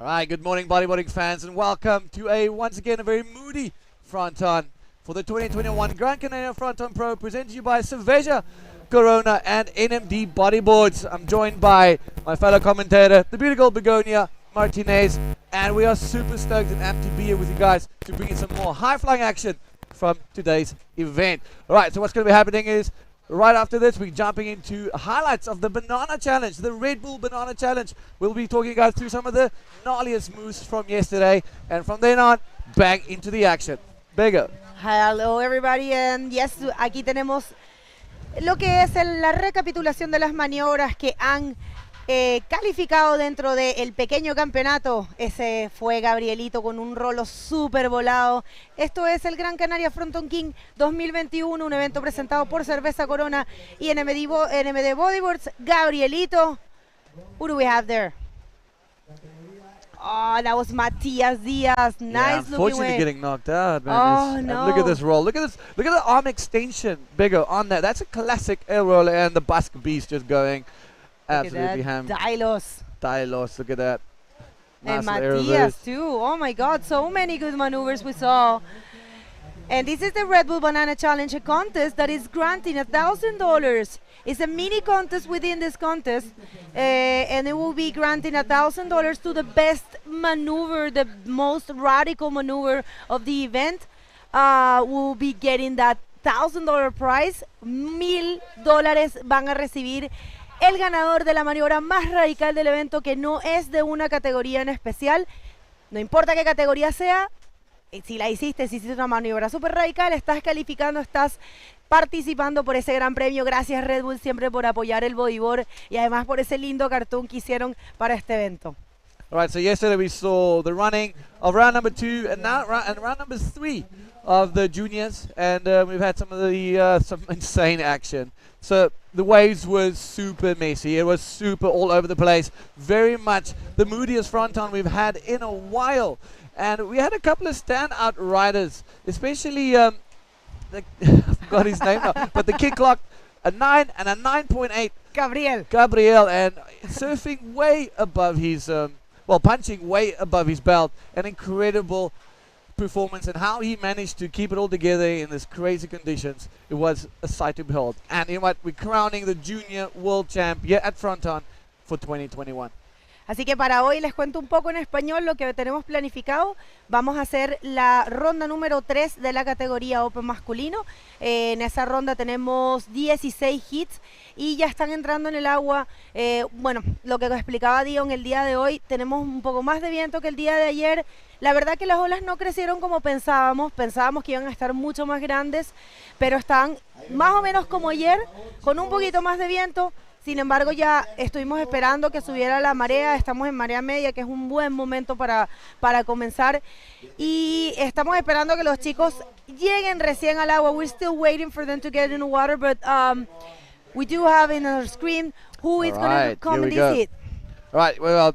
All right, good morning, bodyboarding fans, and welcome to once again a very moody fronton for the 2021 Gran Canaria Frontón Pro, presented to you by Cerveja, Corona, and NMD Bodyboards. I'm joined by my fellow commentator, the beautiful Begonia Martinez, and we are super stoked and amped to be here with you guys to bring in some more high-flying action from today's event. All right, so what's going to be happening is, right after this, we're jumping into highlights of the Banana Challenge, the Red Bull Banana Challenge. We'll be talking guys through some of the gnarliest moves from yesterday, and from then on, bang into the action. Bego. Hello everybody, and yes, aquí tenemos lo que es la recapitulación de las maniobras que han calificado dentro del pequeño campeonato. Ese fue Gabrielito con un rolo súper volado. Esto es el Gran Canaria Frontón King 2021, un evento presentado por Cerveza Corona y NMD Bodyboards. Gabrielito, who do we have there? Oh, that was Matias Diaz. Nice looking unfortunately way. getting knocked out, man. Oh, And no. look at this roll. Look at this. Look at the arm extension, Bego, on that. That's a classic air roller, and the Basque Beast just going absolutely ham. Dilos. Look at that. And Nice air Matias reverse. too. Oh my God, so many good maneuvers we saw. And this is the Red Bull Banana Challenge, a contest that is granting $1,000. It's a mini contest within this contest, and it will be granting $1,000 to the best maneuver, the most radical maneuver of the event. Will be getting that $1,000 prize. $1,000 van a recibir el ganador de la maniobra más radical del evento, que no es de una categoría en especial. No importa qué categoría sea, si la hiciste, si hiciste una maniobra súper radical, estás calificando, estás participando por ese gran premio. Gracias Red Bull siempre por apoyar el bodyboard y además por ese lindo cartoon que hicieron para este evento. All right, so yesterday we saw the running of round number 2 and now round number 3 of the juniors, and we've had some of the some insane action. So the waves was super messy. It was super all over the place. Very much the moodiest fronton we've had in a while. And we had a couple of standout riders, especially I forgot his name now, but the kid clocked a 9 and a 9.8. Gabriel, and surfing way above his, punching way above his belt. An incredible performance, and how he managed to keep it all together in this crazy conditions. It was a sight to behold. And you know what? We're crowning the junior world champ here at Fronton for 2021. Así que para hoy les cuento un poco en español lo que tenemos planificado. Vamos a hacer la ronda número 3 de la categoría Open masculino. En esa ronda tenemos 16 hits y ya están entrando en el agua. Bueno, lo que explicaba Dion, el día de hoy tenemos un poco más de viento que el día de ayer. La verdad que las olas no crecieron como pensábamos que iban a estar mucho más grandes, pero están más o menos como ayer, con un poquito más de viento. Sin embargo, ya estuvimos esperando que subiera la marea. Estamos en marea media, que es un buen momento para comenzar. Y estamos esperando que los chicos lleguen recién al agua. We're still waiting for them to get in the water, but we do have in our screen who is going to come in this hit. All right, well,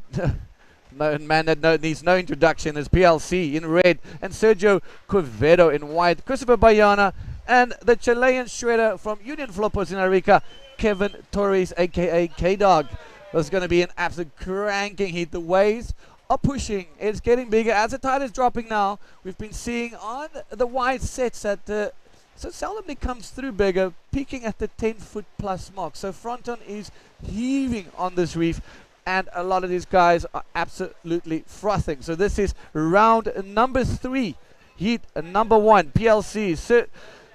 man that needs no introduction is PLC in red and Sergio Quevedo in white. Christopher Bayana and the Chilean shredder from Union Flopos in Arica, Kevin Torres, aka K-Dog. It's going to be an absolute cranking heat. The waves are pushing. It's getting bigger as the tide is dropping now. We've been seeing on the wide sets that so seldomly comes through bigger, peaking at the 10-foot plus mark. So Fronton is heaving on this reef, and a lot of these guys are absolutely frothing. So this is round number 3, heat number 1, PLC,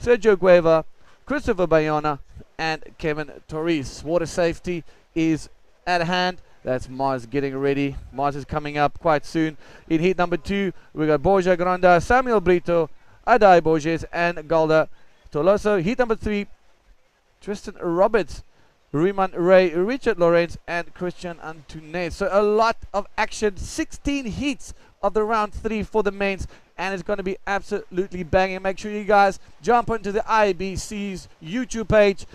Sergio Gueva, Christopher Bayona, and Kevin Torres. Water safety is at hand. That's Mars getting ready. Mars is coming up quite soon. In heat number 2, we got Borja Granda, Samuel Brito, Adai Borges, and Gáldar Toloso. Heat number 3, Tristan Roberts, Riemann Ray, Richard Lawrence, and Christian Antunes. So a lot of action. 16 heats of the round 3 for the mains, and it's going to be absolutely banging. Make sure you guys jump onto the IBC's YouTube page,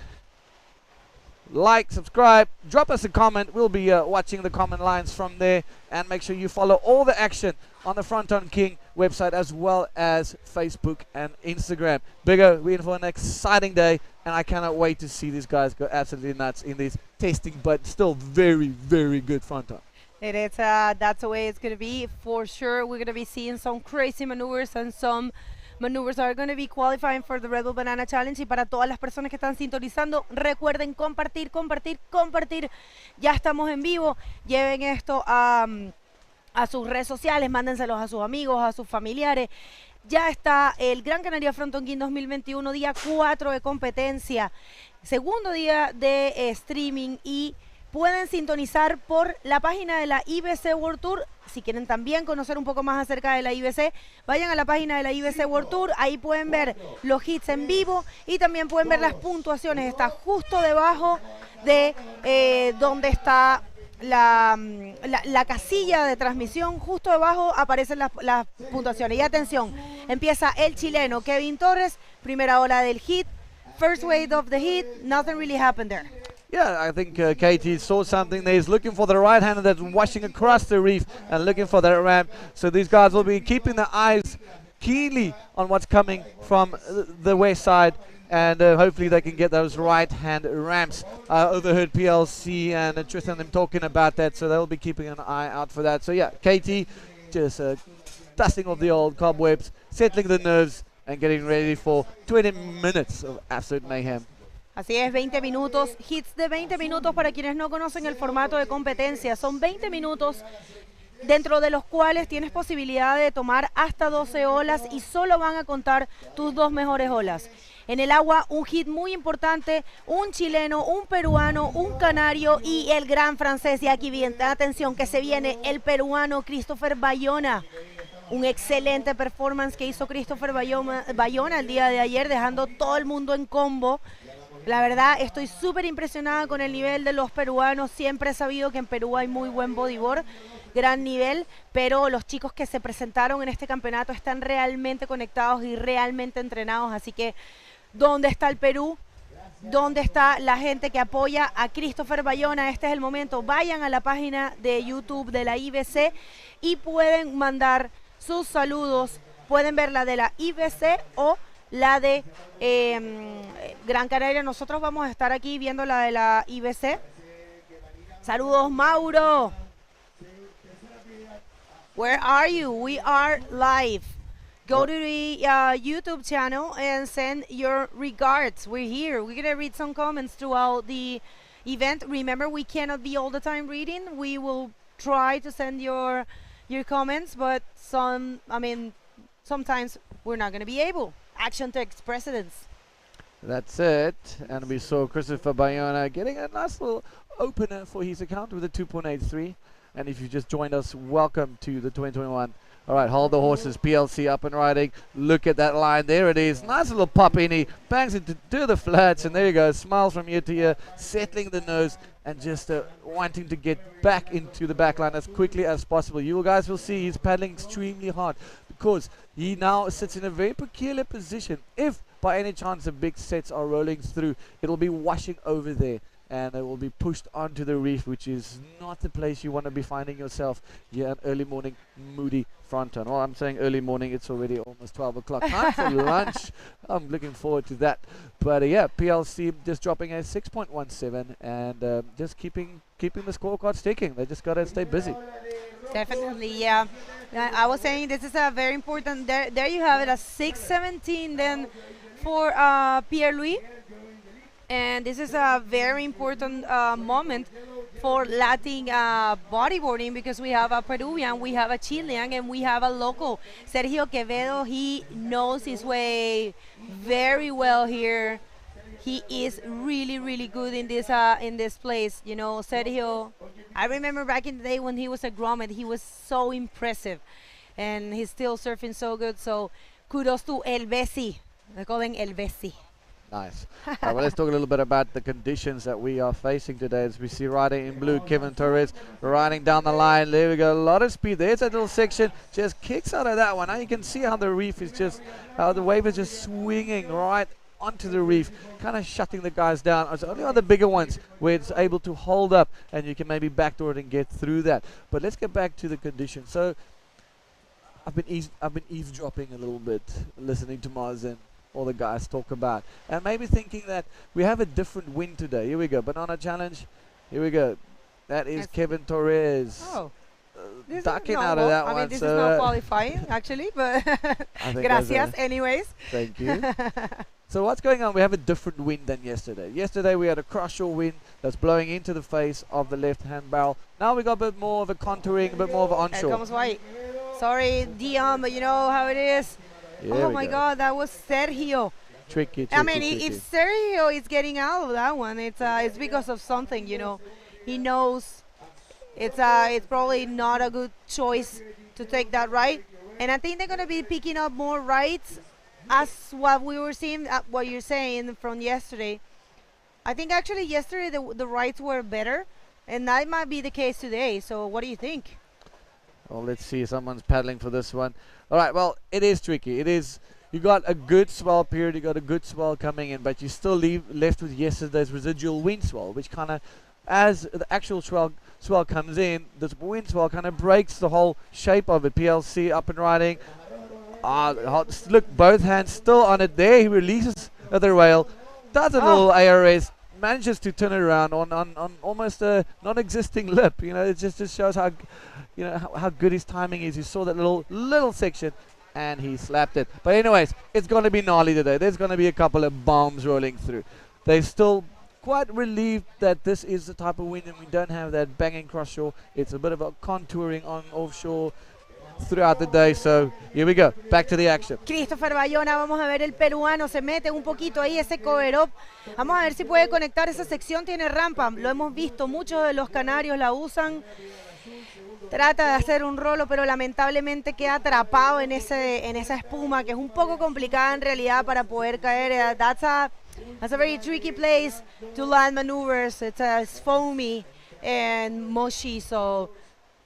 like, subscribe, drop us a comment. We'll be watching the comment lines from there, and make sure you follow all the action on the Frontón King website as well as Facebook and Instagram. Bigger, we're in for an exciting day, and I cannot wait to see these guys go absolutely nuts in this testing, but still very, very good Frontón. It is, that's the way it's going to be for sure. We're going to be seeing some crazy maneuvers and some maneuvers are going to be qualifying for the Red Bull Banana Challenge. Y para todas las personas que están sintonizando, recuerden compartir, compartir, compartir. Ya estamos en vivo. Lleven esto a sus redes sociales, mándenselos a sus amigos, a sus familiares. Ya está el Gran Canaria Frontón King 2021, día 4 de competencia, segundo día de streaming y pueden sintonizar por la página de la IBC World Tour. Si quieren también conocer un poco más acerca de la IBC, vayan a la página de la IBC World Tour. Ahí pueden ver los hits en vivo y también pueden ver las puntuaciones. Está justo debajo de donde está la casilla de transmisión. Justo debajo aparecen las puntuaciones. Y atención, empieza el chileno Kevin Torres, primera ola del hit. First wave of the hit, nothing really happened there. Yeah, I think Katie saw something there. He's looking for the right hander that's washing across the reef and looking for that ramp. So these guys will be keeping their eyes keenly on what's coming from the west side. And hopefully they can get those right-hand ramps. Overheard PLC and Tristan them talking about that, so they'll be keeping an eye out for that. So yeah, Katie just dusting off the old cobwebs, settling the nerves, and getting ready for 20 minutes of absolute mayhem. Así es, 20 minutos, hits de 20 minutos para quienes no conocen el formato de competencia. Son 20 minutos dentro de los cuales tienes posibilidad de tomar hasta 12 olas y solo van a contar tus 2 mejores olas. En el agua, un hit muy importante, un chileno, un peruano, un canario y el gran francés. Y aquí bien, atención que se viene el peruano Christopher Bayona. Un excelente performance que hizo Christopher Bayona el día de ayer, dejando todo el mundo en combo. La verdad, estoy súper impresionada con el nivel de los peruanos. Siempre he sabido que en Perú hay muy buen bodyboard, gran nivel, pero los chicos que se presentaron en este campeonato están realmente conectados y realmente entrenados. Así que, ¿dónde está el Perú? ¿Dónde está la gente que apoya a Christopher Bayona? Este es el momento. Vayan a la página de YouTube de la IBC y pueden mandar sus saludos. Pueden ver la de la IBC o la de Gran Canaria. Nosotros vamos a estar aquí viendo la de la IBC. Saludos, Mauro. Where are you? We are live. Go to the YouTube channel and send your regards. We're here. We're going to read some comments throughout the event. Remember, we cannot be all the time reading. We will try to send your comments, but sometimes we're not going to be able. Action takes precedence. That's it. And we saw Christopher Bayona getting a nice little opener for his account with a 2.83. And if you just joined us, welcome to the 2021. All right, hold the horses, PLC up and riding. Look at that line. There it is. Nice little pop in. He bangs into the flats. And there you go. Smiles from ear to ear, settling the nose and just wanting to get back into the back line as quickly as possible. You guys will see he's paddling extremely hard because he now sits in a very peculiar position. If by any chance the big sets are rolling through, it will be washing over there. And it will be pushed onto the reef, which is not the place you want to be finding yourself here at early morning, moody Fronton. Well, I'm saying early morning, it's already almost 12 o'clock. Time for lunch. I'm looking forward to that. But yeah, PLC just dropping a 6.17 and just keeping the scorecards ticking. They just got to stay busy. Definitely, yeah. I was saying this is a very important, there you have it, a 6.17 then for Pierre-Louis. And this is a very important moment for Latin bodyboarding because we have a Peruvian, we have a Chilean, and we have a local. Sergio Quevedo, he knows his way very well here. He is really, really good in this place. You know, Sergio, I remember back in the day when he was a grommet, he was so impressive. And he's still surfing so good. So kudos to El Bessi. They call him El Bessi. Nice. Well, let's talk a little bit about the conditions that we are facing today. As we see riding in blue, Kevin Torres riding down the line. There we go. A lot of speed. There's that little section. Just kicks out of that one. Now you can see how the reef is just, how the wave is just swinging right onto the reef, kind of shutting the guys down. It's only on the bigger ones where it's able to hold up and you can maybe backdoor it and get through that. But let's get back to the conditions. So I've been eavesdropping a little bit, listening to Mars and all the guys talk about, and maybe thinking that we have a different wind today. Here we go, banana challenge. Here we go. That is Kevin Torres. Oh, ducking out of that one. I mean, this is not qualifying, actually, but gracias anyways. Thank you. So what's going on? We have a different wind than yesterday. Yesterday we had a cross-shore wind that's blowing into the face of the left-hand barrel. Now we got a bit more of a contouring, a bit more of an onshore. Here comes white. Sorry, Dion, but you know how it is. Oh my God, that was Sergio. Tricky. I mean, if Sergio is getting out of that one, it's because of something, you know. He knows it's probably not a good choice to take that right. And I think they're going to be picking up more rights as what we were seeing, what you're saying from yesterday. I think actually yesterday the rights were better, and that might be the case today. So what do you think? Well, let's see. Someone's paddling for this one. All right, well, it is tricky. It is. You got a good swell period, you got a good swell coming in, but you still left with yesterday's residual wind swell, which kind of, as the actual swell comes in, this wind swell kind of breaks the whole shape of it. PLC up and riding. Look, both hands still on it there. He releases the rail, does a little ARS, manages to turn it around on almost a non-existing lip. You know, it just shows how, you know, how good his timing is. You saw that little section, and he slapped it. But anyways, it's going to be gnarly today. There's going to be a couple of bombs rolling through. They're still quite relieved that this is the type of wind and we don't have that banging cross shore. It's a bit of a contouring on offshore throughout the day. So here we go, back to the action. Christopher Bayona, vamos a ver el peruano, se mete un poquito ahí ese cover up. Vamos a ver si puede conectar esa sección, tiene rampa. Lo hemos visto, muchos de los canarios la usan. Trata de hacer un rolo, pero lamentablemente queda atrapado en esa espuma, que es un poco complicada en realidad para poder caer. That's a very tricky place to land maneuvers. It's foamy and mushy, so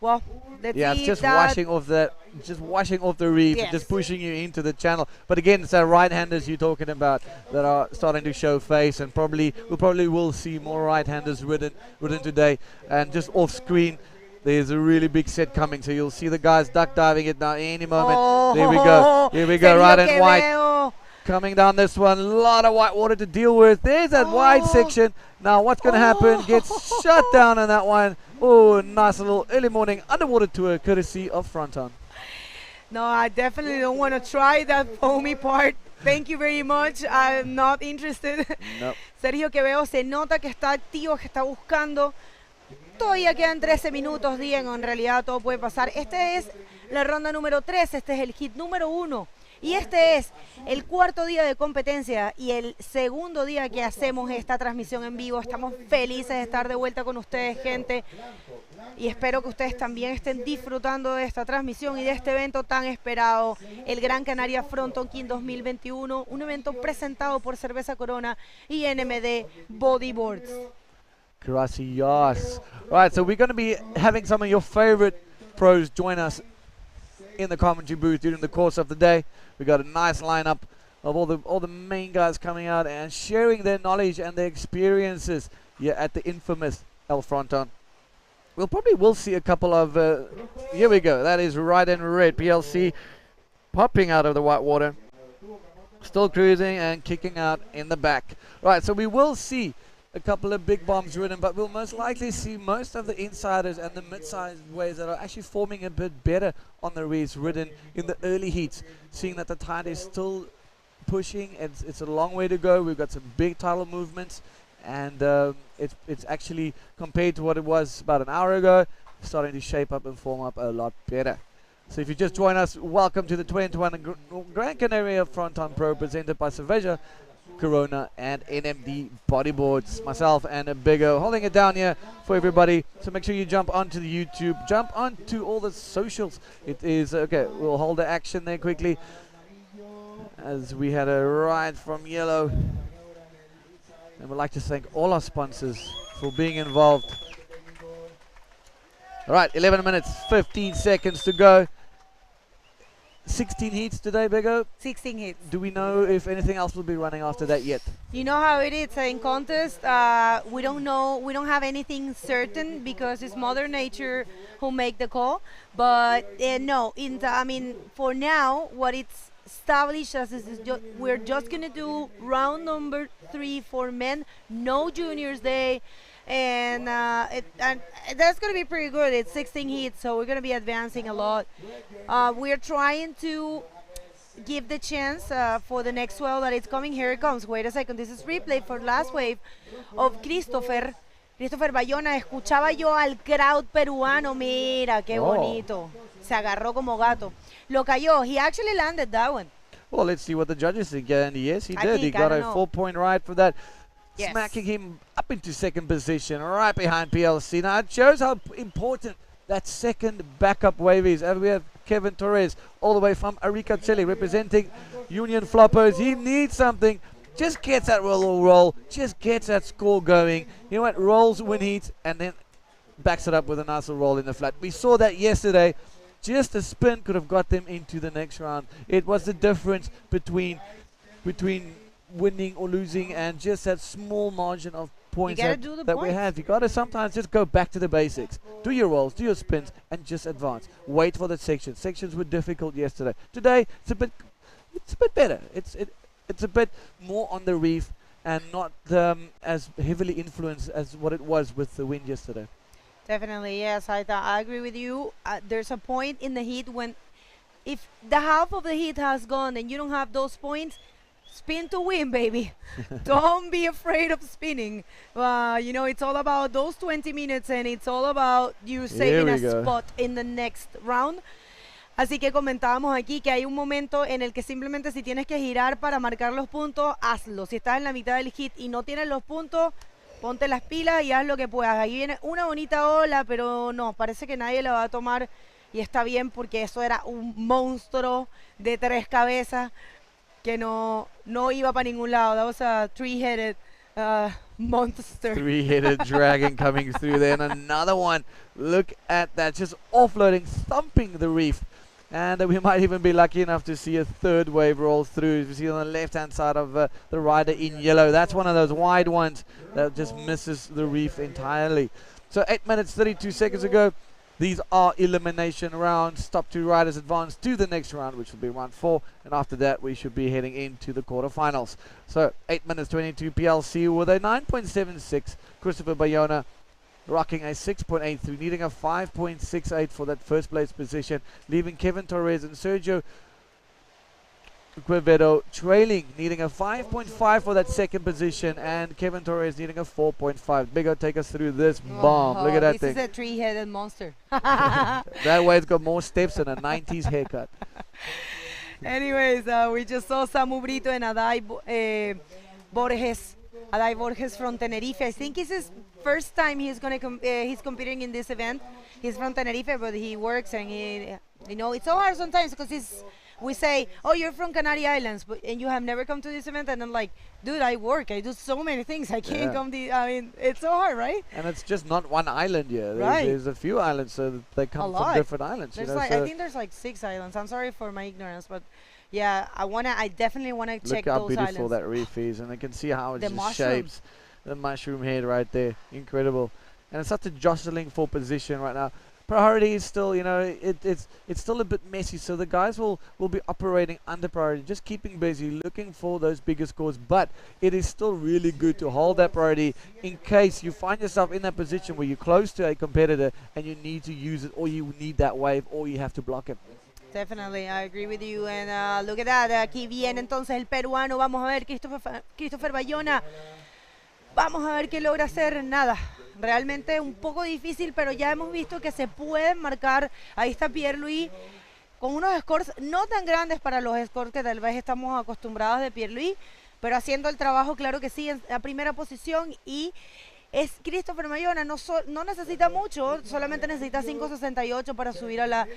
well, let's see. It's just washing off the reef, yes, just pushing you into the channel. But again, it's our right-handers you're talking about that are starting to show face, and we probably will see more right-handers ridden today. And just off screen, there's a really big set coming, so you'll see the guys duck diving it now any moment. Oh, there we go. Here we go, right and white. Veo. Coming down this one, a lot of white water to deal with. There's that wide section. Now what's going to happen? Gets shut down on that one. Oh, nice little early morning underwater tour courtesy of Fronton. No, I definitely don't want to try that foamy part. Thank you very much. I'm not interested. Nope. Sergio que veo se nota que está activo, que está buscando. Todavía quedan 13 minutos, Diego, en realidad todo puede pasar. Este es la ronda número 3, este es el hit número 1. Y este es el cuarto día de competencia y el segundo día que hacemos esta transmisión en vivo. Estamos felices de estar de vuelta con ustedes, gente. Y espero que ustedes también estén disfrutando de esta transmisión y de este evento tan esperado, el Gran Canaria Frontón King 2021, un evento presentado por Cerveza Corona y NMD Bodyboards. Gracias. Right, so we're going to be having some of your favorite pros join us in the commentary booth during the course of the day. We got a nice lineup of all the main guys coming out and sharing their knowledge and their experiences here at the infamous El Fronton. We'll see a couple of here we go. That is right and red PLC popping out of the white water, still cruising and kicking out in the back. Right, so we will see a couple of big bombs ridden, but we'll most likely see most of the insiders and the mid-sized waves that are actually forming a bit better on the reefs ridden in the early heats, seeing that the tide is still pushing. It's a long way to go. We've got some big tidal movements, and it's actually, compared to what it was about an hour ago, starting to shape up and form up a lot better. So if you just join us, welcome to the 2021 Gran Canaria Frontón Pro presented by Cerveza Corona and NMD Bodyboards. Myself and a Big O holding it down here for everybody. So make sure you jump onto the YouTube, jump onto all the socials. It is okay. We'll hold the action there quickly as we had a ride from Yellow, and we'd like to thank all our sponsors for being involved. All right, 11 minutes, 15 seconds to go. 16 heats today, Big O? 16 hits. Do we know if anything else will be running after that yet? You know how it is in contest. We don't know. We don't have anything certain because it's Mother Nature who make the call. But no, I mean, for now, what it's established as is we're just gonna do round number 3 for men. No juniors day. and that's going to be pretty good. It's 16 heats, so we're going to be advancing a lot. We're trying to give the chance for the next wave that it's coming. Here it comes. Wait a second. This is replay for last wave of Christopher Bayona. Escuchaba yo al crowd peruano. Mira, qué bonito. Se agarró como gato. Lo cayó. He actually landed that one. Well, let's see what the judges think. And yes, he did. He got a 4-point ride for that. Yes. Smacking him up into second position, right behind PLC. Now, it shows how important that second backup wave is. And we have Kevin Torres, all the way from Arica, Chile, representing Union Floppers. He needs something. Just gets that roll. Just gets that score going. You know what? Rolls, win heats, and then backs it up with a nice little roll in the flat. We saw that yesterday. Just a spin could have got them into the next round. It was the difference between winning or losing, and just that small margin of points that we have. You got to sometimes just go back to the basics. Do your rolls, do your spins, and just advance. Wait for the sections. Sections were difficult yesterday. Today, it's a bit better. It's a bit more on the reef and not as heavily influenced as what it was with the wind yesterday. Definitely, yes. I agree with you. There's a point in the heat when, if the half of the heat has gone and you don't have those points, spin to win, baby. Don't be afraid of spinning. You know, it's all about those 20 minutes, and it's all about you saving a spot in the next round. Así que comentábamos aquí que hay un momento en el que simplemente si tienes que girar para marcar los puntos, hazlo. Si estás en la mitad del hit y no tienes los puntos, ponte las pilas y haz lo que puedas. Ahí viene una bonita ola, pero no, parece que nadie la va a tomar, y está bien, porque eso era un monstruo de 3 cabezas que no iba para ningún lado. That was a three-headed monster. Three-headed dragon coming through there, and another one. Look at that, just offloading, thumping the reef. And we might even be lucky enough to see a third wave roll through. You see on the left-hand side of the rider in yellow. That's one of those wide ones that just misses the reef entirely. So 8 minutes, 32 seconds ago. These are elimination rounds. Top 2 riders advance to the next round, which will be round 4. And after that, we should be heading into the quarterfinals. So 8 minutes, 22 PLC with a 9.76. Christopher Bayona rocking a 6.83, needing a 5.68 for that first place position, leaving Kevin Torres and Sergio Quevedo trailing, needing a 5.5 for that second position, and Kevin Torres needing a 4.5. Bigo, take us through this bomb. Look at that thing. This is a three-headed monster. That way it's got more steps and a 90s haircut. Anyways, we just saw Samu Brito and Adai Borges from Tenerife. I think it's his first time he's competing in this event. He's from Tenerife, but he works, and you know, it's so hard sometimes because we say, oh, you're from Canary Islands, and you have never come to this event, and I'm like, dude, I work, I do so many things, I can't come to, I mean, it's so hard, right? And it's just not one island here. There's a few islands, so they come from different islands. There's you know, I think there's like 6 islands. I'm sorry for my ignorance, but yeah, I definitely want to check those islands. Look how beautiful that reef is, and you can see how it just shapes the mushroom head right there. Incredible. And it's such a jostling for position right now. Priority is still, you know, it's still a bit messy, so the guys will be operating under priority, just keeping busy, looking for those bigger scores. But it is still really good to hold that priority in case you find yourself in that position where you're close to a competitor and you need to use it, or you need that wave, or you have to block it. Definitely, I agree with you. And look at that. Aquí viene entonces el peruano. Vamos a ver, Christopher Bayona. Vamos a ver qué logra hacer. Nada, realmente un poco difícil, pero ya hemos visto que se pueden marcar. Ahí está Pierre-Louis con unos scores no tan grandes para los scores que tal vez estamos acostumbrados de Pierre-Louis, pero haciendo el trabajo, claro que sí, en la primera posición. Y es Christopher Bayona, no necesita mucho, solamente necesita 5.68 para subir a la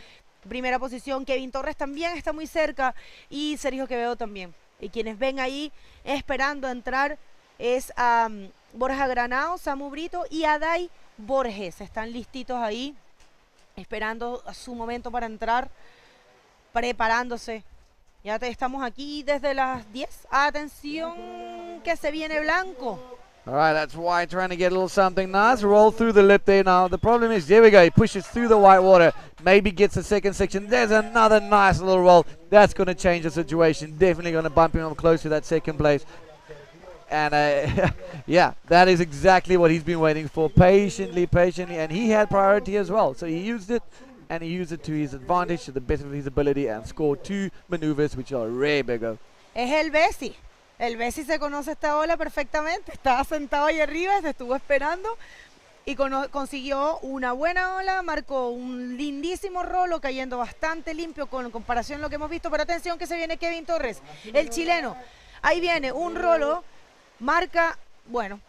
primera posición. Kevin Torres también está muy cerca, y Sergio Quevedo también. Y quienes ven ahí esperando entrar es Borja Granado, Samu Brito y Adai Borges. Están listitos ahí, esperando a su momento para entrar, preparándose. Ya estamos aquí desde las 10. Atención, que se viene blanco. All right, that's White trying to get a little something nice. Roll through the lip there now. The problem is, there we go. He pushes through the white water. Maybe gets the second section. There's another nice little roll. That's going to change the situation. Definitely going to bump him up close to that second place. And yeah, that is exactly what he's been waiting for, patiently, and he had priority as well. So he used it, and he used it to his advantage, to the best of his ability, and scored 2 maneuvers, which are rare, Bego. Es el Bessie. El Bessie se conoce esta ola perfectamente. Estaba sentado ahí arriba, se estuvo esperando y consiguió una buena ola, marcó un lindísimo rolo, cayendo bastante limpio con comparación a lo que hemos visto. Pero atención que se viene Kevin Torres, el chileno. Ahí viene un rolo, marca, bueno,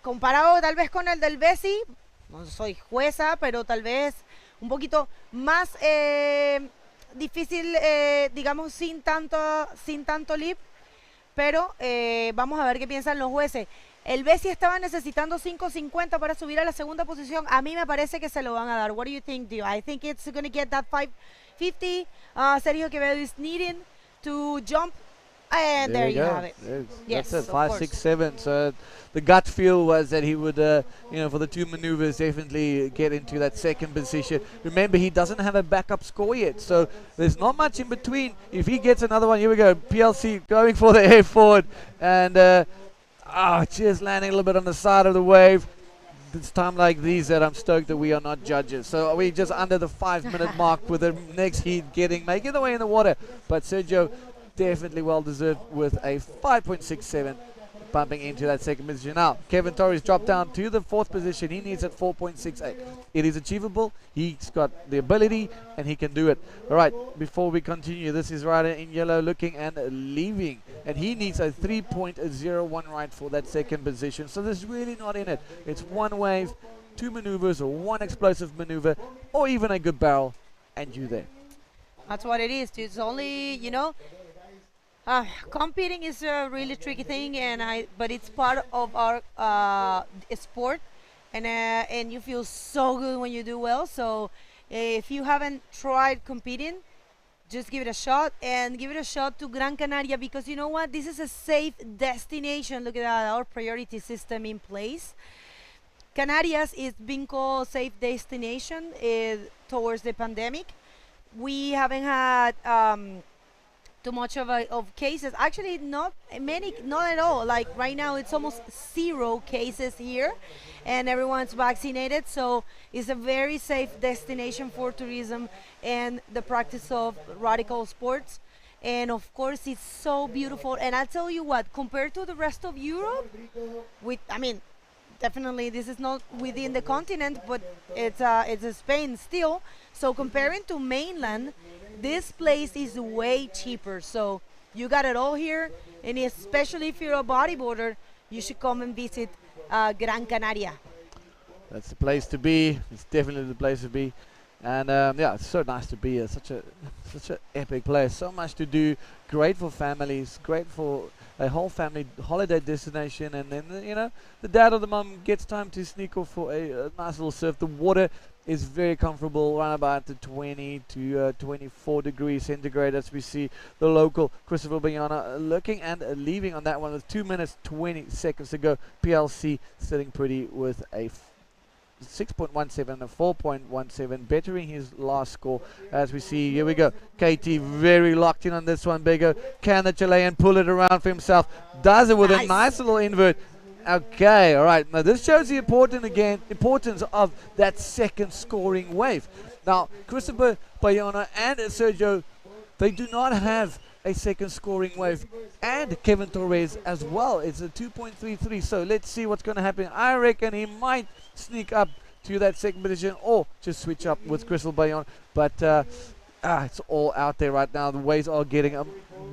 comparado tal vez con el del Bessie, no soy jueza, pero tal vez un poquito más difícil, digamos, sin tanto lip, pero vamos a ver qué piensan los jueces. El Bessie estaba necesitando 5.50 para subir a la segunda posición. A mí me parece que se lo van a dar. What do you think, Dio? I think it's going to get that 5.50. Sergio Quevedo is needing to jump. And there you have it. Yes, that's it, 5, 6, 7. So the gut feel was that he would, for the 2 maneuvers, definitely get into that second position. Remember, he doesn't have a backup score yet, so there's not much in between. If he gets another one, here we go. PLC going for the air forward, and just landing a little bit on the side of the wave. It's time like these that I'm stoked that we are not judges. So we're just under the 5-minute mark with the next heat making the way in the water. But Sergio, definitely well deserved with a 5.67, bumping into that second position. Now Kevin Torres dropped down to the 4th position. He needs at 4.68. It is achievable. He's got the ability and he can do it. All right, before we continue, this is rider in yellow looking and leaving, and he needs a 3.01 right for that second position. So there's really not in it. It's 1 wave, 2 maneuvers, or 1 explosive maneuver, or even a good barrel, and you there. That's what it is. It's only, competing is a really tricky thing, but it's part of our sport, and you feel so good when you do well. So if you haven't tried competing, just give it a shot, and give it a shot to Gran Canaria, because you know what? This is a safe destination. Look at that, our priority system in place. Canarias is being called safe destination towards the pandemic. We haven't had too much of cases. Actually, not many, not at all. Like right now, it's almost 0 cases here, and everyone's vaccinated. So it's a very safe destination for tourism and the practice of radical sports. And of course, it's so beautiful. And I'll tell you what, compared to the rest of Europe, definitely this is not within the continent, but it's Spain still. So comparing to mainland, this place is way cheaper. So you got it all here, and especially if you're a bodyboarder, you should come and visit Gran Canaria. That's the place to be. It's definitely the place to be. And it's so nice to be here. Such an epic place. So much to do. Great for families. Great for a whole family holiday destination. And then the dad or the mum gets time to sneak off for a nice little surf. The water is very comfortable, around about the 20 to 24 degrees centigrade, as we see the local Christopher Bayana looking and leaving on that one with 2 minutes 20 seconds to go. PLC sitting pretty with a 6.17, a 4.17, bettering his last score. As we see, here we go, KT very locked in on this one. Bego, can the Chilean pull it around for himself? Does it with a nice little invert. Okay, all right. Now this shows the importance of that second scoring wave. Now Christopher Bayona and Sergio, they do not have a second scoring wave, and Kevin Torres as well. It's a 2.33. So let's see what's going to happen. I reckon he might sneak up to that second position, or just switch up with Crystal Bayona. But it's all out there right now. The waves are getting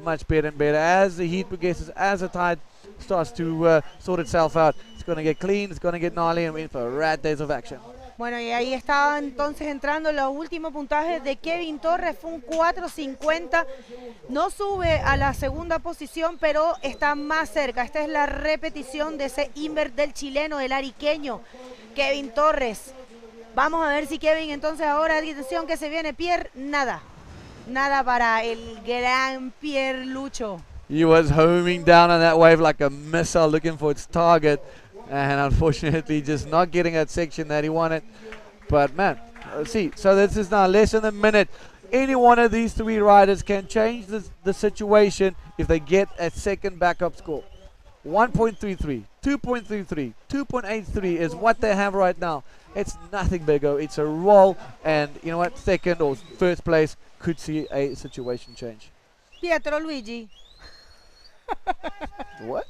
much better and better as the heat progresses, as the tide starts to sort itself out. It's going to get clean, it's going to get gnarly, and we're in for rad days of action. Bueno, y ahí estaba entonces entrando los últimos puntajes de Kevin Torres, fue un 4.50, no sube a la segunda posición, pero está más cerca. Esta es la repetición de ese invert del chileno, del ariqueño, Kevin Torres. Vamos a ver si Kevin entonces ahora, atención que se viene Pierre, nada para el gran Pierre Lucho. He was homing down on that wave like a missile, looking for its target, and unfortunately just not getting that section that he wanted. But man, let's see. So this is now less than a minute. Any one of these 3 riders can change the situation if they get a second backup score. 1.33, 2.33, 2.83 is what they have right now. It's nothing bigger. It's a roll, and you know what? Second or first place could see a situation change. Pietro Luigi. What?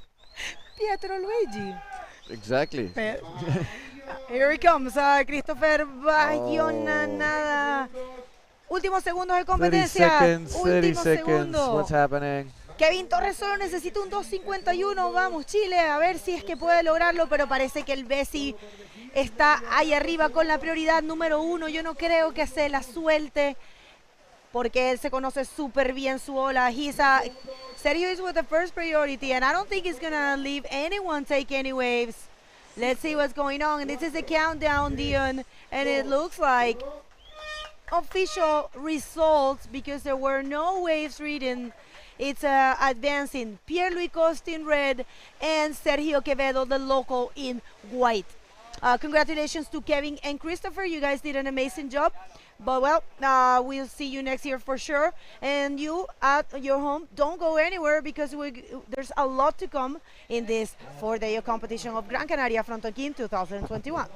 Pietro Luigi. Exactly. Here he comes, Christopher Bayona, nada. Últimos segundos de 30 competencia. seconds, 30 Últimos seconds. segundos. What's happening? Kevin Torres solo necesita un 2.51. Vamos, Chile, a ver si es que puede lograrlo, pero parece que el Bessi está ahí arriba con la prioridad número 1. Yo no creo que se la suelte porque él se conoce súper bien su ola. Sergio is with the first priority, and I don't think he's going to leave anyone take any waves. Let's see what's going on. And this is the countdown, Dion, and it looks like official results because there were no waves reading. It's advancing Pierre-Louis Coste in red and Sergio Quevedo, the local, in white. Congratulations to Kevin and Christopher. You guys did an amazing job. But, well, we'll see you next year for sure. And you at your home, don't go anywhere because there's a lot to come in this 4-day competition of Gran Canaria Frontón King 2021.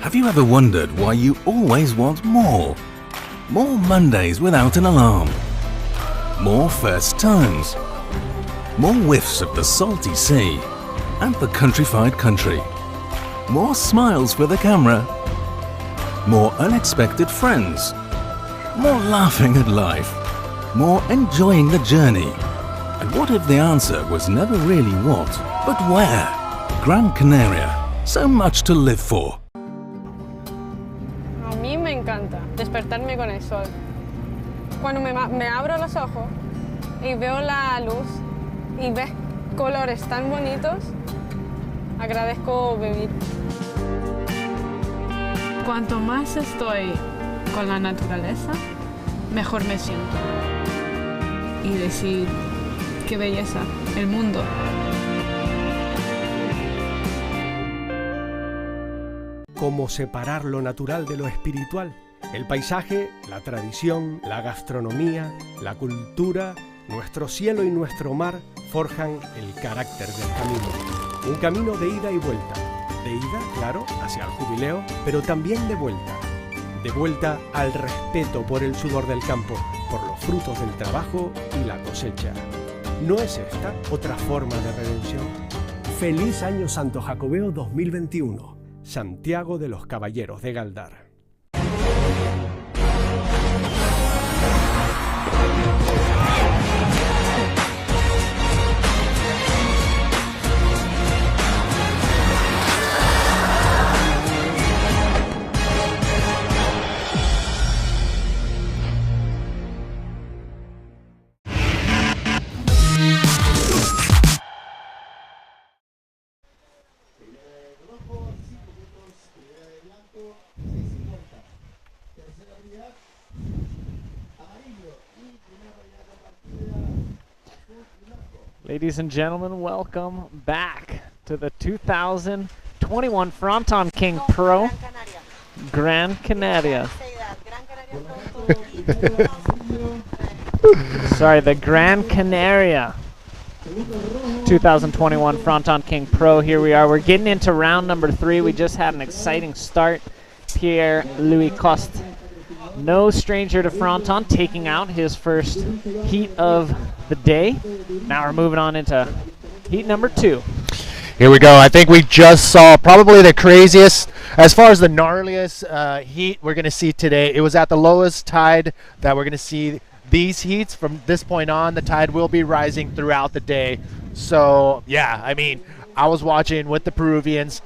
Have you ever wondered why you always want more? More Mondays without an alarm. More first times. More whiffs of the salty sea and the countrified country. More smiles for the camera. More unexpected friends. More laughing at life. More enjoying the journey. And what if the answer was never really what, but where? Gran Canaria. So much to live for. A mí me encanta despertarme con el sol. Cuando me abro los ojos y veo la luz y ves colores tan bonitos, agradezco vivir. Cuanto más estoy con la naturaleza, mejor me siento. Y decir, qué belleza, el mundo. ¿Cómo separar lo natural de lo espiritual? El paisaje, la tradición, la gastronomía, la cultura, nuestro cielo y nuestro mar forjan el carácter del camino. Un camino de ida y vuelta. De ida, claro, hacia el jubileo, pero también de vuelta. De vuelta al respeto por el sudor del campo, por los frutos del trabajo y la cosecha. ¿No es esta otra forma de redención? Feliz Año Santo Jacobeo 2021. Santiago de los Caballeros de Gáldar. Ladies and gentlemen, welcome back to the 2021 Frontón King Pro Gran Canaria. Sorry, the Gran Canaria 2021 Frontón King Pro. Here we are. We're getting into round number 3. We just had an exciting start. Pierre-Louis Coste, no stranger to Fronton, taking out his first heat of the day. Now we're moving on into heat number 2. Here we go. I think we just saw probably the craziest, as far as the gnarliest heat we're going to see today. It was at the lowest tide that we're going to see these heats. From this point on, the tide will be rising throughout the day. So, yeah, I mean, I was watching with the Peruvians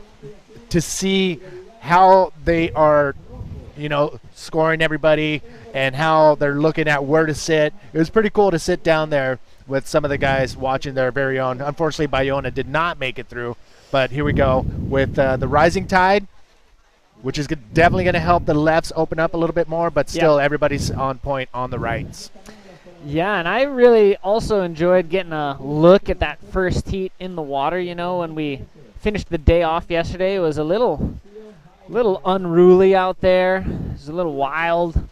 to see how they are, you know, scoring everybody and how they're looking at where to sit. It was pretty cool to sit down there with some of the guys watching their very own. Unfortunately, Bayona did not make it through, but here we go with the rising tide, which is definitely going to help the lefts open up a little bit more, but still everybody's on point on the rights. Yeah, and I really also enjoyed getting a look at that first heat in the water. You know, when we finished the day off yesterday, it was a little A little unruly out there. It's a little wild.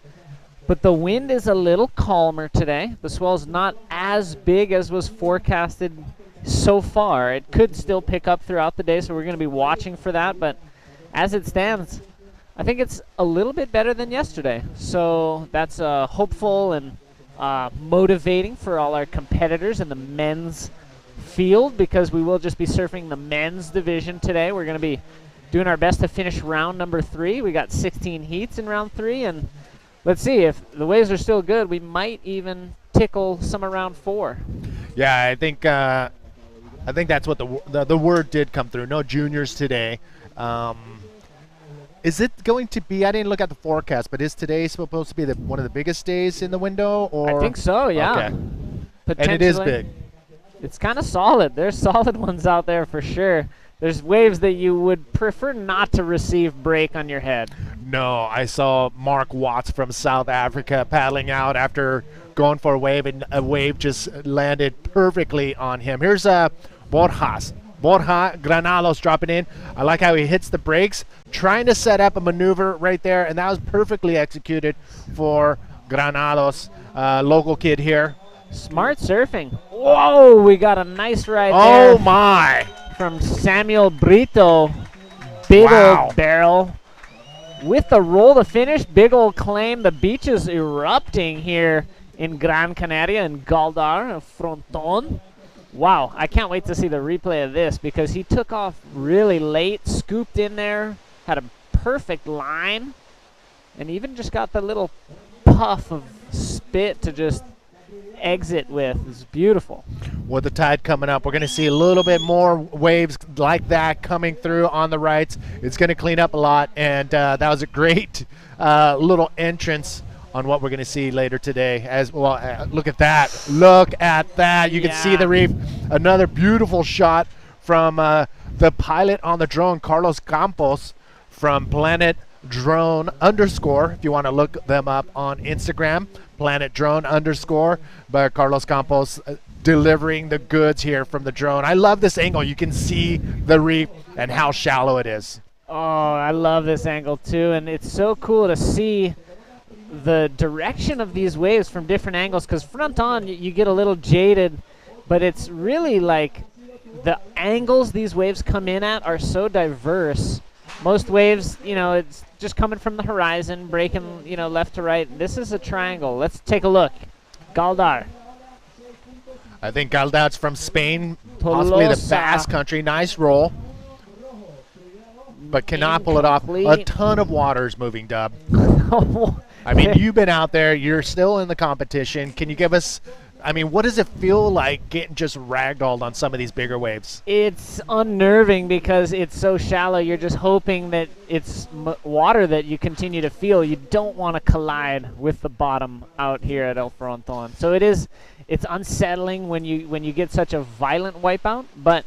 But the wind is a little calmer today. The swell's not as big as was forecasted so far. It could still pick up throughout the day, so we're going to be watching for that. But as it stands, I think it's a little bit better than yesterday. So that's hopeful and motivating for all our competitors in the men's field, because we will just be surfing the men's division today. We're going to be doing our best to finish round number 3. We got 16 heats in round 3, and let's see, if the waves are still good, we might even tickle some around 4. Yeah, I think that's what the word did come through. No juniors today. Is it going to be? I didn't look at the forecast, but is today supposed to be one of the biggest days in the window? Or I think so. Yeah. Okay. And it is big. It's kind of solid. There's solid ones out there for sure. There's waves that you would prefer not to receive break on your head. No, I saw Mark Watts from South Africa paddling out after going for a wave, and a wave just landed perfectly on him. Here's Borja Granados dropping in. I like how he hits the brakes, trying to set up a maneuver right there, and that was perfectly executed for Granados, local kid here. Smart surfing. Whoa, we got a nice ride there. Oh, my. From Samuel Brito. Big old barrel. With the roll to finish, big old claim. The beach is erupting here in Gran Canaria and Gáldar, Fronton. Wow, I can't wait to see the replay of this, because he took off really late, scooped in there, had a perfect line, and even just got the little puff of spit to just exit with. It's beautiful. With the tide coming up, we're going to see a little bit more waves like that coming through on the rights. It's going to clean up a lot, and that was a great little entrance on what we're going to see later today. As well, look at that. Look at that. You can see the reef. Another beautiful shot from the pilot on the drone, Carlos Campos from Planet Drone _ if you want to look them up on Instagram, Planet Drone _ by Carlos Campos, delivering the goods here from the drone. I love this angle. You can see the reef and how shallow it is. Oh, I love this angle too, and it's so cool to see the direction of these waves from different angles, because front on you get a little jaded, but it's really like the angles these waves come in at are so diverse. Most waves, you know, it's just coming from the horizon, breaking, you know, left to right. This is a triangle. Let's take a look. Gáldar. I think Gáldar's from Spain, possibly the Basque country. Nice roll, but cannot pull it off. A ton of water is moving, Dub. I mean, you've been out there. You're still in the competition. Can you give us, I mean, what does it feel like getting just ragdolled on some of these bigger waves? It's unnerving because it's so shallow. You're just hoping that it's water that you continue to feel. You don't want to collide with the bottom out here at El Fronton. So it's unsettling when you get such a violent wipeout. But,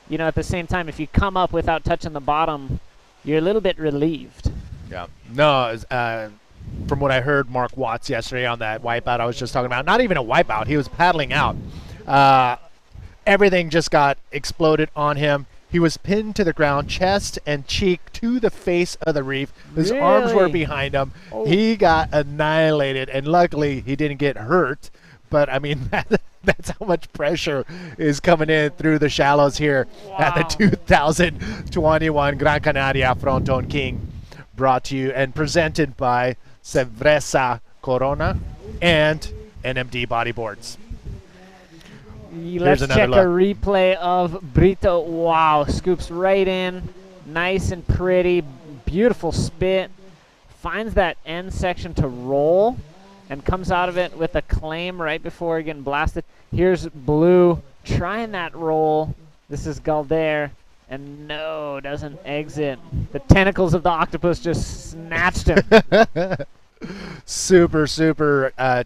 you know, at the same time, if you come up without touching the bottom, you're a little bit relieved. Yeah. No, from what I heard Mark Watts yesterday on that wipeout I was just talking about, not even a wipeout, he was paddling out. Everything just got exploded on him. He was pinned to the ground, chest and cheek to the face of the reef. His arms were behind him. Oh. He got annihilated, and luckily he didn't get hurt. But, I mean, that's how much pressure is coming in through the shallows here at the 2021 Gran Canaria Frontón King, brought to you and presented by Cerveza Corona and NMD Bodyboards. Let's check a replay of Brito. Wow, scoops right in. Nice and pretty. Beautiful spit. Finds that end section to roll and comes out of it with a claim right before getting blasted. Here's Blue trying that roll. This is Gáldar. And no, doesn't exit. The tentacles of the octopus just snatched him. Super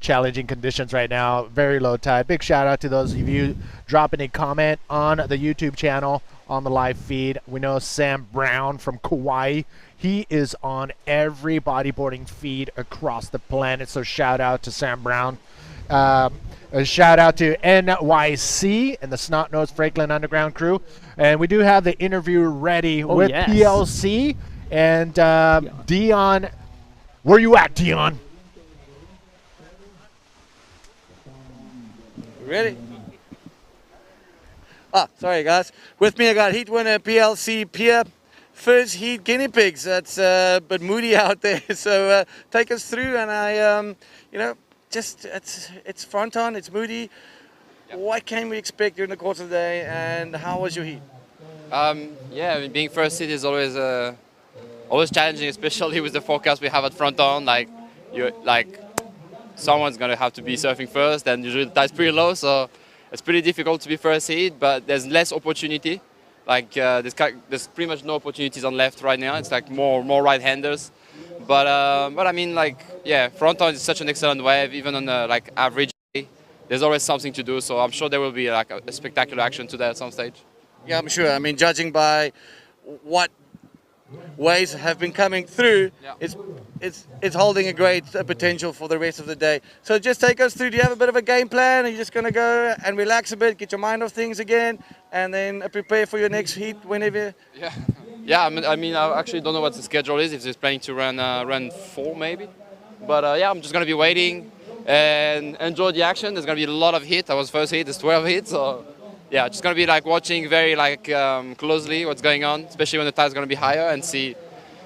challenging conditions right now. Very low tide. Big shout out to those of you dropping a comment on the YouTube channel on the live feed. We know Sam Brown from Kauai. He is on every bodyboarding feed across the planet. So shout out to Sam Brown. A shout out to NYC and the Snot-Nosed Franklin Underground crew. And we do have the interview ready with PLC And Dion, where you at, Dion? Ready? Sorry guys. With me I got heat winner PLC Pier. First heat guinea pigs. That's a bit moody out there. So take us through, and I, just it's Fronton, it's moody. Yep. What can we expect during the course of the day, and how was your heat? Yeah, I mean, being first heat is always challenging, especially with the forecast we have at Fronton. Someone's gonna have to be surfing first, and usually the tide's pretty low, so it's pretty difficult to be first heat. But there's less opportunity. There's pretty much no opportunities on left right now. It's like more right-handers. But I mean, Fronton is such an excellent wave, even on average day. There's always something to do, so I'm sure there will be a spectacular action today at some stage. Yeah, I'm sure. I mean, judging by what waves have been coming through, yeah, it's holding a great potential for the rest of the day. So just take us through. Do you have a bit of a game plan? Are you just going to go and relax a bit, get your mind off things again, and then prepare for your next heat whenever? Yeah. I mean, I actually don't know what the schedule is. If he's planning to run 4 maybe, but I'm just going to be waiting and enjoy the action. There's going to be a lot of heat. I was first heat. There's 12 hits, so. Yeah, just going to be watching very closely what's going on, especially when the tide's going to be higher, and see,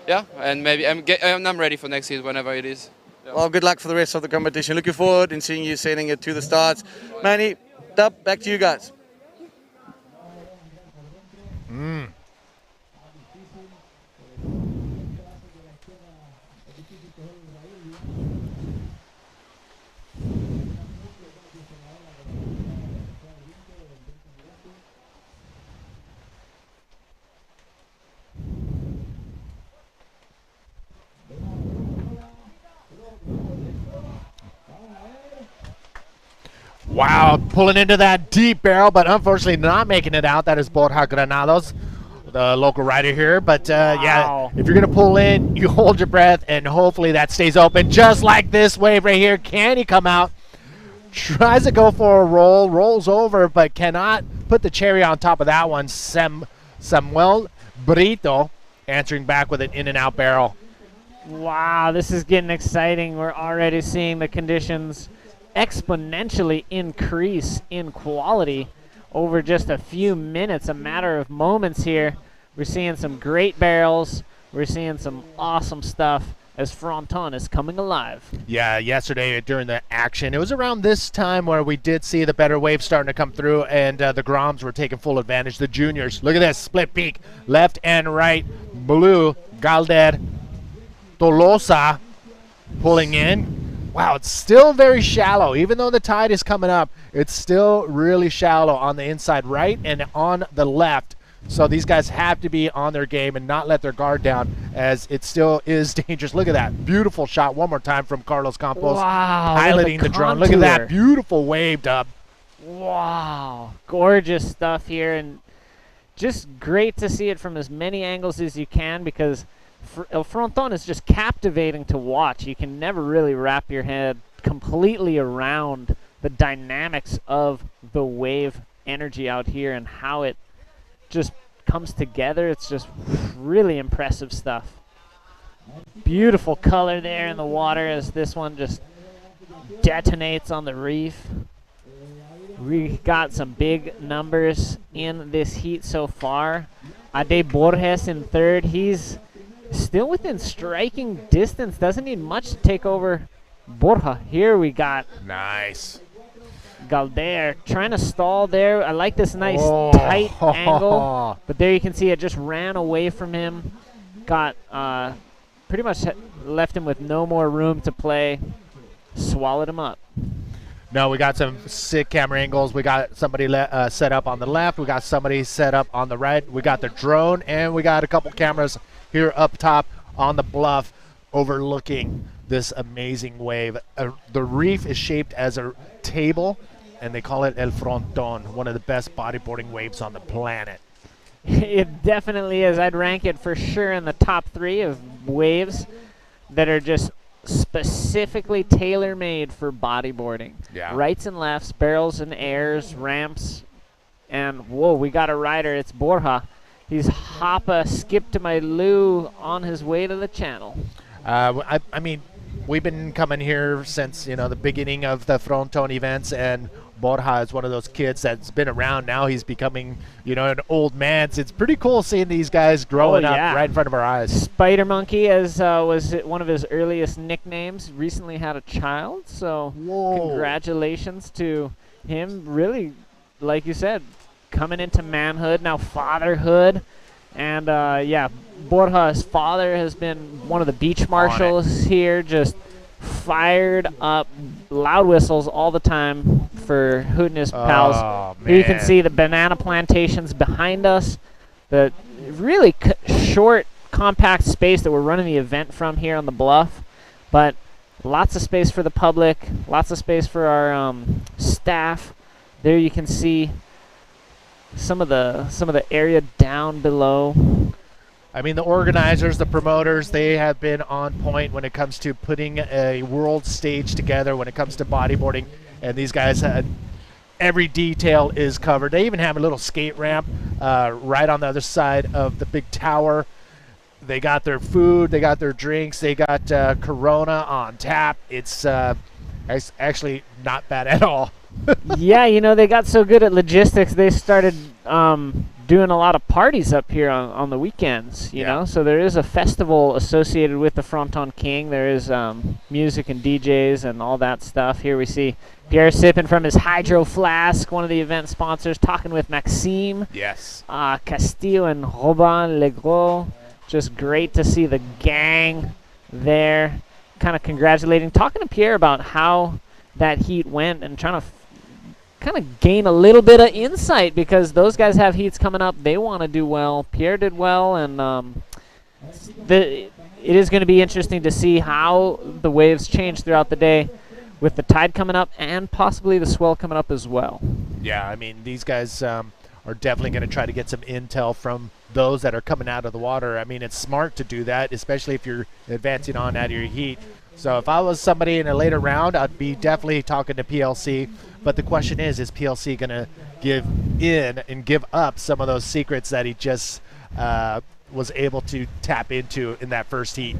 and maybe I'm ready for next heat whenever it is. Yeah. Well, good luck for the rest of the competition. Looking forward in seeing you sending it to the starts. Manny, Dub, back to you guys. Wow, pulling into that deep barrel, but unfortunately not making it out. That is Borja Granados, the local rider here. But yeah, if you're going to pull in, you hold your breath, and hopefully that stays open, just like this wave right here. Can he come out? Tries to go for a roll, rolls over, but cannot put the cherry on top of that one. Samuel Brito answering back with an in-and-out barrel. Wow, this is getting exciting. We're already seeing the conditions exponentially increase in quality over just a few minutes, a matter of moments here. We're seeing some great barrels. We're seeing some awesome stuff as Fronton is coming alive. Yeah, yesterday during the action, it was around this time where we did see the better waves starting to come through, and the Groms were taking full advantage. The juniors, look at this, split peak, left and right, blue, Gáldar, Tolosa pulling in. Wow, it's still very shallow. Even though the tide is coming up, it's still really shallow on the inside right and on the left. So these guys have to be on their game and not let their guard down, as it still is dangerous. Look at that. Beautiful shot one more time from Carlos Campos. Wow, piloting the drone. Look at that. Beautiful wave, Dub. Wow. Gorgeous stuff here, and just great to see it from as many angles as you can, because El Fronton is just captivating to watch. You can never really wrap your head completely around the dynamics of the wave energy out here and how it just comes together. It's just really impressive stuff. Beautiful color there in the water as this one just detonates on the reef. We got some big numbers in this heat so far. Ade Borges in third. He's still within striking distance. Doesn't need much to take over Borja. Here we got nice Gáldar trying to stall there. I like this nice tight angle, but there you can see it just ran away from him. Got pretty much left him with no more room to play. Swallowed him up. No, we got some sick camera angles. We got somebody set up on the left. We got somebody set up on the right. We got the drone, and we got a couple cameras here up top on the bluff overlooking this amazing wave. The reef is shaped as a table, and they call it El Fronton, one of the best bodyboarding waves on the planet. It definitely is. I'd rank it for sure in the top 3 of waves that are just specifically tailor-made for bodyboarding. Yeah. Rights and lefts, barrels and airs, ramps, and whoa, we got a rider. It's Borja. He's hop a skip to my loo on his way to the channel. I mean, we've been coming here since, the beginning of the Fronton events, and Borja is one of those kids that's been around. Now he's becoming, an old man. So it's pretty cool seeing these guys growing up right in front of our eyes. Spider Monkey, as was one of his earliest nicknames, recently had a child. So congratulations to him. Really, like you said, coming into manhood, now fatherhood. And, Borja's father has been one of the beach marshals here, just fired up, loud whistles all the time for hooting his pals. Here you can see the banana plantations behind us, the really short, compact space that we're running the event from here on the bluff, but lots of space for the public, lots of space for our staff. There you can see some of the area down below. I mean, the organizers, the promoters, they have been on point when it comes to putting a world stage together when it comes to bodyboarding. And these guys, every detail is covered. They even have a little skate ramp right on the other side of the big tower. They got their food, they got their drinks, they got Corona on tap. It's actually not bad at all. Yeah, they got so good at logistics, they started doing a lot of parties up here on the weekends, you know? So there is a festival associated with the Fronton King. There is music and DJs and all that stuff. Here we see Pierre sipping from his hydro flask, one of the event sponsors, talking with Maxime. Yes. Castillo and Robin Legros. Just great to see the gang there, kind of congratulating, talking to Pierre about how that heat went and trying to kind of gain a little bit of insight, because those guys have heats coming up. They want to do well. Pierre did well, and it is going to be interesting to see how the waves change throughout the day with the tide coming up and possibly the swell coming up as well. Yeah, I mean, these guys are definitely going to try to get some intel from those that are coming out of the water. I mean, it's smart to do that, especially if you're advancing on out of your heat. So if I was somebody in a later round, I'd be definitely talking to PLC. But the question is PLC going to give in and give up some of those secrets that he just was able to tap into in that first heat?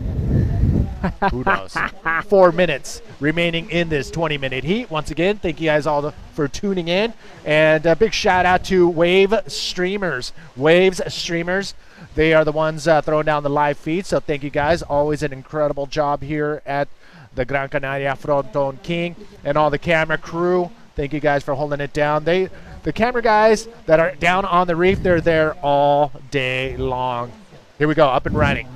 Who knows? 4 minutes remaining in this 20-minute heat. Once again, thank you guys all for tuning in. And a big shout out to Waves Streamers. They are the ones throwing down the live feed. So thank you guys. Always an incredible job here at the Gran Canaria Frontón King, and all the camera crew. Thank you guys for holding it down. The camera guys that are down on the reef, they're there all day long. Here we go, up and running.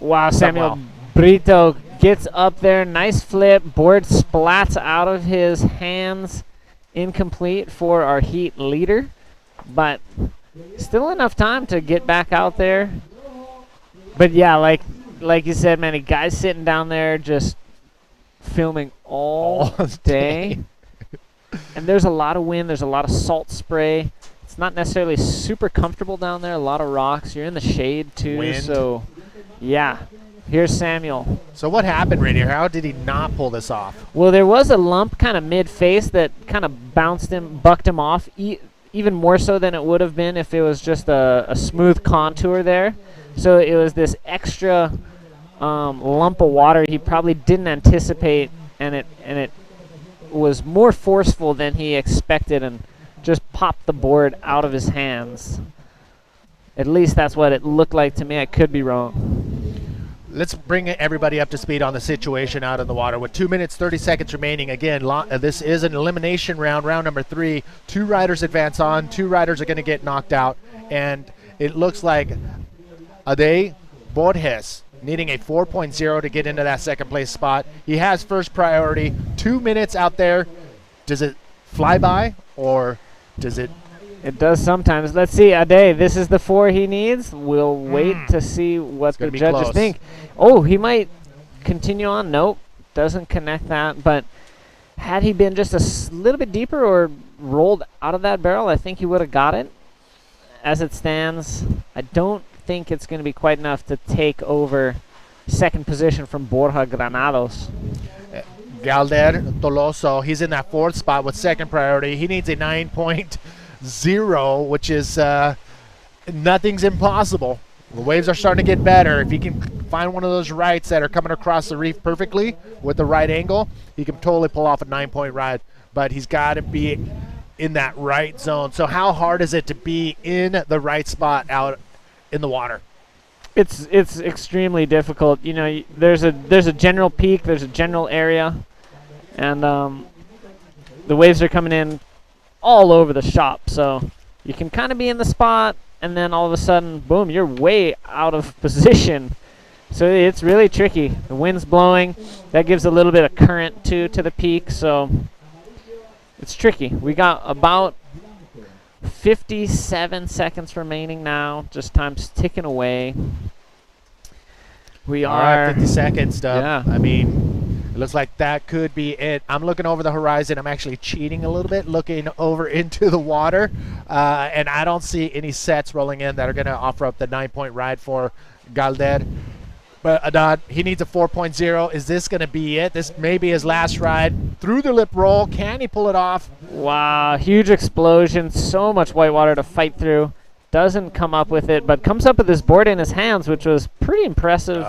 Wow, Samuel Brito gets up there, nice flip, board splats out of his hands, incomplete for our heat leader, but still enough time to get back out there. But yeah, like you said, man, guys sitting down there just filming all day. And there's a lot of wind, there's a lot of salt spray. It's not necessarily super comfortable down there, a lot of rocks. You're in the shade too, wind. So yeah. Here's Samuel. So what happened right here? How did he not pull this off? Well, there was a lump kind of mid-face that kind of bucked him off, even more so than it would have been if it was just a smooth contour there. So it was this extra lump of water he probably didn't anticipate, and it was more forceful than he expected and just popped the board out of his hands. At least that's what it looked like to me. I could be wrong. Let's bring everybody up to speed on the situation out in the water. With 2 minutes, 30 seconds remaining, again, this is an elimination round, round number 3. 2 riders advance on. 2 riders are going to get knocked out. And it looks like Ade Borges needing a 4.0 to get into that second place spot. He has first priority. 2 minutes out there. Does it fly by, or does it? It does sometimes. Let's see, Ade, this is the 4 he needs. We'll wait to see what the judges think. Oh, he might continue on. Nope, doesn't connect that. But had he been just a little bit deeper or rolled out of that barrel, I think he would have got it. As it stands, I don't think it's going to be quite enough to take over second position from Borja Granados. Gáldar Toloso, he's in that 4th spot with second priority. He needs a 9.0, which is nothing's impossible. The waves are starting to get better. If he can find one of those rights that are coming across the reef perfectly with the right angle, he can totally pull off a 9-point ride. But he's got to be in that right zone. So how hard is it to be in the right spot out in the water? It's extremely difficult. You know, there's a general peak, there's a general area, and the waves are coming in all over the shop. So you can kind of be in the spot, and then all of a sudden, boom, you're way out of position. So it's really tricky. The wind's blowing. That gives a little bit of current to the peak, so it's tricky. We got about 57 seconds remaining now. Just time's ticking away. We are 50 seconds, Dub. Yeah. I mean, it looks like that could be it. I'm looking over the horizon. I'm actually cheating a little bit, looking over into the water, and I don't see any sets rolling in that are going to offer up the 9-point ride for Gáldar. But Adad, he needs a 4.0. Is this going to be it? This may be his last ride. Through the lip roll. Can he pull it off? Wow, huge explosion. So much white water to fight through. Doesn't come up with it, but comes up with this board in his hands, which was pretty impressive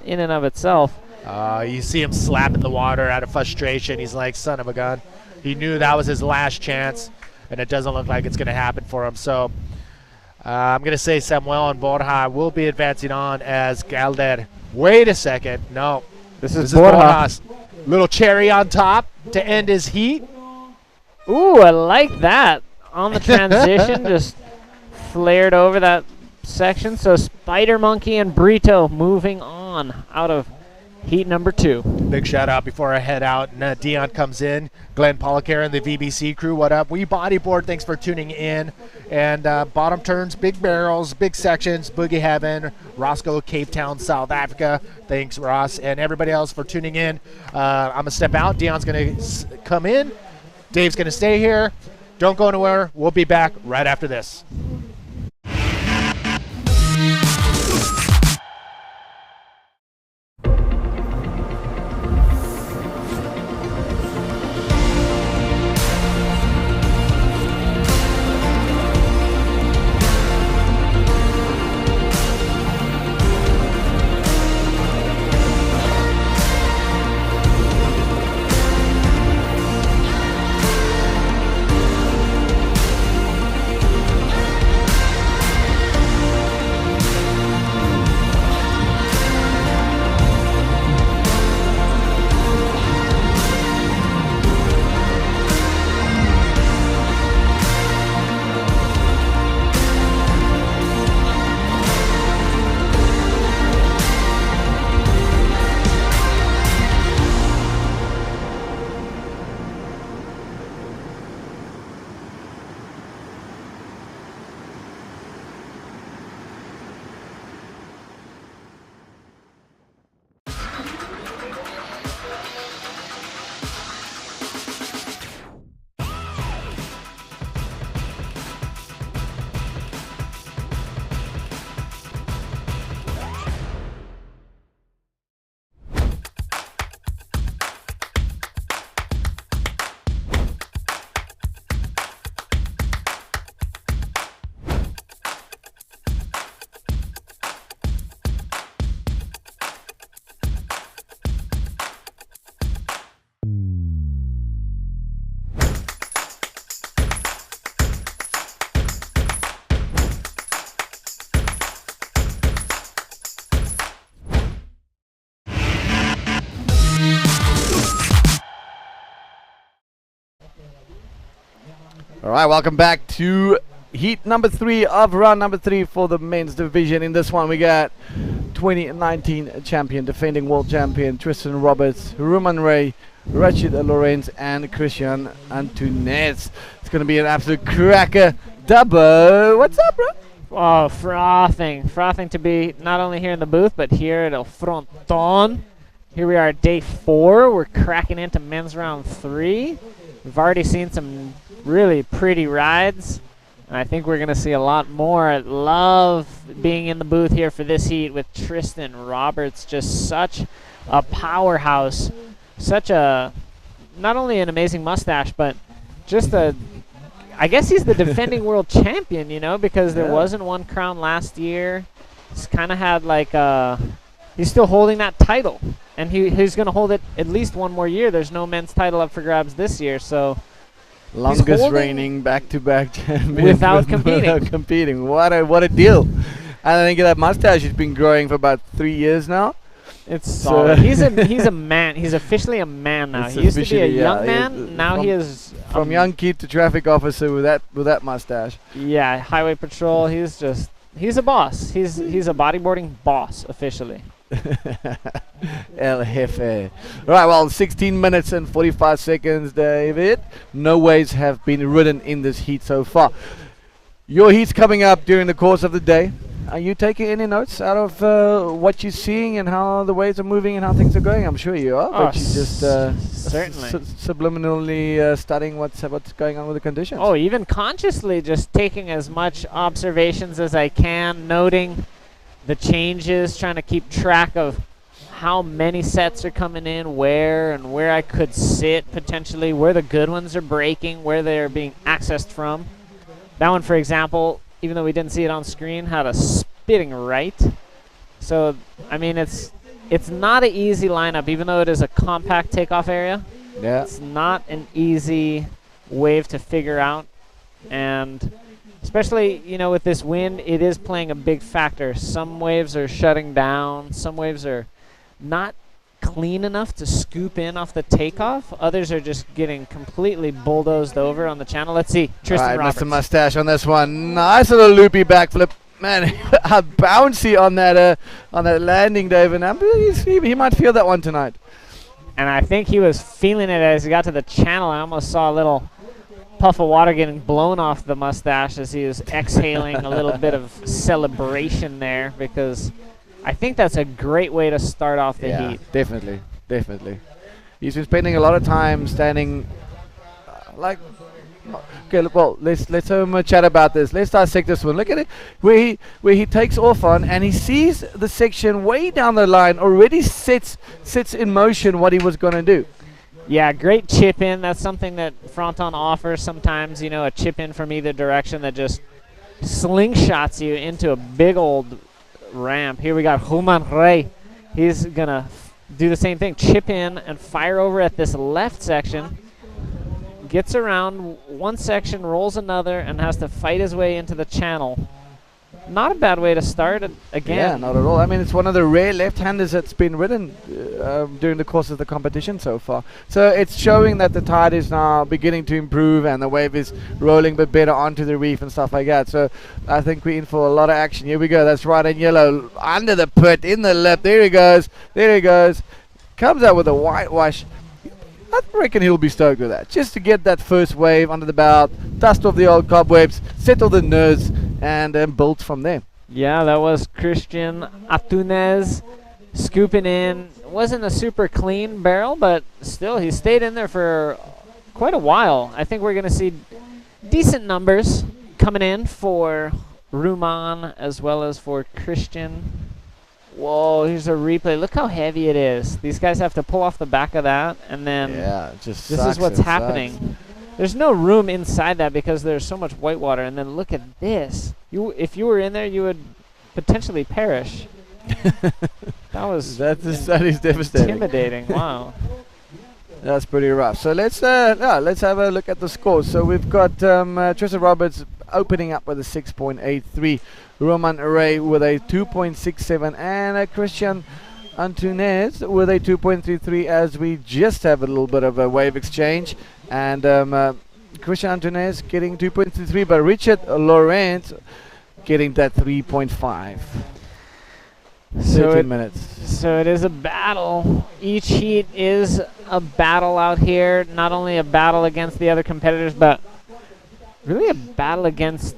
in and of itself. You see him slapping the water out of frustration. He's like, son of a gun. He knew that was his last chance, and it doesn't look like it's going to happen for him. So I'm going to say Samuel and Borja will be advancing on as Gáldar. Wait a second. No. This is Borja. Little cherry on top to end his heat. Ooh, I like that. On the transition, just flared over that section. So Spider Monkey and Brito moving on out of heat number 2. Big shout out before I head out. And Dion comes in. Glenn Pollicker and the VBC crew, what up? We bodyboard, thanks for tuning in. And bottom turns, big barrels, big sections, Boogie Heaven, Roscoe, Cape Town, South Africa. Thanks, Ross, and everybody else for tuning in. I'm going to step out. Dion's going to come in. Dave's going to stay here. Don't go anywhere. We'll be back right after this. All right, welcome back to heat number 3 of round number 3 for the men's division. In this one, we got 2019 champion, defending world champion Tristan Roberts, Roman Ray, Rachid Lorenz, and Christian Antunes. It's going to be an absolute cracker. Dubbo, what's up, bro? Oh, frothing to be not only here in the booth, but here at El Frontón. Here we are at day 4. We're cracking into men's round 3. We've already seen some really pretty rides, and I think we're going to see a lot more. I love being in the booth here for this heat with Tristan Roberts, just such a powerhouse, such a, not only an amazing mustache, but just a I guess he's the defending world champion, you know, because there wasn't one crown last year. He's kind of had like he's still holding that title, and he's going to hold it at least one more year. There's no men's title up for grabs this year, so longest reigning back-to-back champion without competing. Without competing. What a deal! And I think that mustache has been growing for about 3 years now. It's solid. He's a man. He's officially a man now. He used to be a young man. Now he is from young kid to traffic officer with that mustache. Yeah, highway patrol. He's a boss. He's a bodyboarding boss officially. El Jefe. Right, well, 16 minutes and 45 seconds, David. No waves have been ridden in this heat so far. Your heat's coming up during the course of the day. Are you taking any notes out of what you're seeing and how the waves are moving and how things are going? I'm sure you are, but you just certainly subliminally studying what's going on with the conditions. Oh, even consciously just taking as much observations as I can, noting the changes, trying to keep track of how many sets are coming in, where I could sit potentially, where the good ones are breaking, where they're being accessed from. That one, for example, even though we didn't see it on screen, had a spitting right. So, I mean, it's not an easy lineup, even though it is a compact takeoff area. Yeah. It's not an easy wave to figure out. And especially, you know, with this wind, it is playing a big factor. Some waves are shutting down. Some waves are not clean enough to scoop in off the takeoff. Others are just getting completely bulldozed over on the channel. Let's see. Tristan Roberts. Mr. Mustache on this one. Nice little loopy backflip. Man, how bouncy on that landing, David. He might feel that one tonight. And I think he was feeling it as he got to the channel. I almost saw a little puff of water getting blown off the mustache as he was exhaling a little bit of celebration there, because I think that's a great way to start off the heat. Definitely. He's been spending a lot of time standing okay, well, let's chat about this. Let's dissect this one. Look at it, where he takes off on, and he sees the section way down the line already sets in motion what he was going to do. Yeah, great chip in. That's something that Fronton offers sometimes, you know, a chip in from either direction that just slingshots you into a big old ramp. Here we got Julian Gonzalez. He's going to do the same thing. Chip in and fire over at this left section. Gets around one section, rolls another, and has to fight his way into the channel. Not a bad way to start again. Yeah, not at all. I mean, it's one of the rare left-handers that's been ridden during the course of the competition so far. So it's showing that the tide is now beginning to improve and the wave is rolling a bit better onto the reef and stuff like that. So I think we're in for a lot of action. Here we go. That's right in yellow. Under the pit, in the lip. There he goes. Comes out with a whitewash. I reckon he'll be stoked with that. Just to get that first wave under the belt, dust off the old cobwebs, settle the nerves, and then build from there. Yeah, that was Christian Antunes scooping in. Wasn't a super clean barrel, but still he stayed in there for quite a while. I think we're going to see decent numbers coming in for Ruman as well as for Christian. Whoa, here's a replay. Look how heavy it is. These guys have to pull off the back of that, and then this is what's happening. There's no room inside that because there's so much white water, and then look at this. If you were in there, you would potentially perish. That is devastating. Intimidating. Wow. That's pretty rough. So let's have a look at the scores. So we've got Tristan Roberts opening up with a 6.83, Roman Ray with a 2.67, and Christian Antunes with a 2.33, as we just have a little bit of a wave exchange. And Christian Antunes getting 2.33, but Richard Laurent getting that 3.5. 13 minutes. So it is a battle. Each heat is a battle out here. Not only a battle against the other competitors, but really a battle against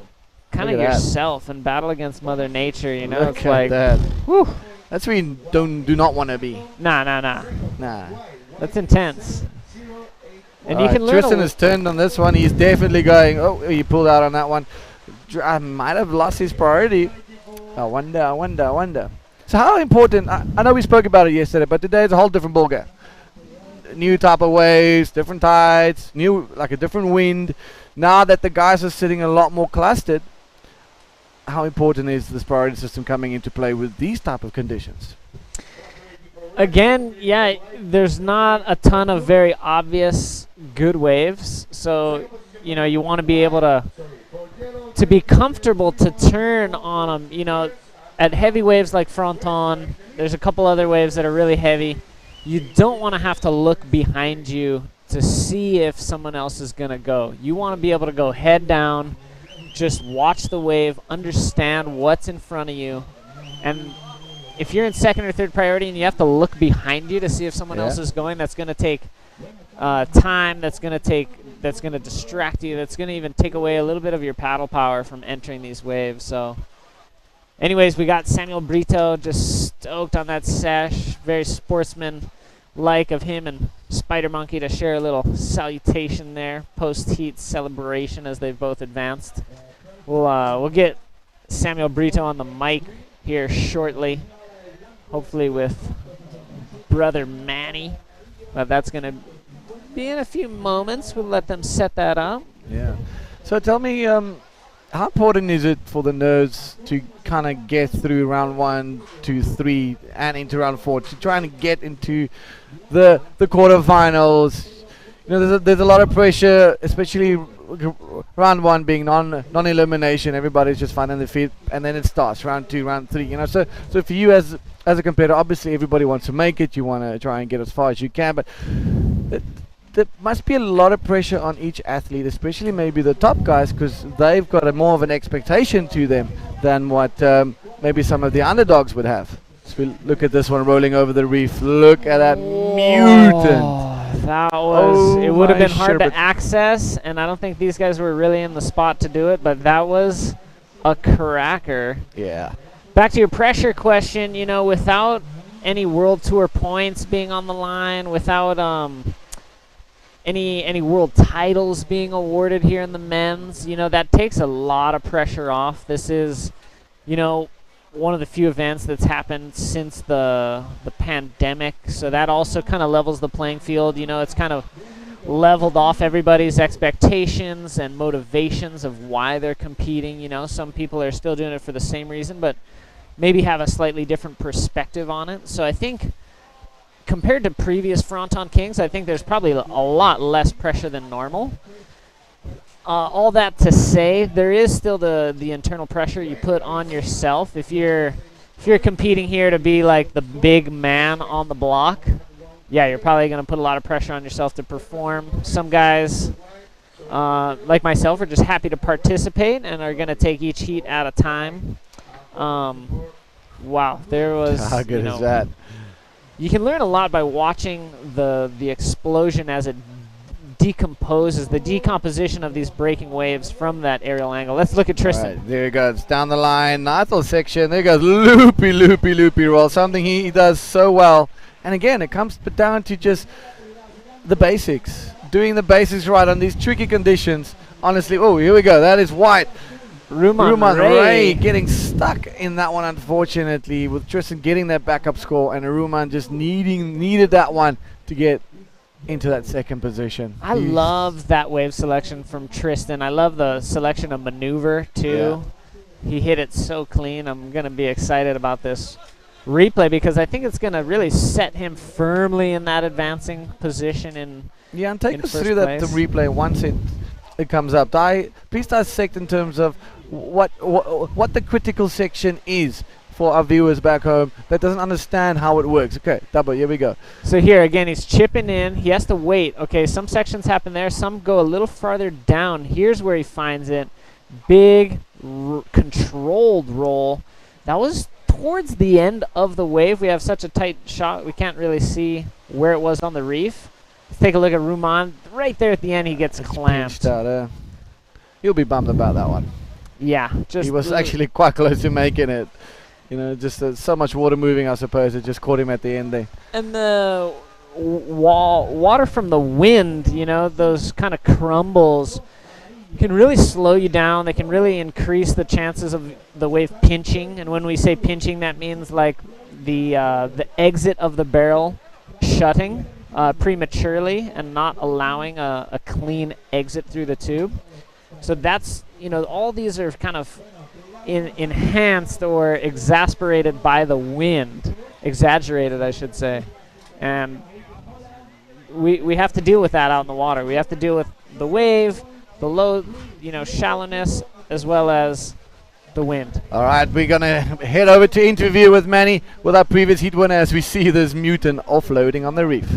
kind of yourself and battle against Mother Nature. You know, Look it's at like that. Whew. That's where you do not want to be. Nah. That's intense. And you can learn. Tristan has turned on this one. He's definitely going. Oh, he pulled out on that one. I might have lost his priority. I wonder. So how important? I know we spoke about it yesterday, but today is a whole different ballgame. New type of waves, different tides, a different wind. now that the guys are sitting a lot more clustered, how important is this priority system coming into play with these type of conditions? Again, yeah, there's not a ton of very obvious good waves, so you want to be able to be comfortable to turn on them. At heavy waves like Fronton, there's a couple other waves that are really heavy. You don't want to have to look behind you to see if someone else is going to go. You want to be able to go head down, just watch the wave, understand what's in front of you, and if you're in second or third priority and you have to look behind you to see if someone else is going, that's going to take time. That's going to distract you. That's going to even take away a little bit of your paddle power from entering these waves. So, anyways, we got Samuel Brito just stoked on that sesh. Very sportsman-like of him and Spider Monkey to share a little salutation there, post-heat celebration as they've both advanced. We'll get Samuel Brito on the mic here shortly. Hopefully with brother Manny, but that's going to be in a few moments. We'll let them set that up. Yeah. So tell me, how important is it for the nerds to kind of get through round 1, 2, 3, and into round 4 to try and get into the quarterfinals? There's a lot of pressure, especially round 1 being non-elimination. Everybody's just finding their feet, and then it starts round 2, round 3. So for you as a competitor, obviously everybody wants to make it. You want to try and get as far as you can, but there must be a lot of pressure on each athlete, especially maybe the top guys, because they've got more of an expectation to them than what maybe some of the underdogs would have. So we look at this one rolling over the reef. Look at that mutant. That was, it would have been hard to access, and I don't think these guys were really in the spot to do it, but that was a cracker. Yeah. Back to your pressure question, without any World Tour points being on the line, without any world titles being awarded here in the men's, that takes a lot of pressure off. This is, one of the few events that's happened since the pandemic, so that also kind of levels the playing field. It's kind of leveled off everybody's expectations and motivations of why they're competing. Some people are still doing it for the same reason, but maybe have a slightly different perspective on it. So I think compared to previous Fronton Kings, I think there's probably a lot less pressure than normal. All that to say, there is still the internal pressure you put on yourself. If you're competing here to be like the big man on the block, yeah, you're probably going to put a lot of pressure on yourself to perform. Some guys, like myself, are just happy to participate and are going to take each heat at a time. Wow, there was. How good is that? You can learn a lot by watching the explosion as it decomposes, the decomposition of these breaking waves from that aerial angle. Let's look at Tristan. Right, there he goes, down the line, nice little section. There goes, loopy roll, something he does so well. And again, it comes down to just the basics, doing the basics right on these tricky conditions. Honestly, oh, here we go. That is white. Ruman Ray getting stuck in that one, unfortunately, with Tristan getting that backup score, and Ruman just needed that one to get into that second position. I love that wave selection from Tristan. I love the selection of maneuver too. Yeah. He hit it so clean. I'm going to be excited about this replay because I think it's going to really set him firmly in that advancing position in Yeah, and take us through the replay once it comes up. Please dissect in terms of what the critical section is for our viewers back home that doesn't understand how it works. Okay, double, here we go. So here, again, he's chipping in. He has to wait. Okay, some sections happen there. Some go a little farther down. Here's where he finds it. Big, controlled roll. That was towards the end of the wave. We have such a tight shot, we can't really see where it was on the reef. Let's take a look at Ruman. Right there at the end, he gets clamped. Out, he'll be bummed about that one. Yeah. He was actually quite close to making it. Just so much water moving, I suppose. It just caught him at the end there. And the water from the wind, those kind of crumbles, can really slow you down. They can really increase the chances of the wave pinching. And when we say pinching, that means like the exit of the barrel shutting prematurely and not allowing a clean exit through the tube. So that's, all these are kind of enhanced or exasperated by the wind. Exaggerated, I should say. And we have to deal with that out in the water. We have to deal with the wave, the low, shallowness, as well as the wind. All right, we're going to head over to interview with Manny, with our previous heat winner, as we see this mutant offloading on the reef.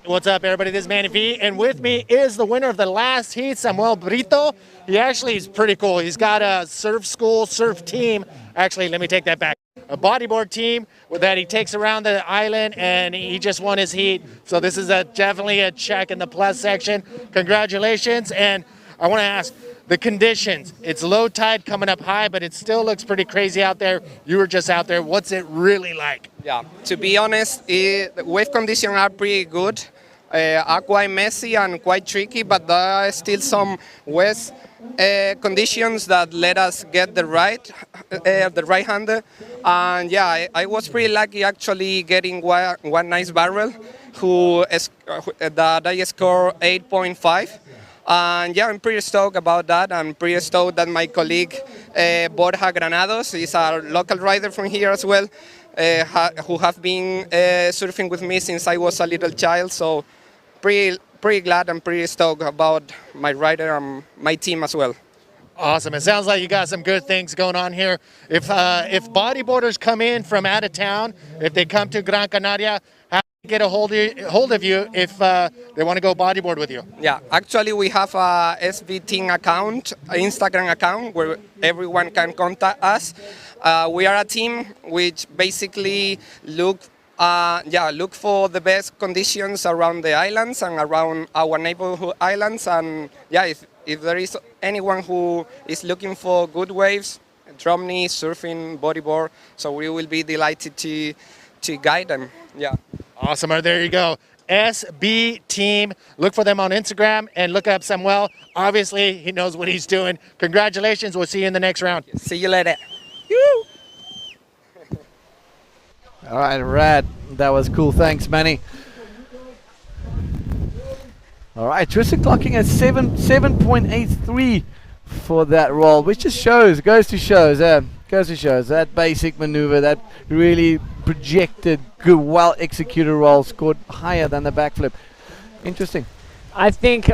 What's up, everybody? This is Manny V, and with me is the winner of the last heat, Samuel Brito. He actually is pretty cool. He's got a surf school, surf team. Actually, let me take that back. A bodyboard team that he takes around the island, and he just won his heat. So this is definitely a check in the plus section. Congratulations. And I want to ask, the conditions, it's low tide coming up high, but it still looks pretty crazy out there. You were just out there. What's it really like? Yeah, to be honest, the wave conditions are pretty good. Are quite messy and quite tricky, but there are still some west conditions that let us get the right hander. And yeah, I was pretty lucky actually getting one nice barrel that I scored 8.5. And yeah, I'm pretty stoked about that. I'm pretty stoked that my colleague Borja Granados is a local rider from here as well, who have been surfing with me since I was a little child. So pretty glad and pretty stoked about my rider and my team as well. Awesome. It sounds like you got some good things going on here. If bodyboarders come in from out of town, if they come to Gran Canaria, how do they get a hold of you if they want to go bodyboard with you? Yeah, actually we have a SV Team account, an Instagram account where everyone can contact us. We are a team which basically look for the best conditions around the islands and around our neighborhood islands. And yeah, if there is anyone who is looking for good waves, drop me, surfing, bodyboard, so we will be delighted to guide them. Yeah. Awesome. There you go. SB Team. Look for them on Instagram and look up Samuel. Obviously, he knows what he's doing. Congratulations. We'll see you in the next round. See you later. All right, rad. That was cool. Thanks, Manny. All right, Tristan clocking at 7.83 for that roll, which just goes to show that basic maneuver, that really projected, good, well-executed roll scored higher than the backflip. Interesting. I think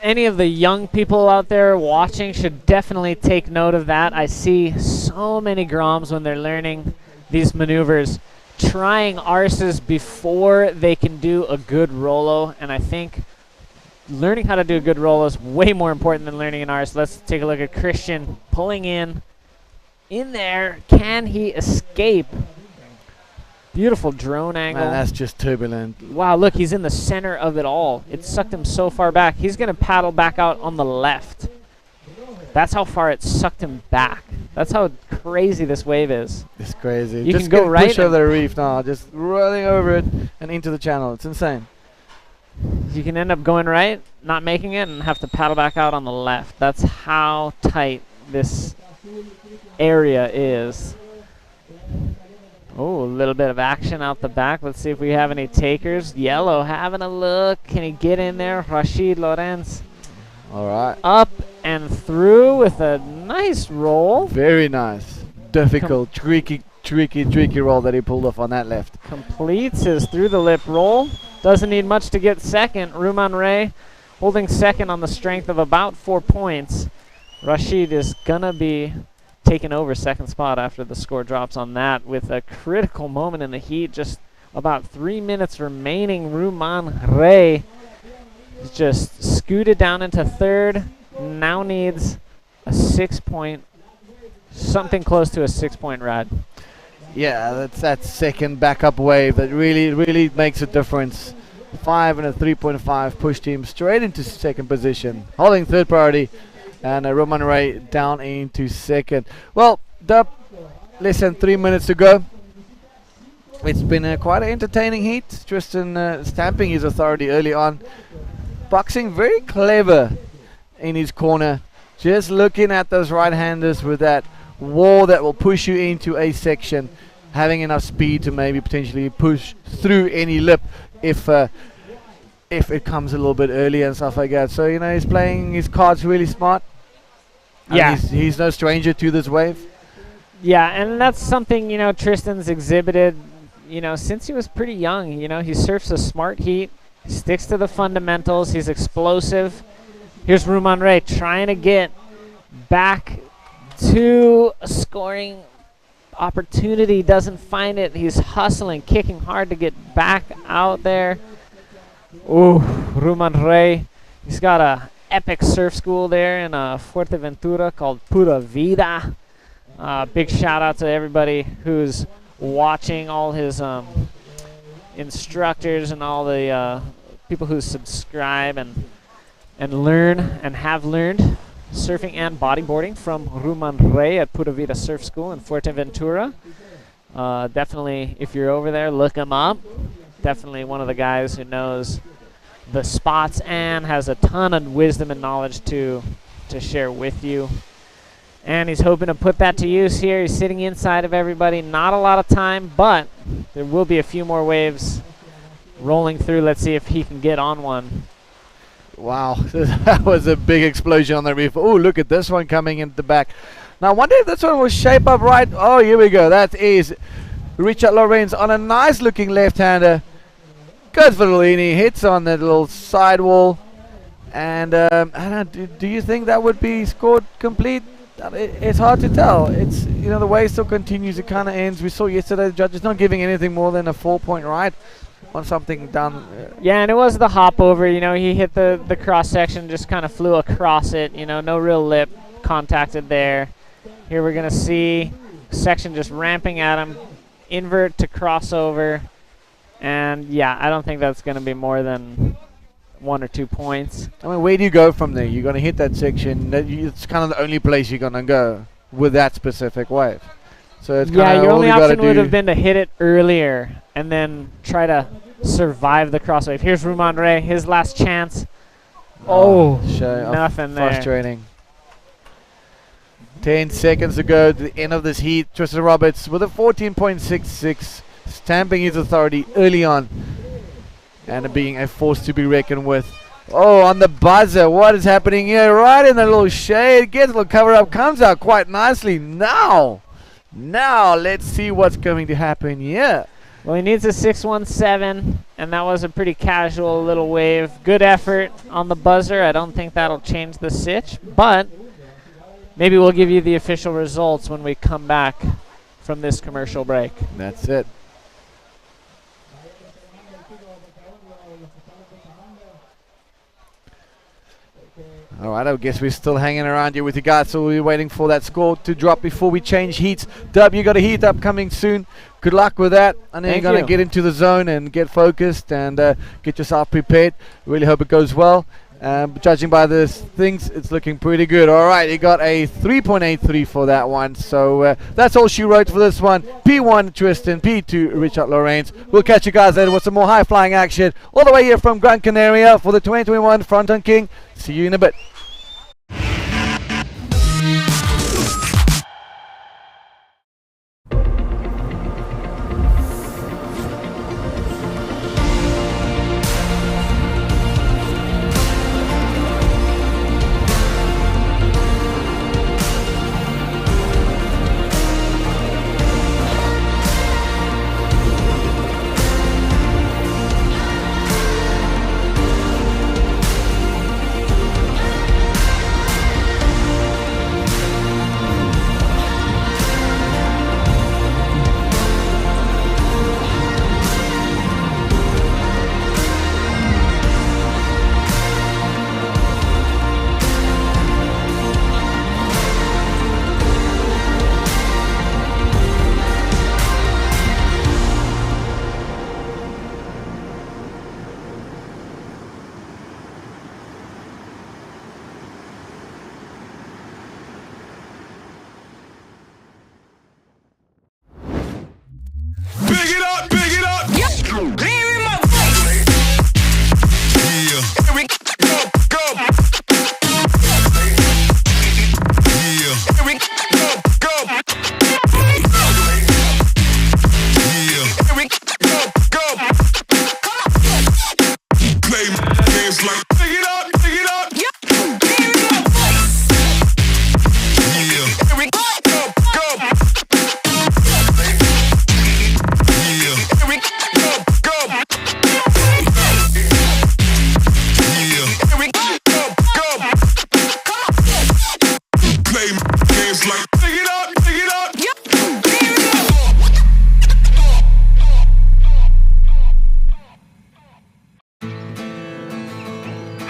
any of the young people out there watching should definitely take note of that. I see so many Groms when they're learning these maneuvers trying arses before they can do a good rolo, and I think learning how to do a good rolo is way more important than learning an arse. Let's take a look at Christian pulling in there. Can he escape? Beautiful drone angle. Man, that's just turbulent. Wow, look, he's in the center of it all. It sucked him so far back. He's going to paddle back out on the left. That's how far it sucked him back. That's how crazy this wave is. It's crazy. You just can go right push over the reef now, just rolling over it and into the channel. It's insane. You can end up going right, not making it, and have to paddle back out on the left. That's how tight this area is. Oh, a little bit of action out the back. Let's see if we have any takers. Yellow having a look. Can he get in there? Rashid Lorenz. All right. Up and through with a nice roll. Very nice. Difficult, tricky roll that he pulled off on that left. Completes his through the lip roll. Doesn't need much to get second. Ruman Ray holding second on the strength of about 4 points. Rashid is gonna be taking over second spot after the score drops on that with a critical moment in the heat. Just about 3 minutes remaining. Ruman Ray just scooted down into third. Now needs a 6 point, something close to a 6 point ride. Yeah, that's that second backup wave that really makes a difference. 5 and a 3.5 pushed him straight into second position, holding third priority, and Roman Ray down into second. Well, less than 3 minutes to go. It's been quite an entertaining heat. Tristan stamping his authority early on. Boxing very clever in his corner. Just looking at those right-handers with that wall that will push you into a section, having enough speed to maybe potentially push through any lip if if it comes a little bit earlier and stuff like that. So, you know, he's playing his cards really smart. And Yeah. he's no stranger to this wave. Yeah, and that's something, you know, Tristan's exhibited, you know, since he was pretty young. You know, he surfs a smart heat, sticks to the fundamentals, he's explosive. Here's Romain Ray trying to get back to a scoring opportunity, doesn't find it. He's hustling, kicking hard to get back out there. Ooh, Romain Ray. He's got a epic surf school there in Fuerteventura called Pura Vida. Big shout out to everybody who's watching, all his instructors and all the people who subscribe and learn and have learned surfing and bodyboarding from Romain Ray at Pura Vida Surf School in Fuerteventura. Definitely, if you're over there, look him up. Definitely one of the guys who knows the spots and has a ton of wisdom and knowledge to share with you. And he's hoping to put that to use here. He's sitting inside of everybody. Not a lot of time, but there will be a few more waves rolling through. Let's see if he can get on one. Wow, that was a big explosion on the reef. Oh, look at this one coming into the back. Now, I wonder if this one will shape up right. Oh, here we go. That is Richard Lorenz on a nice-looking left-hander. Good for Lini. Hits on that little sidewall. And I don't know, do you think that would be scored complete? It's hard to tell. It's, you know, the wave still continues. It kind of ends. We saw yesterday the judge is not giving anything more than a 4-point ride on something down. Yeah, and it was the hop over. You know, he hit the cross section, just kind of flew across it. You know, no real lip contacted there. Here we're going to see section just ramping at him. Invert to crossover. And, yeah, I don't think that's going to be more than 1 or 2 points. I mean, where do you go from there? You're going to hit that section. It's kind of the only place you're going to go with that specific wave. So it's yeah, your only option would do. have been to hit it earlier and then try to survive the crosswave. Here's Romain Ray, his last chance. Oh, nothing there. Frustrating. 10 seconds to go to the end of this heat. Tristan Roberts with a 14.66, stamping his authority early on and being a force to be reckoned with. Oh, on the buzzer, what is happening here? Right in the little shade, gets a little cover up, comes out quite nicely. Now, let's see what's going to happen here. Well, he needs a 617, and that was a pretty casual little wave. Good effort on the buzzer. I don't think that'll change the sitch, but maybe we'll give you the official results when we come back from this commercial break. That's it. All right, I guess we're still hanging around here with you guys, so we're waiting for that score to drop before we change heats. Dub, you got a heat up coming soon. Good luck with that. And then you're going to get into the zone and get focused and get yourself prepared. Really hope it goes well. Judging by the things, it's looking pretty good. All right, he got a 3.83 for that one. So that's all she wrote for this one. P1 Tristan, P2 Richard Lorenz. We'll catch you guys later with some more high-flying action all the way here from Gran Canaria for the 2021 Frontón King. See you in a bit.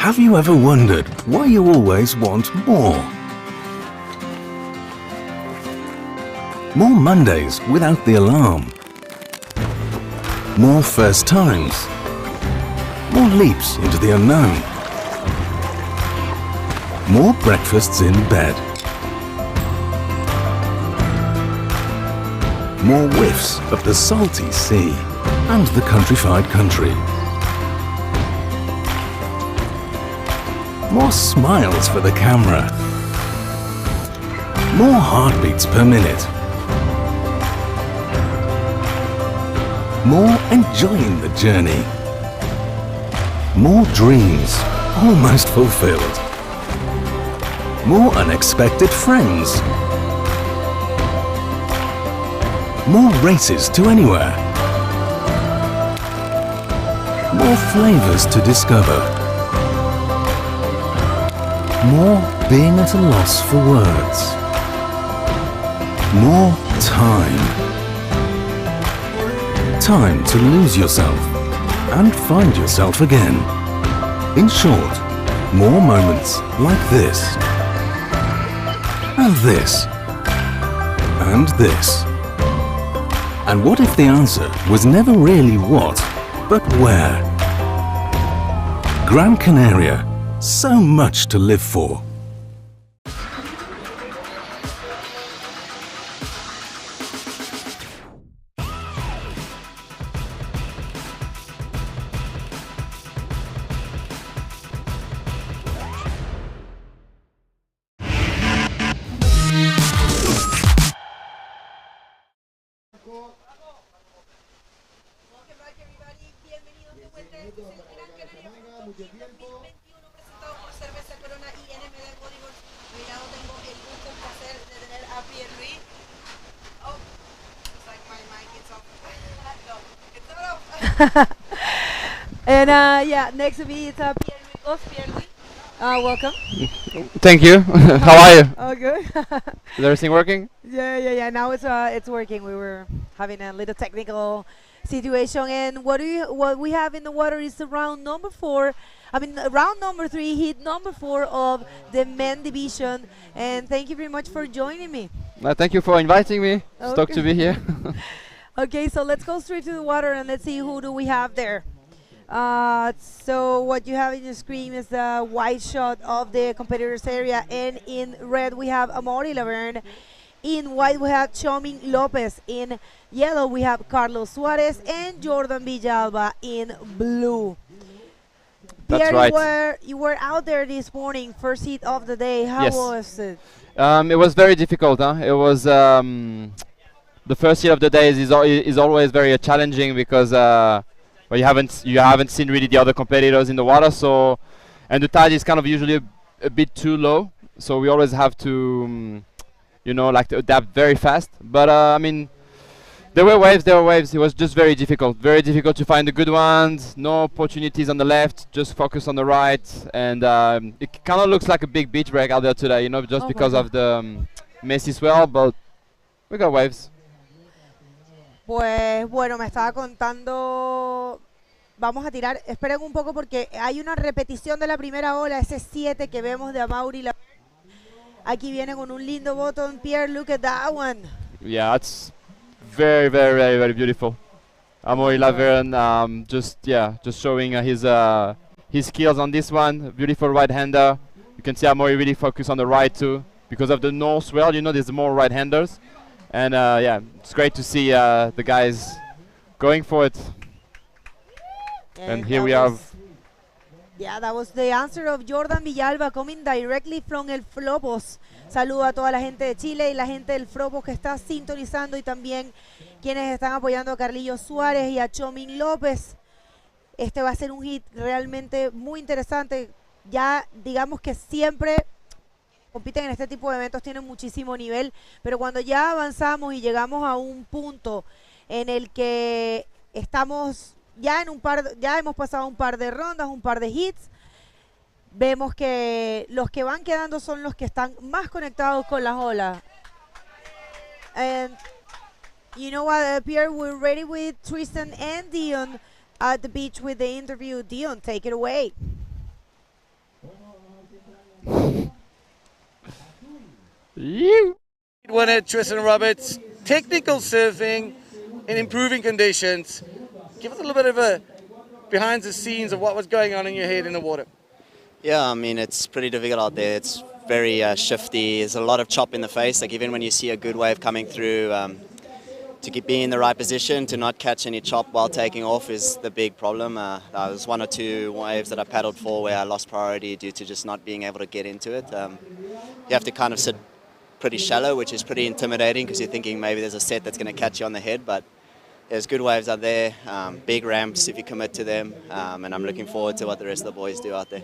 Have you ever wondered why you always want more? More Mondays without the alarm. More first times. More leaps into the unknown. More breakfasts in bed. More whiffs of the salty sea and the countrified country. More smiles for the camera. More heartbeats per minute. More enjoying the journey. More dreams almost fulfilled. More unexpected friends. More races to anywhere. More flavors to discover. More being at a loss for words. More time. Time to lose yourself and find yourself again. In short, more moments like this. And this. And this. And what if the answer was never really what, but where? Gran Canaria, so much to live for. Welcome back, everybody. Bienvenidos de vuelta. Este es el Gran Canaria Frontón King 2021 presentado por Cerveza Corona y NMD Bodyboarders. A mi lado tengo el gusto, el placer de tener a Pierre-Louis. Oh, looks like my mic is off. No, it's not off. And yeah, next to me is Pierre-Louis Goff. Pierre-Louis, welcome. Thank you. How are you? Oh, good. Is everything working? Yeah. Now it's working. We were having a little technical situation, and what we have in the water is the round number 4. I mean, round number 3, heat number 4 of the men division. And thank you very much for joining me. Thank you for inviting me. It's stoked to be here. Okay, so let's go straight to the water and let's see who do we have there. So what you have in your screen is the wide shot of the competitors area, and in red we have Amaury Laverne. In white we have Choming Lopez. In yellow we have Carlos Suarez and Jordan Villalba in blue. That's Pierre, right. You were out there this morning, first heat of the day. How Yes. was it? It was very difficult. It was the first heat of the day is always very challenging because well, you haven't seen really the other competitors in the water, so and the tide is kind of usually a bit too low, so we always have to like to adapt very fast. But I mean, there were waves. It was just very difficult to find the good ones. No opportunities on the left, just focus on the right, and it kind of looks like a big beach break out there today, just because of the messy swell, but we got waves. Pues bueno, me estaba contando, vamos a tirar, esperen un poco porque hay una repetición de la primera ola, ese 7 que vemos de Amaury. Aquí viene con un lindo botón. Pierre, look at that one. Yeah, it's very, very, very, very beautiful. Amaury Laverne, just showing his skills on this one. Beautiful right-hander. You can see Amaury really focus on the right too, because of the north swell. There's more right-handers, and yeah, it's great to see the guys going for it. And here we have. Yeah, that was the answer of Jordan Villalba coming directly from el Flopos. Saludo a toda la gente de Chile y la gente del Flopos que está sintonizando, y también quienes están apoyando a Carlillo Suárez y a Choming López. Este va a ser un hit realmente muy interesante. Ya digamos que siempre compiten en este tipo de eventos, tienen muchísimo nivel, pero cuando ya avanzamos y llegamos a un punto en el que estamos ya hemos pasado un par de rondas, un par de hits, vemos que los que van quedando son los que están más conectados con las olas. And you know what, Pierre, we're ready with Tristan and Dion at the beach with the interview. Dion, take it away. Winner Tristan Roberts, technical surfing in improving conditions. Give us a little bit of a behind the scenes of what was going on in your head in the water. Yeah, I mean, it's pretty difficult out there. It's very shifty. There's a lot of chop in the face. Like even when you see a good wave coming through, to be in the right position, to not catch any chop while taking off is the big problem. There was 1 or 2 waves that I paddled for where I lost priority due to just not being able to get into it. You have to kind of sit pretty shallow, which is pretty intimidating because you're thinking maybe there's a set that's going to catch you on the head, but there's good waves out there, big ramps if you commit to them, and I'm looking forward to what the rest of the boys do out there.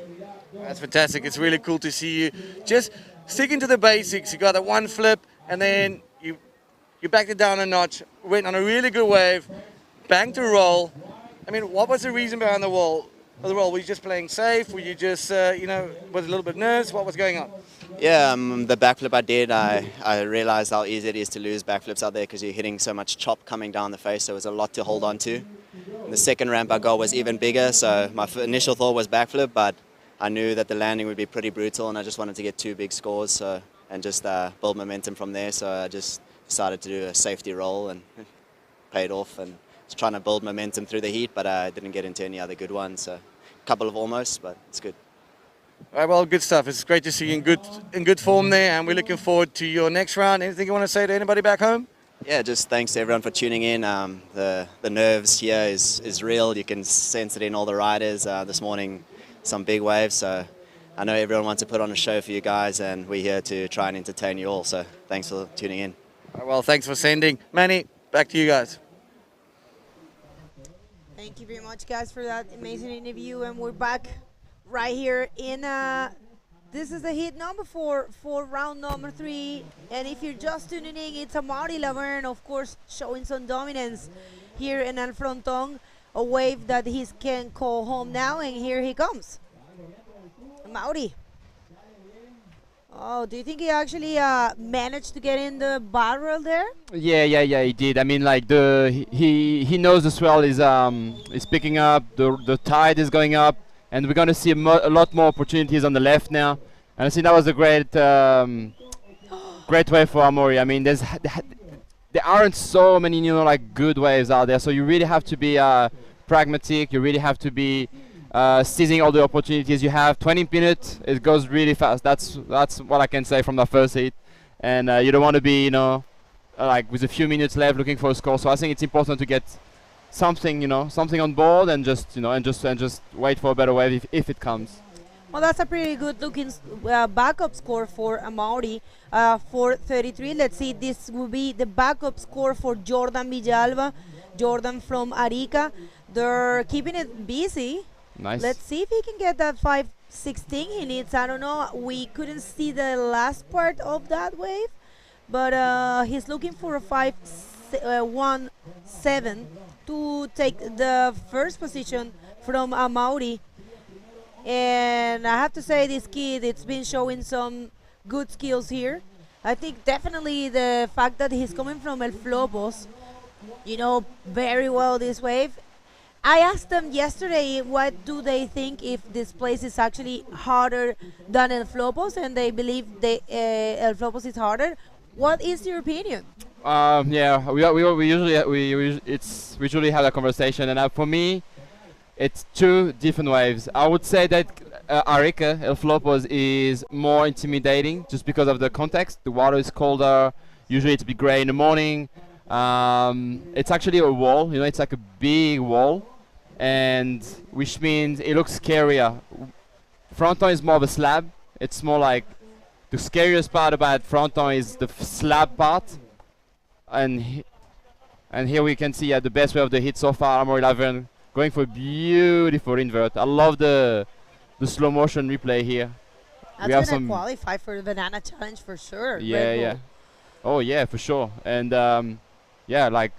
That's fantastic. It's really cool to see you just sticking to the basics. You got that one flip, and then you backed it down a notch, went on a really good wave, banked a roll. I mean, what was the reason behind the roll? Were you just playing safe? Were you just, was a little bit nervous? What was going on? Yeah, the backflip I did, I realized how easy it is to lose backflips out there because you're hitting so much chop coming down the face, so it was a lot to hold on to. And the second ramp I got was even bigger, so my initial thought was backflip, but I knew that the landing would be pretty brutal, and I just wanted to get 2 big scores and just build momentum from there, so I just decided to do a safety roll and paid off, and was trying to build momentum through the heat, but I didn't get into any other good ones, so a couple of almost, but it's good. All right, well, good stuff. It's great to see you in good form there, and we're looking forward to your next round. Anything you want to say to anybody back home? Yeah, just thanks to everyone for tuning in. The nerves here is real. You can sense it in all the riders. This morning, some big waves, so I know everyone wants to put on a show for you guys, and we're here to try and entertain you all, so thanks for tuning in. All right, well, thanks for sending. Manny, back to you guys. Thank you very much, guys, for that amazing interview, and we're back right here in this is the heat number 4 for round number 3, and if you're just tuning in, it's Amaury Laverne, of course, showing some dominance here in El Frontón, a wave that he can call home now, and here he comes. Amaury. Oh, do you think he actually managed to get in the barrel there? Yeah, he did. I mean, like he knows the swell is picking up, the tide is going up, and we're going to see a lot more opportunities on the left now. And I think that was a great way for Amaury. I mean, there aren't so many like good waves out there, so you really have to be pragmatic. You really have to be seizing all the opportunities you have. 20 minutes, it goes really fast. That's what I can say from the first hit. And you don't want to be, like with a few minutes left looking for a score. So I think it's important to get something, something on board, and just, and just wait for a better wave if it comes. Well, that's a pretty good looking backup score for Amaury, 4:33. Let's see, this will be the backup score for Jordan Villalba. Jordan from Arica. They're keeping it busy. Nice. Let's see if he can get that 5:16 he needs. I don't know. We couldn't see the last part of that wave, but he's looking for a 5:17 to take the first position from Amaury. And I have to say, this kid, it's been showing some good skills here. I think definitely the fact that he's coming from El Flopos, very well this wave. I asked them yesterday what do they think if this place is actually harder than El Flopos, and they believe El Flopos is harder. What is your opinion? Yeah, we usually have a conversation, and for me, it's 2 different waves. I would say that Arica, El Flopos, is more intimidating just because of the context. The water is colder. Usually it's a bit gray in the morning. It's actually a wall, it's like a big wall, and which means it looks scarier. Fronton is more of a slab. It's more like the scariest part about Fronton is the slab part, and here we can see the best way of the hit so far. Amaury Laverne going for a beautiful invert. I love the slow motion replay here. That's going to qualify for the Banana Challenge for sure. Yeah. Oh yeah, for sure. And like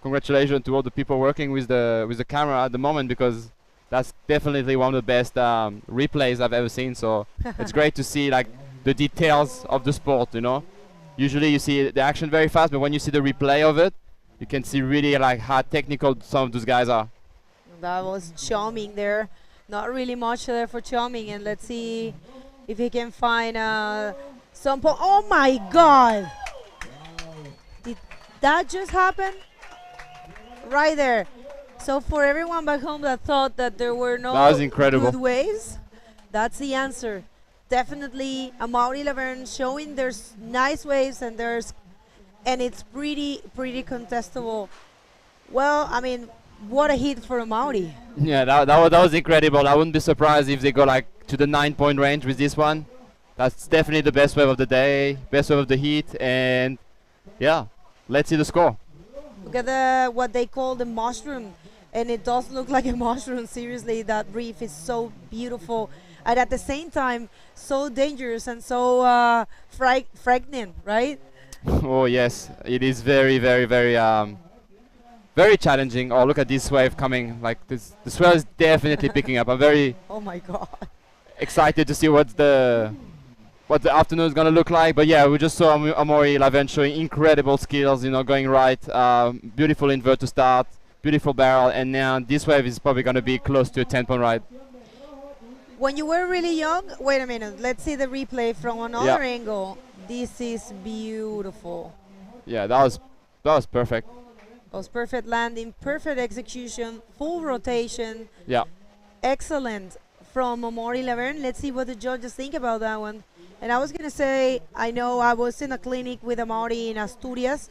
congratulations to all the people working with the camera at the moment, because that's definitely one of the best replays I've ever seen. So it's great to see like the details of the sport. Usually you see the action very fast, but when you see the replay of it, you can see really like how technical some of those guys are. That was charming there. Not really much there for charming, and let's see if he can find Oh my God! Did that just happen? Right there. So for everyone back home that thought that there were no That was incredible. good waves, that's the answer. Definitely Amaury Laverne showing there's nice waves and it's pretty contestable. Well, I mean, what a hit for Amaury. Yeah, that was incredible. I wouldn't be surprised if they go like to the 9-point range with this one. That's definitely the best wave of the day, best wave of the heat, and yeah, let's see the score. Look at what they call the mushroom, and it does look like a mushroom. Seriously, that reef is so beautiful, and at the same time, so dangerous and so frightening, right? Oh yes, it is very challenging. Oh, look at this wave coming! Like this, the swell is definitely picking up. I'm very oh my God, excited to see what the afternoon is gonna look like. But yeah, we just saw Amaury Laverne showing incredible skills. You know, going right, beautiful invert to start, beautiful barrel, and now this wave is probably gonna be close to a 10-point ride. When you were really young, wait a minute. Let's see the replay from another angle. This is beautiful. Yeah, that was perfect. It was perfect landing, perfect execution, full rotation. Yeah. Excellent from Amaury Laverne. Let's see what the judges think about that one. And I was going to say, I know I was in a clinic with Amaury in Asturias,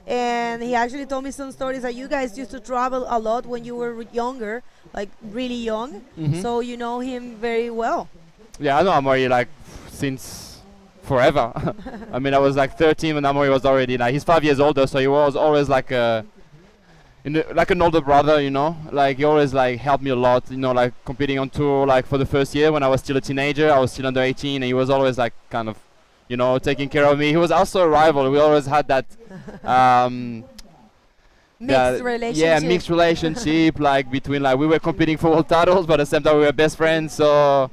and he actually told me some stories that you guys used to travel a lot when you were younger, like really young. So you know him very well. Yeah, I know Amaury like since forever. I mean, I was like 13 when Amaury was already like, he's 5 years older, so he was always like like an older brother, you know. Like he always like helped me a lot, you know, like competing on tour. Like for the first year when I was still a teenager, I was still under 18, and he was always like kind of, you know, taking care of me. He was also a rival. We always had that mixed relationship. Yeah, mixed relationship, like between like we were competing for world titles, but at the same time we were best friends. So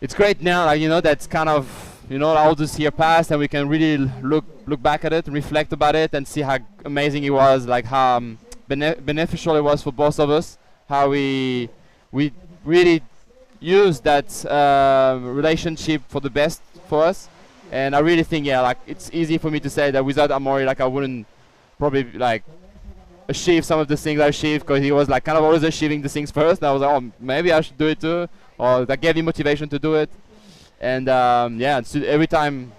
it's great now, like, you know, that's kind of, you know, all this year passed, and we can really look back at it and reflect about it and see how amazing it was, like how beneficial it was for both of us, how we really used that relationship for the best for us. And I really think, yeah, like it's easy for me to say that without Amaury, like I wouldn't probably like achieve some of the things I achieved, because he was like kind of always achieving the things first, and I was like, oh, maybe I should do it too, or that gave me motivation to do it. And yeah, so every time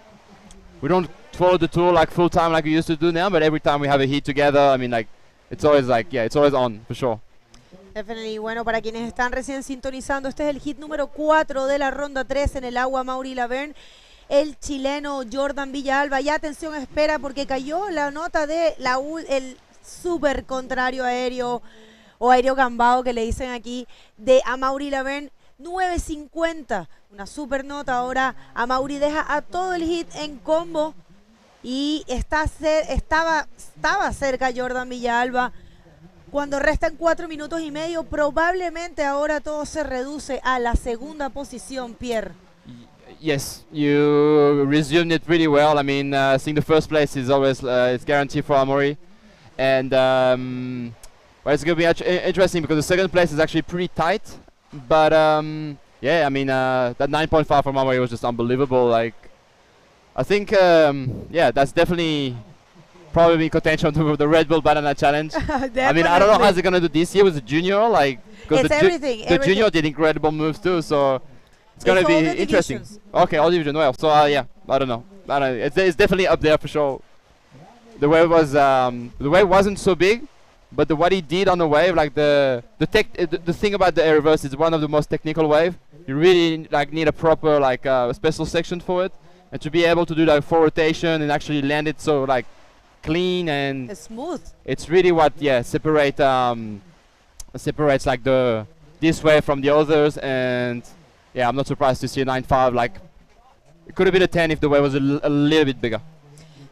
we don't follow the tour like full time like we used to do now, but every time we have a heat together, I mean, like it's always like, yeah, it's always on for sure. Definitely. Bueno, para quienes están recién sintonizando, este es el hit número 4 de la ronda 3 en el agua Amaury Laverne, el chileno Jordan Villalba. Ya atención, espera, porque cayó la nota de el súper contrario aéreo o aéreo gambado que le dicen aquí de Amaury Laverne. 9.50, una super nota. Ahora Amaury deja a todo el hit en combo y estaba cerca Jordan Villalba. Cuando restan 4 minutos y medio, probablemente ahora todo se reduce a la segunda posición, Pierre. Yes, you resumed it really well. I mean, I think the first place is always it's guaranteed for Amaury, and well, it's going to be interesting because the second place is actually pretty tight. But yeah, I mean, that 9.5 from Amaury was just unbelievable. Like, I think, yeah, that's definitely probably in contention to the Red Bull Banana Challenge. I mean, I don't know how they're gonna do this year with the junior, like, because the junior did incredible moves too, so it's gonna be interesting. Divisions. Okay, all division, well, so yeah, I don't know. It's definitely up there for sure. The wave wasn't so big, but what he did on the wave, like the thing about the air reverse is one of the most technical wave. You really like need a proper like special section for it, and to be able to do like full rotation and actually land it so like clean and smooth. It's really what separates like this wave from the others. And yeah, I'm not surprised to see a 9.5. Like it could have been a 10 if the wave was a little bit bigger.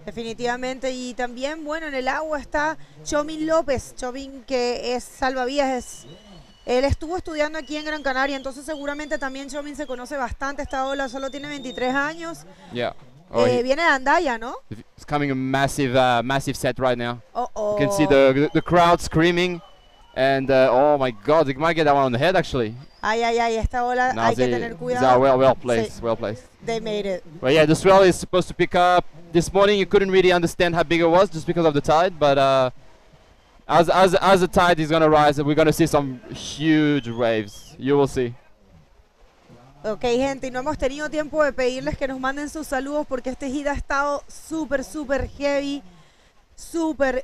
Definitivamente. Y también, bueno, en el agua está Chomin López. Chomin, que es salvavidas, él estuvo estudiando aquí en Gran Canaria, entonces seguramente también Chomin se conoce bastante esta ola. Solo tiene 23 años. Yeah. Viene de Andaya, ¿no? It's coming a massive set right now. Uh-oh. You can see the crowd screaming, And oh my God, they might get that one on the head actually. Ay, esta ola No, hay que they tener are cuidado. well placed, Sí, well placed. they made it. But yeah, the swell is supposed to pick up. This morning you couldn't really understand how big it was just because of the tide, but as the tide is gonna rise, we're gonna see some huge waves. You will see. Ok, gente, y no hemos tenido tiempo de pedirles que nos manden sus saludos porque este hit ha estado súper heavy, súper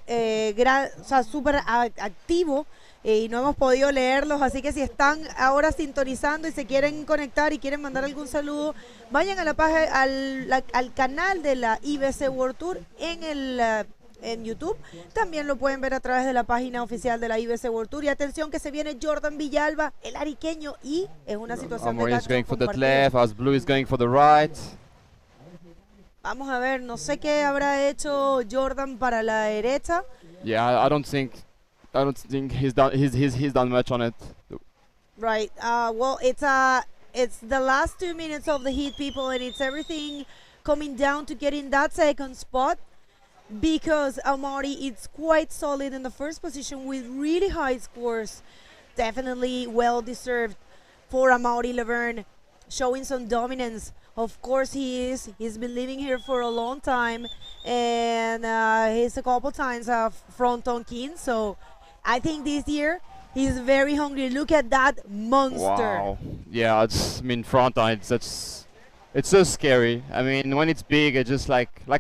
activo y no hemos podido leerlos, así que si están ahora sintonizando y se quieren conectar y quieren mandar algún saludo, vayan a la página, al canal de la IBC World Tour en YouTube. También lo pueden ver a través de la página oficial de la IBC World Tour. Y atención que se viene Jordan Villalba, el ariqueño, y es una situación de Amory is going for the compartida. left, as Blue is going for the right. Vamos a ver, no sé qué habrá hecho Jordan para la derecha. Yeah, I don't think he's done much on it. Right. Well, it's the last 2 minutes of the heat, people, and it's everything coming down to getting that second spot. Because Amaury is quite solid in the first position with really high scores. Definitely well deserved for Amaury Laverne, showing some dominance. Of course he is. He's been living here for a long time, and he's a couple times a Frontón King. So I think this year he's very hungry. Look at that monster. Wow. Yeah, Fronton, it's so scary. I mean, when it's big, it's just like we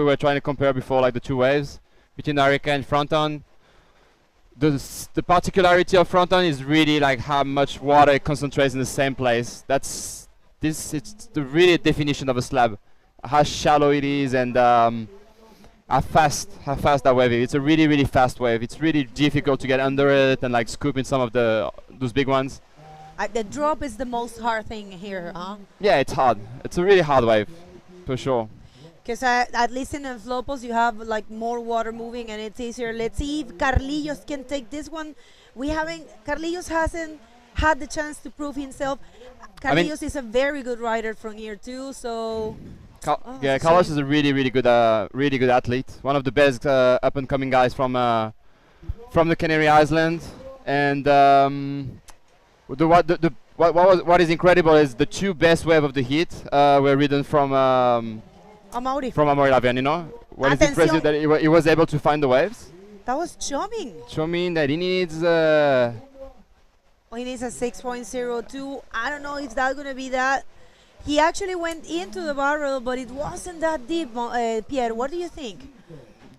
were trying to compare before, like the two waves between Arica and Fronton. The particularity of Fronton is really like how much water it concentrates in the same place. It's the really definition of a slab, how shallow it is and how fast that wave is. It's a really fast wave. It's really difficult to get under it and like scoop in some of those big ones. The drop is the most hard thing here, huh? Yeah, it's hard. It's a really hard wave, for sure. Because at least in the Flopos you have like more water moving and it's easier. Let's see if Carlillos can take this one. Carlillos hasn't had the chance to prove himself. Carlillos is a very good rider from here too, so... Carlos is a really good athlete. One of the best up and coming guys from the Canary Islands. And what is incredible is the two best wave of the heat were ridden from Amaury. From Amaury Laverne, you know? What is impressive that he was able to find the waves. That was charming. Charming that he needs... he needs a 6.02. I don't know if that's going to be that. He actually went into the barrel, but it wasn't that deep. Pierre, what do you think?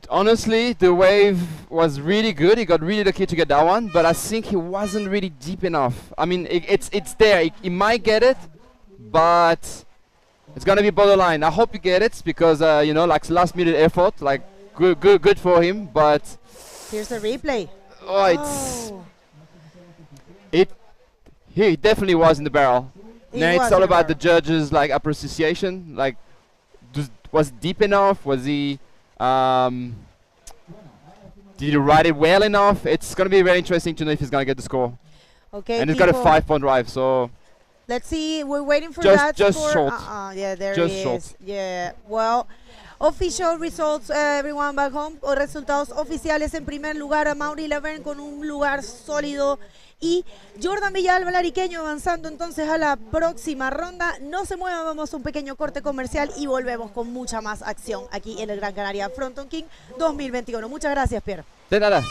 Honestly, the wave was really good. He got really lucky to get that one, but I think he wasn't really deep enough. I mean, it's there. He might get it, but it's gonna be borderline. I hope he get it because you know, like last minute effort, like good for him. But here's the replay. He definitely was in the barrel. Now it's all about the barrel. judges' like appreciation. Like, was deep enough? Was he? Did he ride it well enough? It's going to be very interesting to know if he's going to get the score. Okay, and he's got a 5-point drive, so... Let's see, we're waiting for just that just score. short. Yeah, there Just he short. is. Yeah, well, official results, everyone back home. O resultados oficiales. En primer lugar, Amaury Laverne con un lugar sólido. Y Jordan Villalba, el ariqueño, avanzando entonces a la próxima ronda. No se muevan, vamos a un pequeño corte comercial y volvemos con mucha más acción aquí en el Gran Canaria Frontón King 2021. Muchas gracias, Pierre. De nada.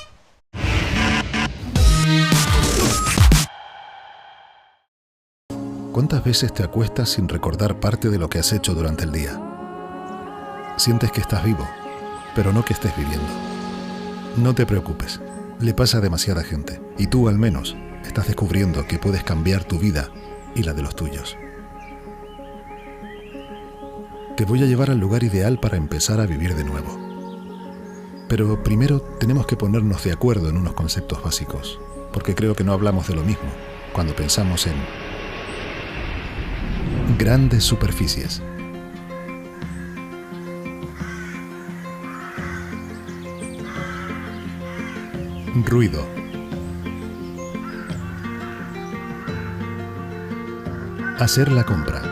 ¿Cuántas veces te acuestas sin recordar parte de lo que has hecho durante el día? Sientes que estás vivo, pero no que estés viviendo. No te preocupes, le pasa a demasiada gente, y tú al menos estás descubriendo que puedes cambiar tu vida y la de los tuyos. Te voy a llevar al lugar ideal para empezar a vivir de nuevo. Pero primero tenemos que ponernos de acuerdo en unos conceptos básicos, porque creo que no hablamos de lo mismo cuando pensamos en grandes superficies. Ruido. Hacer la compra.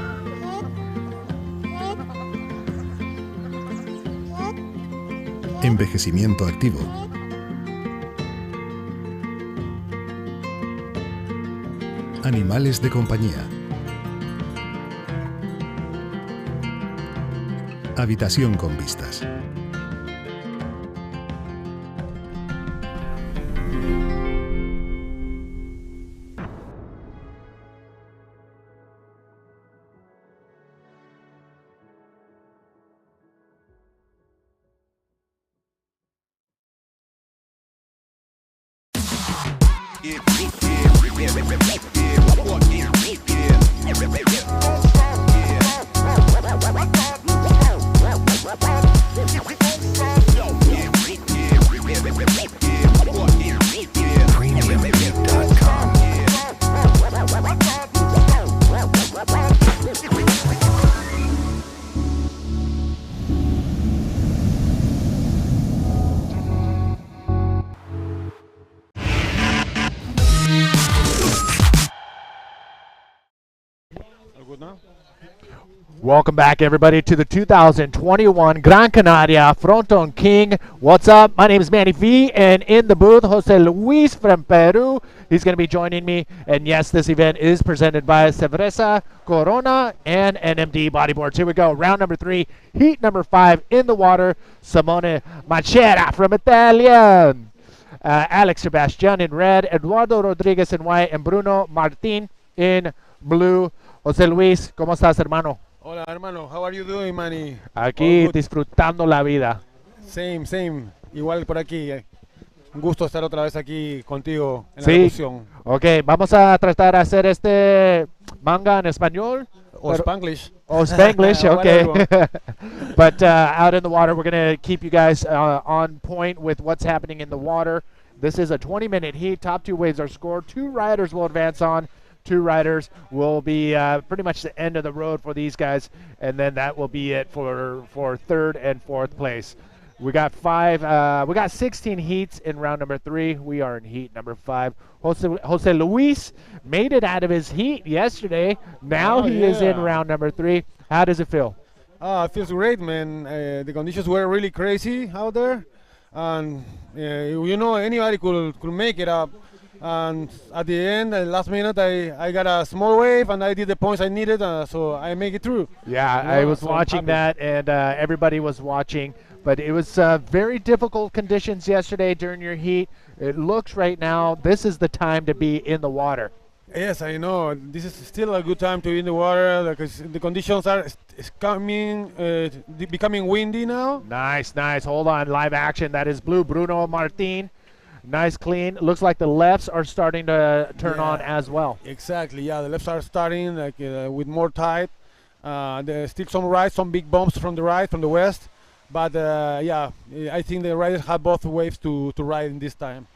Envejecimiento activo. Animales de compañía. Habitación con vistas. Welcome back, everybody, to the 2021 Gran Canaria Frontón King. What's up? My name is Manny V, and in the booth, Jose Luis from Peru. He's going to be joining me. And yes, this event is presented by Cerveza Corona and NMD Bodyboards. Here we go. Round number 3, heat number 5 in the water. Simone Machera from Italia. Alex Sebastian in red, Eduardo Rodriguez in white, and Bruno Martin in blue. Jose Luis, ¿cómo estás, hermano? Hola, hermano. How are you doing, Manny? Aquí disfrutando la vida. Same. Igual por aquí. Un gusto estar otra vez aquí contigo en la Sí. locución. Ok, vamos a tratar de hacer este manga en español. O Spanglish. Oh, Spanglish, okay. Whatever. But out in the water, we're going to keep you guys on point with what's happening in the water. This is a 20-minute heat. Top 2 waves are scored. 2 riders will advance on. 2 riders will be pretty much the end of the road for these guys, and then that will be it for 3rd and 4th place. We got 16 heats in round number 3. We are in heat number 5. Jose Luis made it out of his heat yesterday. Now he is in round number 3. How does it feel? It feels great, man. The conditions were really crazy out there, and anybody could make it up. And at the end, last minute, I got a small wave, and I did the points I needed, so I make it through. Yeah, I was watching that, and everybody was watching. But it was very difficult conditions yesterday during your heat. It looks right now, this is the time to be in the water. Yes, I know. This is still a good time to be in the water because the conditions are becoming windy now. Nice. Hold on, live action. That is blue, Bruno Martin. Nice, clean. Looks like the lefts are starting to turn on as well. Exactly, yeah. The lefts are starting with more tide. There's still some rights, some big bumps from the right, from the west. But I think the riders have both waves to ride in this time.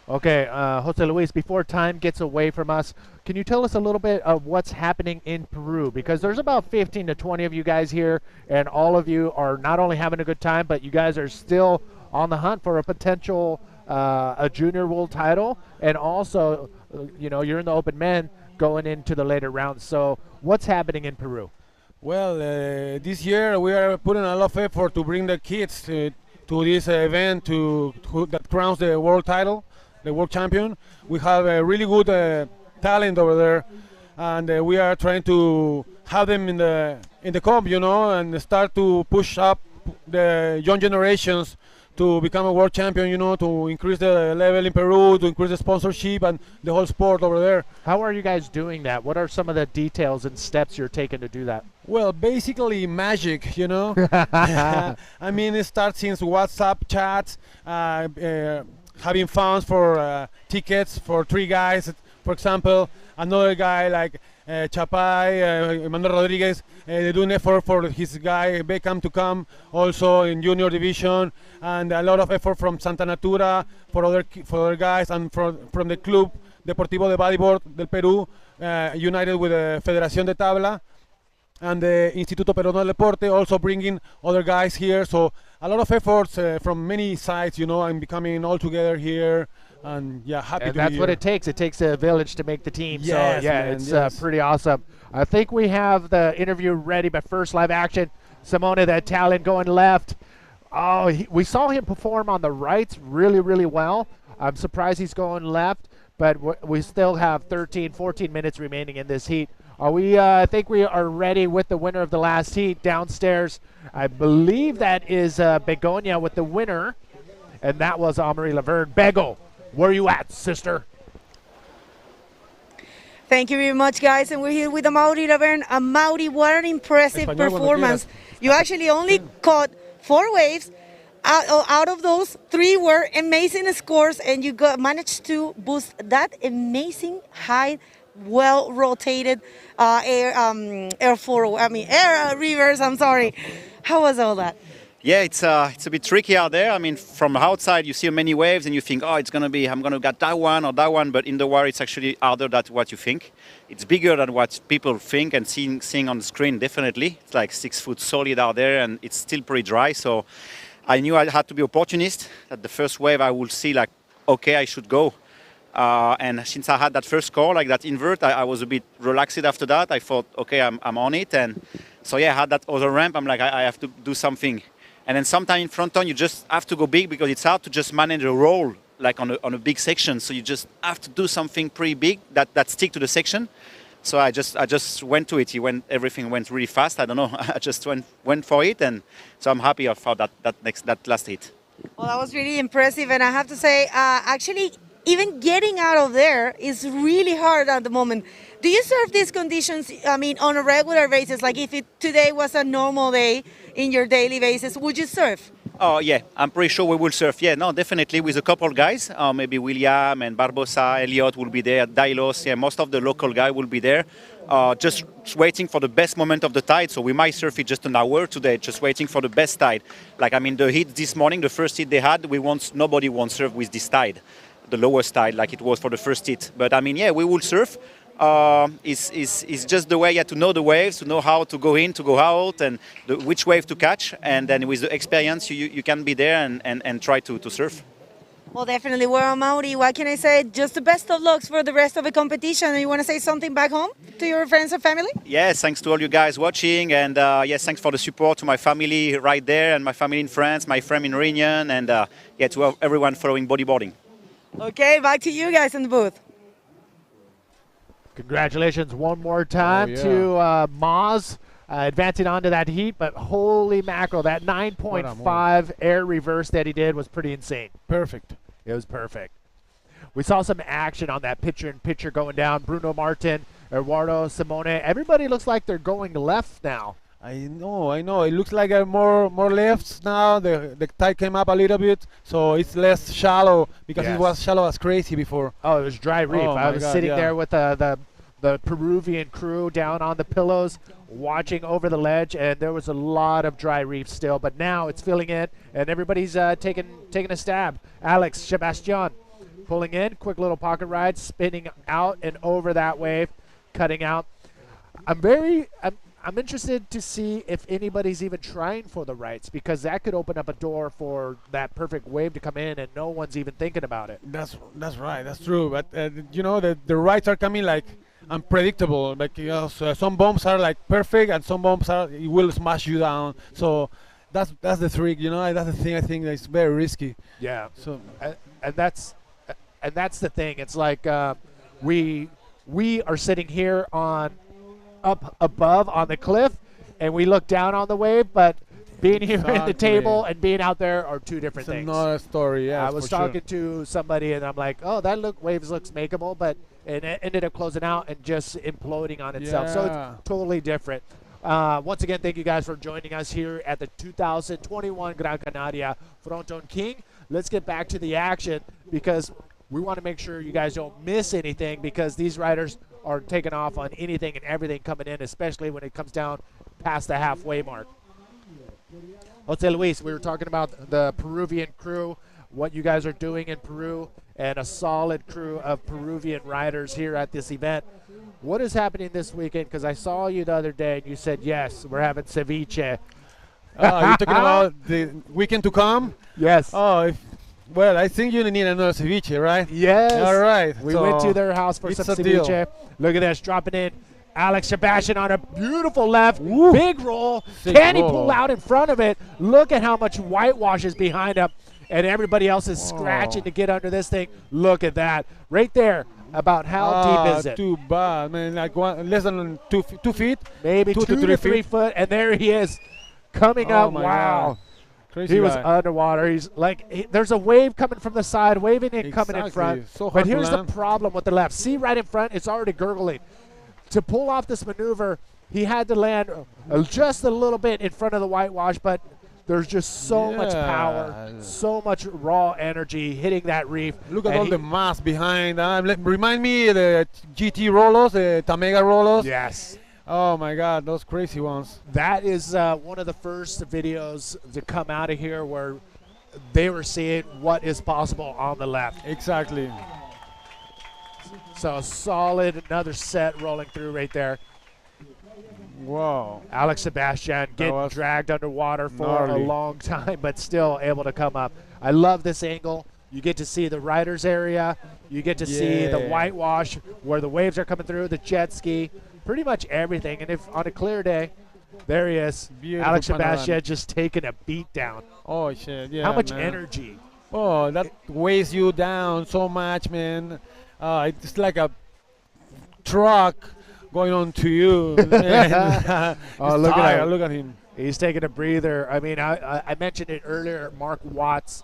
Okay, Jose Luis, before time gets away from us, can you tell us a little bit of what's happening in Peru? Because there's about 15 to 20 of you guys here, and all of you are not only having a good time, but you guys are still on the hunt for a potential a junior world title, and also, you're in the open men going into the later rounds. So what's happening in Peru? Well, this year we are putting a lot of effort to bring the kids to this event that crowns the world title, the world champion. We have a really good talent over there, and we are trying to have them in the comp, and start to push up the young generations to become a world champion, to increase the level in Peru, to increase the sponsorship and the whole sport over there. How are you guys doing that? What are some of the details and steps you're taking to do that? Well, basically magic, I mean, it starts since WhatsApp chats, having funds for tickets for 3 guys, for example. Another guy like Chapai, Manuel Rodriguez, they do an effort for his guy Beckham to come also in junior division, and a lot of effort from Santa Natura for other guys, and from the Club Deportivo de Bodyboard del Perú, united with the Federación de Tabla and the Instituto Peruano del Deporte, also bringing other guys here. So a lot of efforts from many sides, and becoming all together here. And happy to be here. That's what it takes. It takes a village to make the team. Yes, so man, it's pretty awesome. I think we have the interview ready, but first live action. Simone, the Italian, going left. Oh, we saw him perform on the rights really, really well. I'm surprised he's going left, but we still have 13, 14 minutes remaining in this heat. Are we? I think we are ready with the winner of the last heat downstairs. I believe that is Begonia with the winner, and that was Amory Laverne. Bego, where are you at, sister? Thank you very much, guys. And we're here with Amaury Laverne. Amaury, what an impressive performance. You actually only caught 4 waves. Out of those, 3 were amazing scores, and you managed to boost that amazing high, well-rotated air reverse. I'm sorry. How was all that? Yeah, it's a bit tricky out there. I mean, from outside you see many waves and you think, oh, it's gonna be, I'm gonna get that one or that one, but in the water it's actually harder than what you think. It's bigger than what people think and seeing on the screen, definitely. It's like 6 foot solid out there and it's still pretty dry. So I knew I had to be opportunist. That the first wave I would see like, okay, I should go. And since I had that first call, like that invert, I was a bit relaxed after that. I thought, okay, I'm on it. And so yeah, I had that other ramp. I'm like, I have to do something. And then sometime in fronton, you just have to go big because it's hard to just manage a roll like on a big section. So you just have to do something pretty big that stick to the section. So I just went to it. Everything went really fast. I don't know. I just went for it, and so I'm happy for that last hit. Well, that was really impressive, and I have to say, actually, even getting out of there is really hard at the moment. Do you surf these conditions, I mean, on a regular basis? Like if today was a normal day in your daily basis, would you surf? Oh, yeah, I'm pretty sure we will surf. Yeah, no, definitely with a couple guys. Maybe William and Barbosa, Elliot will be there, Dailos. Yeah, most of the local guys will be there. Just waiting for the best moment of the tide. So we might surf it just an hour today, just waiting for the best tide. Like, I mean, the heat this morning, the first heat they had, nobody wants surf with this tide, the lowest tide, like it was for the first heat. But I mean, yeah, we will surf. It's just the way you have to know the waves, to know how to go in, to go out, and which wave to catch. And then with the experience, you can be there and try to surf. Well, definitely. Well, Amaury, what can I say? Just the best of lucks for the rest of the competition. And you want to say something back home to your friends and family? Yes, thanks to all you guys watching. And yes, thanks for the support to my family right there and my family in France, my friend in Réunion, and yeah, to everyone following bodyboarding. Okay, back to you guys in the booth. Congratulations one more time to Maz advancing onto that heat, but holy mackerel, that 9.5 air reverse that he did was pretty insane. Perfect. It was perfect. We saw some action on that pitcher-in-pitcher going down. Bruno Martin, Eduardo, Simone, everybody looks like they're going left now. I know. It looks like more lefts now. The tide came up a little bit, so it's less shallow because it was shallow as crazy before. Oh, it was dry reef. Oh I was sitting there with the Peruvian crew down on the pillows, watching over the ledge, and there was a lot of dry reef still. But now it's filling in, and everybody's taking a stab. Alex Sebastian pulling in, quick little pocket ride, spinning out and over that wave, cutting out. I'm interested to see if anybody's even trying for the rights, because that could open up a door for that perfect wave to come in and no one's even thinking about it. That's right. That's true. But you know, the rights are coming like unpredictable. Like, you know, so some bumps are like perfect and some bumps it will smash you down. So that's the trick. You know, that's the thing. I think that's very risky. Yeah. So and that's the thing. It's like we are sitting here up above on the cliff, and we look down on the wave, but being here at the table and being out there are two different things. Another story, yeah. I was talking to somebody, and I'm like, oh, that waves looks makeable, but it ended up closing out and just imploding on itself. So it's totally different. Once again, thank you guys for joining us here at the 2021 Gran Canaria Frontón King. Let's get back to the action, because we want to make sure you guys don't miss anything, because these riders are taking off on anything and everything coming in, especially when it comes down past the halfway mark. Jose Luis, we were talking about the Peruvian crew, what you guys are doing in Peru, and a solid crew of Peruvian riders here at this event. What is happening this weekend? Because I saw you the other day and you said, yes, we're having ceviche. You're talking about the weekend to come? Yes. Oh, well, I think you need another ceviche, right? Yes. All right. We went to their house for some ceviche. Look at this, dropping in. Alex Sebastian on a beautiful left. Woo. Big roll. Can he pull out in front of it? Look at how much whitewash is behind him. and everybody else is scratching to get under this thing. Look at that. Right there. About how deep is it? Too bad, man. Like less than 2 feet? Maybe 2 to 3 foot. And there he is coming up. My Wow. God. Crazy He was guy. underwater. He's like, there's a wave coming from the side, waving and coming in front. So but hard to here's the land. problem with the left. See right in front? It's already gurgling. To pull off this maneuver, he had to land just a little bit in front of the whitewash, but there's just so much power, so much raw energy hitting that reef. Look at all the mass behind. Remind me of the GT Rolos, the Tamega Rolos. Yes. Oh my God, those crazy ones. That is one of the first videos to come out of here where they were seeing what is possible on the left. Exactly. So solid, another set rolling through right there. Wow. Alex Sebastian getting dragged underwater for gnarly. a long time, but still able to come up. I love this angle. You get to see the riders area. You get to see the whitewash where the waves are coming through, the jet ski, pretty much everything. And if on a clear day, there he is. Beautiful Alex Sebastian panorama. just taking a beat down. Oh, shit. Yeah. How much man. energy? Oh, that weighs you down so much, man. It's like a truck going on to you. Look Look at him. He's taking a breather. I mean, I mentioned it earlier. Mark Watts,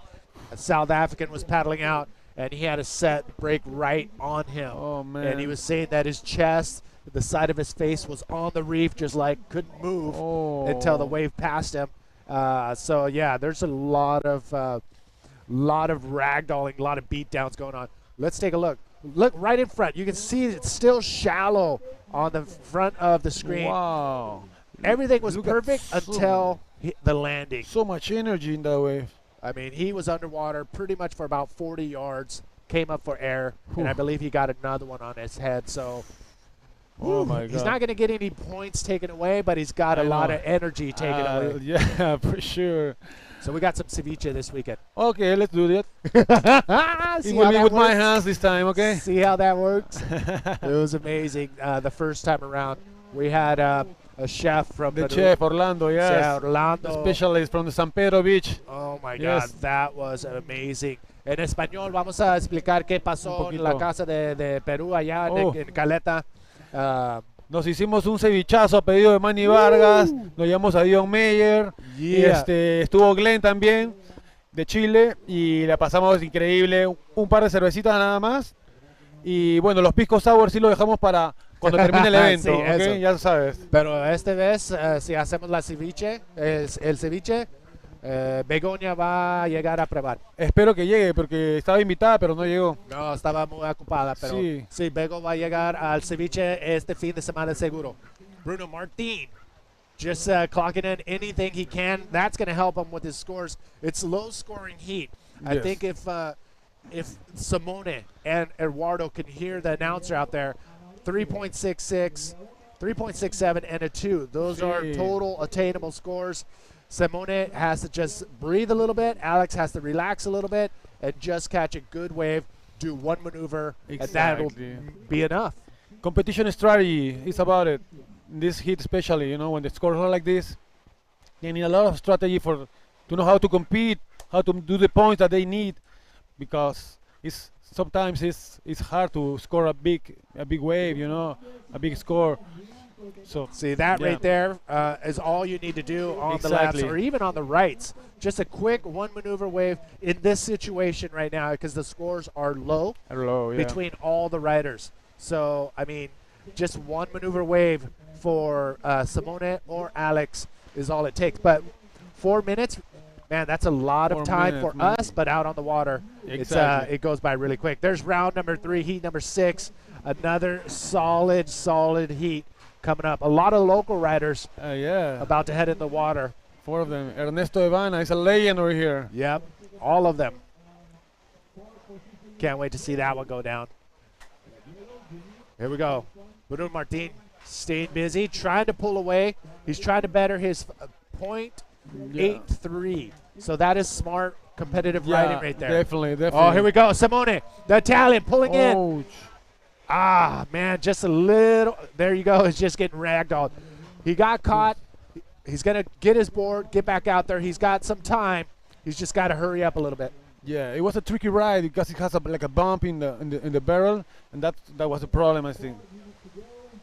a South African, was paddling out, and he had a set break right on him. Oh, man. And he was saying that his chest, the side of his face was on the reef, just like couldn't move until the wave passed him. So, yeah, there's a lot of ragdolling, a lot of beatdowns going on. Let's take a look. Look right in front. You can see it's still shallow on the front of the screen. Wow. Everything was perfect until the landing. So much energy in that wave. I mean, he was underwater pretty much for about 40 yards, came up for air, and I believe he got another one on his head. So, oh my God. He's not going to get any points taken away, but he's got a lot of energy taken away. Yeah, for sure. So we got some ceviche this weekend. Okay, let's do that. See It will how be that with my works? hands this time, okay? See how that works? It was amazing. The first time around, we had a chef from The Peru. chef, Orlando, yes. Chef Orlando. The specialist from the San Pedro Beach. Oh my Yes. God, that was amazing. En español vamos a explicar qué pasó en la casa de Perú allá en Caleta. Nos hicimos un cevichazo a pedido de Manny Vargas, nos llamamos a Dion Meyer, y estuvo Glenn también, de Chile, y la pasamos increíble, un par de cervecitas nada más, y bueno, los pisco sour sí lo dejamos para cuando termine el evento, Sí, ¿ok? eso. Ya sabes. Pero esta vez, si hacemos el ceviche, Begoña va a llegar a probar. Espero que llegue, porque estaba invitada, pero no llegó. No, estaba muy ocupada, pero sí, Bego va a llegar al ceviche este fin de semana seguro. Bruno Martin, just clocking in anything he can. That's going to help him with his scores. It's low-scoring heat. I Yes. think if Simone and Eduardo can hear the announcer out there, 3.66, 3.67, and a 2. Those are total attainable scores. Simone has to just breathe a little bit. Alex has to relax a little bit and just catch a good wave, do one maneuver, and that'll be enough. Competition strategy is about it. In this heat especially, you know, when the scores are like this, they need a lot of strategy to know how to compete, how to do the points that they need, because sometimes it's hard to score a big wave, you know, a big score. So see that right there is all you need to do on the lefts or even on the rights. Just a quick one maneuver wave in this situation right now because the scores are low, between all the riders. So I mean, just one maneuver wave for Simone or Alex is all it takes. But 4 minutes, man, that's a lot of time for us. But out on the water, it goes by really quick. There's round number 3, heat number 6, another solid heat coming up. A lot of local riders about to head in the water. 4 of them. Ernesto Evana is a legend over here. Yep, all of them. Can't wait to see that one go down. Here we go. Bruno Martin staying busy, trying to pull away. He's trying to better his .83. So that is smart, competitive riding right there. Definitely. Oh, here we go. Simone, the Italian, pulling in. Ah, man, just a little. There you go. It's just getting ragdolled. He got caught. He's going to get his board, get back out there. He's got some time. He's just got to hurry up a little bit. Yeah, it was a tricky ride because it has like a bump in the barrel, and that was the problem, I think.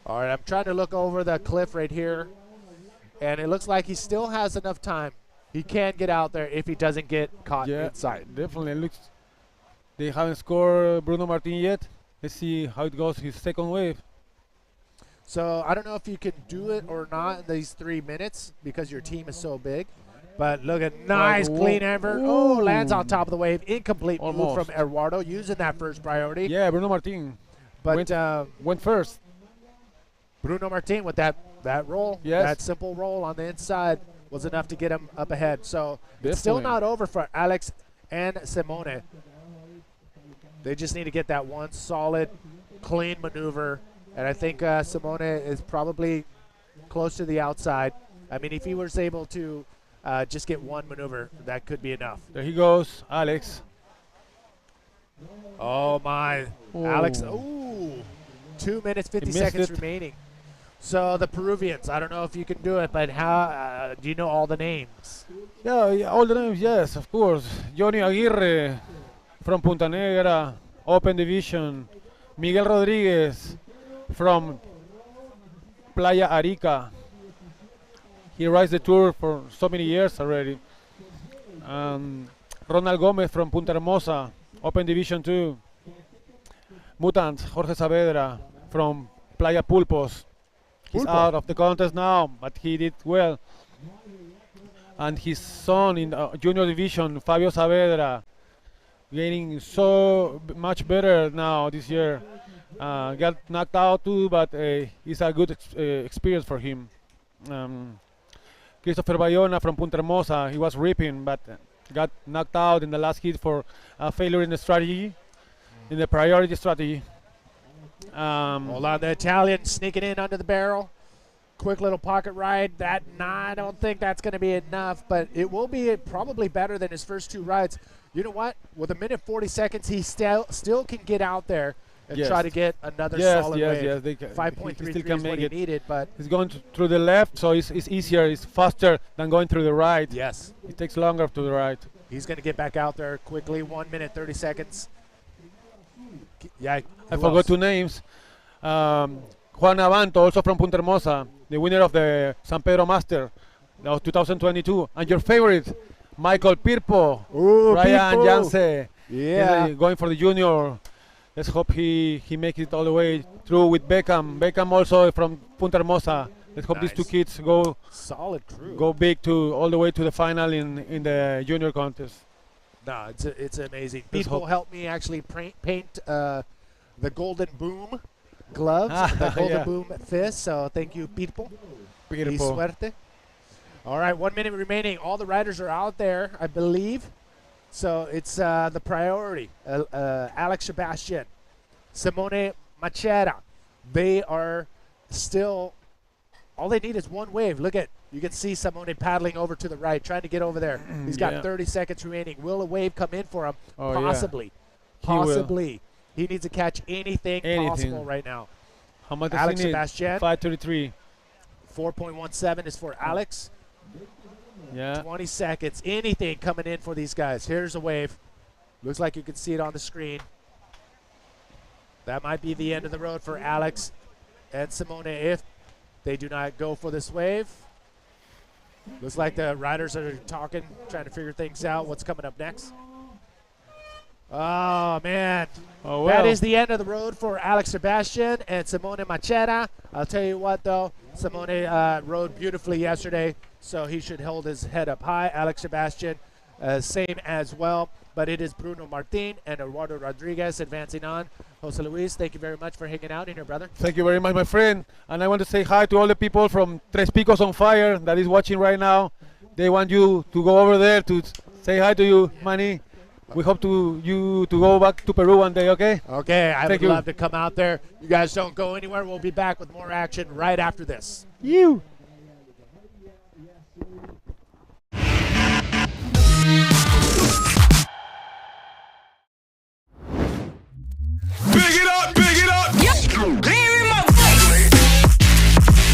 All right, I'm trying to look over the cliff right here, and it looks like he still has enough time. He can get out there if he doesn't get caught inside. Definitely. Looks they haven't scored Bruno Martin yet. Let's see how it goes his second wave. So I don't know if you can do it or not in these 3 minutes because your team is so big. But look at nice clean effort. Oh, lands on top of the wave. Incomplete move from Eduardo using that first priority. Yeah, Bruno Martin. But went first. Bruno Martin with that roll, that simple roll on the inside was enough to get him up ahead. So it's still not over for Alex and Simone. They just need to get that one solid, clean maneuver. And I think Simone is probably close to the outside. I mean, if he was able to just get one maneuver, that could be enough. There he goes, Alex. Oh, my. Ooh. Alex, ooh. 2 minutes, 50 seconds remaining. So the Peruvians, I don't know if you can do it, but how do you know all the names? Yeah, all the names, yes, of course. Johnny Aguirre from Punta Negra, Open Division. Miguel Rodriguez from Playa Arica. He rides the tour for so many years already. Ronald Gomez from Punta Hermosa, Open Division 2. Mutant Jorge Saavedra from Playa Pulpos. He's out of the contest now, but he did well. And his son in the junior division, Fabio Saavedra, gaining so much better now this year. Got knocked out too, but it's a good experience for him. Christopher Bayona from Punta Hermosa, he was ripping, but got knocked out in the last hit for a failure in the strategy, in the priority strategy. Hold on, the Italian sneaking in under the barrel. Quick little pocket ride. I don't think that's going to be enough, but it will be probably better than his first two rides. You know what? With 1:40 seconds, he still can get out there and try to get another solid wave. Yes, 5.33 is what he needed, but he's going through the left, so it's easier, it's faster than going through the right. Yes. It takes longer to the right. He's going to get back out there quickly. 1 minute, 30 seconds. Yeah, I forgot two names. Juan Avanto, also from Punta Hermosa, the winner of the San Pedro Master of 2022. And your favorite, Michael Pirpo. Ooh, Ryan Pirpo. Janse. Yeah. Going for the junior. Let's hope he makes it all the way through with Beckham. Beckham also from Punta Hermosa. Let's hope these two kids go solid crew. Go big all the way to the final in the junior contest. No, it's amazing. People helped me actually paint the Golden Boom gloves, the Golden Boom fist. So thank you, people. Y suerte. All right, 1 minute remaining. All the riders are out there, I believe. So it's the priority. Alex Sebastian, Simone Machera. They are still. All they need is one wave. Look at. You can see Simone paddling over to the right, trying to get over there. He's got 30 seconds remaining. Will a wave come in for him? Possibly. Possibly. He needs to catch anything possible right now. How much Alex Sebastian. 5:33. 4.17 is for Alex. Yeah. 20 seconds. Anything coming in for these guys. Here's a wave. Looks like you can see it on the screen. That might be the end of the road for Alex and Simone if they do not go for this wave. Looks like the riders are talking, trying to figure things out. What's coming up next? Oh, man. Oh, well. That is the end of the road for Alex Sebastian and Simone Machera. I'll tell you what, though. Simone rode beautifully yesterday, so he should hold his head up high. Alex Sebastian, same as well. But it is Bruno Martin and Eduardo Rodriguez advancing on. Jose Luis, thank you very much for hanging out in here, brother. Thank you very much, my friend. And I want to say hi to all the people from Tres Picos on Fire that is watching right now. They want you to go over there to say hi to you, Manny. We hope you to go back to Peru one day, okay? Okay, I would love to come out there. You guys don't go anywhere. We'll be back with more action right after this. You. Big it up, big it up. Clear in my face.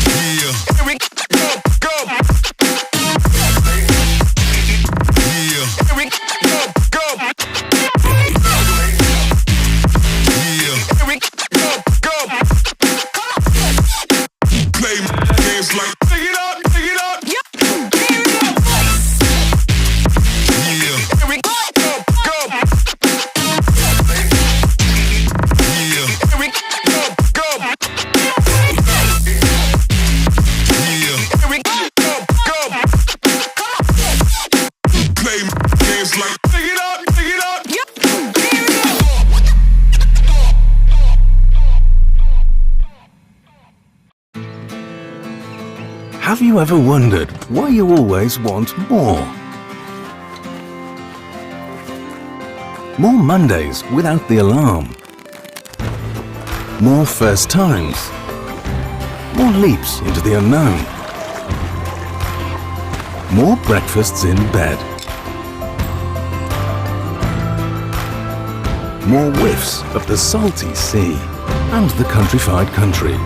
Yeah. Here we go, go. Yeah. Here we Have you ever wondered why you always want more? More Mondays without the alarm. More first times. More leaps into the unknown. More breakfasts in bed. More whiffs of the salty sea and the countrified country.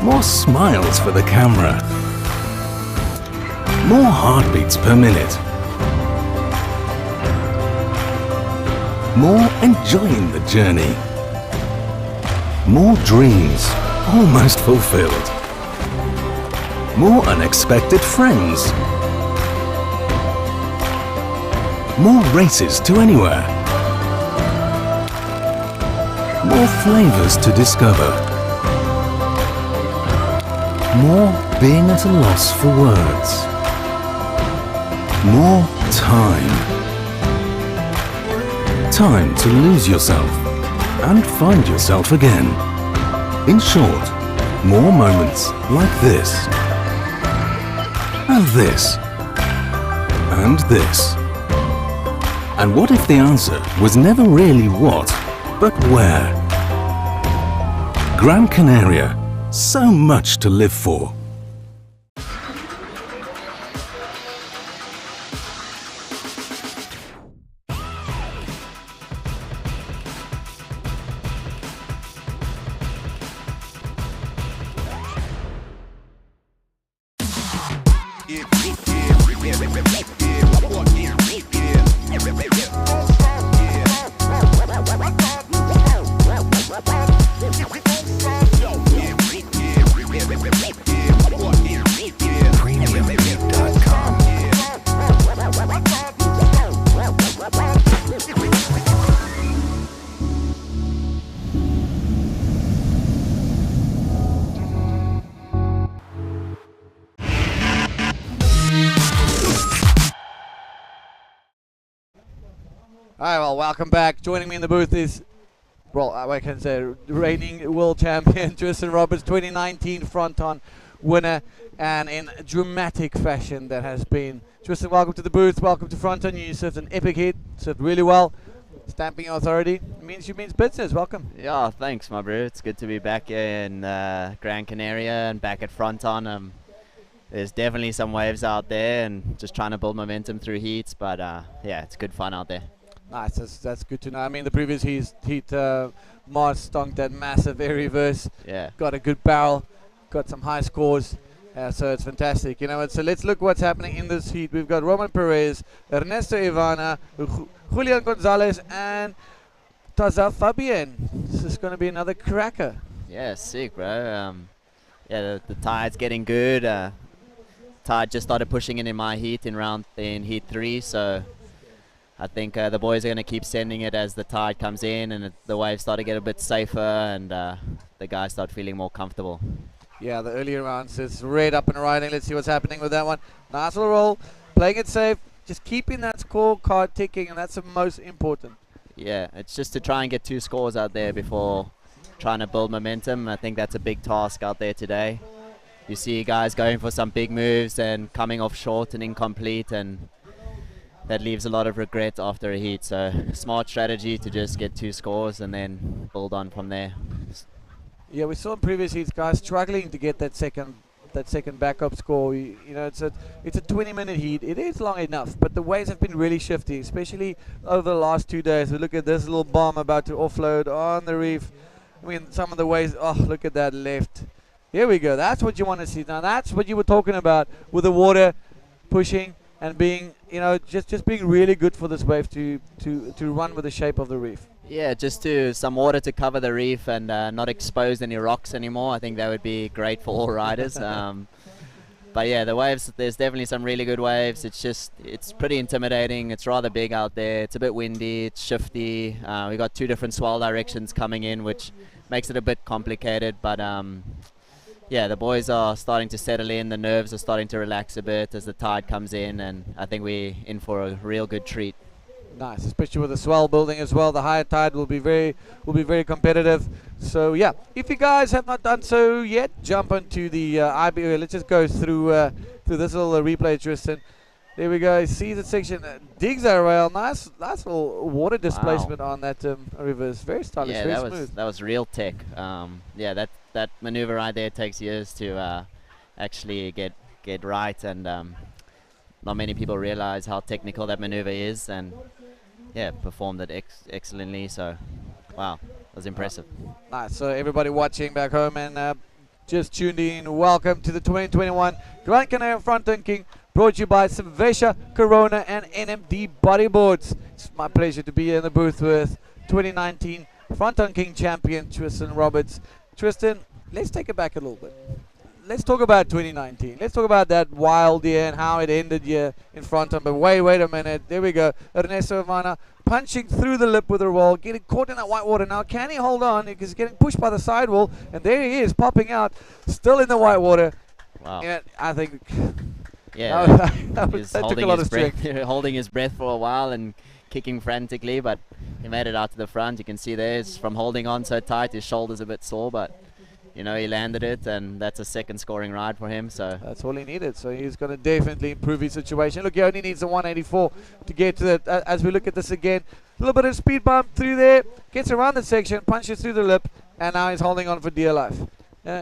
More smiles for the camera. More heartbeats per minute. More enjoying the journey. More dreams almost fulfilled. More unexpected friends. More races to anywhere. More flavors to discover. More being at a loss for words. More time. Time to lose yourself and find yourself again. In short, more moments like this. And this. And this. And what if the answer was never really what, but where? Gran Canaria, so much to live for. Alright, well, welcome back. Joining me in the booth is, well, I can say, reigning world champion Tristan Roberts, 2019 Fronton winner, and in dramatic fashion that has been. Tristan, welcome to the booth, welcome to Fronton. You served an epic hit, served really well, stamping your authority. It means you means business. Welcome. Yeah, thanks, my bro. It's good to be back in Gran Canaria and back at Fronton. There's definitely some waves out there, and just trying to build momentum through heats, but yeah, it's good fun out there. Nice, that's good to know. I mean, the previous heat, Mars stonked that massive air reverse. Yeah. Got a good barrel, got some high scores, so it's fantastic. You know what? So let's look what's happening in this heat. We've got Roman Perez, Ernesto Ivana, Julian Gonzalez, and Taza Fabien. This is going to be another cracker. Yeah, sick, bro. Yeah, the tide's getting good. Tide just started pushing in my heat in heat 3, so I think the boys are going to keep sending it as the tide comes in and the waves start to get a bit safer, and the guys start feeling more comfortable. Yeah, the earlier rounds is red up and riding. Let's see what's happening with that one. Nice little roll, playing it safe, just keeping that scorecard ticking, and that's the most important. Yeah, it's just to try and get 2 scores out there before trying to build momentum. I think that's a big task out there today. You see guys going for some big moves and coming off short and incomplete, and that leaves a lot of regret after a heat. So smart strategy to just get 2 scores and then build on from there. Yeah, we saw in previous heats guys struggling to get that second backup score. You know, it's a 20-minute heat. It is long enough, but the waves have been really shifty, especially over the last 2 days. We look at this little bomb about to offload on the reef. I mean, some of the waves. Oh, look at that left. Here we go. That's what you want to see. Now that's what you were talking about with the water pushing and being, you know, just being really good for this wave to run with the shape of the reef. Yeah, just some water to cover the reef and not expose any rocks anymore. I think that would be great for all riders. But yeah, the waves, there's definitely some really good waves. It's pretty intimidating. It's rather big out there. It's a bit windy. It's shifty. We got 2 different swell directions coming in, which makes it a bit complicated. But yeah, the boys are starting to settle in. The nerves are starting to relax a bit as the tide comes in, and I think we're in for a real good treat. Nice, especially with the swell building as well. The higher tide will be very competitive. So yeah, if you guys have not done so yet, jump onto the IBC. Let's just go through this little replay, Tristan. There we go. See the section. Digs that rail. Nice little water displacement on that reverse. Very stylish. Yeah, very smooth. that was real tech. Yeah, that maneuver right there takes years to actually get right, and not many people realize how technical that maneuver is, and yeah, performed it excellently. So, wow, it was impressive. Nice. So everybody watching back home and just tuned in, welcome to the 2021 Gran Canaria Frontón King, brought to you by Cerveza, Corona and NMD Bodyboards. It's my pleasure to be in the booth with 2019 Frontón King champion Tristan Roberts. Tristan, let's take it back a little bit. Let's talk about 2019. Let's talk about that wild year and how it ended here in Fronton. But wait a minute. There we go. Ernesto Ivana punching through the lip with the wall, getting caught in that white water. Now, can he hold on? Because he's getting pushed by the sidewall. And there he is, popping out, still in the white water. Wow. And I think... Yeah, that took a lot of strength. Holding his breath for a while and kicking frantically, but he made it out to the front. You can see there's from holding on so tight, his shoulder's a bit sore, but you know, he landed it, and that's a second scoring ride for him. So that's all he needed. So he's going to definitely improve his situation. Look, he only needs a 184 to get to that. As we look at this again, a little bit of speed bump through there, gets around the section, punches through the lip, and now he's holding on for dear life.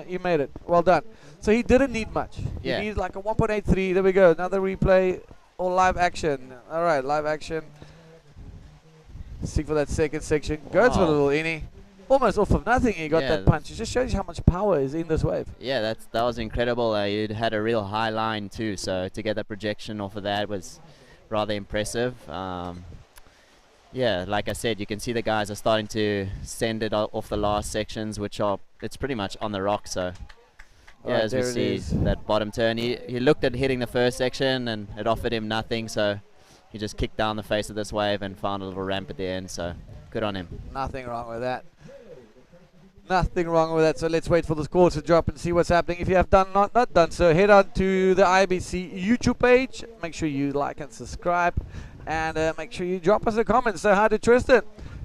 He made it. Well done. So he didn't need much. Yeah. He needs like a 1.83. There we go. Another replay or live action. All right, live action. See for that second section. Goes for a little innie. Almost off of nothing, he got that punch. It just shows you how much power is in this wave. Yeah, that was incredible. It had a real high line too, so to get that projection off of that was rather impressive. Yeah, like I said, you can see the guys are starting to send it off the last sections, which are, it's pretty much on the rock. So yeah, as we see that bottom turn, he looked at hitting the first section and it offered him nothing, so he just kicked down the face of this wave and found a little ramp at the end. So good on him. Nothing wrong with that. Nothing wrong with that. So let's wait for the scores to drop and see what's happening. If you have not done so, head on to the IBC YouTube page. Make sure you like and subscribe, and make sure you drop us a comment. Say hi to Tristan,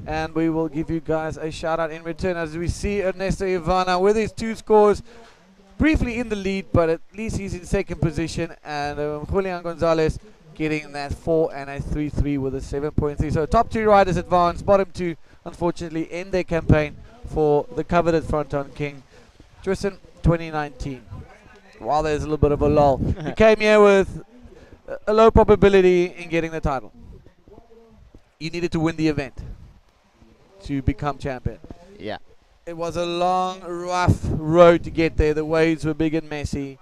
and we will give you guys a shout out in return. As we see Ernesto Ivana with his 2 scores, briefly in the lead, but at least he's in second position, and Julian Gonzalez getting that 4 and a 3-3 with a 7.3. So top 2 riders advance, bottom 2 unfortunately end their campaign for the coveted Frontón King. Tristan, 2019. While there's a little bit of a lull, you came here with a low probability in getting the title. You needed to win the event to become champion. Yeah. It was a long, rough road to get there. The waves were big and messy.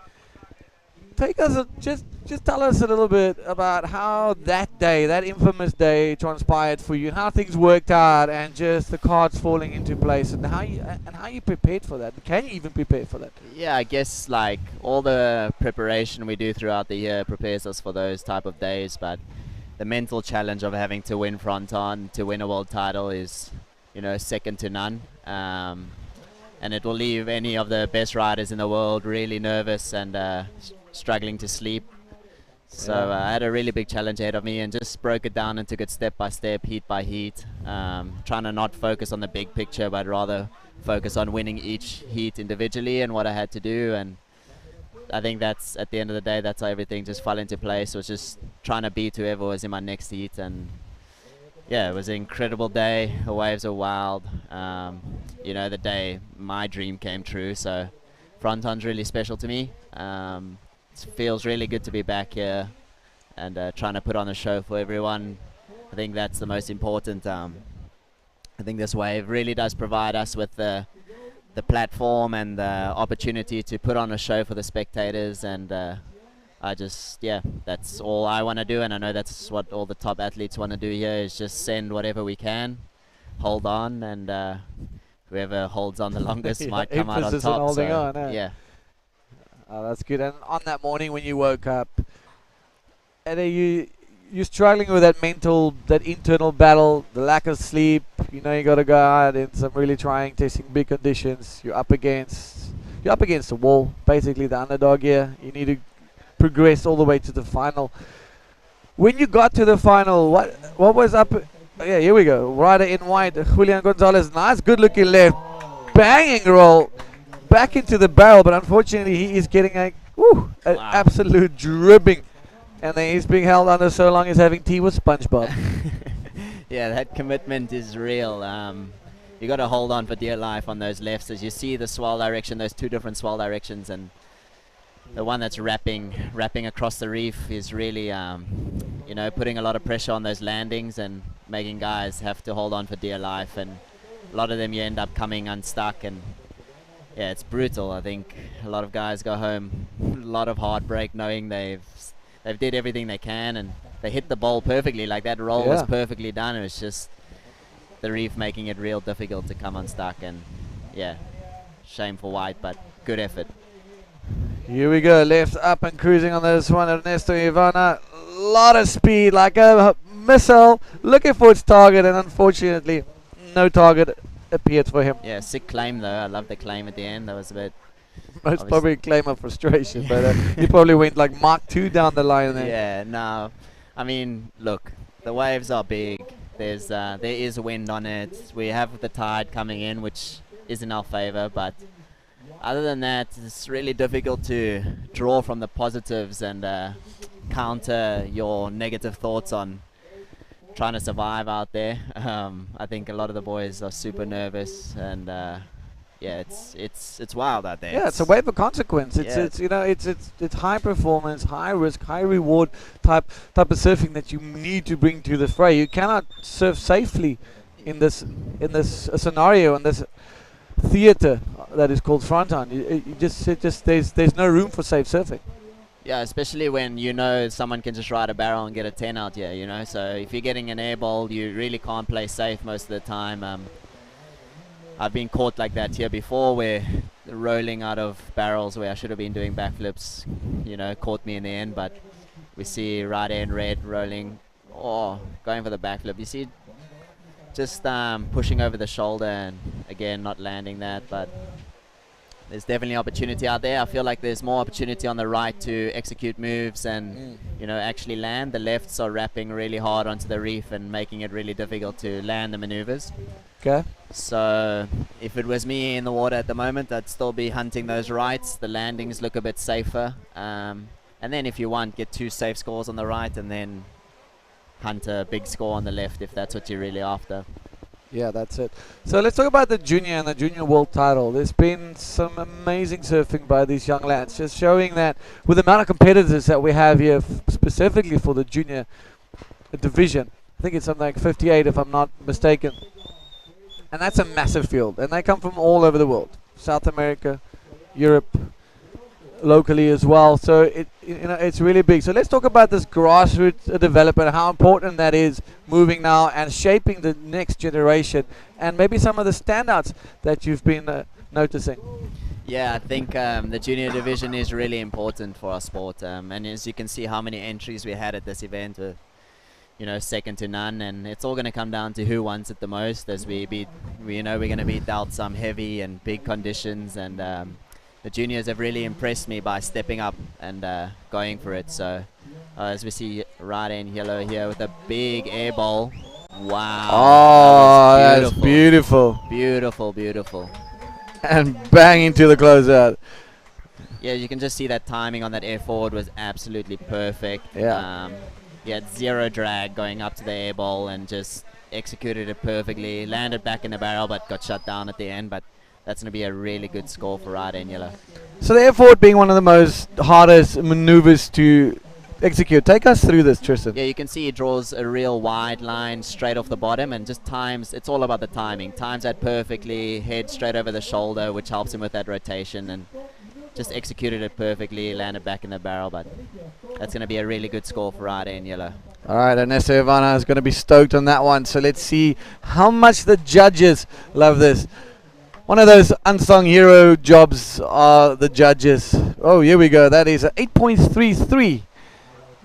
Take us just tell us a little bit about how that day, that infamous day, transpired for you, and how things worked out, and just the cards falling into place, and how you prepared for that. Can you even prepare for that? Yeah, I guess like all the preparation we do throughout the year prepares us for those type of days, but the mental challenge of having to win Fronton, to win a world title, is, you know, second to none. And it will leave any of the best riders in the world really nervous and struggling to sleep. So I had a really big challenge ahead of me, and just broke it down and took it step by step, heat by heat, trying to not focus on the big picture, but rather focus on winning each heat individually and what I had to do. And I think that's, at the end of the day, that's how everything just fell into place. It was just trying to beat whoever was in my next heat, and yeah, it was an incredible day. The waves were wild. You know, the day my dream came true, so Fronton's really special to me. It feels really good to be back here and trying to put on a show for everyone. I think that's the most important. I think this wave really does provide us with the platform and the opportunity to put on a show for the spectators, and that's all I want to do, and I know that's what all the top athletes want to do here, is just send whatever we can, hold on, and whoever holds on the longest might come out on top. Holding on, yeah. Oh, that's good. And on that morning when you woke up, and you're struggling with that internal battle, the lack of sleep. You know, you got to go out in some really trying, testing big conditions. You're up against the wall, basically the underdog here. You need to progress all the way to the final. When you got to the final, what was up? Yeah, here we go. Rider in white, Julian Gonzalez. Nice, good-looking left. Banging roll back into the barrel, but unfortunately he is getting an absolute dribbing. And then he's being held under so long he's having tea with SpongeBob. Yeah, that commitment is real. You got to hold on for dear life on those lefts as you see the swell direction, those two different swell directions, and the one that's wrapping across the reef is really, putting a lot of pressure on those landings and making guys have to hold on for dear life. And a lot of them you end up coming unstuck, and yeah, it's brutal. I think a lot of guys go home a lot of heartbreak knowing they've did everything they can and they hit the bowl perfectly. Like that roll was perfectly done. It was just the reef making it real difficult to come unstuck, and yeah, shame for white, but good effort. Here we go, left up and cruising on this one. Ernesto Ivana, a lot of speed, like a missile, looking for its target, and unfortunately, no target appeared for him. Yeah, sick claim though. I love the claim at the end. That was a bit. It's probably a claim of frustration, but he probably went like Mark 2 down the line there. Yeah, no. I mean, look, the waves are big. There is wind on it. We have the tide coming in, which is in our favor, but other than that, it's really difficult to draw from the positives and counter your negative thoughts on trying to survive out there. I think a lot of the boys are super nervous, and yeah, it's wild out there. Yeah, it's a wave of consequence. It's high performance, high risk, high reward type of surfing that you need to bring to the fray. You cannot surf safely in this scenario, in this theater that is called Fronton. There's no room for safe surfing. Yeah, especially when someone can just ride a barrel and get a 10 out here, so if you're getting an air bowl, you really can't play safe most of the time. I've been caught like that here before, where the rolling out of barrels where I should have been doing backflips, caught me in the end. But we see right in red rolling, going for the backflip. You see, just pushing over the shoulder and again not landing that. But there's definitely opportunity out there. I feel like there's more opportunity on the right to execute moves and actually land. The lefts are wrapping really hard onto the reef and making it really difficult to land the maneuvers. Okay. So if it was me in the water at the moment, I'd still be hunting those rights. The landings look a bit safer. And then if you want, get 2 safe scores on the right and then hunt a big score on the left if that's what you're really after. Yeah, that's it. So let's talk about the junior and the junior world title. There's been some amazing surfing by these young lads, just showing that with the amount of competitors that we have here, specifically for the junior division, I think it's something like 58 if I'm not mistaken. And that's a massive field, and they come from all over the world, South America, Europe, locally as well. So it's really big. So let's talk about this grassroots development, how important that is moving now and shaping the next generation, and maybe some of the standouts that you've been noticing. Yeah, I think the junior division is really important for our sport, and as you can see how many entries we had at this event, second to none, and it's all going to come down to who wants it the most, as we're going to be dealt some heavy and big conditions, and the juniors have really impressed me by stepping up and going for it. So as we see right in yellow here with a big air bowl. Wow. Oh, that's beautiful. Beautiful, beautiful. And bang into the closeout. Yeah, you can just see that timing on that air forward was absolutely perfect. Yeah. He had 0 drag going up to the air bowl and just executed it perfectly. Landed back in the barrel but got shut down at the end. But that's going to be a really good score for Rider in yellow. So the air forward being one of the most hardest maneuvers to execute. Take us through this, Tristan. Yeah, you can see he draws a real wide line straight off the bottom and just times. It's all about the timing. Times that perfectly, head straight over the shoulder, which helps him with that rotation, and just executed it perfectly, landed back in the barrel. But that's going to be a really good score for Rider in yellow. All right, Ernesto Ivana is going to be stoked on that one. So let's see how much the judges love this. One of those unsung hero jobs are the judges. Oh, here we go. That is a 8.33.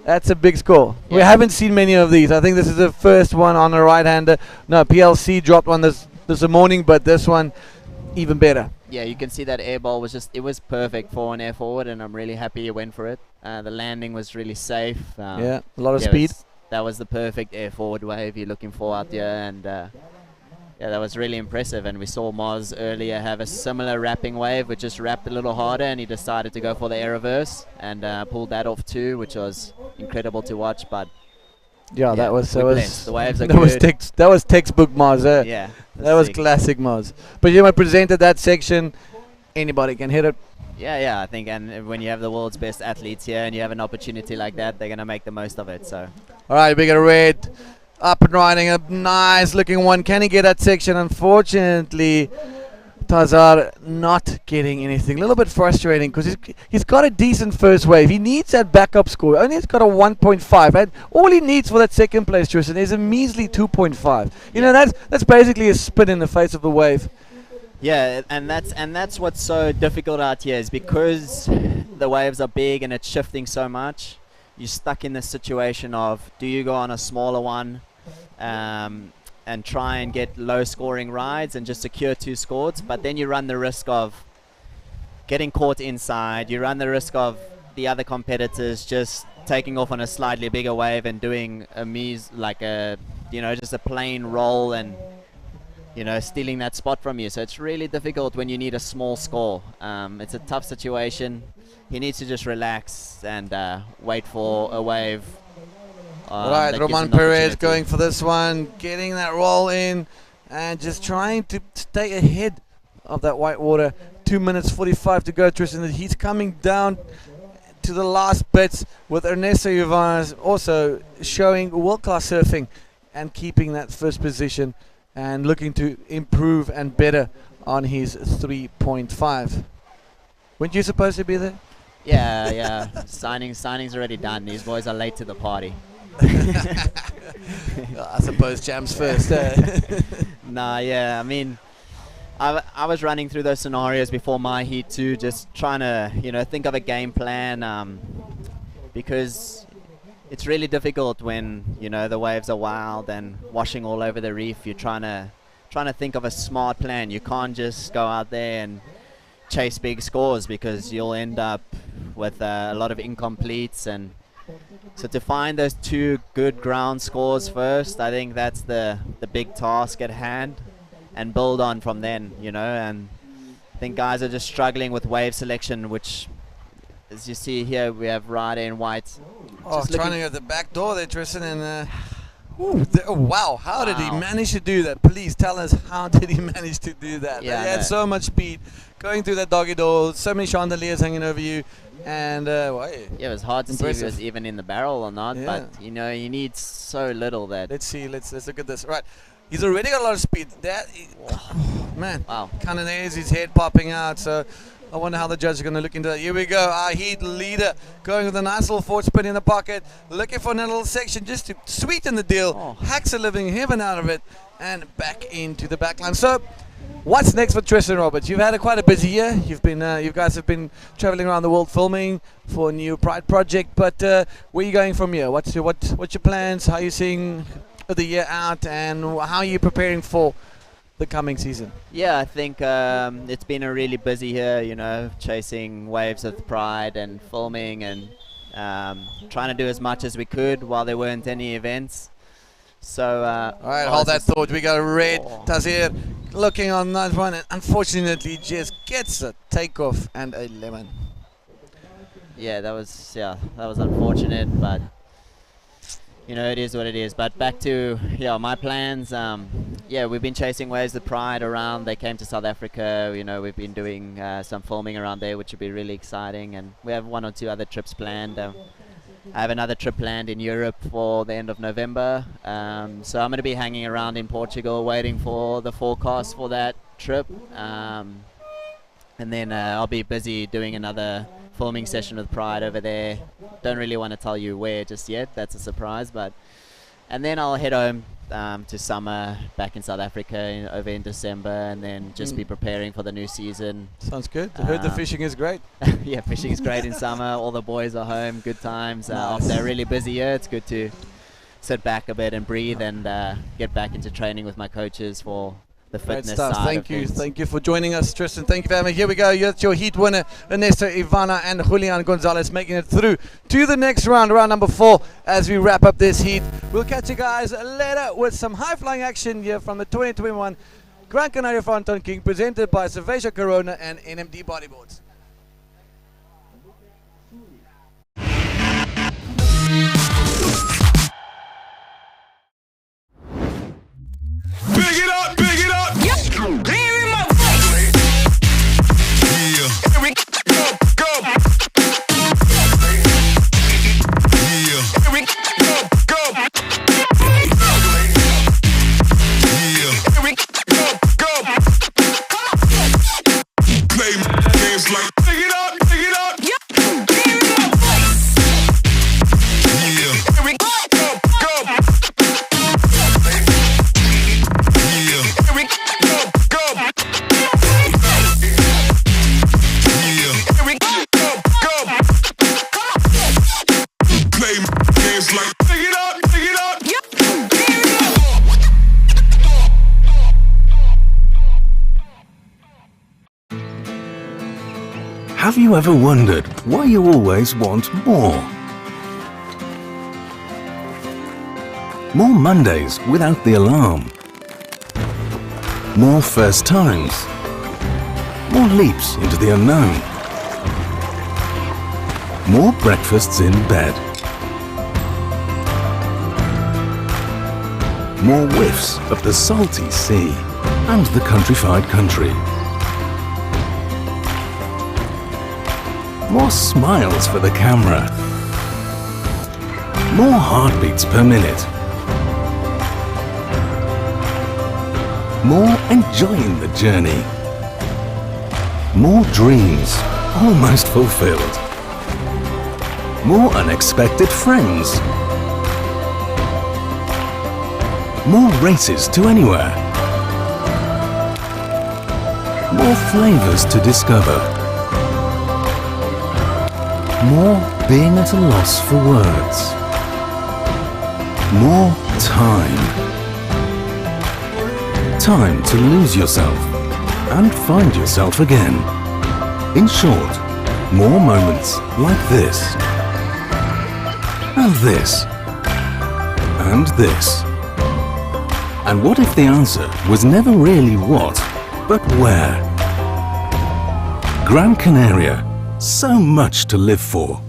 That's a big score. Yeah. We haven't seen many of these. I think this is the first one on a right-hander. No, PLC dropped one this morning, but this one even better. Yeah, you can see that air ball was it was perfect for an air forward, and I'm really happy he went for it. The landing was really safe. Yeah, a lot of yeah, speed. That was the perfect air forward wave you're looking for out here, and yeah, that was really impressive. And we saw Moz earlier have a similar wrapping wave, which just wrapped a little harder, and he decided to go for the air reverse and pulled that off too, which was incredible to watch. But yeah, that was the waves are that was good. that was textbook Moz. Yeah, that was classic Moz. But you presented that section. Anybody can hit it. Yeah, I think, and when you have the world's best athletes here and you have an opportunity like that, they're gonna make the most of it. So. All right, we got a red up and riding, a nice looking one. Can he get that section? Unfortunately, Tazar not getting anything. A little bit frustrating because he's got a decent first wave. He needs that backup score. Only he's got a 1.5, and all he needs for that second place, Tristan, is a measly 2.5. You know, that's basically a spin in the face of the wave. Yeah, and that's what's so difficult out here, is because the waves are big and it's shifting so much. You're stuck in this situation of, do you go on a smaller one and try and get low scoring rides and just secure 2 scores, but then you run the risk of getting caught inside. You run the risk of the other competitors just taking off on a slightly bigger wave and doing just a plain roll and stealing that spot from you. So it's really difficult when you need a small score. It's a tough situation. He needs to just relax and wait for a wave. Right, Roman Perez going for this one, getting that roll in and just trying to stay ahead of that white water. 2 minutes 45 to go, Tristan. He's coming down to the last bits with Ernesto Ivanes also showing world-class surfing and keeping that first position and looking to improve and better on his 3.5. Weren't you supposed to be there? Yeah. Signing's already done. These boys are late to the party. I suppose Jam's first. Nah, yeah. I mean, I was running through those scenarios before my heat too, just trying to think of a game plan, because it's really difficult when the waves are wild and washing all over the reef. You're trying to think of a smart plan. You can't just go out there and chase big scores, because you'll end up with a lot of incompletes. And so to find those 2 good ground scores first, I think that's the big task at hand, and build on from then. And I think guys are just struggling with wave selection, which, as you see here, we have Ryder in white. Oh, trying to go to the back door there, Tristan, and wow, how did he manage to do that? Please tell us, how did he manage to do that? Yeah, he had so much speed going through that doggy door, so many chandeliers hanging over you, and yeah, it was hard to see if he was even in the barrel or not. Yeah. But you need so little that. Let's see. Let's look at this. Right, he's already got a lot of speed. Man, wow, kind of there's his head popping out. So I wonder how the judges are going to look into that. Here we go. Our heat leader going with a nice little forward spin in the pocket, looking for another little section just to sweeten the deal. Hacks a living heaven out of it, and back into the backline. So, what's next for Tristan Roberts? You've had quite a busy year. You guys have been traveling around the world filming for a new Pride project. But where are you going from here? What's your plans? How are you seeing the year out, and how are you preparing for the coming season? Yeah, I think it's been a really busy year, chasing waves with Pride and filming and trying to do as much as we could while there weren't any events. So all right, hold that thought. We got a red Tazir looking on that one, and unfortunately just gets a takeoff and a lemon. Yeah, that was unfortunate, but it is what it is. But back to my plans. We've been chasing waves with Pride around. They came to South Africa. We've been doing some filming around there, which will be really exciting. And we have 1 or 2 other trips planned. I have another trip planned in Europe for the end of November. So I'm going to be hanging around in Portugal, waiting for the forecast for that trip. And then I'll be busy doing another filming session with Pride over there. Don't really want to tell you where just yet. That's a surprise. And then I'll head home to summer back in South Africa over in December, and then just be preparing for the new season. Sounds good. I heard the fishing is great. Yeah, fishing is great in summer. All the boys are home. Good times. Nice. After a really busy year, it's good to sit back a bit and breathe and get back into training with my coaches for the Great fitness stuff. side Thank of you. things. Thank you for joining us, Tristan. Thank you for having me. Here we go. That's your heat winner, Ernesto, Ivana, and Julian Gonzalez making it through to the next round, round number 4, as we wrap up this heat. We'll catch you guys later with some high-flying action here from the 2021 Gran Canaria Frontón King, presented by Cerveza Corona and NMD Bodyboards. Big it up, big it up. Clear in my face. Yeah. Here we go, go. Yeah. Here we go, go. Yeah. Here we go, go. Play games like big it up, big it up. Clear in my face. Yeah. Here we go, go. Have you ever wondered why you always want more? More Mondays without the alarm. More first times. More leaps into the unknown. More breakfasts in bed. More whiffs of the salty sea and the countrified country. More smiles for the camera. More heartbeats per minute. More enjoying the journey. More dreams almost fulfilled. More unexpected friends. More races to anywhere. More flavors to discover. More being at a loss for words. More time. Time to lose yourself and find yourself again. In short, more moments like this. And this. And this. And what if the answer was never really what, but where? Gran Canaria. So much to live for.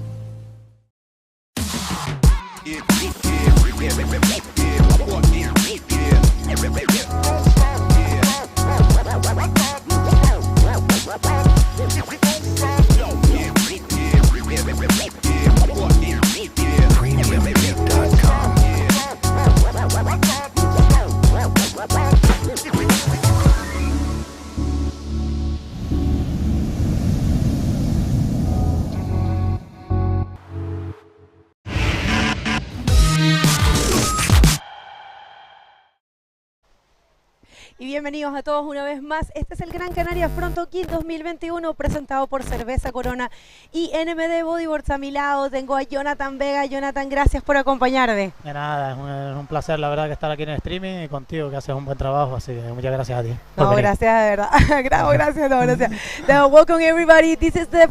Y bienvenidos a todos una vez más. Este es el Gran Canaria Frontón King 2021 presentado por Cerveza Corona y NMD Bodyboards. A mi lado tengo a Jonathan Vega. Jonathan, gracias por acompañarme. De nada, es un placer la verdad que estar aquí en el streaming y contigo, que haces un buen trabajo, así que muchas gracias a ti. No, gracias de verdad. Gracias. Now, welcome everybody. This is the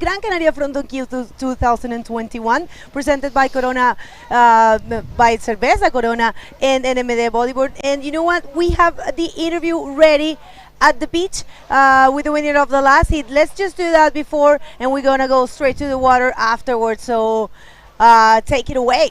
Gran Canaria Frontón King 2021 presented by Corona, by Cerveza Corona and NMD Bodyboard. And you know what? We have the interview ready at the beach with the winner of the last heat. Let's just do that before, and we're gonna go straight to the water afterwards. So take it away.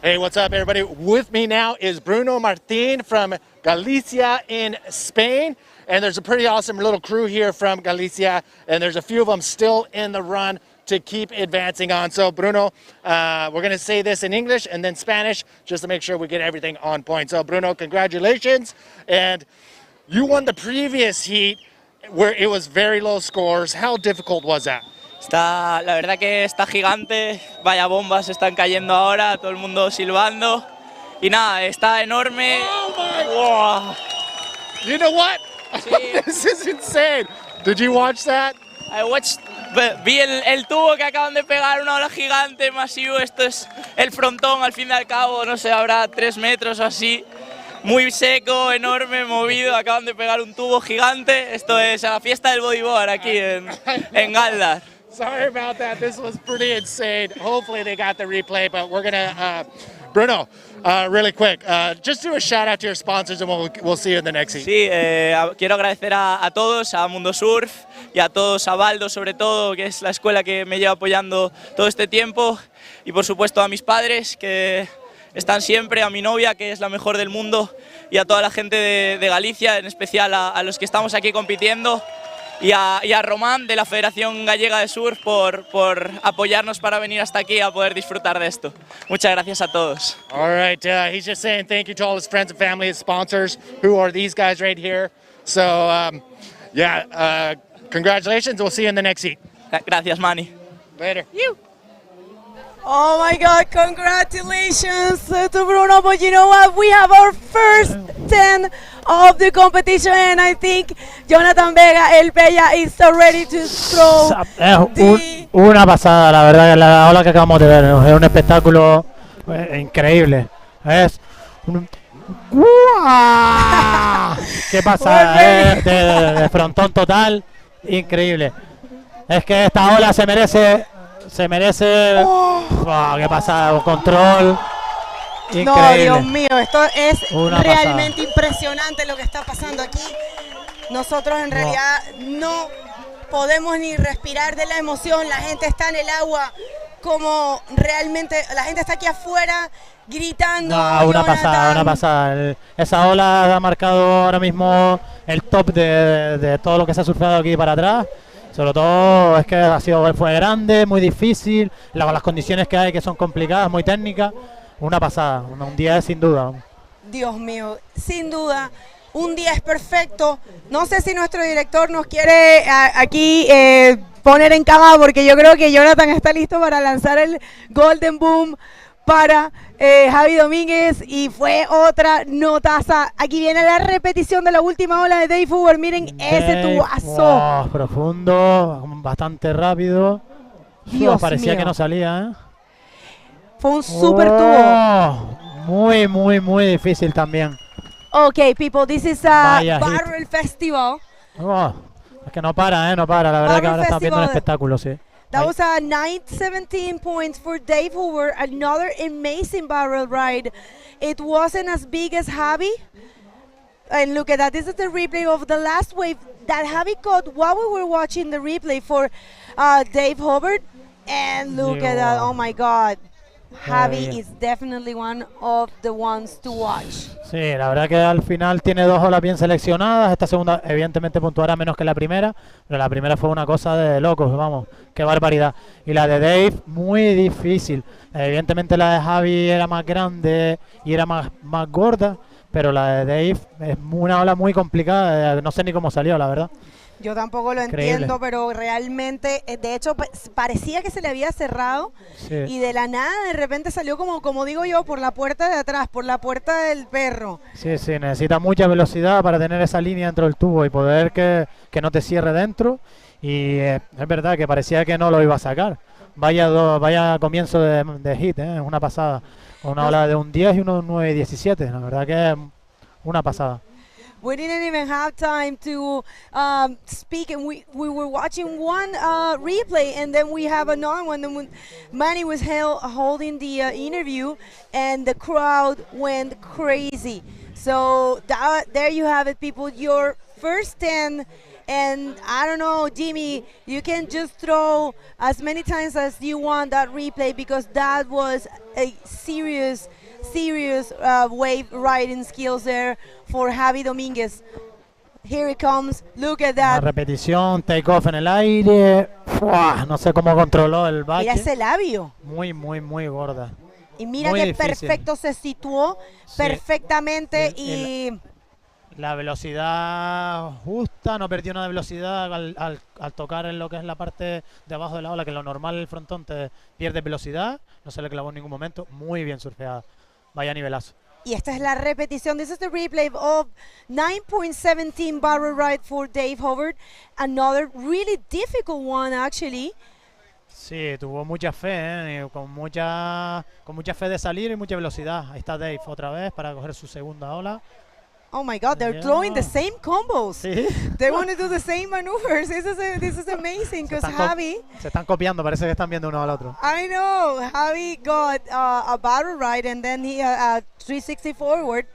Hey, what's up, everybody? With me now is Bruno Martin from Galicia in Spain. And there's a pretty awesome little crew here from Galicia, and there's a few of them still in the run to keep advancing on. So, Bruno, we're going to say this in English and then Spanish just to make sure we get everything on point. So, Bruno, congratulations. And you won the previous heat where it was very low scores. How difficult was that? La verdad que está gigante, vaya bombas están cayendo ahora, todo el mundo silbando y nada, está enorme. Wow. You know what? Sí. This is insane. Did you watch that? I watched, vi el tubo que acaban de pegar, una ola gigante, masivo. Esto es el frontón, al fin y al cabo, no sé, habrá 3 metros o así. muy seco, enorme, movido, acaban de pegar un tubo gigante. Esto es la fiesta del bodyboard aquí en Gáldar. Sorry about that. This was pretty insane. Hopefully they got the replay, but we're gonna Bruno, really quick, just do a shout out to your sponsors and we'll see you in the next heat. Sí, quiero agradecer a todos, a Mundo Surf y a todos, a Baldo sobre todo, que es la escuela que me lleva apoyando todo este tiempo, y por supuesto a mis padres que están siempre, a mi novia que es la mejor del mundo, y a toda la gente de Galicia, en especial a los que estamos aquí compitiendo, y a Román de la Federación Gallega de Surf por apoyarnos para venir hasta aquí a poder disfrutar de esto. Muchas gracias a todos. All right, he's just saying thank you to all his friends and family, his sponsors, who are these guys right here. So, congratulations. We'll see you in the next heat. Gracias, Manny. Later. Oh my God, congratulations to Bruno, but you know what, we have our first 10 of the competition and I think Jonathan Vega, El Bella, is so ready to throw. Una pasada, la verdad, la ola que acabamos de ver, es un espectáculo increíble. Es un... ¡Qué pasada! De frontón total, increíble. Es que esta ola se merece... qué pasada, control increíble. No, Dios mío, esto es Una realmente impresionante lo que está pasando aquí. Nosotros en realidad no podemos ni respirar de la emoción. La gente está en el agua, como realmente la gente está aquí afuera gritando. No, una pasada. Esa ola ha marcado ahora mismo el top de todo lo que se ha surfeado aquí para atrás. Sobre todo es que fue grande, muy difícil, las condiciones que hay que son complicadas, muy técnicas. Una pasada, un día sin duda. Dios mío, sin duda, un día es perfecto. No sé si nuestro director nos quiere aquí poner en cama, porque yo creo que Jonathan está listo para lanzar el Golden Boom para Javi Domínguez, y fue otra notaza. Aquí viene la repetición de la última ola de Dave Hoover. Miren ese tubazo. Profundo, bastante rápido. Dios parecía mío. que no salía, Fue un super tubo. Muy difícil también. Okay, people, this is a Vaya hit. barrel festival. Es que no para, La verdad que ahora estamos viendo un Festival. espectáculo, sí. That was a 917 points for Dave Hoover, another amazing barrel ride. It wasn't as big as Javi. And look at that, this is the replay of the last wave that Javi caught while we were watching the replay for Dave Hoover. And look at that, oh my God. Javi is definitely one of the ones to watch. Sí, la verdad que al final tiene dos olas bien seleccionadas. Esta segunda evidentemente puntuará menos que la primera, pero la primera fue una cosa de locos, vamos, qué barbaridad. Y la de Dave, muy difícil. Evidentemente la de Javi era más grande y era más gorda, pero la de Dave es una ola muy complicada, no sé ni cómo salió, la verdad. Yo tampoco lo entiendo, pero realmente, de hecho, parecía que se le había cerrado, Sí. y de la nada de repente salió como digo yo, por la puerta de atrás, por la puerta del perro. Sí, necesita mucha velocidad para tener esa línea dentro del tubo y poder que no te cierre dentro. Y es verdad que parecía que no lo iba a sacar. Vaya comienzo de hit, es una pasada. Una ola de un 10 y uno de un 9.17, la verdad que es una pasada. We didn't even have time to speak, and we were watching one replay, and then we have another one. Then when Manny was holding the interview, and the crowd went crazy. So there you have it, people. Your first 10, and I don't know, Jimmy, you can just throw as many times as you want that replay, because that was a serious wave riding skills there for Javi Domínguez. Here it comes, look at La that. repetición, take off en el aire. ¡Fua! No sé cómo controló el bache. Mira ese labio. Muy gorda. Y mira Muy que difícil. perfecto se situó, Sí. perfectamente, y La velocidad justa, no perdió nada de velocidad al tocar en lo que es la parte de abajo de la ola, que lo normal el frontón te pierde velocidad, no se le clavó en ningún momento, muy bien surfeada. Vaya nivelazo. y esta es la repetición. This is the replay of 9.17 barrel ride for Dave Howard. Another really difficult one, actually. Sí, tuvo mucha fe, con mucha fe de salir y mucha velocidad. Ahí está Dave otra vez para coger su segunda ola. Oh my God, they're throwing the same combos. They want to do the same maneuvers. This is amazing because Javi. Se están copiando, parece que están viendo uno al otro. I know. Javi got a battle ride and then he 360 forward.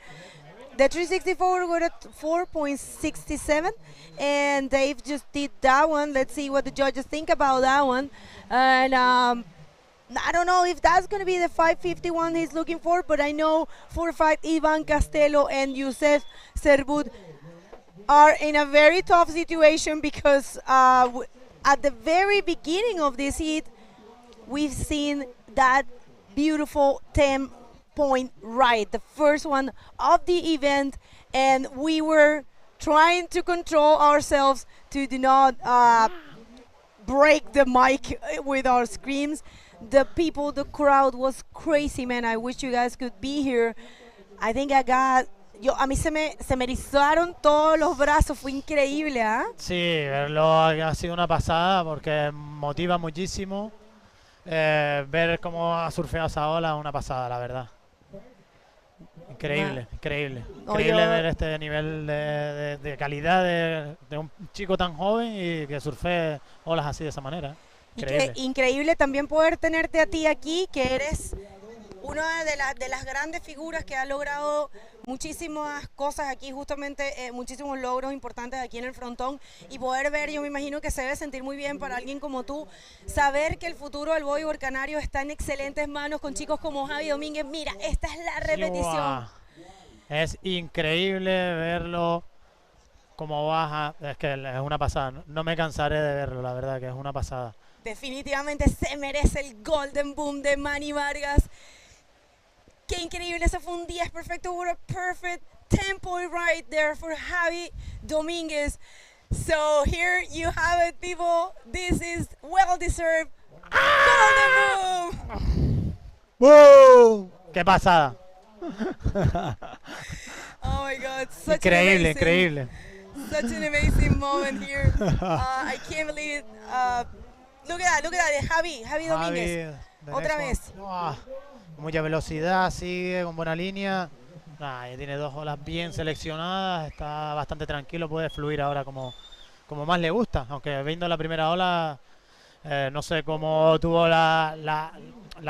The 360 forward got at 4.67 and Dave just did that one. Let's see what the judges think about that one. And I don't know if that's going to be the 551 he's looking for, but I know for a fact Ivan Castelo and Youssef Serbud are in a very tough situation because at the very beginning of this heat, we've seen that beautiful 10-point ride, the first one of the event, and we were trying to control ourselves to do not break the mic with our screams. The people, the crowd was crazy, man. I wish you guys could be here. I think a mí se me erizaron todos los brazos, fue increíble, ¿ah? Sí, verlo ha sido una pasada porque motiva muchísimo. Ver cómo ha surfeado esa ola, una pasada, la verdad. Increíble, increíble. Increíble ver este nivel de calidad de un chico tan joven y que surfee olas así de esa manera. Increíble. Increíble también poder tenerte a ti aquí, que eres una de las grandes figuras que ha logrado muchísimas cosas aquí, justamente muchísimos logros importantes aquí en el frontón, y poder ver, yo me imagino que se debe sentir muy bien para alguien como tú, saber que el futuro del bodyboard canario está en excelentes manos con chicos como Javi Domínguez. Mira, esta es la repetición. Es increíble verlo como baja, es que es una pasada, no me cansaré de verlo, la verdad que es una pasada. Definitivamente se merece el Golden Boom de Manny Vargas. Qué increíble, ese fue un 10 perfecto. What a perfect 10-point right there for Javi Domínguez. So here you have it, people. This is well-deserved Golden Boom. ¡Wow! ¡Qué pasada! Oh my God, such increíble, an amazing, increíble. Such an amazing moment here. I can't believe it. Look at that, Javi Domínguez. Otra vez. Mucha velocidad, sigue con buena línea. Ya tiene dos olas bien seleccionadas, está bastante tranquilo, puede fluir ahora como más le gusta. Aunque viendo la primera ola, no sé cómo tuvo la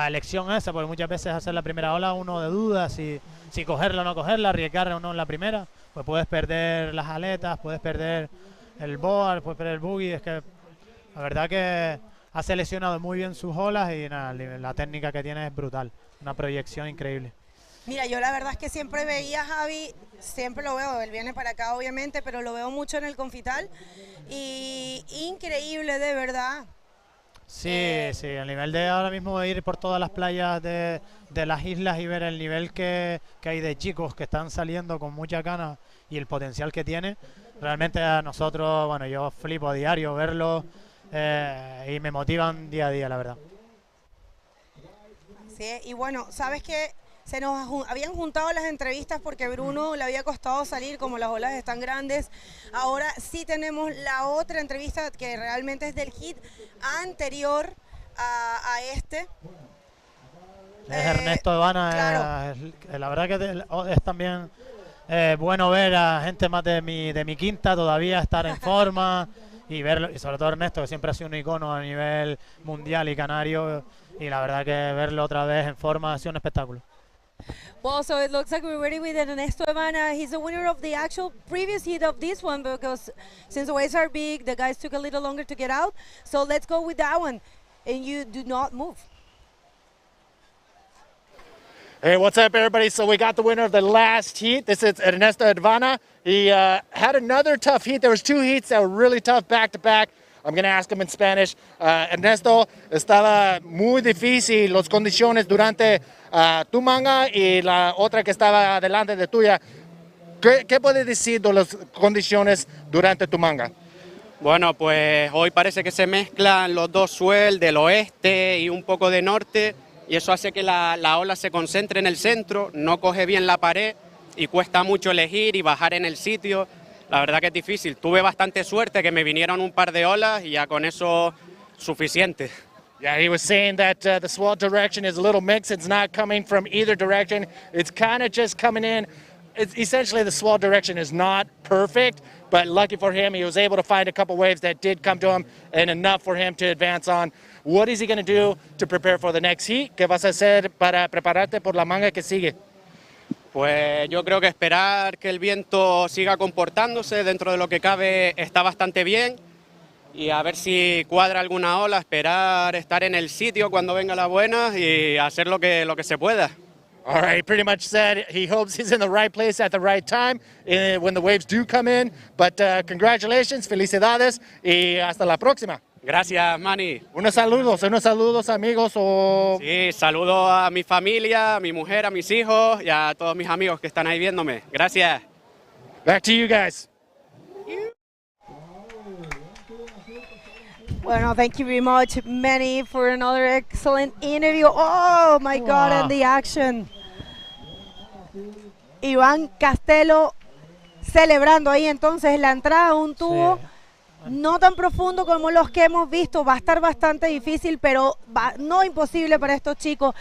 elección esa, porque muchas veces hacer la primera ola uno de dudas si cogerla o no cogerla, arriesgar o no en la primera, pues puedes perder las aletas, puedes perder el board, puedes perder el boogie. Es que la verdad que ha seleccionado muy bien sus olas y nada, la técnica que tiene es brutal, una proyección increíble. Mira, yo la verdad es que siempre veía a Javi, siempre lo veo, él viene para acá obviamente, pero lo veo mucho en el Confital y increíble de verdad. Sí, sí, el nivel de ahora mismo ir por todas las playas de las islas y ver el nivel que hay de chicos que están saliendo con mucha ganas y el potencial que tiene, realmente a nosotros, bueno, yo flipo a diario verlo y me motivan día a día, la verdad. Sí, y bueno, ¿sabes qué? Se nos habían juntado las entrevistas porque Bruno le había costado salir, como las olas están grandes. Ahora sí tenemos la otra entrevista que realmente es del hit anterior a este. Es Ernesto Evana, claro. La verdad que es también bueno ver a gente más de mi quinta todavía estar en forma y verlo, y sobre todo Ernesto, que siempre ha sido un icono a nivel mundial y canario, y la verdad que verlo otra vez en forma ha sido un espectáculo. Well, so it looks like we're ready with Ernesto Evana. He's the winner of the actual previous heat of this one because since the waves are big, the guys took a little longer to get out. So let's go with that one. And you do not move. Hey, what's up, everybody? So we got the winner of the last heat. This is Ernesto Evana. He had another tough heat. There was two heats that were really tough back-to-back. I'm going to ask him in Spanish. Ernesto, estaba muy difícil las condiciones durante tu manga y la otra que estaba delante de tuya. ¿Qué puedes decir de las condiciones durante tu manga? Bueno, pues hoy parece que se mezclan los dos swell del oeste y un poco de norte, y eso hace que la ola se concentre en el centro, no coge bien la pared y cuesta mucho elegir y bajar en el sitio. La verdad que es difícil. Tuve bastante suerte que me vinieron un par de olas y ya con eso suficiente. Yeah, he was saying that the swell direction is a little mixed. It's not coming from either direction. It's kind of just coming in. It's essentially, the swell direction is not perfect, but lucky for him, he was able to find a couple waves that did come to him and enough for him to advance on. What is he going to do to prepare for the next heat? ¿Qué vas a hacer para prepararte por la manga que sigue? Pues yo creo que esperar que el viento siga comportándose, dentro de lo que cabe está bastante bien, y a ver si cuadra alguna ola, esperar estar en el sitio cuando venga la buena y hacer lo que se pueda. All right, pretty much said he hopes he's in the right place at the right time when the waves do come in. But congratulations, felicidades, y hasta la próxima. Gracias, Manny. Unos saludos, amigos. Sí, saludo a mi familia, a mi mujer, a mis hijos y a todos mis amigos que están ahí viéndome. Gracias. Back to you guys. Bueno, thank you very much, Manny, for another excellent interview. Oh, my God, and the action. Iván Castelo celebrando ahí entonces la entrada a un tubo no tan profundo como los que hemos visto. Va a estar bastante difícil, pero no imposible para estos chicos.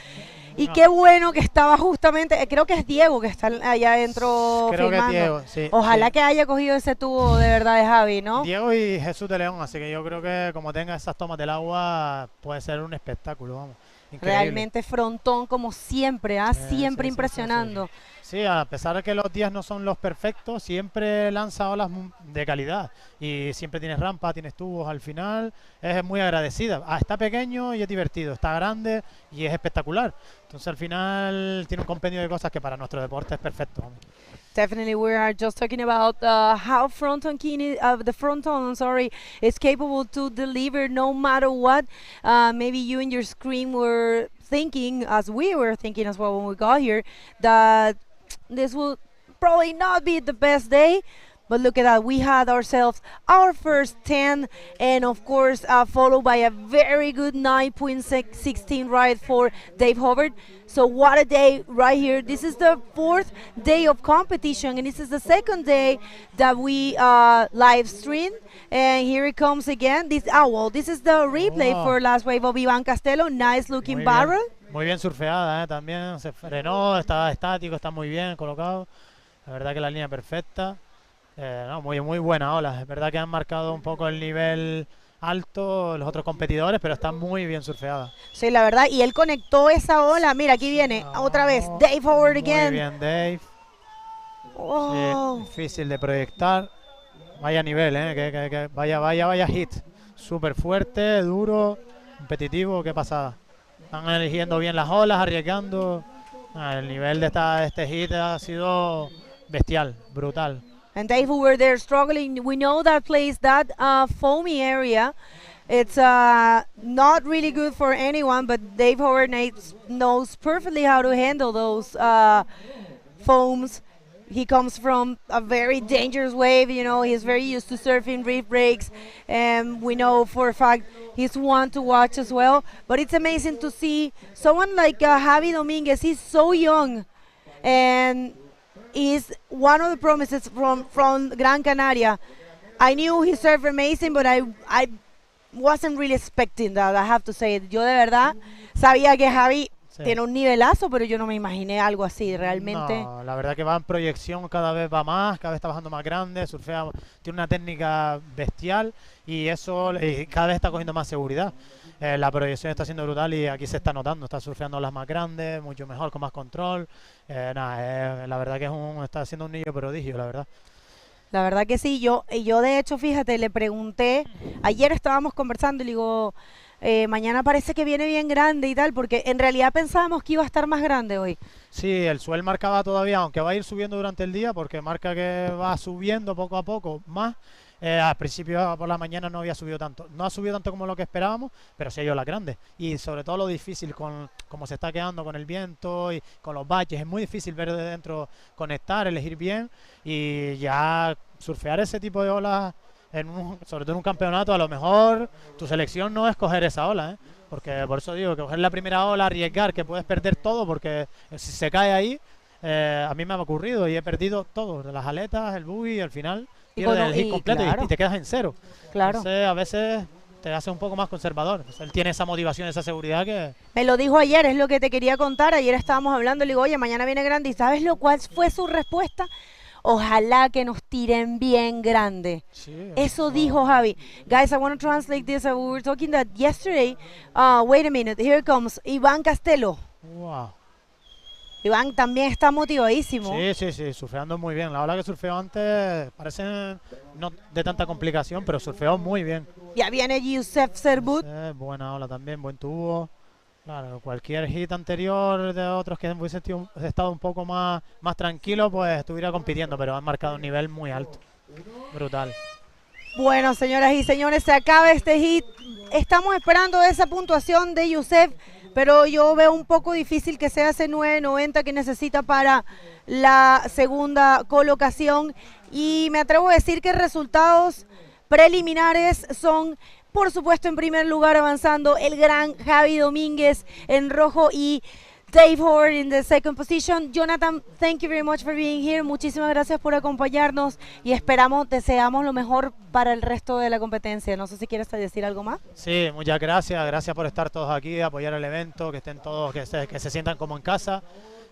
Y qué bueno que estaba justamente, creo que es Diego que está allá adentro Creo filmando. que es Diego, sí. Ojalá que haya cogido ese tubo de verdad de Javi, ¿no? Diego y Jesús de León, así que yo creo que como tenga esas tomas del agua puede ser un espectáculo, vamos. Increíble. Realmente frontón como siempre, siempre impresionando. Sí, a pesar de que los días no son los perfectos, siempre lanza olas de calidad y siempre tienes rampa, tienes tubos al final, es muy agradecida. Está pequeño y es divertido, está grande y es espectacular. Entonces al final tiene un compendio de cosas que para nuestro deporte es perfecto. Definitely, we are just talking about how Frontón King, the Frontón, is capable to deliver no matter what. Maybe you in your screen were thinking, as we were thinking as well when we got here, that this will probably not be the best day. But look at that, we had ourselves our first 10, and of course followed by a very good 9.16 ride for Dave Hubbard. So what a day right here. This is the 4th day of competition, and this is the 2nd day that we live stream. And here it comes again. This is the replay for last wave of Iván Castelo. Nice looking barrel. Muy bien surfeada, también se frenó, estaba estático, está muy bien colocado. La verdad que la línea perfecta. No, muy buena ola. Es verdad que han marcado un poco el nivel alto los otros competidores, pero está muy bien surfeada. Sí, la verdad. Y él conectó esa ola. Mira, aquí viene otra vez. Dave Howard again. Muy bien, Dave. Oh. Sí, difícil de proyectar. Vaya nivel, vaya hit. Súper fuerte, duro, competitivo. Qué pasada. Están eligiendo bien las olas, arriesgando. El nivel de este hit ha sido bestial, brutal. And Dave, who were there struggling, we know that place, that foamy area, it's not really good for anyone, but Dave Howard knows perfectly how to handle those foams. He comes from a very dangerous wave, you know, he's very used to surfing reef breaks, and we know for a fact he's one to watch as well. But it's amazing to see someone like Javi Dominguez. He's so young, and is one of the promises from Gran Canaria. I knew he surfed amazing, but I wasn't really expecting that, I have to say. Yo de verdad sabía que Javi tiene un nivelazo, pero yo no me imaginé algo así realmente. No, la verdad que va en proyección, cada vez va más, cada vez está bajando más grande, surfea, tiene una técnica bestial y eso cada vez está cogiendo más seguridad. La proyección está siendo brutal y aquí se está notando, está surfeando las más grandes, mucho mejor, con más control. La verdad que está haciendo un niño prodigio, la verdad. La verdad que sí, yo de hecho, fíjate, le pregunté, ayer estábamos conversando y le digo, mañana parece que viene bien grande y tal, porque en realidad pensábamos que iba a estar más grande hoy. Sí, el swell marcaba todavía, aunque va a ir subiendo durante el día, porque marca que va subiendo poco a poco más. Al principio por la mañana no había subido tanto, no ha subido tanto como lo que esperábamos, pero sí ha ido las grandes, y sobre todo lo difícil con cómo se está quedando con el viento y con los baches, es muy difícil ver de dentro, conectar, elegir bien y ya surfear ese tipo de olas, sobre todo en un campeonato. A lo mejor tu selección no es coger esa ola, porque por eso digo que coger la primera ola, arriesgar, que puedes perder todo, porque si se cae ahí, a mí me ha ocurrido y he perdido todo, las aletas, el buggy, al final pierdes el hit completo y te quedas en cero. Claro. Entonces a veces te hace un poco más conservador. Pues él tiene esa motivación, esa seguridad que... Me lo dijo ayer, es lo que te quería contar. Ayer estábamos hablando, le digo, oye, mañana viene grande. ¿Y sabes cuál fue su respuesta? Ojalá que nos tiren bien grande. Sí, Eso dijo Javi. Guys, I want to translate this. We were talking that yesterday. Wait a minute, here comes Iván Castelo. Wow. Iván también está motivadísimo. Sí, surfeando muy bien. La ola que surfeó antes parece no de tanta complicación, pero surfeó muy bien. Ya viene Youssef Serbut. Buena ola también, buen tubo. Claro, cualquier hit anterior de otros que hubiese estado un poco más tranquilo, pues estuviera compitiendo, pero han marcado un nivel muy alto. Brutal. Bueno, señoras y señores, se acaba este hit. Estamos esperando esa puntuación de Youssef, pero yo veo un poco difícil que sea ese 9.90 que necesita para la segunda colocación. Y me atrevo a decir que resultados preliminares son, por supuesto, en primer lugar avanzando el gran Javi Domínguez en rojo y Dave Howard in the second position. Jonathan, thank you very much for being here. Muchísimas gracias por acompañarnos y deseamos lo mejor para el resto de la competencia. No sé si quieres decir algo más. Sí, muchas gracias por estar todos aquí, apoyar el evento, que estén todos, que se sientan como en casa,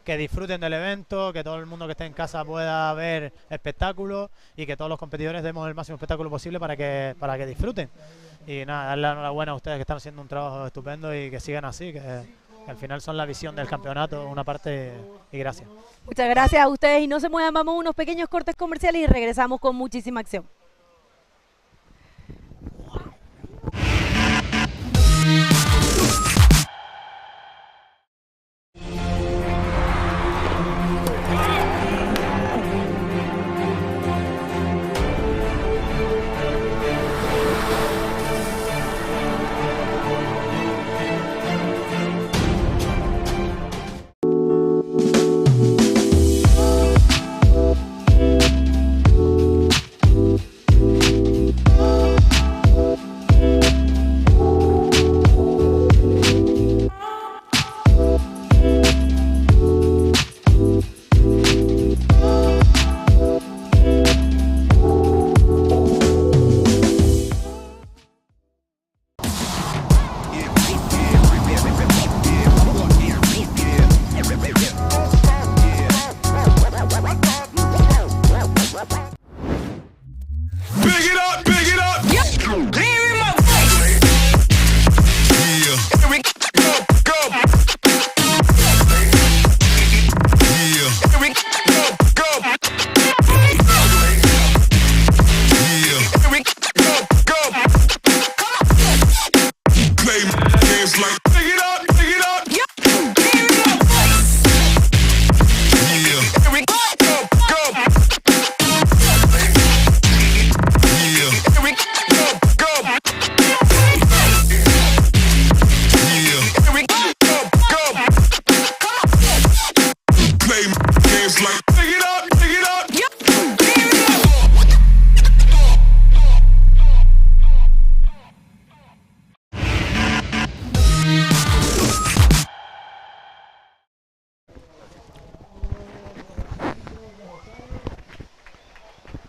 que disfruten del evento, que todo el mundo que esté en casa pueda ver espectáculo y que todos los competidores demos el máximo espectáculo posible para que disfruten. Y nada, darle la enhorabuena a ustedes que están haciendo un trabajo estupendo y que sigan así, que al final son la visión del campeonato, una parte, y gracias. Muchas gracias a ustedes y no se muevan, vamos a unos pequeños cortes comerciales y regresamos con muchísima acción.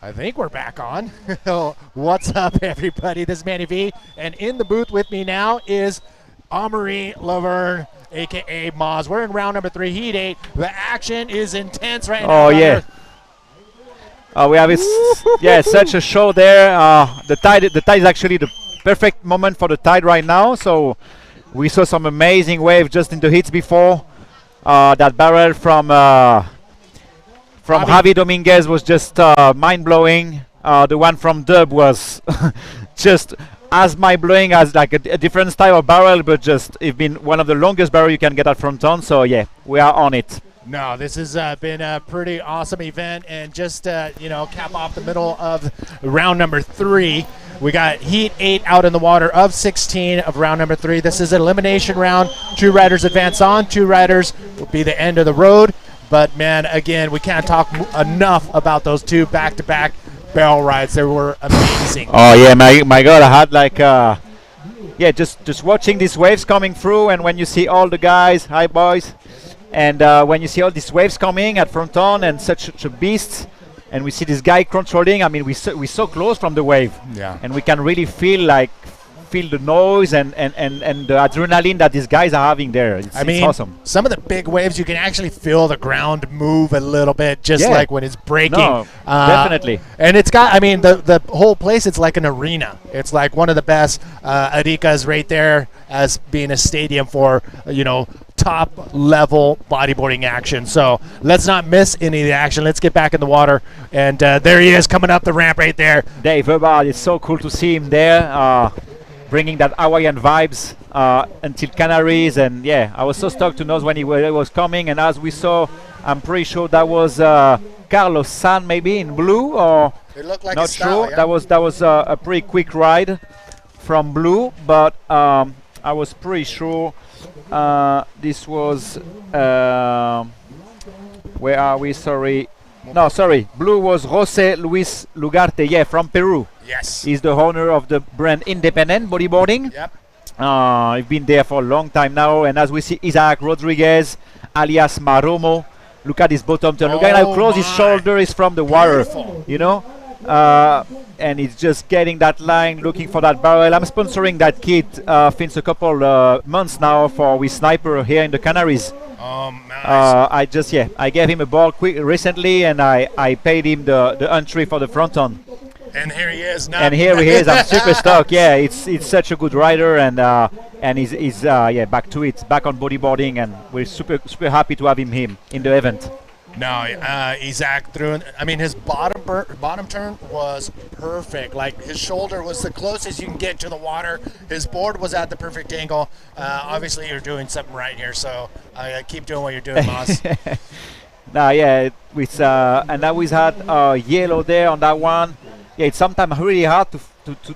I think we're back on. What's up, everybody? This is Manny V, and in the booth with me now is Amaury Laverne, a.k.a. Moz. We're in round number 3, heat 8. The action is intense right now. Oh, yeah. We have such a show there. The tide is actually the perfect moment for the tide right now. So we saw some amazing waves just in the hits before. That barrel from Javi Dominguez was just mind-blowing. The one from Dub was just as mind-blowing as like a different style of barrel, but just it's been one of the longest barrel you can get at Fronton. So yeah, we are on it. No, this has been a pretty awesome event, and just cap off the middle of round number 3. We got heat 8 out in the water of 16 of round number 3. This is an elimination round. 2 riders advance on. 2 riders will be the end of the road. But man, again, we can't talk enough about those 2 back-to-back barrel rides. They were amazing. Oh yeah, my God, I had like just watching these waves coming through, and when you see all the guys, hi boys, and when you see all these waves coming at Fronton and such a beast, and we see this guy controlling. I mean, we're so close from the wave, yeah, and we can really feel like feel the noise and the adrenaline that these guys are having there. It's awesome. Some of the big waves, you can actually feel the ground move a little bit, just like when it's breaking. No, definitely. And it's got, the whole place, it's like an arena. It's like one of the best. Arica's right there as being a stadium for, top level bodyboarding action. So let's not miss any of the action. Let's get back in the water. And there he is coming up the ramp right there. Dave Hubbard, it's so cool to see him there, bringing that Hawaiian vibes until Canaries. And yeah, I was so stoked to know when he was coming. And as we saw, I'm pretty sure that was Carlos San maybe in blue, or it looked like not style, sure. That was a pretty quick ride from blue, but I was pretty sure this was where are we? Sorry. No, sorry. Blue was Jose Luis Lugarte, from Peru. Yes. He's the owner of the brand Independent Bodyboarding. Yep. I've been there for a long time now, and as we see Isaac Rodriguez, alias Maromo, look at his bottom turn. Look at how close his shoulder is from the water. Beautiful. And he's just getting that line, looking for that barrel. I'm sponsoring that kid since a couple months now with Sniper here in the Canaries. Nice. I gave him a ball recently, and I paid him the entry for the Fronton. And here he is now. And here he is. I'm super stoked. Yeah, it's such a good rider, and he's back to it, back on bodyboarding, and we're super happy to have him in the event. No, Isaac threw in. His bottom turn was perfect. Like, his shoulder was the closest you can get to the water. His board was at the perfect angle. Obviously, you're doing something right here, so keep doing what you're doing, Moss. And now we had yellow there on that one. Yeah, it's sometimes really hard to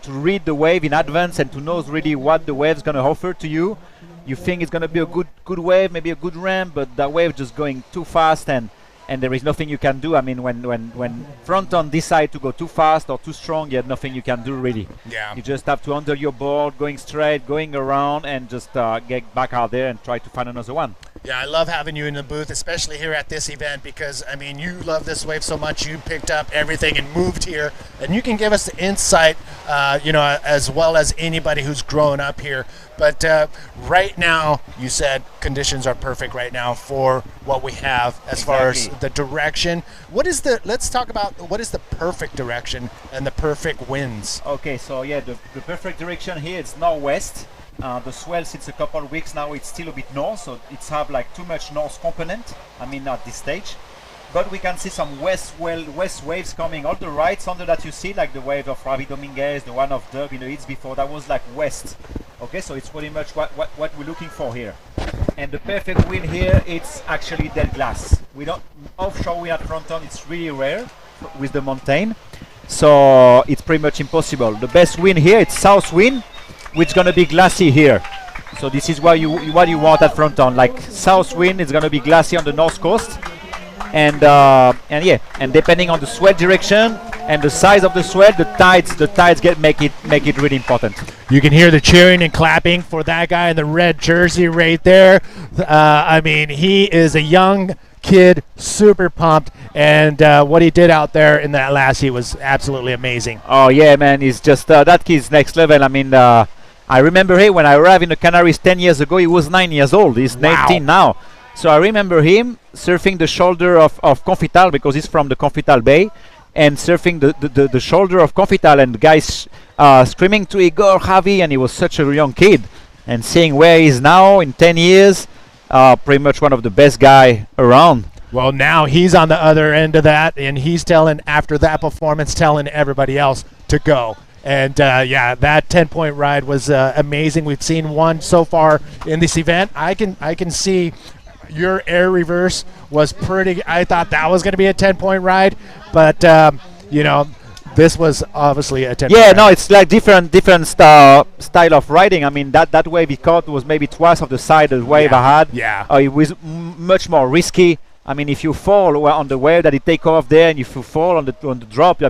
read the wave in advance and to know really what the wave's going to offer to you. You think it's going to be a good wave, maybe a good ramp, but that wave just going too fast, and there is nothing you can do. When Fronton decide to go too fast or too strong, you have nothing you can do really. Yeah. You just have to handle your board, going straight, going around, and just get back out there and try to find another one. Yeah, I love having you in the booth, especially here at this event, because you love this wave so much. You picked up everything and moved here, and you can give us the insight, as well as anybody who's grown up here. But right now, you said conditions are perfect right now for what we have as far as the direction. Let's talk about what is the perfect direction and the perfect winds. Okay, so the perfect direction here is northwest. The swell since a couple of weeks now, it's still a bit north, so it's have like too much north component, at this stage. But we can see some west waves coming. All the rights under that you see, like the wave of Ravi Dominguez, the one of Doug in the hits before, that was like west. Okay, so it's pretty much what we're looking for here. And the perfect wind here, it's actually dead glass. We don't offshore wind at Fronton, it's really rare with the mountain. So it's pretty much impossible. The best wind here, it's south wind, which is going to be glassy here. So this is what you want at Fronton, like south wind is going to be glassy on the north coast, and depending on the swell direction and the size of the swell, the tides make it really important. You can hear the cheering and clapping for that guy in the red jersey right there. He is a young kid, super pumped, and what he did out there in that last heat was absolutely amazing. Oh yeah, man, he's just that kid's next level. I remember him when I arrived in the Canaries 10 years ago. He was 9 years old. He's 19 now. So I remember him surfing the shoulder of Confital, because he's from the Confital Bay, and surfing the shoulder of Confital, and the guys screaming to Igor, Javi, and he was such a young kid. And seeing where he is now in 10 years, pretty much one of the best guy around. Well, now he's on the other end of that, and he's after that performance, telling everybody else to go. And that 10-point ride was amazing. We've seen one so far in this event. I can see your air reverse was pretty. I thought that was going to be a 10-point ride, but this was obviously a 10-point ride. No, it's like different style of riding. That wave he caught was maybe twice of the side of the wave I had. Yeah. It was much more risky. If you fall on the wave that it take off there, and if you fall on the drop,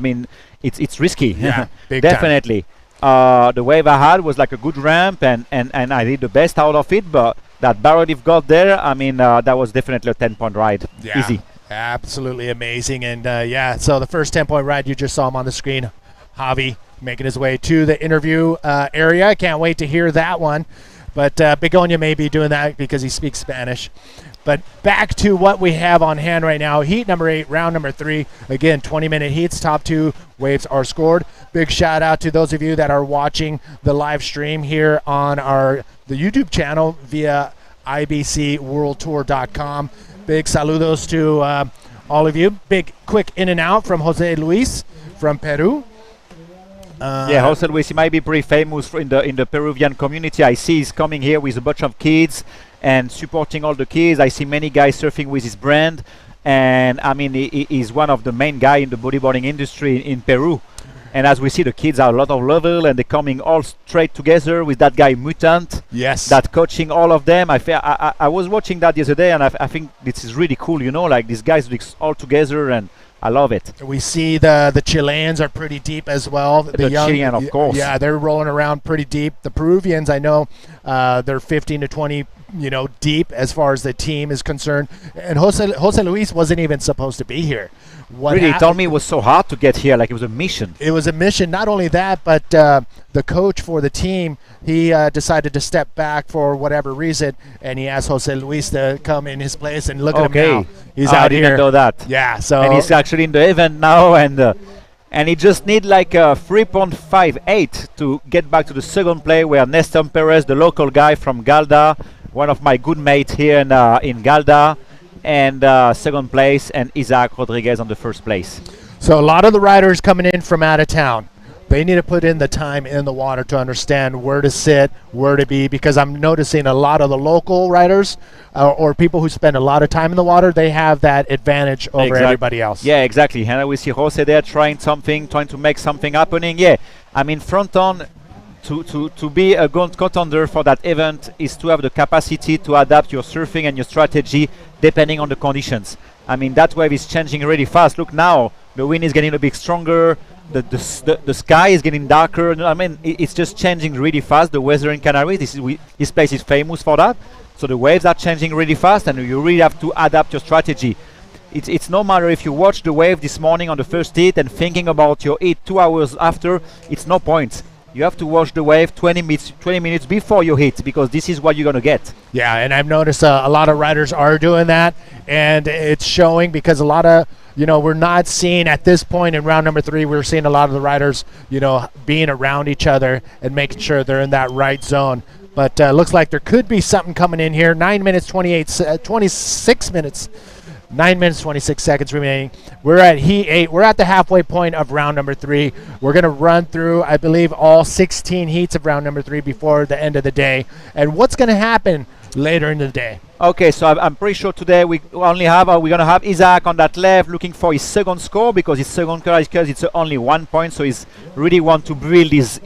it's risky. Yeah, big definitely. The wave I had was like a good ramp, and I did the best out of it. But that barrel you've got there, that was definitely a 10-point ride. Yeah, easy. Absolutely amazing. And so the first 10-point ride, you just saw him on the screen. Javi making his way to the interview area. I can't wait to hear that one. But Begonia may be doing that because he speaks Spanish. But back to what we have on hand right now. Heat number 8, round number 3. Again, 20-minute heats. Top 2 waves are scored. Big shout out to those of you that are watching the live stream here on the YouTube channel via IBCWorldTour.com. Big saludos to all of you. Big quick in and out from Jose Luis from Peru. Yeah, Jose Luis, he might be pretty famous in the Peruvian community. I see he's coming here with a bunch of kids and supporting all the kids. I see many guys surfing with his brand, and I mean he's one of the main guys in the bodyboarding industry in Peru. And as we see, the kids are a lot of level, and they're coming all straight together with that guy Mutant. Yes. That coaching all of them. I was watching that the other day, and I think this is really cool. You know, like these guys all together, and I love it. We see the Chileans are pretty deep as well. The Chilean, of course. Yeah, they're rolling around pretty deep. The Peruvians, I know, they're 15 to 20, deep as far as the team is concerned. And Jose Luis wasn't even supposed to be here. He told me it was so hard to get here, like it was a mission. It was a mission. Not only that, but the coach for the team, he decided to step back for whatever reason, and he asked Jose Luis to come in his place, and look at him now. He's out here. I didn't know that. Yeah, so and he's actually in the event now, and he just need like a 3.58 to get back to the second play, where Nestor Perez, the local guy from Gáldar, one of my good mates here in Gáldar, and second place, and Isaac Rodriguez on the first place. So a lot of the riders coming in from out of town, they need to put in the time in the water to understand where to sit, where to be, because I'm noticing a lot of the local riders or people who spend a lot of time in the water, they have that advantage over everybody else. Yeah, exactly. And we see Jose there trying to make something happening. Yeah, I mean, Fronton, to be a good contender for that event is to have the capacity to adapt your surfing and your strategy depending on the conditions. I mean, that wave is changing really fast. Look now, the wind is getting a bit stronger, the sky is getting darker. I mean, it's just changing really fast. The weather in Canary, this place is famous for that. So the waves are changing really fast, and you really have to adapt your strategy. It's no matter if you watch the wave this morning on the first heat and thinking about your heat 2 hours after, it's no point. You have to watch the wave 20 minutes before you hit, because this is what you're going to get. Yeah, and I've noticed a lot of riders are doing that, and it's showing because a lot of, we're not seeing at this point in round number 3, we're seeing a lot of the riders, being around each other and making sure they're in that right zone. But looks like there could be something coming in here. 9 minutes, 26 minutes. 9 minutes, 26 seconds remaining. We're at Heat 8. We're at the halfway point of round number 3. We're going to run through, I believe, all 16 heats of round number 3 before the end of the day. And what's going to happen later in the day? Okay, so I'm pretty sure today we're going to have Isaac on that left looking for his second score, because his second score it's only 1 point, so he's really want to build his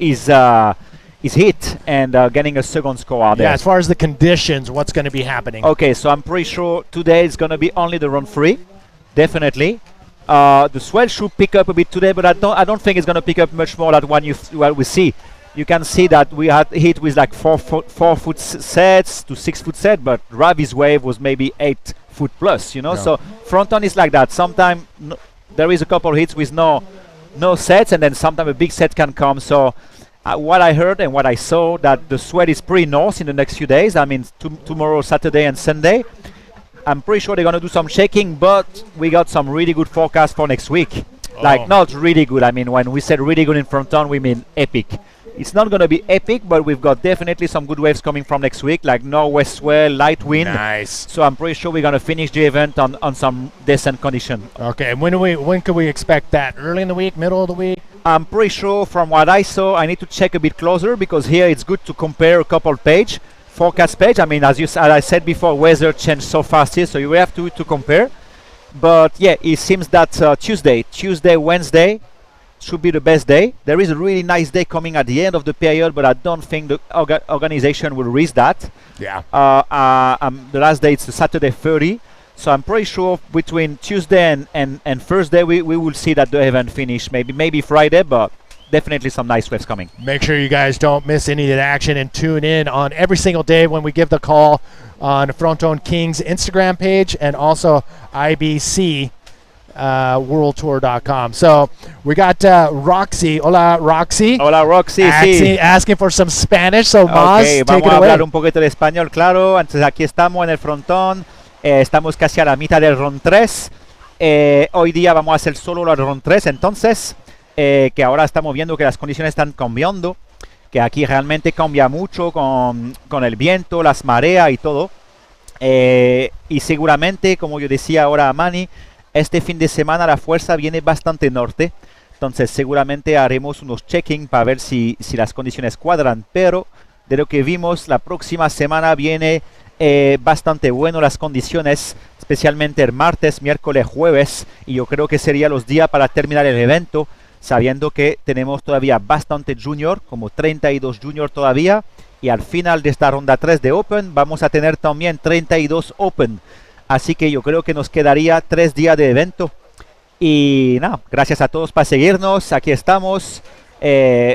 hit and getting a second score out there. Yeah, as far as the conditions, what's going to be happening? Okay, so I'm pretty sure today it's going to be only the run free, definitely. The swell should pick up a bit today, but I don't think it's going to pick up much more than what we see. You can see that we had hit with like 4 foot sets to 6 foot set, but Ravi's wave was maybe 8 foot plus, Yeah. So Fronton is like that. Sometimes there is a couple hits with no sets, and then sometimes a big set can come. So what I heard and what I saw, that the swell is pretty north in the next few days. I mean, tomorrow, Saturday and Sunday. I'm pretty sure they're going to do some shaking, but we got some really good forecast for next week. Like, not really good. I mean, when we said really good in Fronton, we mean epic. It's not going to be epic, but we've got definitely some good waves coming from next week, like northwest swell, light wind. Nice. So I'm pretty sure we're going to finish the event on some decent condition. Okay, and when can we expect that? Early in the week, middle of the week? I'm pretty sure from what I saw, I need to check a bit closer, because here it's good to compare a couple page, forecast page. I mean, as I said before, weather changed so fast here, so you have to compare. But yeah, it seems that Tuesday, Wednesday should be the best day. There is a really nice day coming at the end of the period, but I don't think the organization will risk that. Yeah. The last day it's the Saturday 30. So I'm pretty sure between Tuesday and Thursday we will see that the event finish. Maybe Friday, but definitely some nice waves coming. Make sure you guys don't miss any of the action and tune in on every single day when we give the call on Frontón King's Instagram page and also IBC worldtour.com. So we got Roxy. Hola, Roxy. Hola, Roxy. Asking for some Spanish. So, Maz, Okay, take vamos it a away. hablar un poquito de español, claro. Entonces aquí estamos en el frontón. Estamos casi a la mitad del round 3. Hoy día vamos a hacer solo el round 3. Entonces, que ahora estamos viendo que las condiciones están cambiando. Que aquí realmente cambia mucho con el viento, las mareas y todo. Y seguramente, como yo decía ahora a Manny, este fin de semana la fuerza viene bastante norte. Entonces seguramente haremos unos checking para ver si las condiciones cuadran. Pero de lo que vimos, la próxima semana viene bastante bueno las condiciones. Especialmente el martes, miércoles, jueves. Y yo creo que serían los días para terminar el evento. Sabiendo que tenemos todavía bastante junior, como 32 junior todavía. Y al final de esta ronda 3 de Open vamos a tener también 32 Open. Así que yo creo que nos quedaría 3 días de evento. Y nada, gracias a todos por seguirnos. Aquí estamos,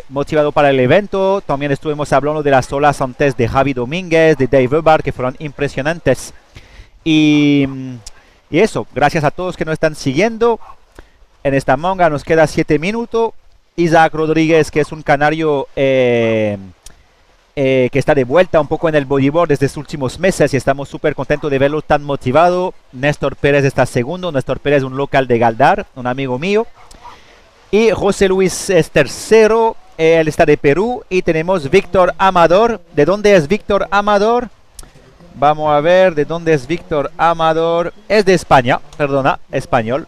motivado para el evento. También estuvimos hablando de las olas antes de Javi Domínguez, de Dave Weber, que fueron impresionantes. Y eso, gracias a todos que nos están siguiendo. En esta manga nos queda 7 minutos. Isaac Rodríguez, que es un canario que está de vuelta un poco en el bodyboard desde estos últimos meses y estamos súper contentos de verlo tan motivado. Néstor Pérez está segundo. Néstor Pérez, un local de Gáldar, un amigo mío. Y José Luis es tercero, él está de Perú. Y tenemos Víctor Amador. ¿De dónde es Víctor Amador? Vamos a ver de dónde es Víctor Amador. Es de España, perdona, español.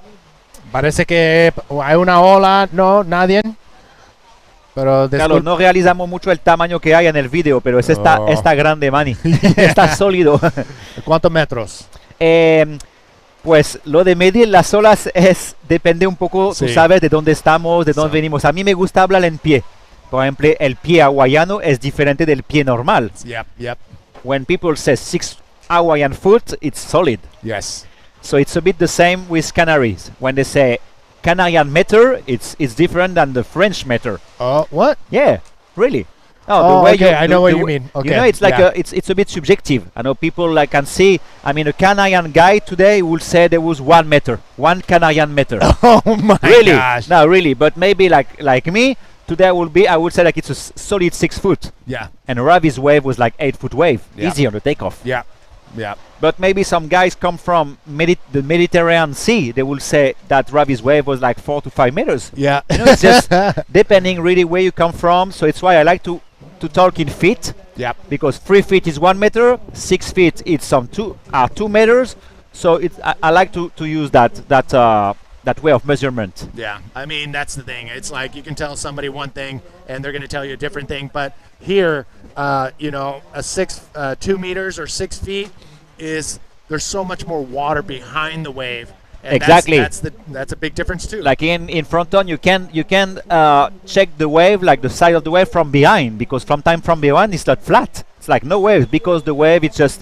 Parece que hay una ola, no, nadie. Pero claro, no realizamos mucho el tamaño que hay en el vídeo, pero es está grande, Manny. Está sólido. ¿Cuántos metros? Pues lo de medir las olas depende un poco, tú sabes, de dónde estamos, de dónde venimos. A mí me gusta hablar en pie. Por ejemplo, el pie hawaiano es diferente del pie normal. Yep. When people say 6 Hawaiian foot, it's solid. Yes. So it's a bit the same with Canaries. When they say Canarian meter, it's different than the French meter. Oh, what? Yeah, really. Oh, okay, I know what you mean. Okay, you know, it's like it's a bit subjective. I know people can see. I mean, a Canarian guy today will say there was 1 meter, 1 Canarian meter. Oh my really? gosh! No, really. But maybe like me today I would say like it's a solid 6 foot. Yeah. And Ravi's wave was like 8 foot wave, Yeah. easy on the takeoff. Yeah. But maybe some guys come from the Mediterranean Sea. They will say that Ravi's wave was like 4 to 5 meters. Yeah. You know, it's just depending really where you come from. So it's why I like to talk in feet. Yeah. Because 3 feet is 1 meter, 6 feet it's 2 meters. So I like to use that way of measurement. Yeah, I mean, that's the thing. It's like you can tell somebody one thing and they're going to tell you a different thing. But here, you know, 2 meters or 6 feet there's so much more water behind the wave. And Exactly. That's a big difference too. Like in fronton, you can check the wave, like the side of the wave from behind, because from behind it's not flat. It's like no waves because the wave is just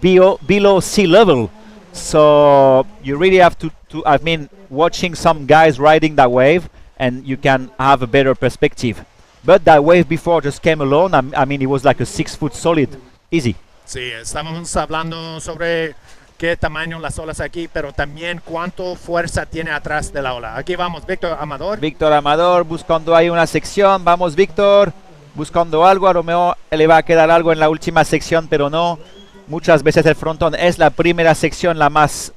below sea level. So you really have to I mean, watching some guys riding that wave, and you can have a better perspective. But that wave before just came alone. I mean, it was like a 6 foot solid, easy. Sí, estamos hablando sobre qué tamaño las olas aquí, pero también cuánto fuerza tiene atrás de la ola. Aquí vamos, Víctor Amador. Víctor Amador buscando ahí una sección. Vamos, Víctor, buscando algo. A lo mejor le va a quedar algo en la última sección, pero no. Muchas veces el frontón es la primera sección, la más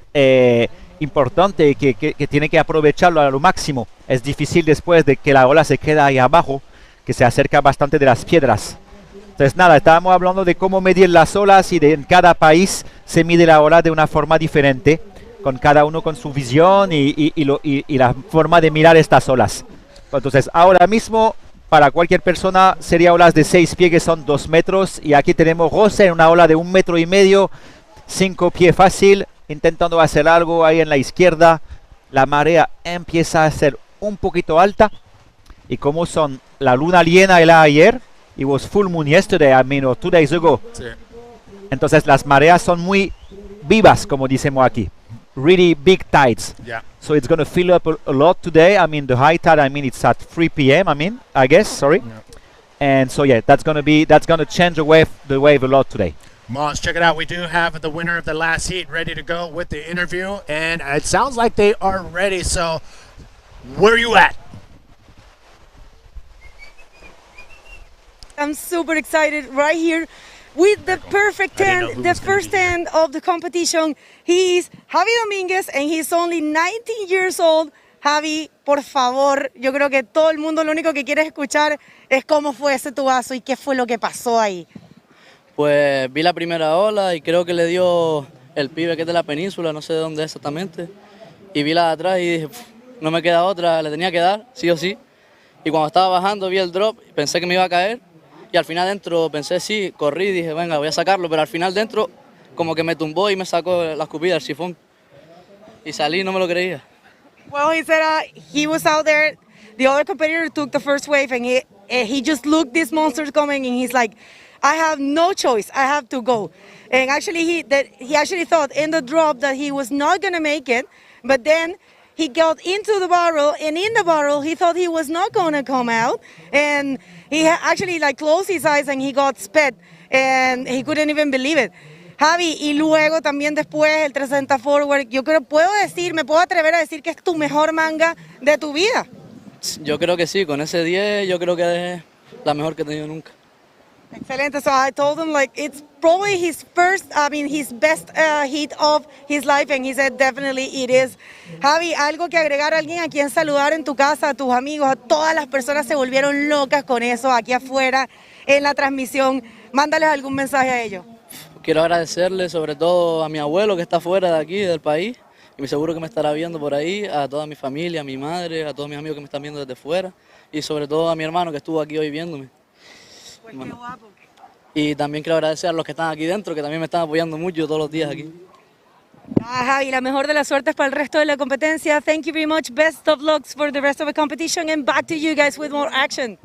importante, que tiene que aprovecharlo a lo máximo. Es difícil después de que la ola se queda ahí abajo, que se acerca bastante de las piedras. Entonces nada, estábamos hablando de cómo medir las olas y en cada país se mide la ola de una forma diferente, con cada uno con su visión y la forma de mirar estas olas. Entonces ahora mismo para cualquier persona sería olas de 6 pies, que son 2 metros, y aquí tenemos José en una ola de 1,5 metros, 5 pies fácil, intentando hacer algo ahí en la izquierda. La marea empieza a ser un poquito alta, y como son la luna llena el ayer, it was full moon yesterday, I mean, or 2 days ago. Sí. Entonces las mareas son muy vivas, como decimos aquí. Really big tides. Yeah. So it's going to fill up a lot today. I mean, the high tide, I mean, it's at 3 p.m. I guess, sorry. Yeah. And so yeah, that's going to change the wave a lot today. Mons, check it out. We do have the winner of the last heat ready to go with the interview, and it sounds like they are ready. So, where are you at? I'm super excited right here with the perfect 10, the first 10 of the competition. He is Javi Domínguez, and he's only 19 years old. Javi, por favor, yo creo que todo el mundo lo único que quiere escuchar es cómo fue ese tubazo y qué fue lo que pasó ahí. Pues vi la primera ola y creo que le dio el pibe que es de la península, no sé de dónde es exactamente, y vi la de atrás y dije, no me queda otra, le tenía que dar, sí o sí. Y cuando estaba bajando vi el drop, pensé que me iba a caer y al final dentro pensé sí, corrí y dije, venga, voy a sacarlo, pero al final dentro como que me tumbó y me sacó la escupida, el sifón. Y salí, no me lo creía. Well, he said he was out there, the other competitor took the first wave and he just looked these monsters coming and he's like, I have no choice, I have to go. And actually he actually thought in the drop that he was not gonna make it, but then he got into the barrel, and in the barrel he thought he was not gonna come out, and he actually like closed his eyes and he got sped, and he couldn't even believe it. Javi, y luego también después el 360 forward, yo creo, me puedo atrever a decir que es tu mejor manga de tu vida. Yo creo que sí, con ese 10 yo creo que es la mejor que he tenido nunca. Excelente. So I told him like it's probably his best hit of his life, and he said definitely it is. Javi, algo que agregar, alguien a quien saludar en tu casa, a tus amigos, a todas las personas se volvieron locas con eso aquí afuera en la transmisión. Mándales algún mensaje a ellos. Quiero agradecerle sobre todo a mi abuelo que está fuera de aquí, del país, y me seguro que me estará viendo por ahí, a toda mi familia, a mi madre, a todos mis amigos que me están viendo desde fuera, y sobre todo a mi hermano que estuvo aquí hoy viéndome. Pues qué guapo. Y también quiero agradecer a los que están aquí dentro, que también me están apoyando mucho todos los días aquí. Javi, la mejor de las suertes para el resto de la competencia. Thank you very much. Best of luck for the rest of the competition, and back to you guys with more action.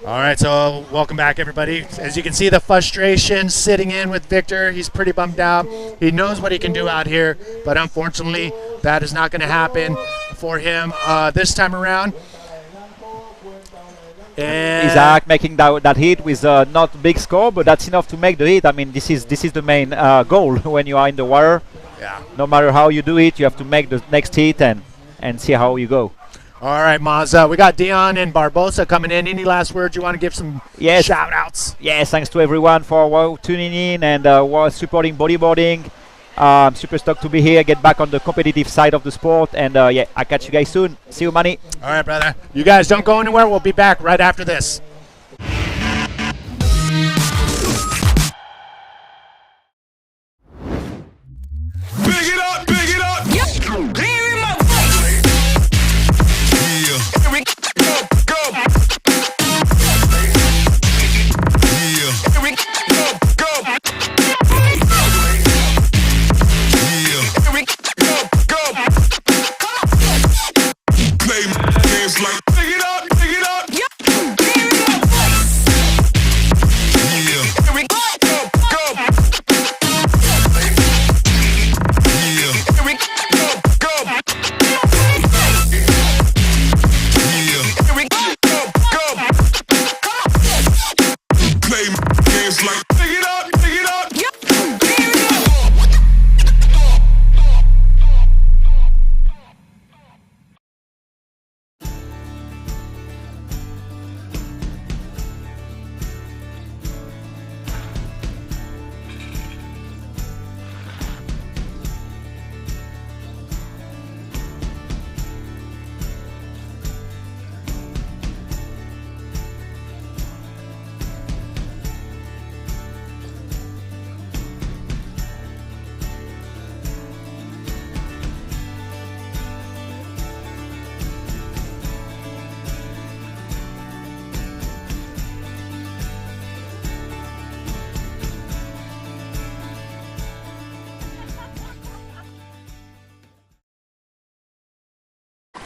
All right, so welcome back, everybody. As you can see, the frustration sitting in with Victor. He's pretty bummed out. He knows what he can do out here, but unfortunately, that is not going to happen for him this time around. And Isaac making that hit with not a big score, but that's enough to make the hit. I mean, this is the main goal when you are in the water. Yeah. No matter how you do it, you have to make the next hit and see how you go. All right, Maz, we got Dion and Barbosa coming in. Any last words you want to give some shout-outs? Yes, thanks to everyone for tuning in and supporting bodyboarding. I'm super stoked to be here, get back on the competitive side of the sport, and yeah, I'll catch you guys soon. See you, Manny. All right, brother. You guys don't go anywhere. We'll be back right after this. Big it up, big it up. Clear in my voice. Yeah. Here we go, go. Yeah. Here we go, go. Yeah. Here we go, go. Play games like big it up, big it up. Clear in my voice. Yeah. Here we go, go. Like, pick it up, pick it up.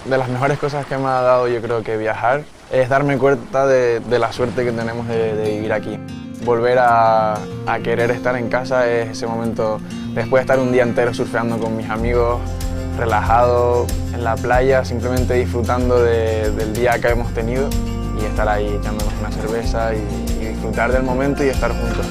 De las mejores cosas que me ha dado, yo creo que viajar, es darme cuenta de la suerte que tenemos de vivir aquí. Volver a querer estar en casa es ese momento, después de estar un día entero surfeando con mis amigos, relajado en la playa, simplemente disfrutando del día que hemos tenido y estar ahí echándonos una cerveza y disfrutar del momento y estar juntos.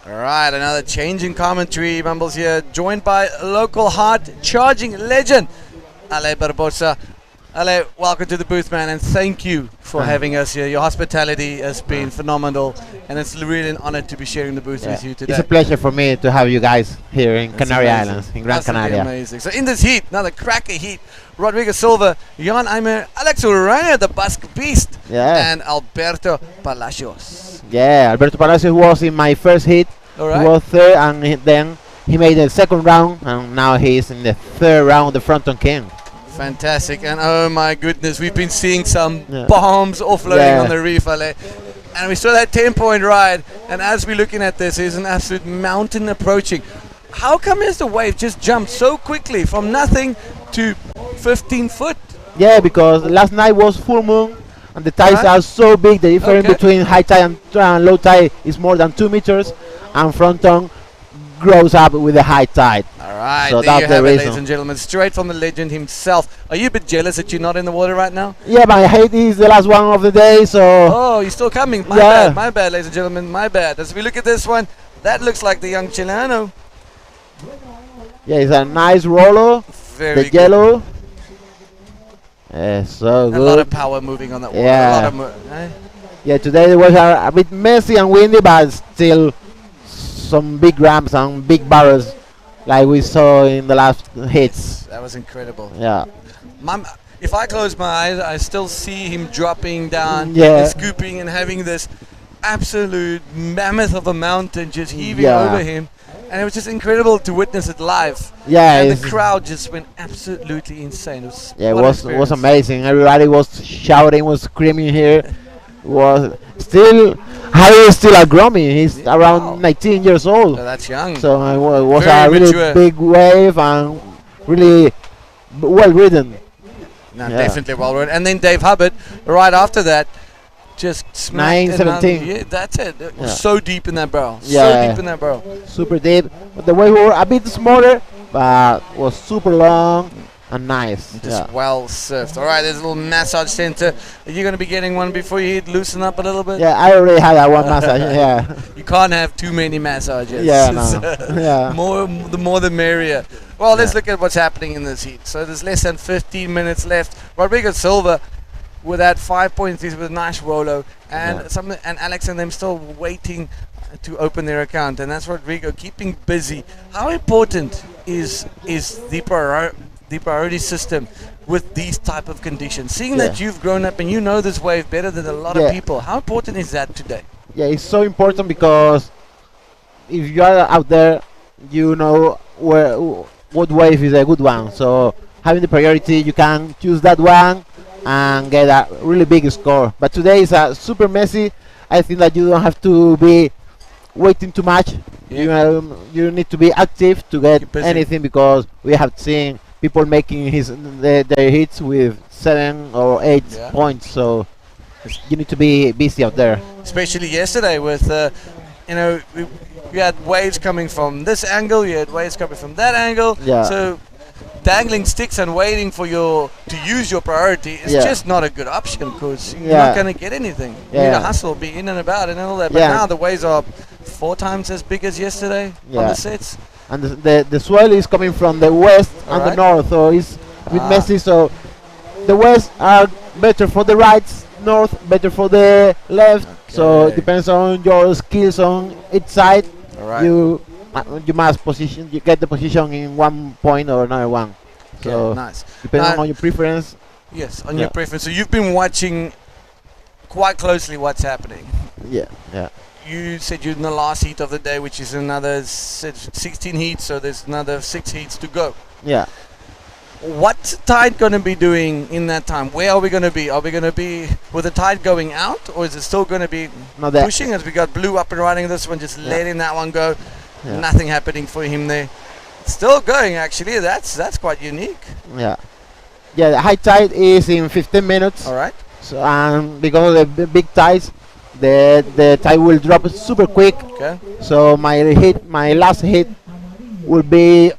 Alright, another change in commentary, Mumbles here, joined by local hard charging legend, Ale Barbosa. Ale, welcome to the booth, man, and thank you for having us here. Your hospitality has been phenomenal, and it's really an honor to be sharing the booth with you today. It's a pleasure for me to have you guys here in That's Canary amazing. Islands, in Gran Absolutely Canaria. amazing. So in this heat, another cracker heat, Rodrigo Silva, Jan Eimer, Alex Urania, the Basque Beast, Yeah. and Alberto Palacios. Yeah, Alberto Palacios was in my first hit. Alright. He was third, and then he made the second round, and now he's in the third round, the Frontón King. Fantastic, and oh my goodness, we've been seeing some bombs offloading on the reef, Ale. And we saw that 10-point ride, and as we're looking at this, there's an absolute mountain approaching. How come has the wave just jumped so quickly from nothing to 15 foot? Yeah, because last night was full moon, and the tides are so big. The difference between high tide and low tide is more than 2 meters, and Fronton grows up with the high tide. Alright, so there you that's the have it, reason. ladies and gentlemen, straight from the legend himself. Are you a bit jealous that you're not in the water right now? Yeah, my hate is the last one of the day, so. Oh, you're still coming. My bad, ladies and gentlemen, my bad. As we look at this one, that looks like the young Chileno. Yeah, it's a nice roller. Very the yellow. So A good. lot of power moving on that water. Yeah. A lot of Yeah, today the was a bit messy and windy, but still some big ramps and big barrels like we saw in the last hits. That was incredible. Yeah. If I close my eyes, I still see him dropping down, Yeah. and scooping, and having this absolute mammoth of a mountain just heaving Yeah. over him. And it was just incredible to witness it live. Yeah, and the it's- crowd just went absolutely insane. It was Yeah, it what an was experience. amazing. Everybody was shouting, was screaming here. Was still Harry is still a grummy. He's around 19 years old. So that's young. So it was Very a really mature. big wave and really well ridden. No, definitely well run. And then Dave Hubbard, right after that, just smacked 9:17. Yeah, that's it. It was Yeah. so deep in that barrel. Yeah. So deep in that barrel. Super deep. But the wave were a bit smaller, but was super long and nice. Just well surfed. All right, there's a little massage center. Are you going to be getting one before you loosen up a little bit? Yeah, I already had that one massage. Yeah. You can't have too many massages. Yeah, no. Yeah. The more the merrier. Well, let's look at what's happening in this heat. So there's less than 15 minutes left. Rodrigo Silva with that 5.3 with a nice rolo, and and Alex and them still waiting to open their account, and that's Rodrigo keeping busy. How important is the priority system with these type of conditions? Seeing that you've grown up and you know this wave better than a lot of people, how important is that today? Yeah, it's so important because if you are out there, you know what wave is a good one. So having the priority, you can choose that one and get a really big score. But today is super messy. I think that you don't have to be waiting too much. You need to be active to get busy. anything, because we have seen people making their hits with 7 or 8 points. So you need to be busy out there. Especially yesterday with, we had waves coming from this angle, you had waves coming from that angle. Yeah. So dangling sticks and waiting for to use your priority is just not a good option, because you're not going to get anything. You need to hustle, be in and about and all that. But now the waves are 4 times as big as yesterday on the sets. And the swell is coming from the west and the north, so it's a bit messy. So the west are better for the right, north better for the left. So it depends on your skills on each side. Alright. You must get the position in one point or another one. So nice. Depending on your preference. Yes, on your preference. So you've been watching quite closely what's happening. Yeah. You said you're in the last heat of the day, which is another 16 heats, so there's another 6 heats to go. Yeah. What's the tide going to be doing in that time? Where are we going to be? Are we going to be with the tide going out, or is it still going to be pushing as we got Blue up and running this one, just letting that one go? Yeah. Nothing happening for him there. Still going, actually. That's quite unique. Yeah. Yeah, the high tide is in 15 minutes. All right. So because of the big tides, the tide will drop super quick. Okay. So my last hit will be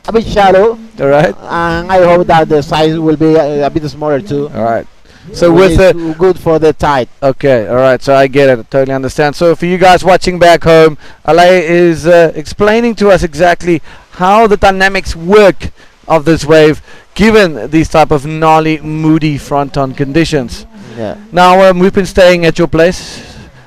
a bit shallow. All right. And I hope that the size will be a bit smaller too. All right. So with it, good for the tide. Okay, all right. So I get it. I totally understand. So for you guys watching back home, Ale is explaining to us exactly how the dynamics work of this wave, given these type of gnarly, moody fronton conditions. Yeah. Now we've been staying at your place.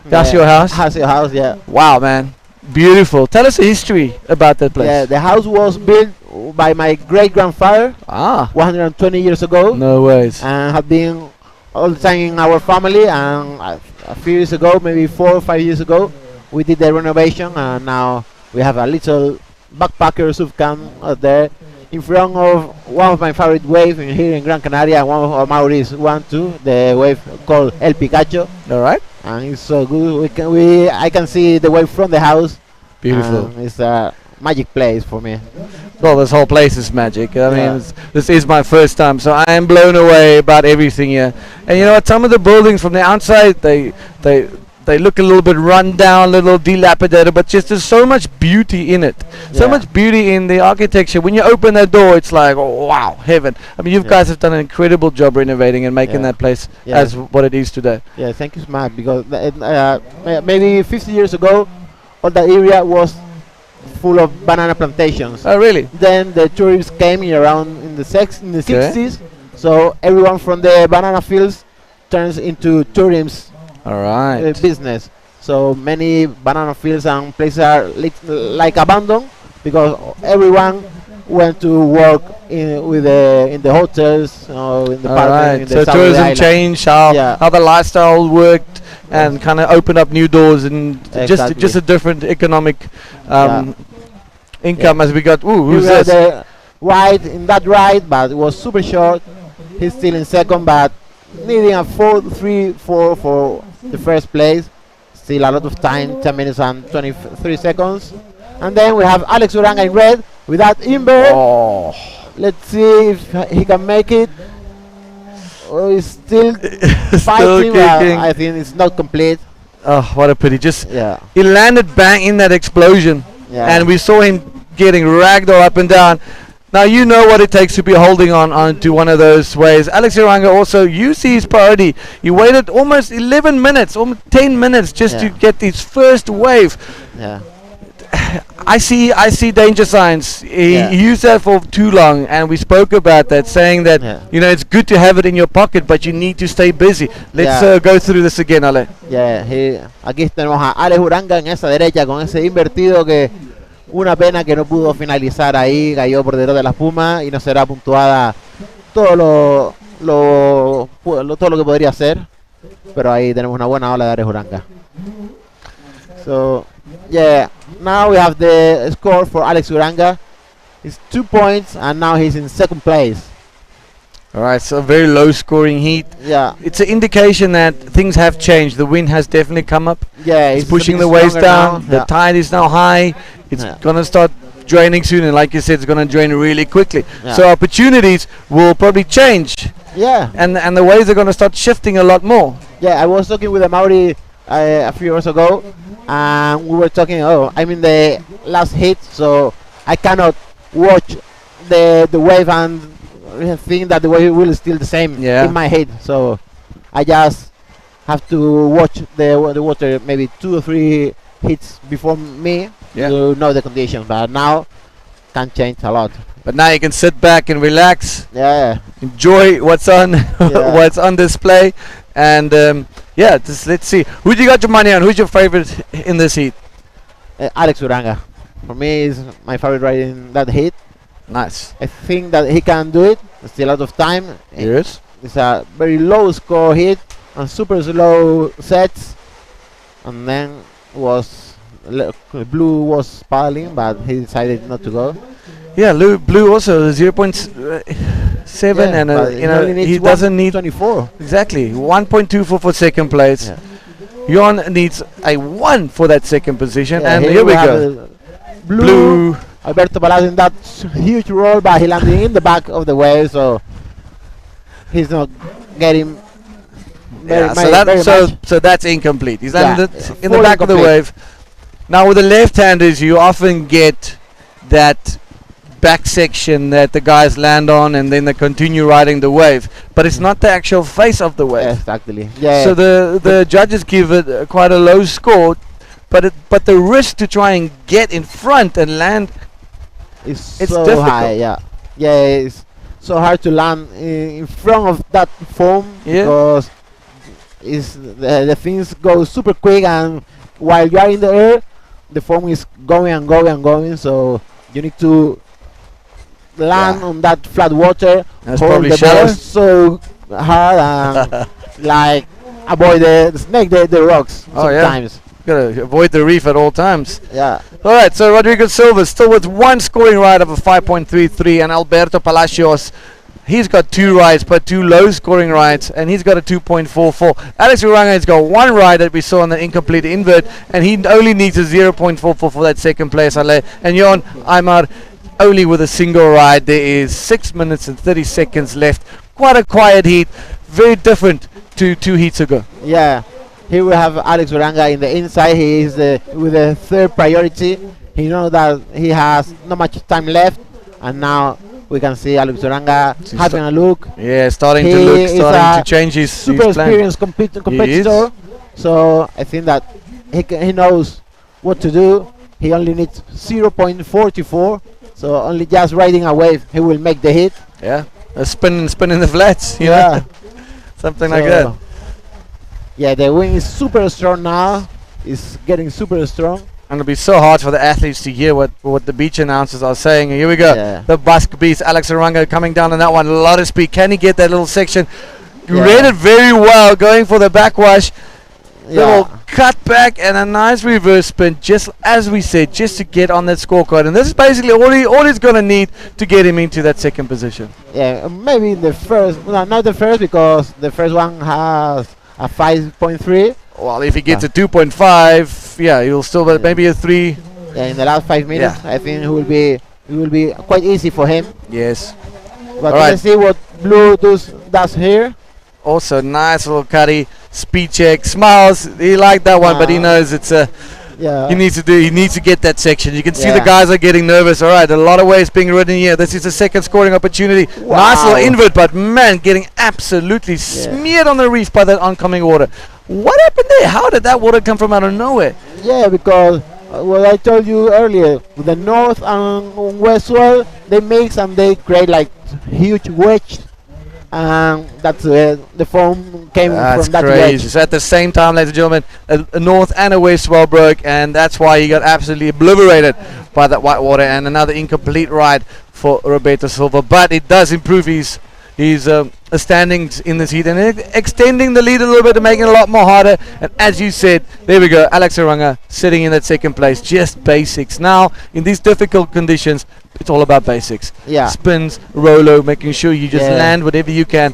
That's your house. That's your house. Yeah. Wow, man. Beautiful. Tell us the history about that place. Yeah, the house was built by my great grandfather. 120 years ago. No ways. And have been all the time in our family, and a few years ago, maybe 4 or 5 years ago, we did the renovation, and now we have a little backpacker subcamp out there in front of one of my favorite waves here in Gran Canaria, and one of Mauri's one too, the wave called El Picacho. All right. And it's so good. I can see the wave from the house. Beautiful. It's a magic place for me. Well, this whole place is magic. I mean, this is my first time, so I am blown away about everything here. And you know what? Some of the buildings from the outside, they look a little bit run down, a little dilapidated, but just there's so much beauty in it. So much beauty in the architecture. When you open that door, it's like, oh, wow, heaven. I mean, you guys have done an incredible job renovating and making that place as what it is today. Yeah, thank you so much, because maybe 50 years ago, all that area was full of banana plantations. Oh, really? Then the tourists came in around in the 60s, so everyone from the banana fields turns into tourism. All right. Business. So many banana fields and places are like abandoned because everyone went to work in the hotels, in the park. So tourism changed how the lifestyle worked and kind of opened up new doors and just a different economic income as we got. Ooh, who's this? The ride in that ride, but it was super short. He's still in second, but needing a 4-3-4 for the first place. Still a lot of time, 10 minutes and 23 seconds. And then we have Alex Uranga in red with that invert. Oh. Let's see if he can make it. Oh, he's still fighting, but I think it's not complete. Oh, what a pity. He landed bang in that explosion. And we saw him getting ragged all up and down. Now you know what it takes to be holding on to one of those waves. Alex Uranga also, you see his priority. He waited almost 11 minutes, almost 10 minutes just to get his first wave. Yeah. I see danger signs. He used that for too long, and we spoke about that, saying that it's good to have it in your pocket, but you need to stay busy. Let's go through this again, Ale. Aquí tenemos a Alex Uranga en esa derecha con ese invertido que una pena que no pudo finalizar ahí, cayó por detrás de la espuma y no será puntuada todo lo que podría hacer, pero ahí tenemos una buena ola de Alex Uranga. So now we have the score for Alex Uranga. It's 2 points, and now he's in second place. All right, so a very low scoring heat. Yeah. It's an indication that things have changed. The wind has definitely come up. Yeah, it's pushing the waves down. The tide is now high. It's going to start draining soon, and like you said, it's going to drain really quickly. So opportunities will probably change. Yeah. And the waves are going to start shifting a lot more. Yeah, I was talking with a Maori a few years ago, and we were talking, I'm in the last hit, so I cannot watch the wave and think that the wave will still the same in my head. So I just have to watch the water maybe 2 or 3 hits before me to know the conditions. But now can change a lot. But now you can sit back and relax. Yeah. enjoy what's on what's on display, and let's see. Who do you got your money on? Who's your favorite in this heat? Alex Uranga. For me, is my favorite rider in that heat. Nice. I think that he can do it. Still a lot of time. Yes. It's a very low score hit and super slow sets, and then Blue was paddling, but he decided not to go. Yeah, Blue also 0.7, and he doesn't need 24. Exactly, 1.24 for second place. Yeah. Jon needs a 1 for that second position, Yeah, and here we go. Blue. Alberto Palazzo in that huge roll, but he landed in the back of the wave, so he's not getting so that's incomplete. He's landed in the full back of the incomplete. wave. Now with the left-handers, you often get that back section that the guys land on, and then they continue riding the wave. But it's not the actual face of the wave. Exactly. Yeah. So the judges give it quite a low score, but the risk to try and get in front and land it's so difficult. High. Yeah, it's so hard to land in front of that foam because the things go super quick, and while you are in the air, the foam is going and going and going. So you need to land on that flat water. That's hold probably the shallow. board so hard and like avoid the snake the rocks sometimes. Gotta avoid the reef at all times. Yeah. All right, so Rodrigo Silva still with one scoring ride of a 5.33, and Alberto Palacios, he's got 2 rides, but 2 low scoring rides, and he's got a 2.44. Alex Uranga has got 1 ride that we saw on the incomplete invert, and he only needs a 0.44 for that second place. And Jon Aymar only with a single ride. There is 6 minutes and 30 seconds left. Quite a quiet heat, very different to 2 heats ago. Yeah. Here we have Alex Uranga in the inside. He is with the third priority. He knows that he has not much time left, and now we can see Alex Uranga having a look. Yeah, starting to change his super his plan. experienced competitor. So I think that he knows what to do. He only needs 0.44. So only just riding a wave, he will make the hit. Yeah, a spin in the flats. You know? Something like that. Yeah, the wind is super strong now. It's getting super strong. And it'll be so hard for the athletes to hear what the beach announcers are saying. Here we go. Yeah. The Basque Beast, Alex Uranga coming down on that one. A lot of speed. Can he get that little section? Read it very well, going for the backwash. Little cut back and a nice reverse spin, just as we said, just to get on that scorecard. And this is basically all he's going to need to get him into that second position. Yeah, maybe the first, well, not the first, because the first one has a 5.3. Well, if he gets a 2.5, yeah, he'll still get maybe a 3. Yeah, in the last 5 minutes, I think it will be quite easy for him. Yes. But let's see what Blue does here. Also, nice little cutty, speed check, smiles. He liked that one, but he knows it's a. He needs to get that section. You can see the guys are getting nervous. All right, a lot of waves being ridden here. This is a second scoring opportunity. Wow. Nice little invert, but man, getting absolutely smeared on the reef by that oncoming water. What happened there? How did that water come from out of nowhere? Yeah, because what I told you earlier, with the north and west swell, they mix and they create like huge wedge. And that's the foam came from that crazy. wedge. So at the same time, ladies and gentlemen, a north and a west swell broke, and that's why he got absolutely obliterated by that white water, and another incomplete ride for Roberto Silva. But it does improve his standings in this heat, and extending the lead a little bit and making it a lot more harder. And as you said, there we go, Alex Uranga sitting in that second place. Just basics. Now, in these difficult conditions, it's all about basics. Yeah. Spins, rolo, making sure you just land whatever you can.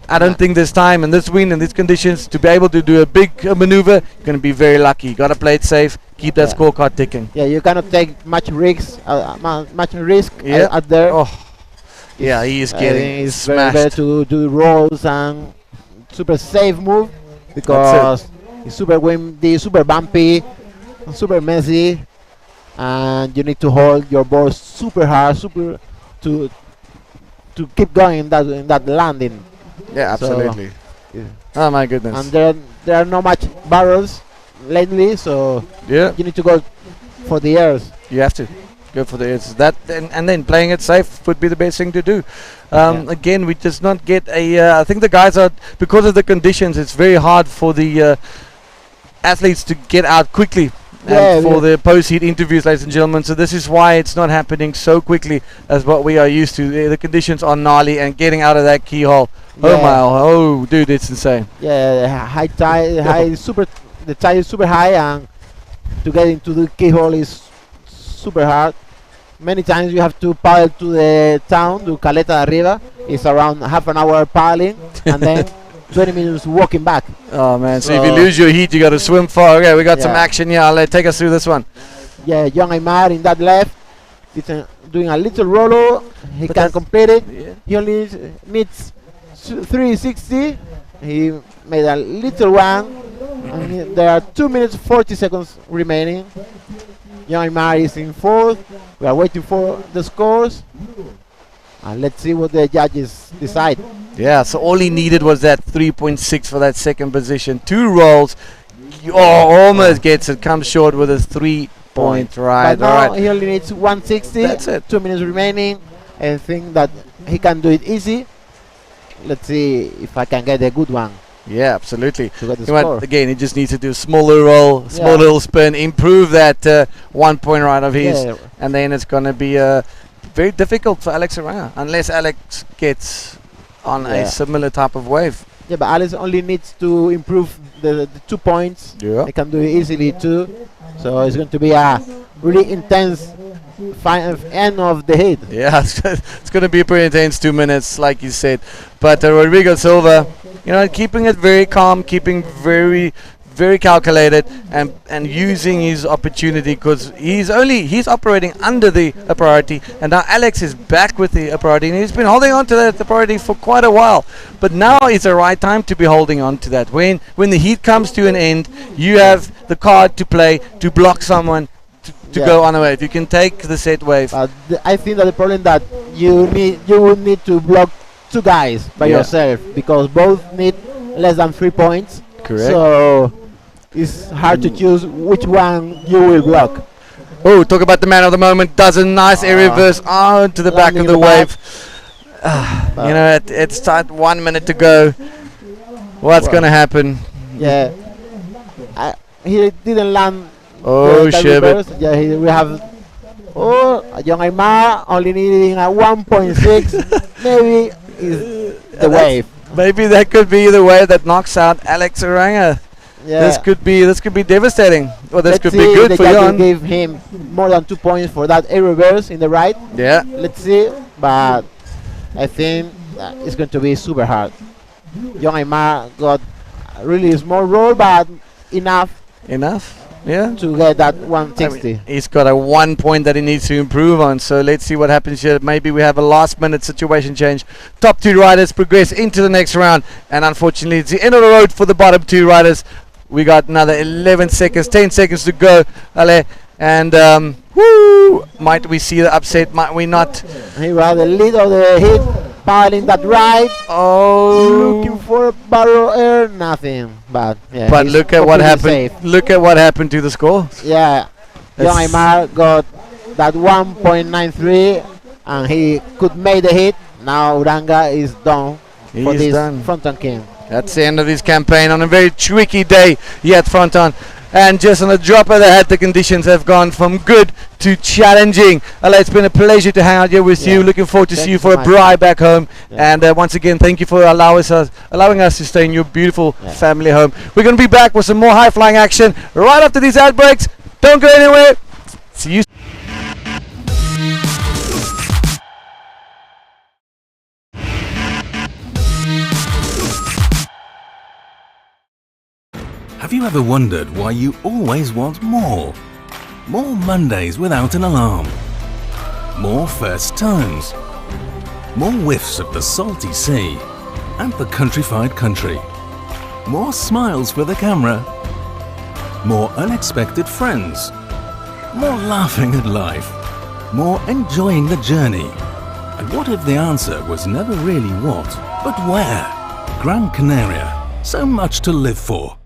I don't think there's time in this wind and these conditions to be able to do a big maneuver. You're going to be very lucky. You got to play it safe. Keep that scorecard ticking. Yeah, you cannot take much risk out there. Oh. Yeah, he is getting it's smashed. very to do rolls and super safe move, because it's super windy, super bumpy, super messy, and you need to hold your board super hard, to keep going in that landing. Yeah, absolutely. So, oh my goodness. And there are not much barrels lately, so you need to go for the airs. You have to. Go for the airs. That and then playing it safe would be the best thing to do. Again, we just not get a. I think the guys are, because of the conditions, it's very hard for the athletes to get out quickly. And for the post-heat interviews, ladies and gentlemen. So this is why it's not happening so quickly as what we are used to. The conditions are gnarly, and getting out of that keyhole. Oh dude, it's insane. Yeah, high tide, the tide is super high, and to get into the keyhole is super hard. Many times you have to paddle to the town, to Caleta de Riva. It's around half an hour paddling, and then 20 minutes walking back. Oh man, so if you lose your heat, you got to swim far. Okay, we got some action here. I'll take us through this one. Yeah, young Aymar in that left, he's doing a little rollo. He can complete it. Yeah. He only needs 360. He made a little one. And there are 2 minutes 40 seconds remaining. Young Aymar is in fourth. We are waiting for the scores. And let's see what the judges decide. Yeah, so all he needed was that 3.6 for that second position. 2 rolls. Almost gets it. Comes short with his 3 point. Right, but now he only needs 160. That's it. 2 minutes remaining. I think that he can do it easy. Let's see if I can get a good one. Yeah, absolutely. To get the score. Again, he just needs to do a smaller roll, small little spin, improve that 1 point ride of his, and then it's going to be very difficult for Alex Aranga, unless Alex gets on a similar type of wave. Yeah, but Alex only needs to improve the 2 points. Yeah. He can do it easily too. So it's going to be a really intense end of the heat. Yeah, it's going to be a pretty intense 2 minutes, like you said. But Rodrigo Silva, keeping it very calm, keeping very, very calculated, and using his opportunity, because he's operating under the priority, and now Alex is back with the priority, and he's been holding on to that priority for quite a while. But now is the right time to be holding on to that. When the heat comes to an end, you have the card to play to block someone to go on a wave. You can take the set wave. I think that the problem that you would need to block 2 guys by yourself, because both need less than 3 points. Correct. So it's hard to choose which one you will block. Oh, talk about the man of the moment. Does a nice air reverse onto the back of the wave. It's time, 1 minute to go. What's going to happen? Yeah. He didn't land. Oh, shit. Yeah, we have young Aymar only needing a 1.6. Maybe is the wave. Maybe that could be the wave that knocks out Alex Aranga. Yeah. This could be devastating. Or this could be good for Jan. Gave him more than 2 points for that air reverse in the right. Yeah. Let's see, but I think it's going to be super hard. Young Aymar got a really small roll, but enough. Yeah. To get that 160. He's got a 1 point that he needs to improve on. So let's see what happens here. Maybe we have a last-minute situation change. Top 2 riders progress into the next round, and unfortunately, it's the end of the road for the bottom 2 riders. We got another 11 seconds, 10 seconds to go, Ale, and might we see the upset? Might we not? He was the lead of the heat, piling that right. Looking for a barrel air, nothing. But look at what happened. Safe. Look at what happened to the score. Yeah, Young Aymar got that 1.93, and he could make the hit. Now Uranga is done for this Frónton King. That's the end of his campaign on a very tricky day here at Frónton. And just on a drop of the hat, the conditions have gone from good to challenging. Ale, it's been a pleasure to hang out here with you. Looking forward to see you for a ride back home. And once again, thank you for allowing us to stay in your beautiful family home. We're going to be back with some more high-flying action right after these ad breaks. Don't go anywhere. See you. Have you ever wondered why you always want more? More Mondays without an alarm. More first tones. More whiffs of the salty sea and the countrified country. More smiles for the camera. More unexpected friends. More laughing at life. More enjoying the journey. And what if the answer was never really what, but where? Gran Canaria. So much to live for.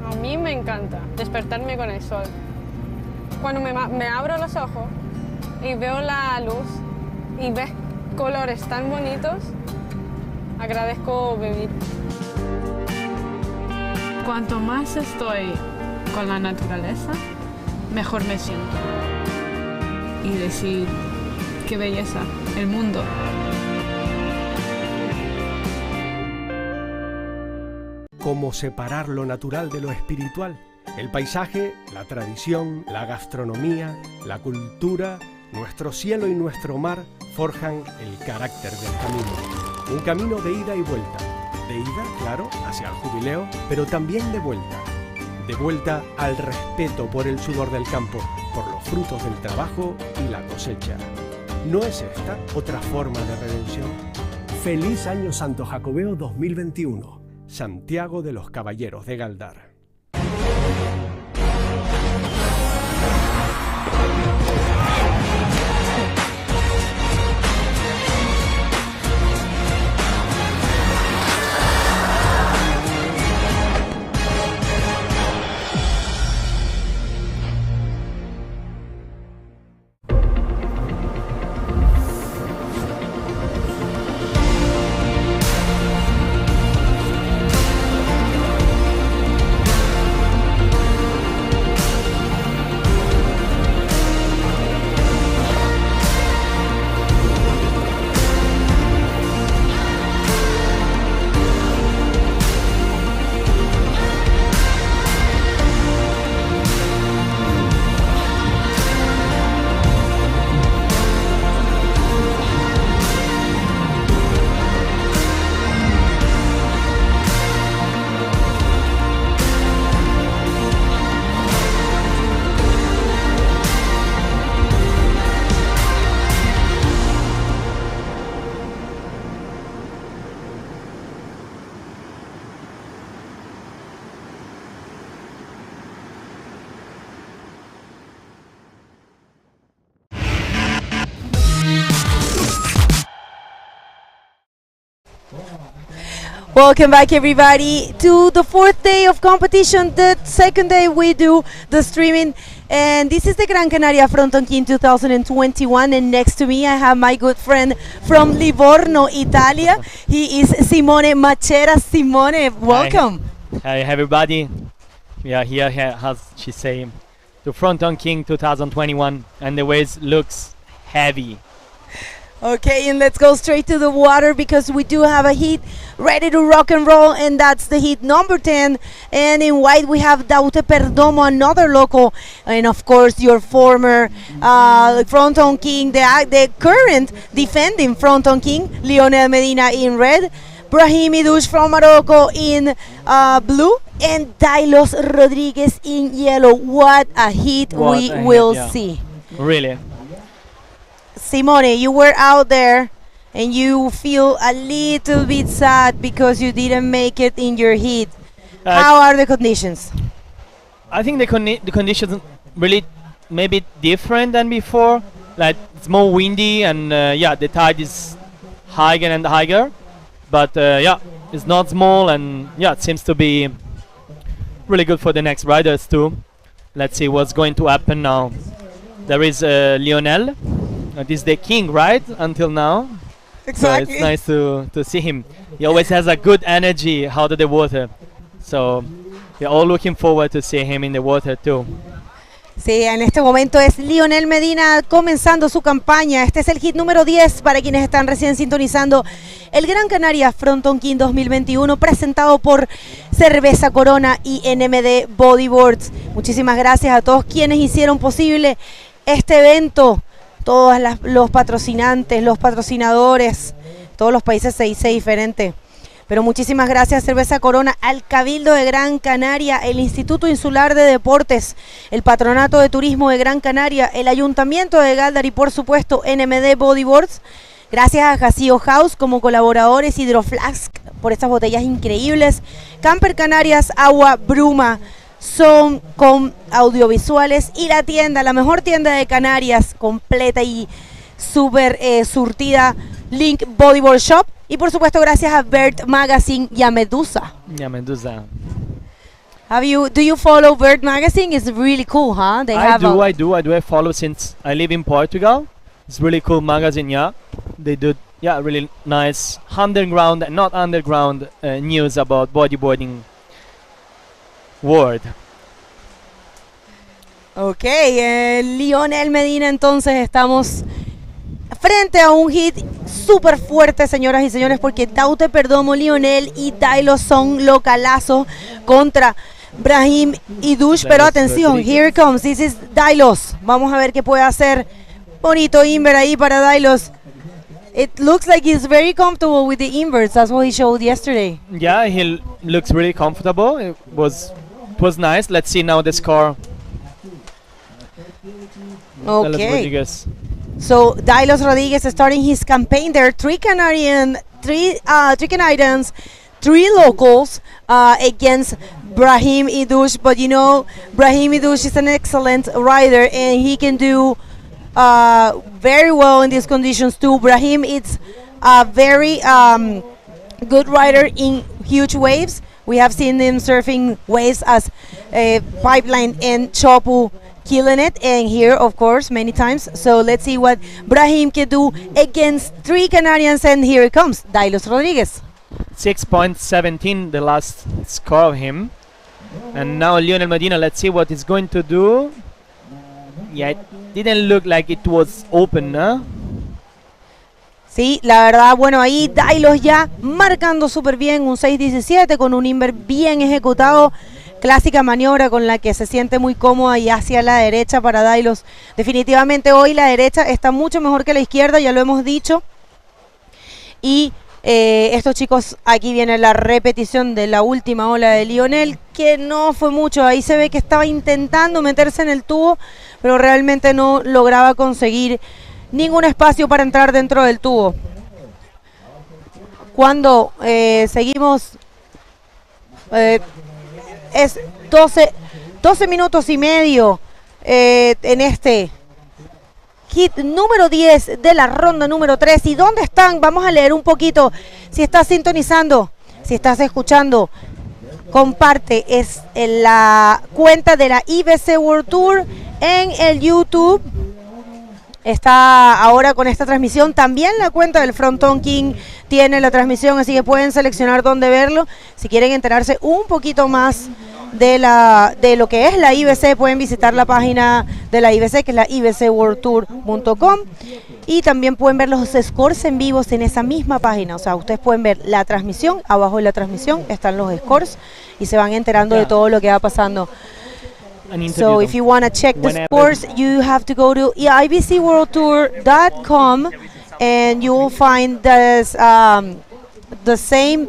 A mí me encanta despertarme con el sol. cuando me abro los ojos y veo la luz y ves colores tan bonitos, agradezco vivir. Cuanto más estoy con la naturaleza, mejor me siento. Y decir, qué belleza, el mundo. ¿Cómo separar lo natural de lo espiritual? El paisaje, la tradición, la gastronomía, la cultura, nuestro cielo y nuestro mar forjan el carácter del camino. Un camino de ida y vuelta. De ida, claro, hacia el jubileo, pero también de vuelta. De vuelta al respeto por el sudor del campo, por los frutos del trabajo y la cosecha. ¿No es esta otra forma de redención? Feliz Año Santo Jacobeo 2021. Santiago de los Caballeros de Gáldar. Welcome back everybody to the fourth day of competition. The second day we do the streaming, and this is the Gran Canaria Frontón King 2021, and next to me I have my good friend from Livorno, Italia. He is Simone Machera. Simone, welcome. Hi everybody. We are here, as she say, to Frontón King 2021, and the waves looks heavy. Okay, and let's go straight to the water because we do have a heat ready to rock and roll, and that's the heat number 10. And in white we have Daute Perdomo, another local, and of course your former Frontón King, the current defending Frontón King, Lionel Medina in red, Brahimi Douche from Morocco in blue, and Dailos Rodriguez in yellow. What a heat we will see. Really. Simone, you were out there and you feel a little bit sad because you didn't make it in your heat. How are the conditions? I think the conditions really maybe different than before. Like it's more windy and yeah, the tide is higher and higher. But yeah, it's not small, and yeah, it seems to be really good for the next riders too. Let's see what's going to happen now. There is Lionel. This is the king, right? Until now. Exactly. So it's nice to see him. He always has a good energy out of the water. So we're all looking forward to see him in the water too. Sí, en este momento es Lionel Medina comenzando su campaña. Este es el hit número 10 para quienes están recién sintonizando el Gran Canaria Frontón King 2021, presentado por Cerveza Corona y NMD Bodyboards. Muchísimas gracias a todos quienes hicieron posible este evento, todos los patrocinantes, los patrocinadores, todos los países se dice diferente. Pero muchísimas gracias Cerveza Corona, al Cabildo de Gran Canaria, el Instituto Insular de Deportes, el Patronato de Turismo de Gran Canaria, el Ayuntamiento de Gáldar y por supuesto NMD Bodyboards. Gracias a Jacío House como colaboradores, Hydroflask por estas botellas increíbles, Camper Canarias, Agua Bruma, son con audiovisuales y la tienda, la mejor tienda de Canarias, completa y súper surtida, Link Bodyboard Shop. Y por supuesto gracias a Bert Magazine y a Medusa. Yeah, Medusa. Do you follow Bird Magazine? It's really cool, huh? They I have do. I follow since I live in Portugal. It's really cool magazine, yeah. They do, yeah, really nice underground and not underground news about bodyboarding world. Ok, Lionel Medina, entonces estamos frente a un hit súper fuerte, señoras y señores, porque Daute Perdomo, Lionel y Dailo son localazos contra Brahim y Dush, pero atención, here it comes, this is Dailos. Vamos a ver qué puede hacer. Bonito invert ahí para Dailos. It looks like he's very comfortable with the inverts. That's what he showed yesterday. Yeah, he looks really comfortable. It was nice. Let's see now the score. Okay. So Dailos Rodriguez is starting his campaign there. Three Canadians, 3 locals against Brahim Idush. But you know, Brahim Idush is an excellent rider and he can do very well in these conditions too. Brahim is a very good rider in huge waves. We have seen him surfing waves as Pipeline and Chopu, killing it, and here of course many times. So let's see what Brahim can do against 3 Canadians, and here it comes, Dailos Rodriguez. 6.17 the last score of him. And now Lionel Medina, let's see what he's going to do. Yeah, it didn't look like it was open, ¿no? Sí, la verdad, bueno, ahí Dailos ya marcando súper bien un 6.17 con un invert bien ejecutado. Clásica maniobra con la que se siente muy cómoda y hacia la derecha para Dailos. Definitivamente hoy la derecha está mucho mejor que la izquierda, ya lo hemos dicho. Y estos chicos, aquí viene la repetición de la última ola de Lionel, que no fue mucho. Ahí se ve que estaba intentando meterse en el tubo, pero realmente no lograba conseguir ningún espacio para entrar dentro del tubo. Cuando seguimos... es 12 minutos y medio en este hit número 10 de la ronda número 3. ¿Y dónde están? Vamos a leer un poquito. Si estás sintonizando, si estás escuchando, comparte. Es en la cuenta de la IBC World Tour en el YouTube. Está ahora con esta transmisión. También la cuenta del Frontón King tiene la transmisión, así que pueden seleccionar dónde verlo. Si quieren enterarse un poquito más de lo que es la IBC, pueden visitar la página de la IBC, que es la ibcworldtour.com, y también pueden ver los scores en vivos en esa misma página. O sea, ustedes pueden ver la transmisión, abajo de la transmisión están los scores y se van enterando de todo lo que va pasando. So if you want to check the scores, you have to go to ibcworldtour.com and you will find the same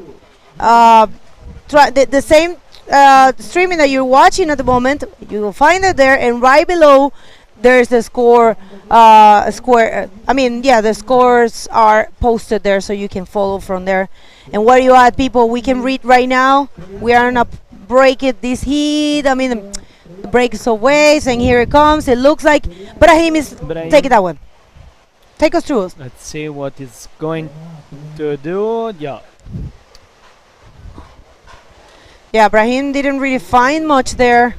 streaming that you're watching at the moment. You will find it there, and right below there's the score. The scores are posted there, so you can follow from there. And where you at, people? We can read right now. We are gonna break it this heat. The breaks of waves, and here it comes. It looks like Brahim is taking that one. Take us through. Let's see what it's going to do. Yeah, Brahim didn't really find much there.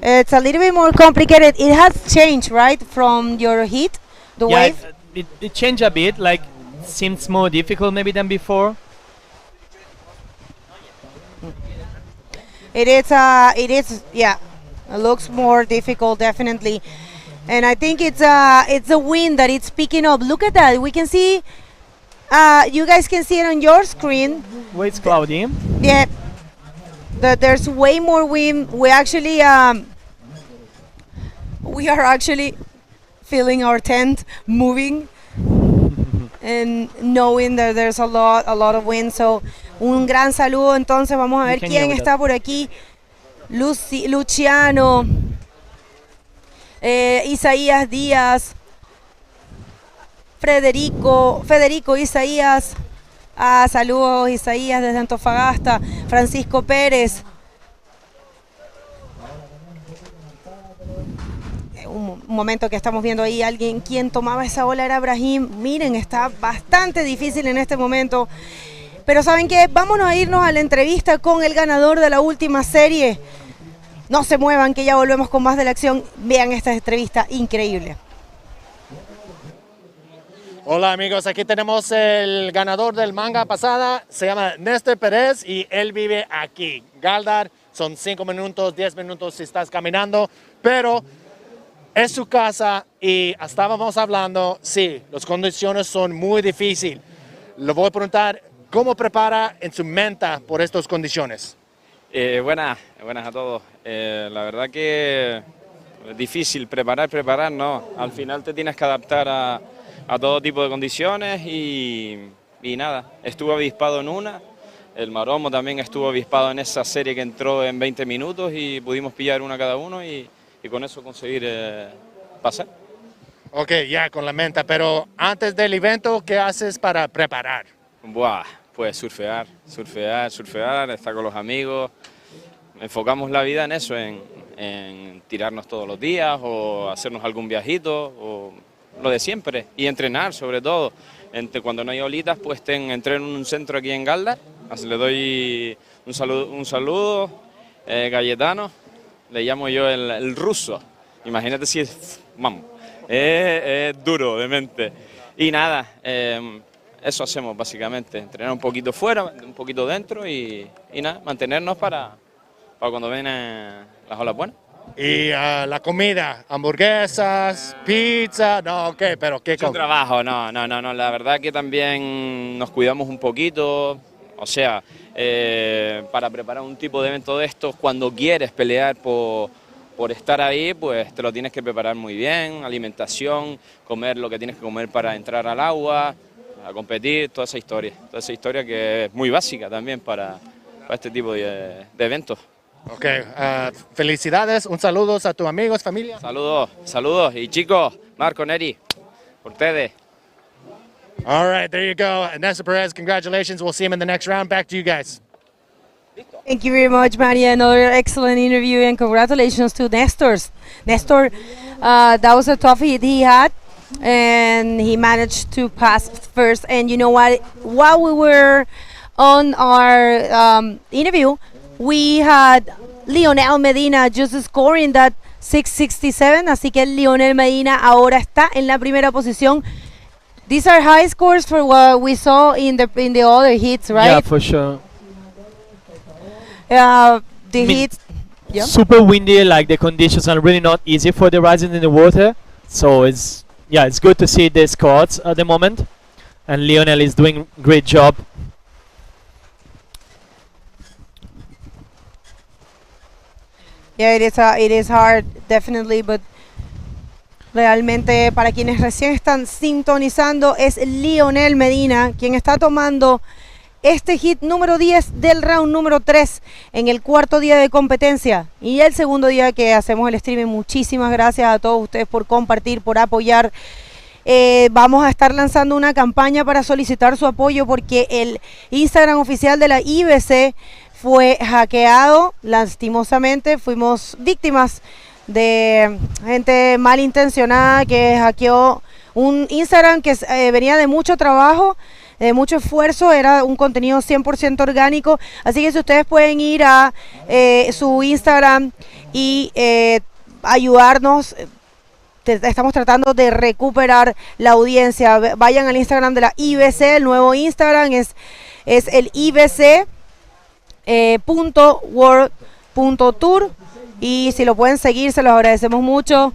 It's a little bit more complicated. It has changed, right, from your heat, the wave? It changed a bit, like seems more difficult maybe than before. It is, yeah. It looks more difficult, definitely. And I think it's the wind that it's picking up. Look at that. We can see, you guys can see it on your screen. Well, it's cloudy. Yeah. There's way more wind. We actually, we are actually feeling our tent moving and knowing that there's a lot of wind. So, un gran saludo. Entonces, vamos a ver quién está por aquí. Luciano, Isaías Díaz, Federico Isaías, saludos Isaías desde Antofagasta, Francisco Pérez. Un momento que estamos viendo ahí alguien quien tomaba esa ola era Brahim. Miren, está bastante difícil en este momento. Pero ¿saben qué? Vámonos a irnos a la entrevista con el ganador de la última serie. No se muevan, que ya volvemos con más de la acción. Vean esta entrevista increíble. Hola amigos, aquí tenemos el ganador del manga pasada, se llama Néstor Pérez y él vive aquí, Gáldar. Son 5 minutos, 10 minutos si estás caminando, pero es su casa y estábamos hablando, sí, las condiciones son muy difíciles. Le voy a preguntar, ¿cómo prepara en su mente por estas condiciones? Buenas a todos. La verdad que es difícil preparar, no. Al final te tienes que adaptar a todo tipo de condiciones y nada, estuve avispado en una, el Maromo también estuvo avispado en esa serie que entró en 20 minutos y pudimos pillar una cada uno y con eso conseguir pasar. Ok, ya con la mente, pero antes del evento, ¿qué haces para preparar? Buah, pues surfear, estar con los amigos, enfocamos la vida en eso, en tirarnos todos los días o hacernos algún viajito o lo de siempre y entrenar sobre todo. Cuando no hay olitas pues entreno en un centro aquí en Gáldar, así le doy un saludo Cayetano, le llamo yo el ruso, imagínate si es, vamos, es duro de mente y nada, eso hacemos básicamente, entrenar un poquito fuera, un poquito dentro y nada, mantenernos para cuando vengan las olas buenas. Y la comida, hamburguesas, pizza, no, ok, pero ¿qué es un trabajo, no, la verdad que también nos cuidamos un poquito, o sea, para preparar un tipo de evento de estos, cuando quieres pelear por estar ahí, pues te lo tienes que preparar muy bien, alimentación, comer lo que tienes que comer para entrar al agua, a competir, toda esa historia que es muy básica también para este tipo de eventos. Ok, felicidades, un saludo a tus amigos, familia. Saludos y chicos, Marco, Neri, por ustedes. All right, there you go. Néstor Perez, congratulations. We'll see him in the next round. Back to you guys. Thank you very much, Maria. Another excellent interview and congratulations to Néstor. Néstor, that was a tough hit he had and he managed to pass first. And you know what? While we were on our interview, we had Lionel Medina just scoring that 667, así que Lionel Medina ahora está en la primera posición. These are high scores for what we saw in the other heats, right? Yeah, for sure. The heats. Yeah. Super windy, like the conditions are really not easy for the riders in the water. So it's good to see the scores at the moment, and Lionel is doing a great job. Yeah, it is hard, definitely, but realmente para quienes recién están sintonizando es Lionel Medina quien está tomando este hit número 10 del round número 3 en el cuarto día de competencia y el segundo día que hacemos el streaming. Muchísimas gracias a todos ustedes por compartir, por apoyar. Vamos a estar lanzando una campaña para solicitar su apoyo porque el Instagram oficial de la IBC fue hackeado, lastimosamente fuimos víctimas de gente malintencionada que hackeó un Instagram que venía de mucho trabajo, de mucho esfuerzo, era un contenido 100% orgánico, así que si ustedes pueden ir a su Instagram y ayudarnos, estamos tratando de recuperar la audiencia. Vayan al Instagram de la IBC, el nuevo Instagram es el IBC .world.tour y si lo pueden seguir se los agradecemos mucho.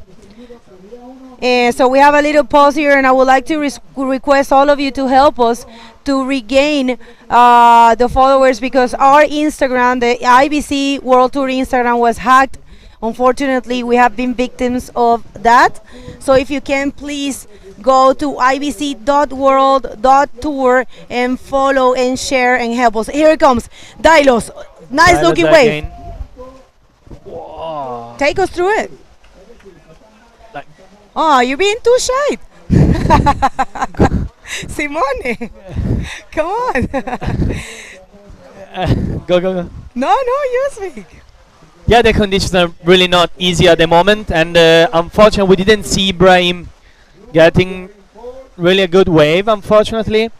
So we have a little pause here and I would like to request all of you to help us to regain the followers because our Instagram, the IBC World Tour Instagram was hacked. Unfortunately, we have been victims of that. So if you can please go to ibc.world.tour and follow and share and help us. Here it comes. Dailos. Nice looking wave. Wow. Take us through it. Oh, you're being too shy. Simone, come on. Go. No, you speak. Yeah, the conditions are really not easy at the moment, and unfortunately, we didn't see Ibrahim getting really a good wave, unfortunately.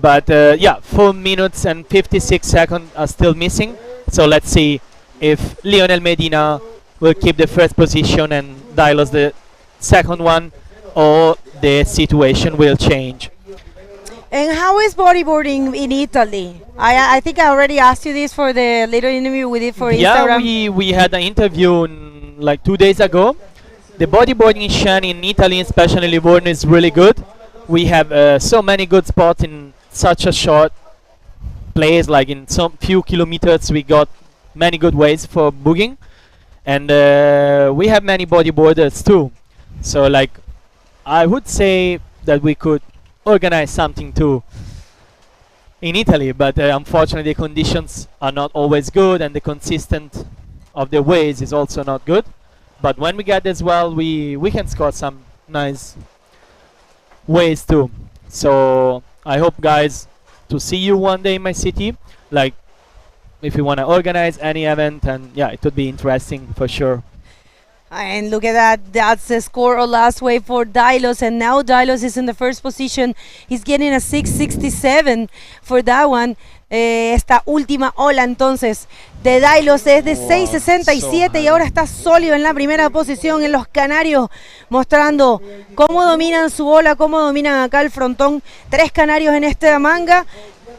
But yeah, 4 minutes and 56 seconds are still missing. So let's see if Lionel Medina will keep the first position and Dylos the second one, or the situation will change. And how is bodyboarding in Italy? I think I already asked you this for the little interview we did for Instagram. Yeah, we had an interview like 2 days ago. The bodyboarding scene in Italy, especially Livorno, is really good. We have so many good spots in such a short place, like in some few kilometers we got many good ways for booging, and we have many bodyboarders too. So like I would say that we could organize something too in Italy, but unfortunately the conditions are not always good, and the consistent of the waves is also not good. But when we get as well, we can score some nice ways too. So I hope, guys, to see you one day in my city, like if you want to organize any event, and yeah, it would be interesting for sure. And look at that, that's the score of last wave for Dylos, and now Dylos is in the first position. He's getting a 667 for that one. Esta última ola entonces de Dylos es de 667 y ahora está sólido en la primera posición en los canarios, mostrando cómo dominan su ola, cómo dominan acá el frontón. 3 canarios en esta manga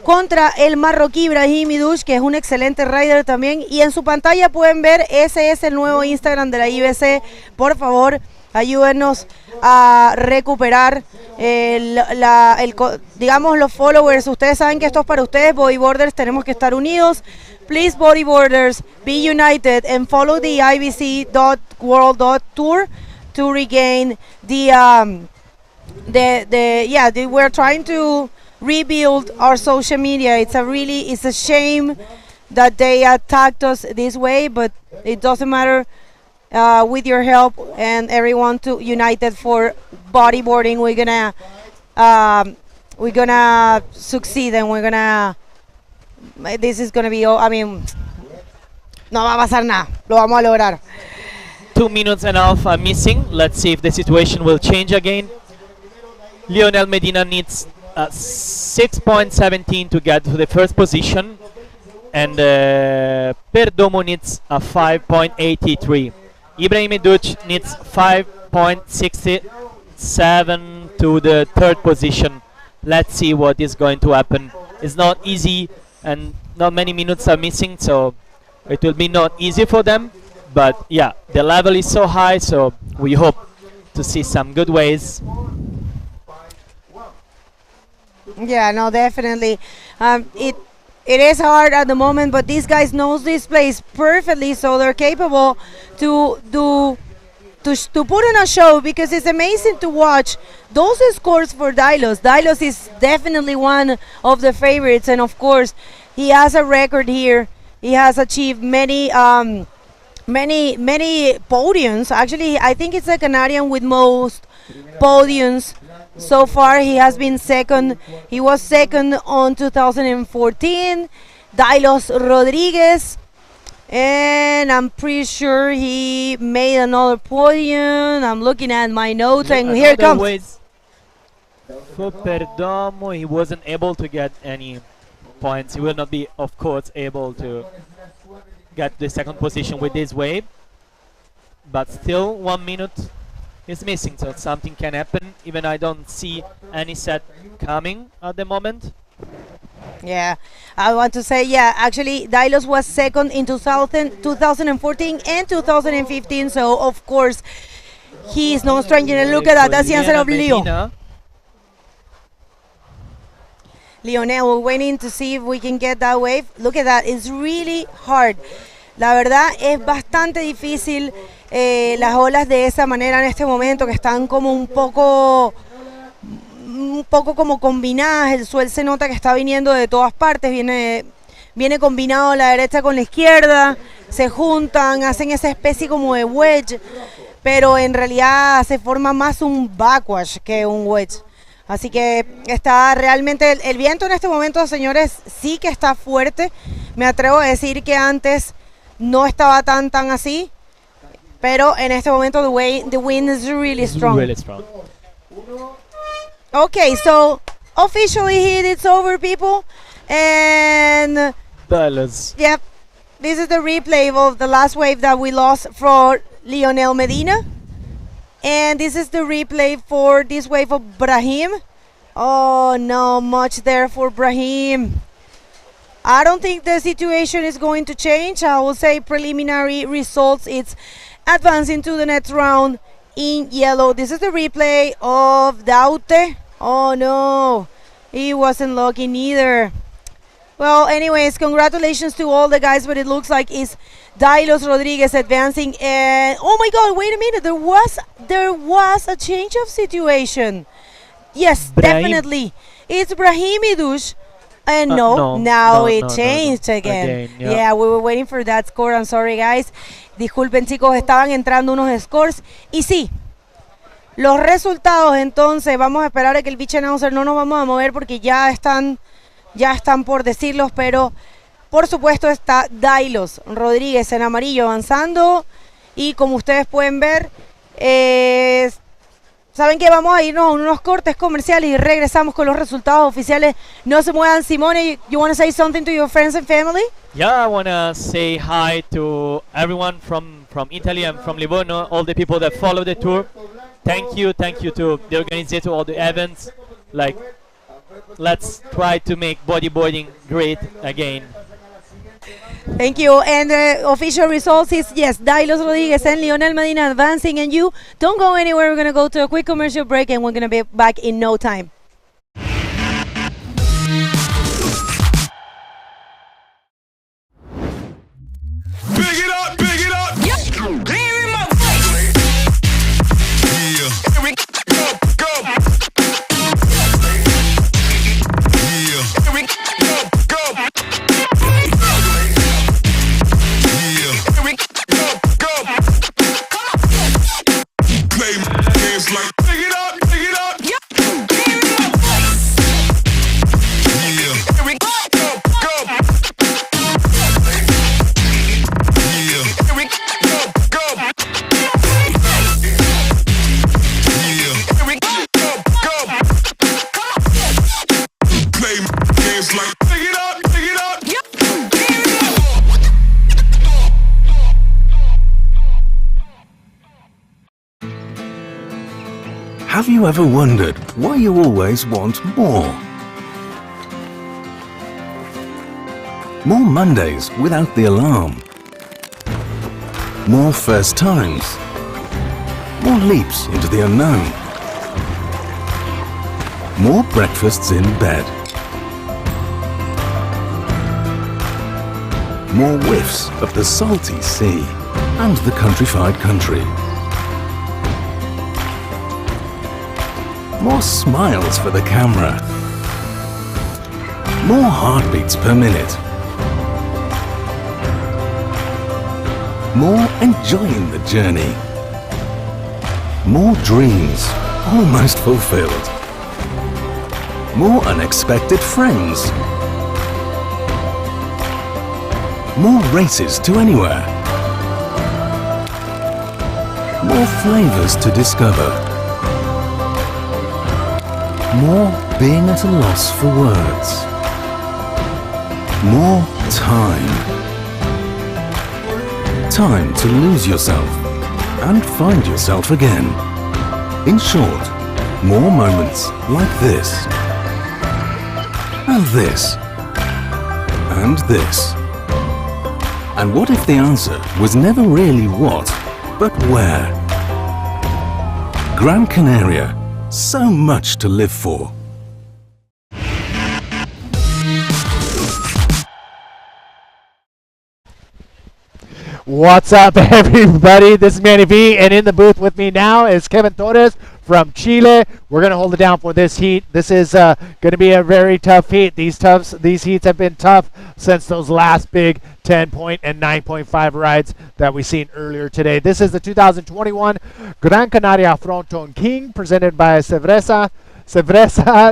contra el marroquí Brahim Idouche, que es un excelente rider también. Y en su pantalla pueden ver, ese es el nuevo Instagram de la IBC. Por favor, ayúdenos a recuperar digamos, los followers. Ustedes saben que esto es para ustedes, bodyboarders, tenemos que estar unidos. Please, bodyboarders, be united and follow the IBC World Tour to regain we're trying to rebuild our social media. It's a shame that they attacked us this way, but it doesn't matter. With your help and everyone to united for bodyboarding, we're gonna succeed, and this is gonna be, I mean, no va a pasar nada, lo vamos a lograr. 2 minutes and a half are missing. Let's see if the situation will change again. Lionel Medina needs 6.17 to get to the first position, and Perdomo needs a 5.83. Ibrahim Idouche needs 5.67 to the third position. Let's see what is going to happen. It's not easy, and not many minutes are missing, so it will be not easy for them. But yeah, the level is so high, so we hope to see some good ways. Yeah, no, definitely. It is hard at the moment, but these guys knows this place perfectly, so they're capable to put on a show, because it's amazing to watch those scores for Dylos. Dylos is definitely one of the favorites, and of course, he has a record here. He has achieved many podiums. Actually, I think it's the Canadian with most podiums. So far, he has been second. He was second on 2014. Dylos Rodriguez. And I'm pretty sure he made another podium. I'm looking at my notes, and here it comes. For Perdomo, he wasn't able to get any points. He will not be, of course, able to get the second position with this wave. But still, 1 minute is missing, so something can happen. Even I don't see any set coming at the moment. Yeah, I want to say, yeah, actually Dylos was second in 2014 and 2015, so of course he is no stranger. And look at that, that's the answer of Leo. Lionel, we're waiting to see if we can get that wave. Look at that, it's really hard. La verdad es bastante difícil las olas de esa manera en este momento, que están como un poco como combinadas. El suelo se nota que está viniendo de todas partes, viene combinado la derecha con la izquierda, se juntan, hacen esa especie como de wedge, pero en realidad se forma más un backwash que un wedge. Así que está realmente, el viento en este momento, señores, sí que está fuerte. Me atrevo a decir que antes no estaba tan así, pero en este momento the wind is really strong. Really strong. Okay, so officially it's over, people. And yep, this is the replay of the last wave that we lost for Lionel Medina. And this is the replay for this wave of Brahim. Oh, no, much there for Brahim. I don't think the situation is going to change. I will say preliminary results. It's advancing to the next round in yellow. This is the replay of Daute. Oh, no, he wasn't lucky neither. Well, anyways, congratulations to all the guys, but it looks like it's Dailos Rodriguez advancing. And oh my God, wait a minute, there was a change of situation. Yes, Brahim. Definitely. It's Brahim Idush. And now it changed again. Yeah, we were waiting for that score. I'm sorry, guys. Disculpen, chicos, estaban entrando unos scores. Y sí, los resultados, entonces, vamos a esperar a que el pitch announcer, no nos vamos a mover porque ya están por decirlos, pero por supuesto está Dailos Rodríguez en amarillo avanzando. Y como ustedes pueden ver, saben que vamos a irnos a unos cortes comerciales y regresamos con los resultados oficiales. No se muevan. Simone, you want to say something to your friends and family? Yeah, I want to say hi to everyone from Italy and from Livorno, all the people that follow the tour. Thank you to the organizer, all the events. Like, let's try to make bodyboarding great again. Thank you. And the official results is, yes, Dailos Rodriguez and Lionel Medina advancing. And you don't go anywhere. We're going to go to a quick commercial break and we're going to be back in no time. Big it up, big it up. Yep. Here in my yeah. Here we go, go. Yeah. Here we go, go. Yeah. Here we go, go. Play games like big it up, big it up. Yep. Here in my yeah. Here we go, go. Have you ever wondered why you always want more? More Mondays without the alarm. More first times. More leaps into the unknown. More breakfasts in bed. More whiffs of the salty sea and the countrified country. More smiles for the camera. More heartbeats per minute. More enjoying the journey. More dreams almost fulfilled. More unexpected friends. More races to anywhere. More flavors to discover. More being at a loss for words. More time. Time to lose yourself and find yourself again. In short, more moments like this. And this. And this. And what if the answer was never really what, but where? Gran Canaria. So much to live for. What's up, everybody? This is Manny V, and in the booth with me now is Kevin Torres from Chile. We're going to hold it down for this heat. This is going to be a very tough heat. These heats have been tough since those last big 10-point and 9.5 rides that we seen earlier today. This is the 2021 Gran Canaria Frontón King, presented by Cerveza,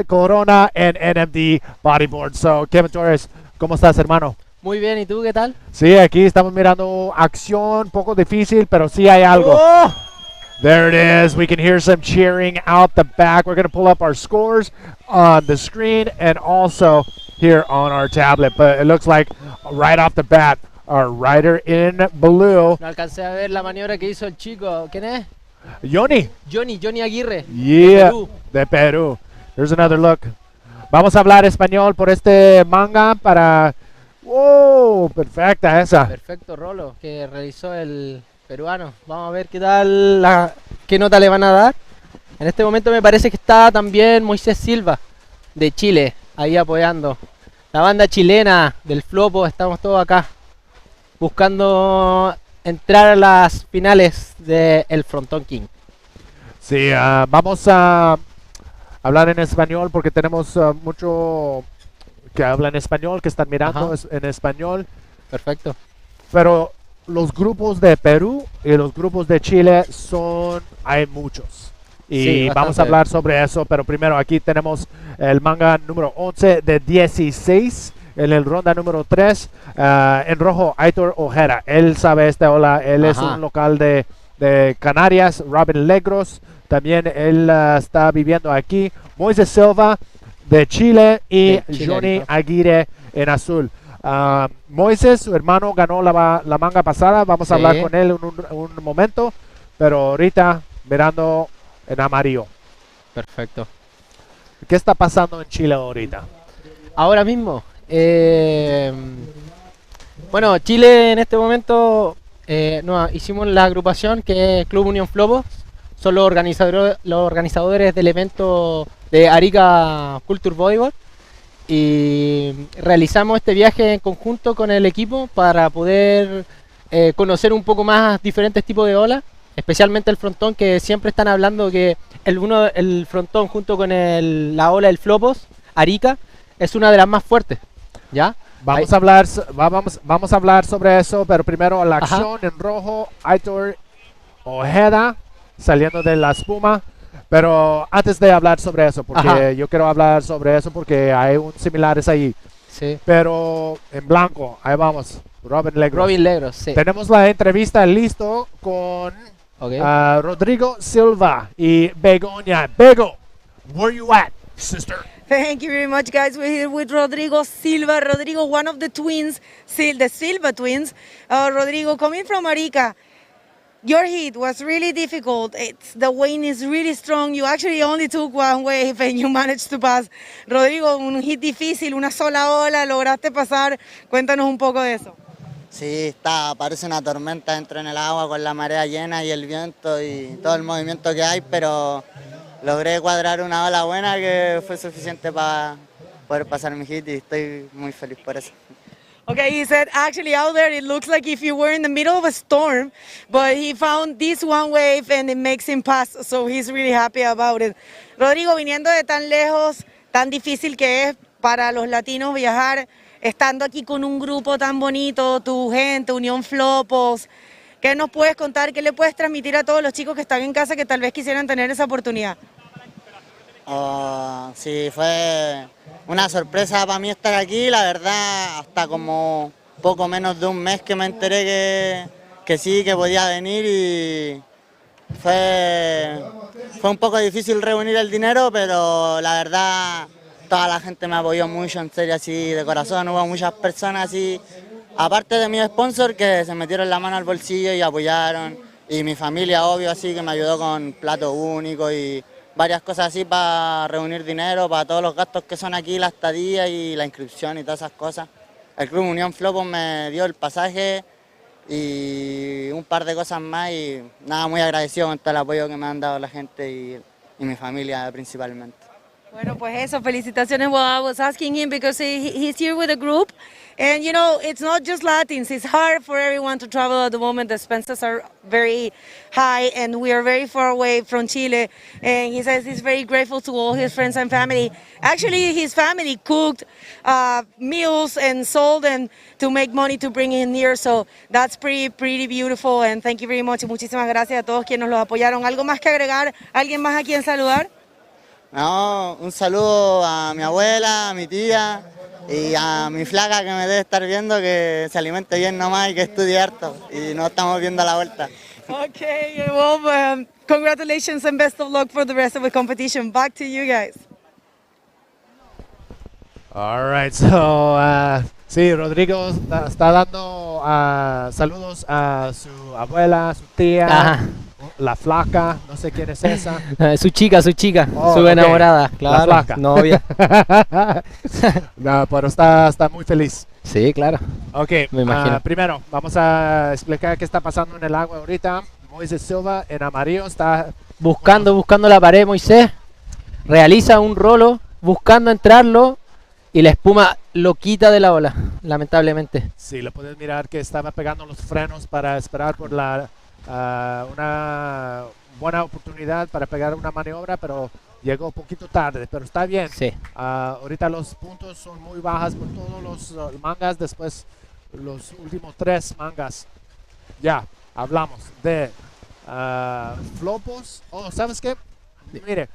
Corona, and NMD Bodyboard. So, Kevin Torres, ¿cómo estás, hermano? Muy bien, ¿y tú qué tal? Sí, aquí estamos mirando acción, poco difícil, pero sí hay algo. ¡Oh! There it is. We can hear some cheering out the back. We're going to pull up our scores on the screen and also here on our tablet. But it looks like right off the bat, our rider in blue, No alcancé a ver la maniobra que hizo el chico. ¿Quién es? Johnny Aguirre. Yeah, de Perú. de Perú. Here's another look. Vamos a hablar español por este manga para... ¡Wow! Perfecta esa. Perfecto rolo que realizó el peruano. Vamos a ver qué tal, qué nota le van a dar. En este momento me parece que está también Moisés Silva de Chile ahí apoyando. La banda chilena del Flopo, estamos todos acá buscando entrar a las finales del Frontón King. Sí, vamos a hablar en español porque tenemos mucho que hablan español, que están mirando en español. Perfecto. Pero los grupos de Perú y los grupos de Chile hay muchos. Y Sí, vamos a bastante. hablar sobre eso, pero primero aquí tenemos el manga número 11 de 16, en el ronda número 3, en rojo, Aitor Ojeda. Él sabe esta ola, él es Ajá. un local de Canarias. Robin Legros, también él está viviendo aquí. Moisés Silva de Chile y De Chile, Johnny ¿no? Aguirre en azul. Moisés, su hermano, ganó la manga pasada. Vamos a Sí. hablar con él en un momento, pero ahorita mirando en amarillo. Perfecto. ¿Qué está pasando en Chile ahorita? Ahora mismo, bueno, Chile en este momento hicimos la agrupación que es Club Unión Flopos. Son los organizadores del evento de Arica Culture Bodyboard. Y realizamos este viaje en conjunto con el equipo para poder conocer un poco más diferentes tipos de olas, especialmente el frontón, que siempre están hablando que el frontón junto con la ola del Flopos, Arica, es una de las más fuertes. ¿Ya? Vamos a hablar sobre eso, pero primero la Ajá. acción en rojo, Aitor Ojeda saliendo de la espuma. Pero antes de hablar sobre eso, porque Ajá. yo quiero hablar sobre eso porque hay similares ahí. Sí. Pero en blanco, ahí vamos. Robin Legros. Sí. Tenemos la entrevista listo con Rodrigo Silva y Begoña. Bego, where you at, sister? Thank you very much, guys. We're here with Rodrigo Silva. Rodrigo, one of the twins, the Silva twins. Rodrigo, coming from Arica, your heat was really difficult. The wind is really strong. You actually only took one wave and you managed to pass. Rodrigo, un hit difícil, una sola ola, lograste pasar. Cuéntanos un poco de eso. Sí, parece una tormenta dentro en el agua con la marea llena y el viento y todo el movimiento que hay, pero logré cuadrar una ola buena que fue suficiente para poder pasar mi hit y estoy muy feliz por eso. Okay, he said actually out there it looks like if you were in the middle of a storm, but he found this one wave and it makes him pass, so he's really happy about it. Rodrigo, viniendo de tan lejos, tan difícil que es para los latinos viajar, estando aquí con un grupo tan bonito, tu gente, Unión Flopos, ¿qué nos puedes contar? ¿Qué le puedes transmitir a todos los chicos que están en casa que tal vez quisieran tener esa oportunidad? Sí, fue una sorpresa para mí estar aquí, la verdad, hasta como poco menos de un mes que me enteré que sí, que podía venir y fue un poco difícil reunir el dinero, pero la verdad toda la gente me apoyó mucho, en serio, así de corazón, hubo muchas personas así, aparte de mi sponsor que se metieron la mano al bolsillo y apoyaron, y mi familia, obvio, así que me ayudó con plato único y varias cosas así para reunir dinero, para todos los gastos que son aquí, la estadía y la inscripción y todas esas cosas. El Club Unión Flopos me dio el pasaje y un par de cosas más y nada, muy agradecido con todo el apoyo que me han dado la gente y mi familia principalmente. Bueno, pues eso, felicitaciones. Well, I was asking him because he's here with a group, and you know, it's not just Latins. It's hard for everyone to travel at the moment. The expenses are very high, and we are very far away from Chile. And he says he's very grateful to all his friends and family. Actually, his family cooked meals and sold them to make money to bring in here. So that's pretty beautiful. And thank you very much. Y muchísimas gracias a todos quienes los apoyaron. ¿Algo más que agregar? ¿Alguien más a quien saludar? No, un saludo a mi abuela, a mi tía y a mi flaca que me debe estar viendo, que se alimente bien nomás y que estudie harto y nos estamos viendo a la vuelta. Okay, well, congratulations and best of luck for the rest of the competition. Back to you guys. All right, so sí, Rodrigo está dando saludos a su abuela, a su tía, Ajá. la flaca, no sé quién es esa. Su chica, Oh, su ok, enamorada, claro, la flaca. novia. No, pero está muy feliz. Sí, claro. Ok, Me imagino. Primero vamos a explicar qué está pasando en el agua ahorita. Moisés Silva en amarillo está Buscando la pared, Moisés. Realiza un rolo, buscando entrarlo. Y la espuma lo quita de la ola, lamentablemente. Sí, lo puedes mirar que estaba pegando los frenos para esperar por una buena oportunidad para pegar una maniobra, pero llegó un poquito tarde, pero está bien. Sí. Ahorita los puntos son muy bajas por todos los mangas, después los últimos 3 mangas. Ya, hablamos de flopos. Oh, ¿sabes qué? Mire.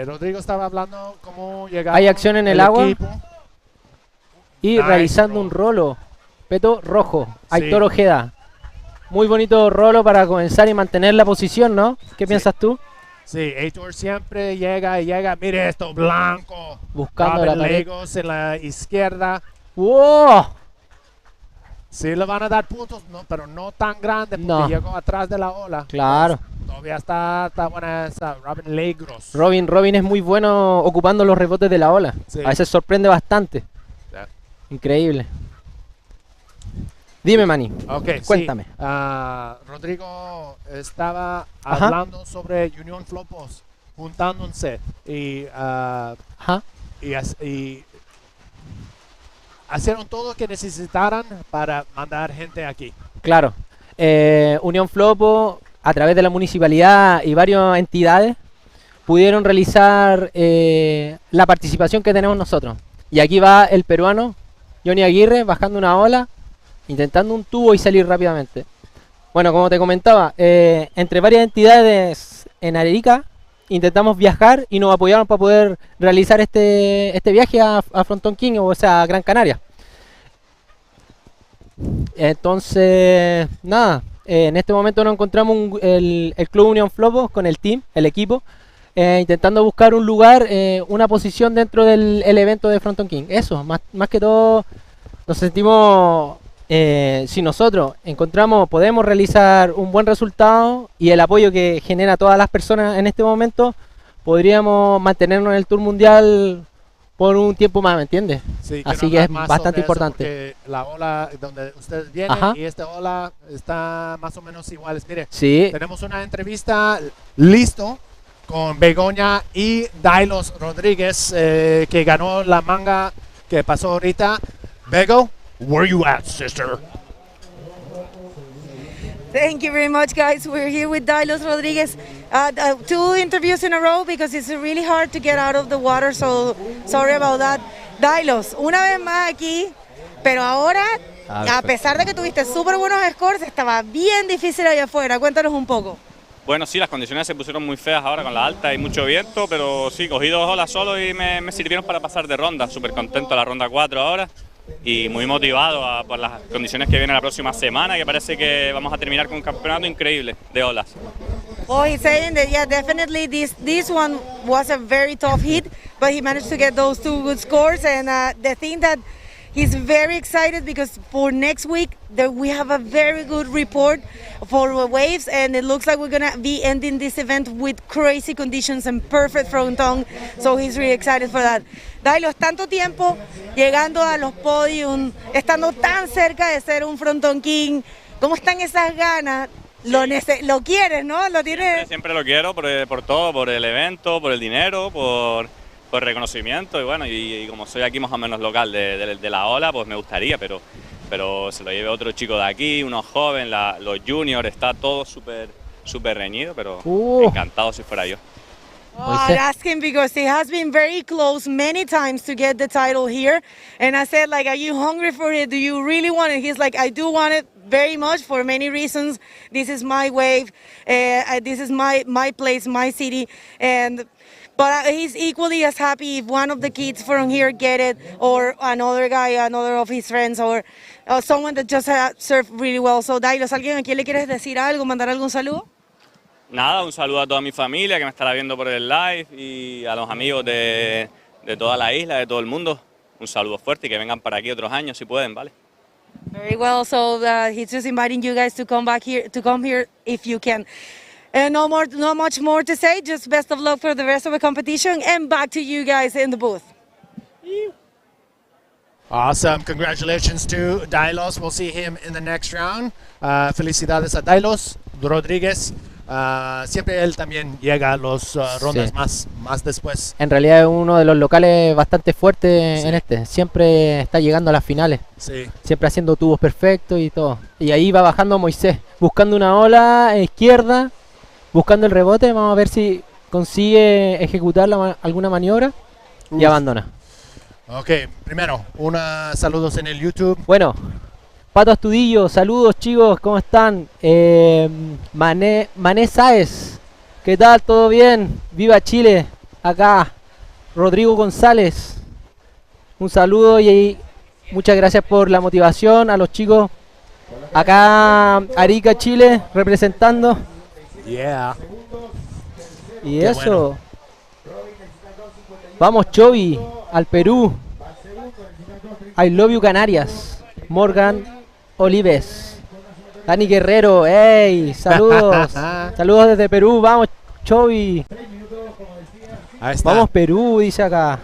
Rodrigo estaba hablando cómo llegar. Hay acción en el agua. Equipo. Y Nice realizando un rolo. Peto rojo. Sí. Aitor Ojeda. Muy bonito rolo para comenzar y mantener la posición, ¿no? ¿Qué piensas tú? Sí, Aitor siempre llega y llega. Mire esto, blanco. Buscando Robin la pared. Lagos en la izquierda. ¡Wow! Sí le van a dar puntos, no, pero no tan grande porque No. llegó atrás de la ola. Claro. Todavía está buena esa Robin Lagos. Robin es muy bueno ocupando los rebotes de la ola. Sí. A veces sorprende bastante. Ya. Increíble. Dime, Manny. Ok, Cuéntame. sí. Rodrigo estaba Ajá. hablando sobre Unión Flopos juntándose y hicieron todo lo que necesitaran para mandar gente aquí. Claro. Unión Flopo, a través de la municipalidad y varias entidades, pudieron realizar la participación que tenemos nosotros. Y aquí va el peruano, Johnny Aguirre, bajando una ola, intentando un tubo y salir rápidamente. Bueno, como te comentaba, entre varias entidades en Arica, intentamos viajar y nos apoyaron para poder realizar este viaje a Frontón King, o sea, a Gran Canaria. Entonces, nada, en este momento nos encontramos el Club Unión Flopos con el team, el equipo, intentando buscar un lugar, una posición dentro del evento de Frontón King. Eso, más que todo, nos sentimos, si nosotros podemos realizar un buen resultado y el apoyo que genera a todas las personas en este momento, podríamos mantenernos en el Tour Mundial por un tiempo más, ¿me entiendes? Sí, así que es bastante importante. Porque la ola donde ustedes vienen Ajá. y esta ola está más o menos iguales. Mire, Sí. tenemos una entrevista listo con Begoña y Dailos Rodríguez, que ganó la manga que pasó ahorita. Bego, where you at, sister? Thank you very much, guys. We're here with Dailos Rodriguez. 2 interviews in a row because it's really hard to get out of the water, so sorry about that. Dailos, una vez más aquí, pero ahora, a pesar de que tuviste súper buenos scores, estaba bien difícil allá afuera. Cuéntanos un poco. Bueno, sí, las condiciones se pusieron muy feas ahora con la alta y mucho viento, pero sí, cogí 2 olas solo y me sirvieron para pasar de ronda. Súper contento la ronda 4 ahora y muy motivado por las condiciones que vienen la próxima semana, que parece que vamos a terminar con un campeonato increíble de olas. Oh, he's saying that, yeah, definitely this one was a very tough hit, but he managed to get those 2 good scores. And the thing that he's very excited because for next week we have a very good report for the waves, and it looks like we're gonna be ending this event with crazy conditions and perfect frontón. So he's really excited for that. Dailos, tanto tiempo llegando a los podiums, estando tan cerca de ser un Frontón King, ¿cómo están esas ganas? Lo quieres, ¿no? Lo tienes. Siempre lo quiero por todo, por el evento, por el dinero, por reconocimiento y bueno, y como soy aquí más o menos local de la ola, pues me gustaría, pero se lo lleve otro chico de aquí, unos jóvenes, los juniors, está todo súper reñido, pero encantado si fuera yo. Oh, I'd ask him because he has been very close many times to get the title here. And I said, like, are you hungry for it? Do you really want it? He's like, I do want it very much for many reasons. This is my wave. This is my place, my city. And But he's equally as happy if one of the kids from here get it, or another guy, another of his friends, or someone that just surfed really well. So, Dailos, ¿alguien a quién le quieres decir algo, mandar algún saludo? Nada, un saludo a toda mi familia que me estará viendo por el live y a los amigos de toda la isla, de todo el mundo. Un saludo fuerte y que vengan para aquí otros años si pueden, ¿vale? Very well. So he's just inviting you guys to come here if you can. No much more to say. Just best of luck for the rest of the competition, and back to you guys in the booth. Awesome. Congratulations to Dailos. We'll see him in the next round. Felicidades a Dailos Rodríguez. Siempre él también llega a las rondas más después. En realidad es uno de los locales bastante fuertes en este. Siempre está llegando a las finales. Sí. Siempre haciendo tubos perfectos y todo. Y ahí va bajando Moisés, buscando una ola izquierda, buscando el rebote. Vamos a ver si consigue ejecutar alguna maniobra y abandona. Ok, primero, saludos en el YouTube. Bueno, Pato Astudillo, saludos chicos, ¿cómo están? Mané Sáez, ¿qué tal? ¿Todo bien? ¡Viva Chile! Acá, Rodrigo González, un saludo y muchas gracias por la motivación a los chicos. Acá, Arica, Chile, representando. Yeah. Y Qué eso. Bueno. Vamos, Chovy, al Perú. I love you, Canarias. Morgan Olives. Dani Guerrero, ¡hey! Saludos. Saludos desde Perú. Vamos, Chovy. Ahí está. Vamos, Perú, dice acá.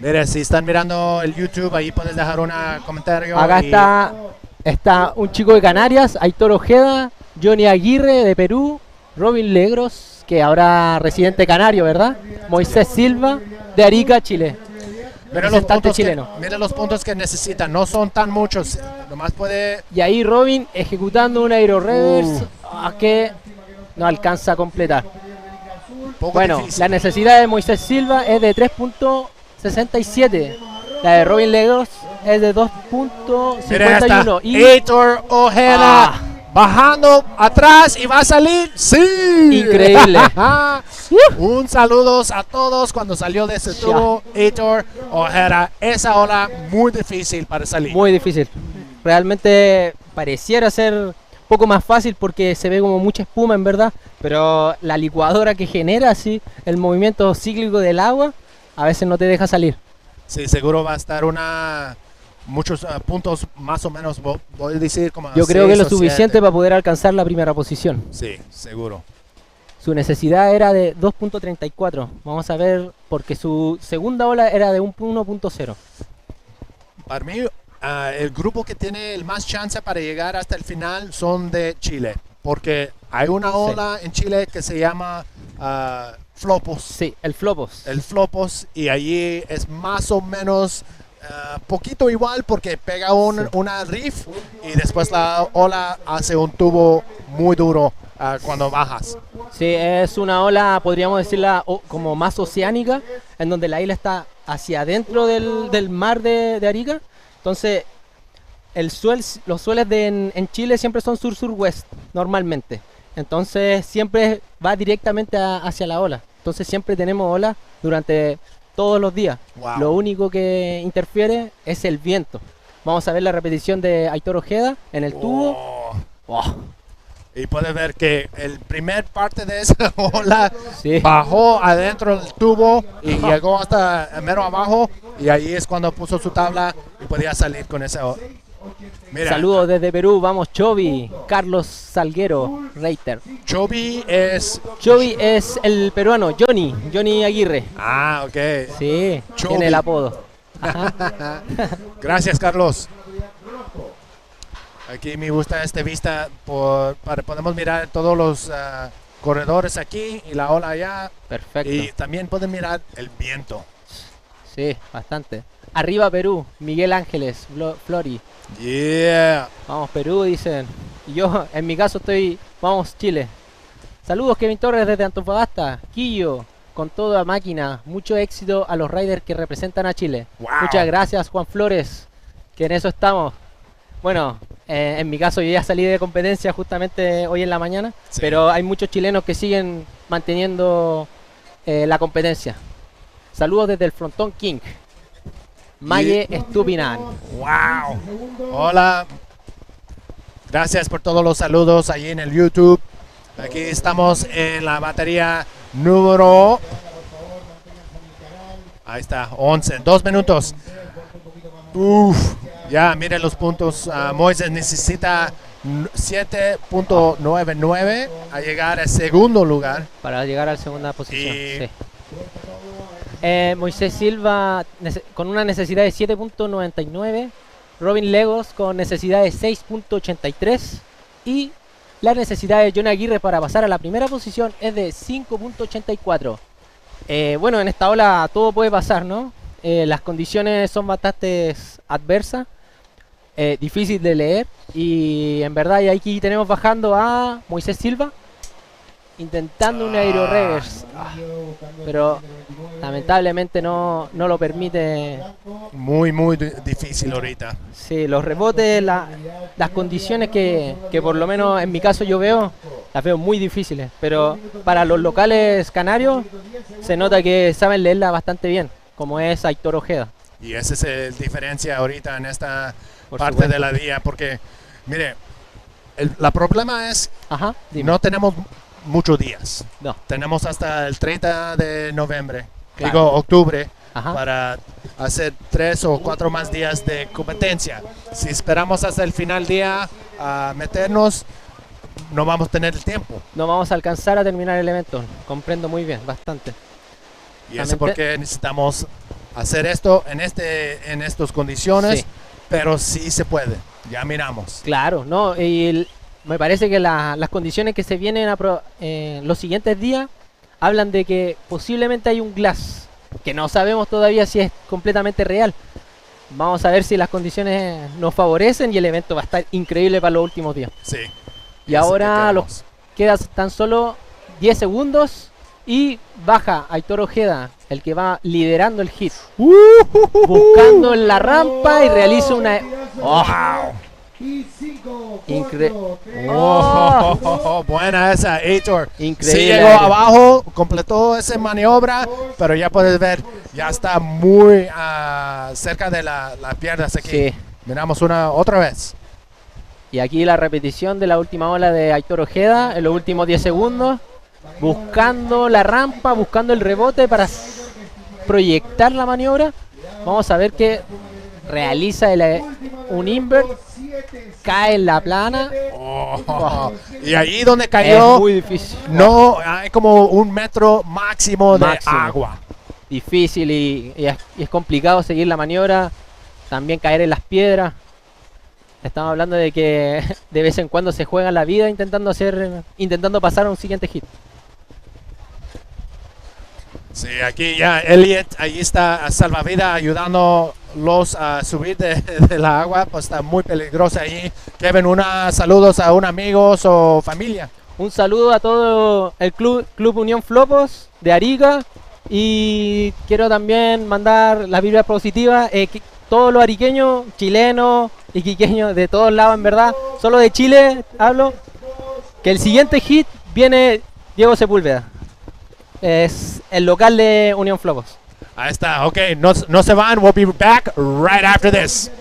Mira, si están mirando el YouTube, ahí puedes dejar un comentario. Acá está un chico de Canarias, Aitor Ojeda, Johnny Aguirre de Perú, Robin Legros, que ahora residente canario, ¿verdad? Moisés Silva, de Arica, Chile. Mira los puntos que necesitan, no son tan muchos, nomás puede... Y ahí Robin ejecutando un aero reverse que no alcanza a completar. Bueno, difícil. La necesidad de Moisés Silva es de 3.67. La de Robin Legos es de 2.51. Y Aitor Ojeda bajando atrás y va a salir. ¡Sí! Increíble. Un saludo a todos cuando salió de ese tubo. Aitor Ojeda, esa ola muy difícil para salir. Muy difícil. Realmente pareciera ser un poco más fácil porque se ve como mucha espuma en verdad, pero la licuadora que genera así el movimiento cíclico del agua a veces no te deja salir. Sí, seguro va a estar muchos puntos más o menos, voy a decir como yo creo que es lo suficiente para poder alcanzar la primera posición. Sí, seguro. Su necesidad era de 2.34. Vamos a ver, porque su segunda ola era de 1.0. Para mí, el grupo que tiene el más chance para llegar hasta el final son de Chile, porque hay una ola en Chile que se llama Flopos. Sí, el Flopos. El Flopos, y allí es más o menos poquito igual porque pega una riff y después la ola hace un tubo muy duro cuando bajas. Sí, es una ola, podríamos decirla como más oceánica, en donde la isla está hacia adentro del mar de Arica. Entonces, los sueles en Chile siempre son sur-sur-west, normalmente. Entonces, siempre va directamente hacia la ola. Entonces, siempre tenemos olas durante todos los días. Wow. Lo único que interfiere es el viento. Vamos a ver la repetición de Aitor Ojeda en el tubo. Oh. Y puedes ver que el primer parte de esa ola bajó adentro del tubo y llegó hasta mero abajo, y ahí es cuando puso su tabla y podía salir con esa ola. Mira. Saludos desde Perú, vamos Chovy, Carlos Salguero, Reiter. Chovy es el peruano, Johnny Aguirre. Ah, ok. Sí, Chovy. Tiene el apodo. Gracias, Carlos. Aquí me gusta esta vista, podemos mirar todos los corredores aquí y la ola allá. Perfecto. Y también pueden mirar el viento. Sí, bastante. Arriba Perú, Miguel Ángeles, Flori. Yeah. Vamos Perú, dicen. Y yo, en mi caso, vamos Chile. Saludos Kevin Torres desde Antofagasta. Quillo, con toda máquina. Mucho éxito a los riders que representan a Chile. Wow. Muchas gracias Juan Flores, que en eso estamos. Bueno, en mi caso yo ya salí de competencia justamente hoy en la mañana, pero hay muchos chilenos que siguen manteniendo la competencia. Saludos desde el Frontón King. Maye Estupinan. ¡Wow! Hola. Gracias por todos los saludos ahí en el YouTube. Aquí estamos en la batería número... Ahí está, 11. 2 minutos. Uf, ya miren los puntos. Moises necesita 7.99 a llegar al segundo lugar. Para llegar a la segunda posición. Sí. Moisés Silva con una necesidad de 7.99. Robin Legos con necesidad de 6.83. Y la necesidad de John Aguirre para pasar a la primera posición es de 5.84. Bueno, en esta ola todo puede pasar, ¿no? Las condiciones son bastante adversas, difícil de leer. Y en verdad, y aquí tenemos bajando a Moisés Silva intentando un aero reverse, pero lamentablemente no lo permite. Muy difícil ahorita. Sí, los rebotes, las condiciones que por lo menos en mi caso yo veo, las veo muy difíciles, pero para los locales canarios se nota que saben leerla bastante bien, como es Aitor Ojeda. Y esa es la diferencia ahorita en esta parte de la día, porque mire, el problema es no tenemos muchos días. No. Tenemos hasta el 30 de noviembre, Claro. digo octubre, para hacer 3 o 4 más días de competencia. Si esperamos hasta el final día a meternos, no vamos a tener el tiempo. No vamos a alcanzar a terminar el evento, comprendo muy bien, bastante. Y eso es porque necesitamos hacer esto en estas condiciones, Sí. pero sí se puede, ya miramos. Claro, no, y me parece que las condiciones que se vienen los siguientes días hablan de que posiblemente hay un glass, que no sabemos todavía si es completamente real. Vamos a ver si las condiciones nos favorecen y el evento va a estar increíble para los últimos días. Sí. Y ahora queda tan solo 10 segundos y baja Aitor Ojeda, el que va liderando el hit, buscando en la rampa y realiza una... Buena esa, Aitor. Increíble. Sí llegó abajo, completó esa maniobra, pero ya puedes ver, ya está muy cerca de las piernas aquí. Sí. Miramos otra vez. Y aquí la repetición de la última ola de Aitor Ojeda en los últimos 10 segundos, buscando la rampa, buscando el rebote para proyectar la maniobra. Vamos a ver que realiza un invert, cae en la plana. Y ahí donde cayó, es muy difícil. No, hay como 1 metro máximo de agua. Difícil y es complicado seguir la maniobra, también caer en las piedras. Estamos hablando de que de vez en cuando se juega la vida intentando pasar a un siguiente hit. Sí, aquí ya Elliot, ahí está salvavidas ayudándolos a subir de la agua, pues está muy peligrosa ahí. Kevin, saludos a un amigos o familia. Un saludo a todo el Club Unión Flopos de Arica y quiero también mandar las vibras positivas. Todos los ariqueños, chilenos, iquiqueños, de todos lados en verdad, solo de Chile hablo, que el siguiente hit viene Diego Sepúlveda. Es el local de Unión Flopos. Ahí está, ok, no se van, we'll be back right after this.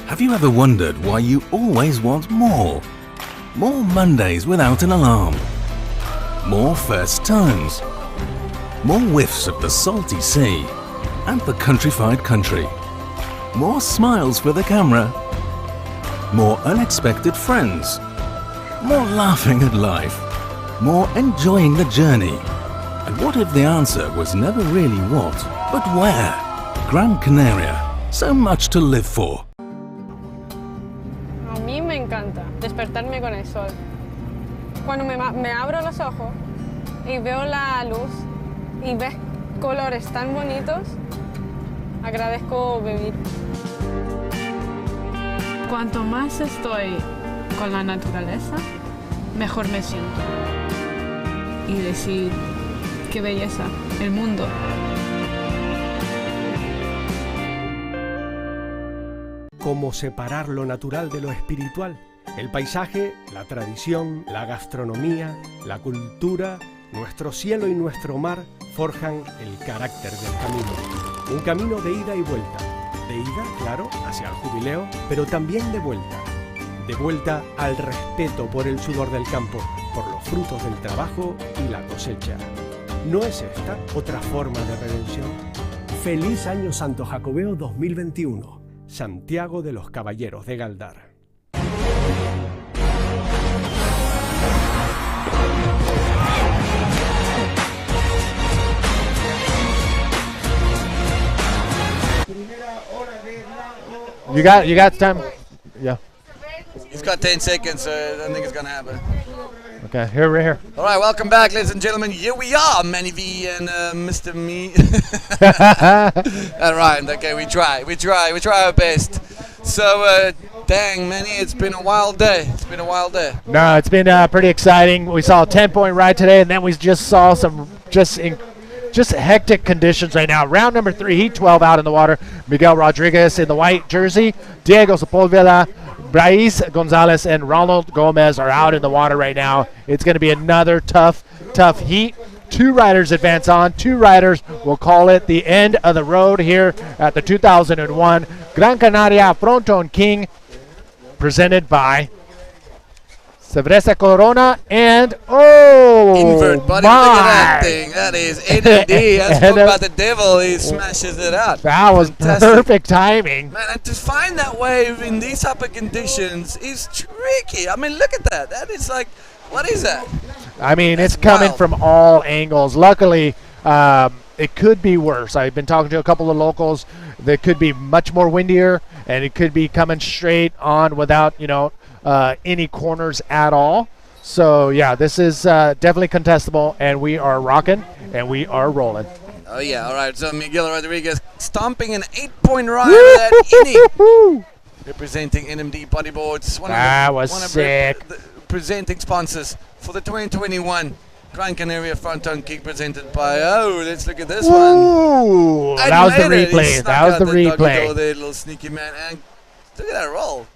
Have you ever wondered why you always want more? More Mondays without an alarm. More first tones. More whiffs of the salty sea and the countrified country. More smiles for the camera. More unexpected friends. More laughing at life. More enjoying the journey. And what if the answer was never really what, but where? Gran Canaria. So much to live for. A mí me encanta despertarme con el sol. Cuando me abro los ojos y veo la luz y ves colores tan bonitos, agradezco vivir. Cuanto más estoy con la naturaleza, mejor me siento. Y decir, qué belleza, el mundo. Cómo separar lo natural de lo espiritual. El paisaje, la tradición, la gastronomía, la cultura, nuestro cielo y nuestro mar forjan el carácter del camino. Un camino de ida y vuelta. De ida, claro, hacia el jubileo, pero también de vuelta. De vuelta al respeto por el sudor del campo, por los frutos del trabajo y la cosecha. ¿No es esta otra forma de redención? Feliz Año Santo Jacobeo 2021. Santiago de los Caballeros de Gáldar. You got time? Yeah. He's got 10 seconds, so I don't think it's going to happen. Okay, here, right here. All right, welcome back, ladies and gentlemen. Here we are, Manny V and Mr. Me. That rhymed. Okay, we try our best. So, dang, Manny, it's been a wild day. No, it's been pretty exciting. We saw a 10-point ride today, and then we just saw some just hectic conditions right now. Round number 3, heat 12 out in the water. Miguel Rodriguez in the white jersey. Diego Sepulveda, Brais Gonzalez, and Ronald Gomez are out in the water right now. It's going to be another tough heat. 2 riders advance on. 2 riders will call it the end of the road here at the 2001 Gran Canaria Frontón King, presented by Cerveza Corona and invert, buddy. My. Look at that thing. That is NAD. I spoke about the devil. He smashes it out. That was fantastic. Perfect timing. Man, and to find that wave in these type of conditions is tricky. I mean, look at that. That is like, what is that? I mean, it's coming from all angles. Luckily, it could be worse. I've been talking to a couple of locals. That could be much more windier, and it could be coming straight on without, any corners at all. So yeah, this is definitely contestable, and we are rocking and we are rolling. Oh yeah, all right. So Miguel Rodriguez stomping an 8-point ride with that innie, representing NMD Bodyboards. One of sick. The presenting sponsors for the 2021 Gran Canaria Frontón King, presented by. Oh, let's look at this one. That was the replay. That was the replay. There, little sneaky man, and look at that roll.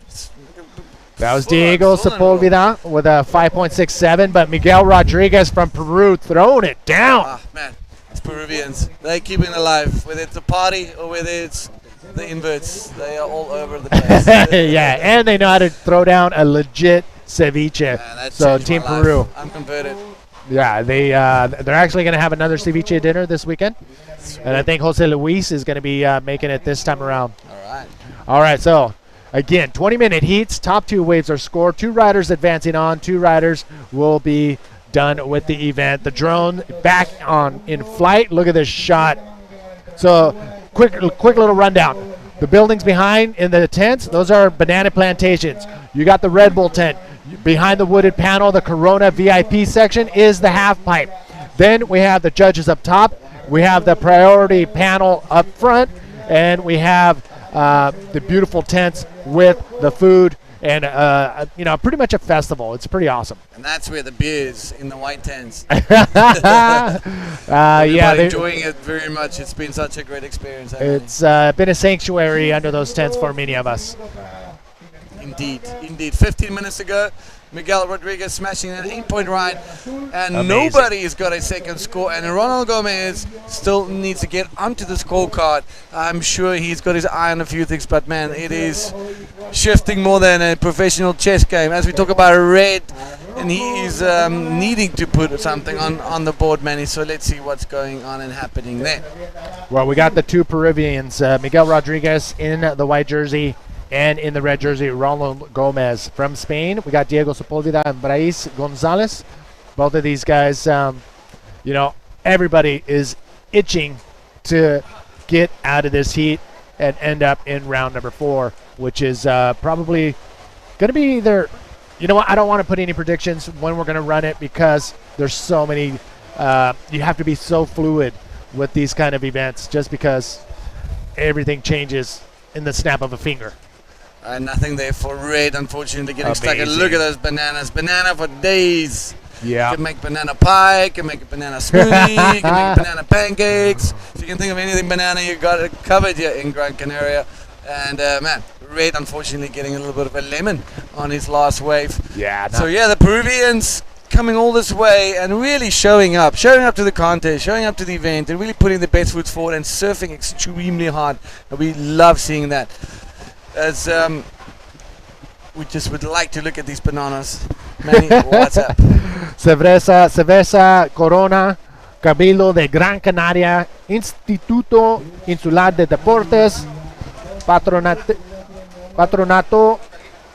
That was Diego Sepulveda with a 5.67, but Miguel Rodriguez from Peru throwing it down. Ah, man, it's Peruvians. They keep it alive, whether it's a party or whether it's the inverts. They are all over the place. Yeah, and they know how to throw down a legit ceviche. Man, so Team Peru. I'm converted. Yeah, they're actually going to have another ceviche dinner this weekend, and I think Jose Luis is going to be making it this time around. All right, so again, 20-minute heats. Top 2 waves are scored. 2 riders advancing on. 2 riders will be done with the event. The drone back on in flight. Look at this shot. So quick little rundown. The buildings behind in the tents, those are banana plantations. You got the Red Bull tent. Behind the wooded panel, the Corona VIP section is the half pipe. Then we have the judges up top. We have the priority panel up front, and we have the beautiful tents with the food and pretty much a festival. It's pretty awesome. And that's where the beers in the white tents. Yeah, they're enjoying it very much. It's been such a great experience. It's been a sanctuary under those tents for many of us. Indeed. 15 minutes ago, Miguel Rodriguez smashing an 8-point ride, and Amazing. Nobody's got a second score, and Ronald Gomez still needs to get onto the scorecard. I'm sure he's got his eye on a few things, but man, it is shifting more than a professional chess game. As we talk about red, and he is needing to put something on the board, Manny, so let's see what's going on and happening there. Well, we got the 2 Peruvians, Miguel Rodriguez in the white jersey, and in the red jersey, Ronald Gomez. From Spain, we got Diego Sepulveda and Brais Gonzalez. Both of these guys, everybody is itching to get out of this heat and end up in round number 4, which is probably going to be either, I don't want to put any predictions when we're going to run it because there's so many, you have to be so fluid with these kind of events just because everything changes in the snap of a finger. Nothing there for red, unfortunately, getting stuck. And Amazing. look at those bananas. Banana for days. Yeah. You can make banana pie, you can make a banana smoothie, you can make banana pancakes. If you can think of anything banana, you got it covered here in Gran Canaria. And man, Red, unfortunately, getting a little bit of a lemon on his last wave. Yeah. So yeah, the Peruvians coming all this way and really showing up to the contest, showing up to the event, and really putting the best foot forward and surfing extremely hard. And we love seeing that. As we just would like to look at these bananas. Manny, what's up? Cerveza Corona, Cabildo de Gran Canaria, Instituto Insular de Deportes, Patronato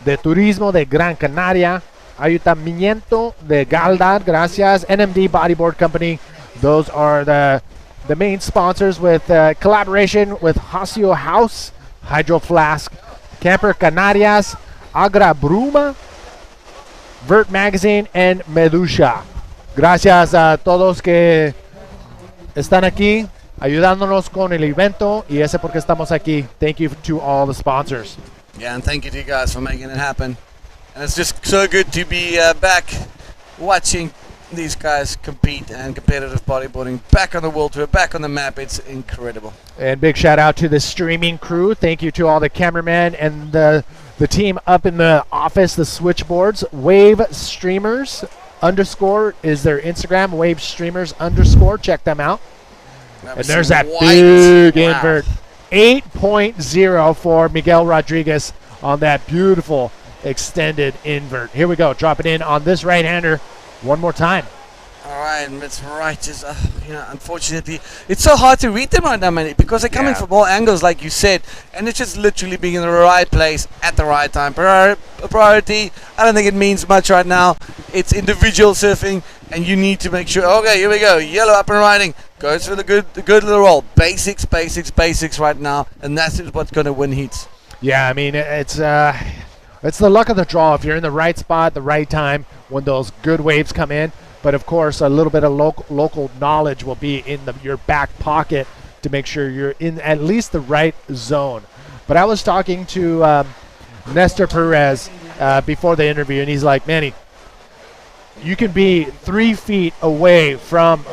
de Turismo de Gran Canaria, Ayuntamiento de Gáldar, gracias, NMD Bodyboard Company. Those are the main sponsors, with collaboration with Hasio House, Hydro Flask, Camper Canarias, Agra Bruma, Vert Magazine, and Medusa. Gracias a todos que están aquí ayudándonos con el evento, y ese porque estamos aquí. Thank you to all the sponsors. Yeah, and thank you to you guys for making it happen. And it's just so good to be back watching these guys compete and competitive bodyboarding, back on the World Tour, back on the map. It's incredible. And big shout out to the streaming crew. Thank you to all the cameramen and the team up in the office, the switchboards. Wave Streamers _ is their Instagram, Wave Streamers _ check them out. And there's that big invert, 8.0 for Miguel Rodriguez on that beautiful extended invert. Here we go, drop it in on this right-hander one more time. All right, it's right. Just unfortunately, it's so hard to read them right now, man, because they're coming from all angles, like you said, and it's just literally being in the right place at the right time. Priority, I don't think it means much right now. It's individual surfing, and you need to make sure. Okay, here we go. Yellow up and riding. Goes for the good little roll. Basics right now, and that's what's going to win heats. Yeah, I mean, it's the luck of the draw. If you're in the right spot, the right time, when those good waves come in. But of course, a little bit of local knowledge will be in your back pocket to make sure you're in at least the right zone. But I was talking to Nestor Perez before the interview, and he's like, Manny, you can be 3 feet away from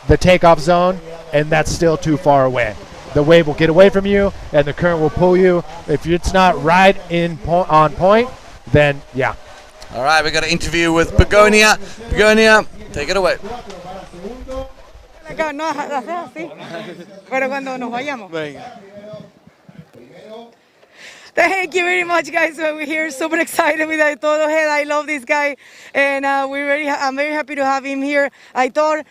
the takeoff zone, and that's still too far away. The wave will get away from you, and the current will pull you. If it's not right on point, then yeah. All right, we got an interview with Begonia. Begonia, take it away. No, haces así, pero cuando nos vayamos. Thank you very much, guys. So we're here, super excited with Aitor Ojeda. I love this guy, and I'm very happy to have him here. Aitor,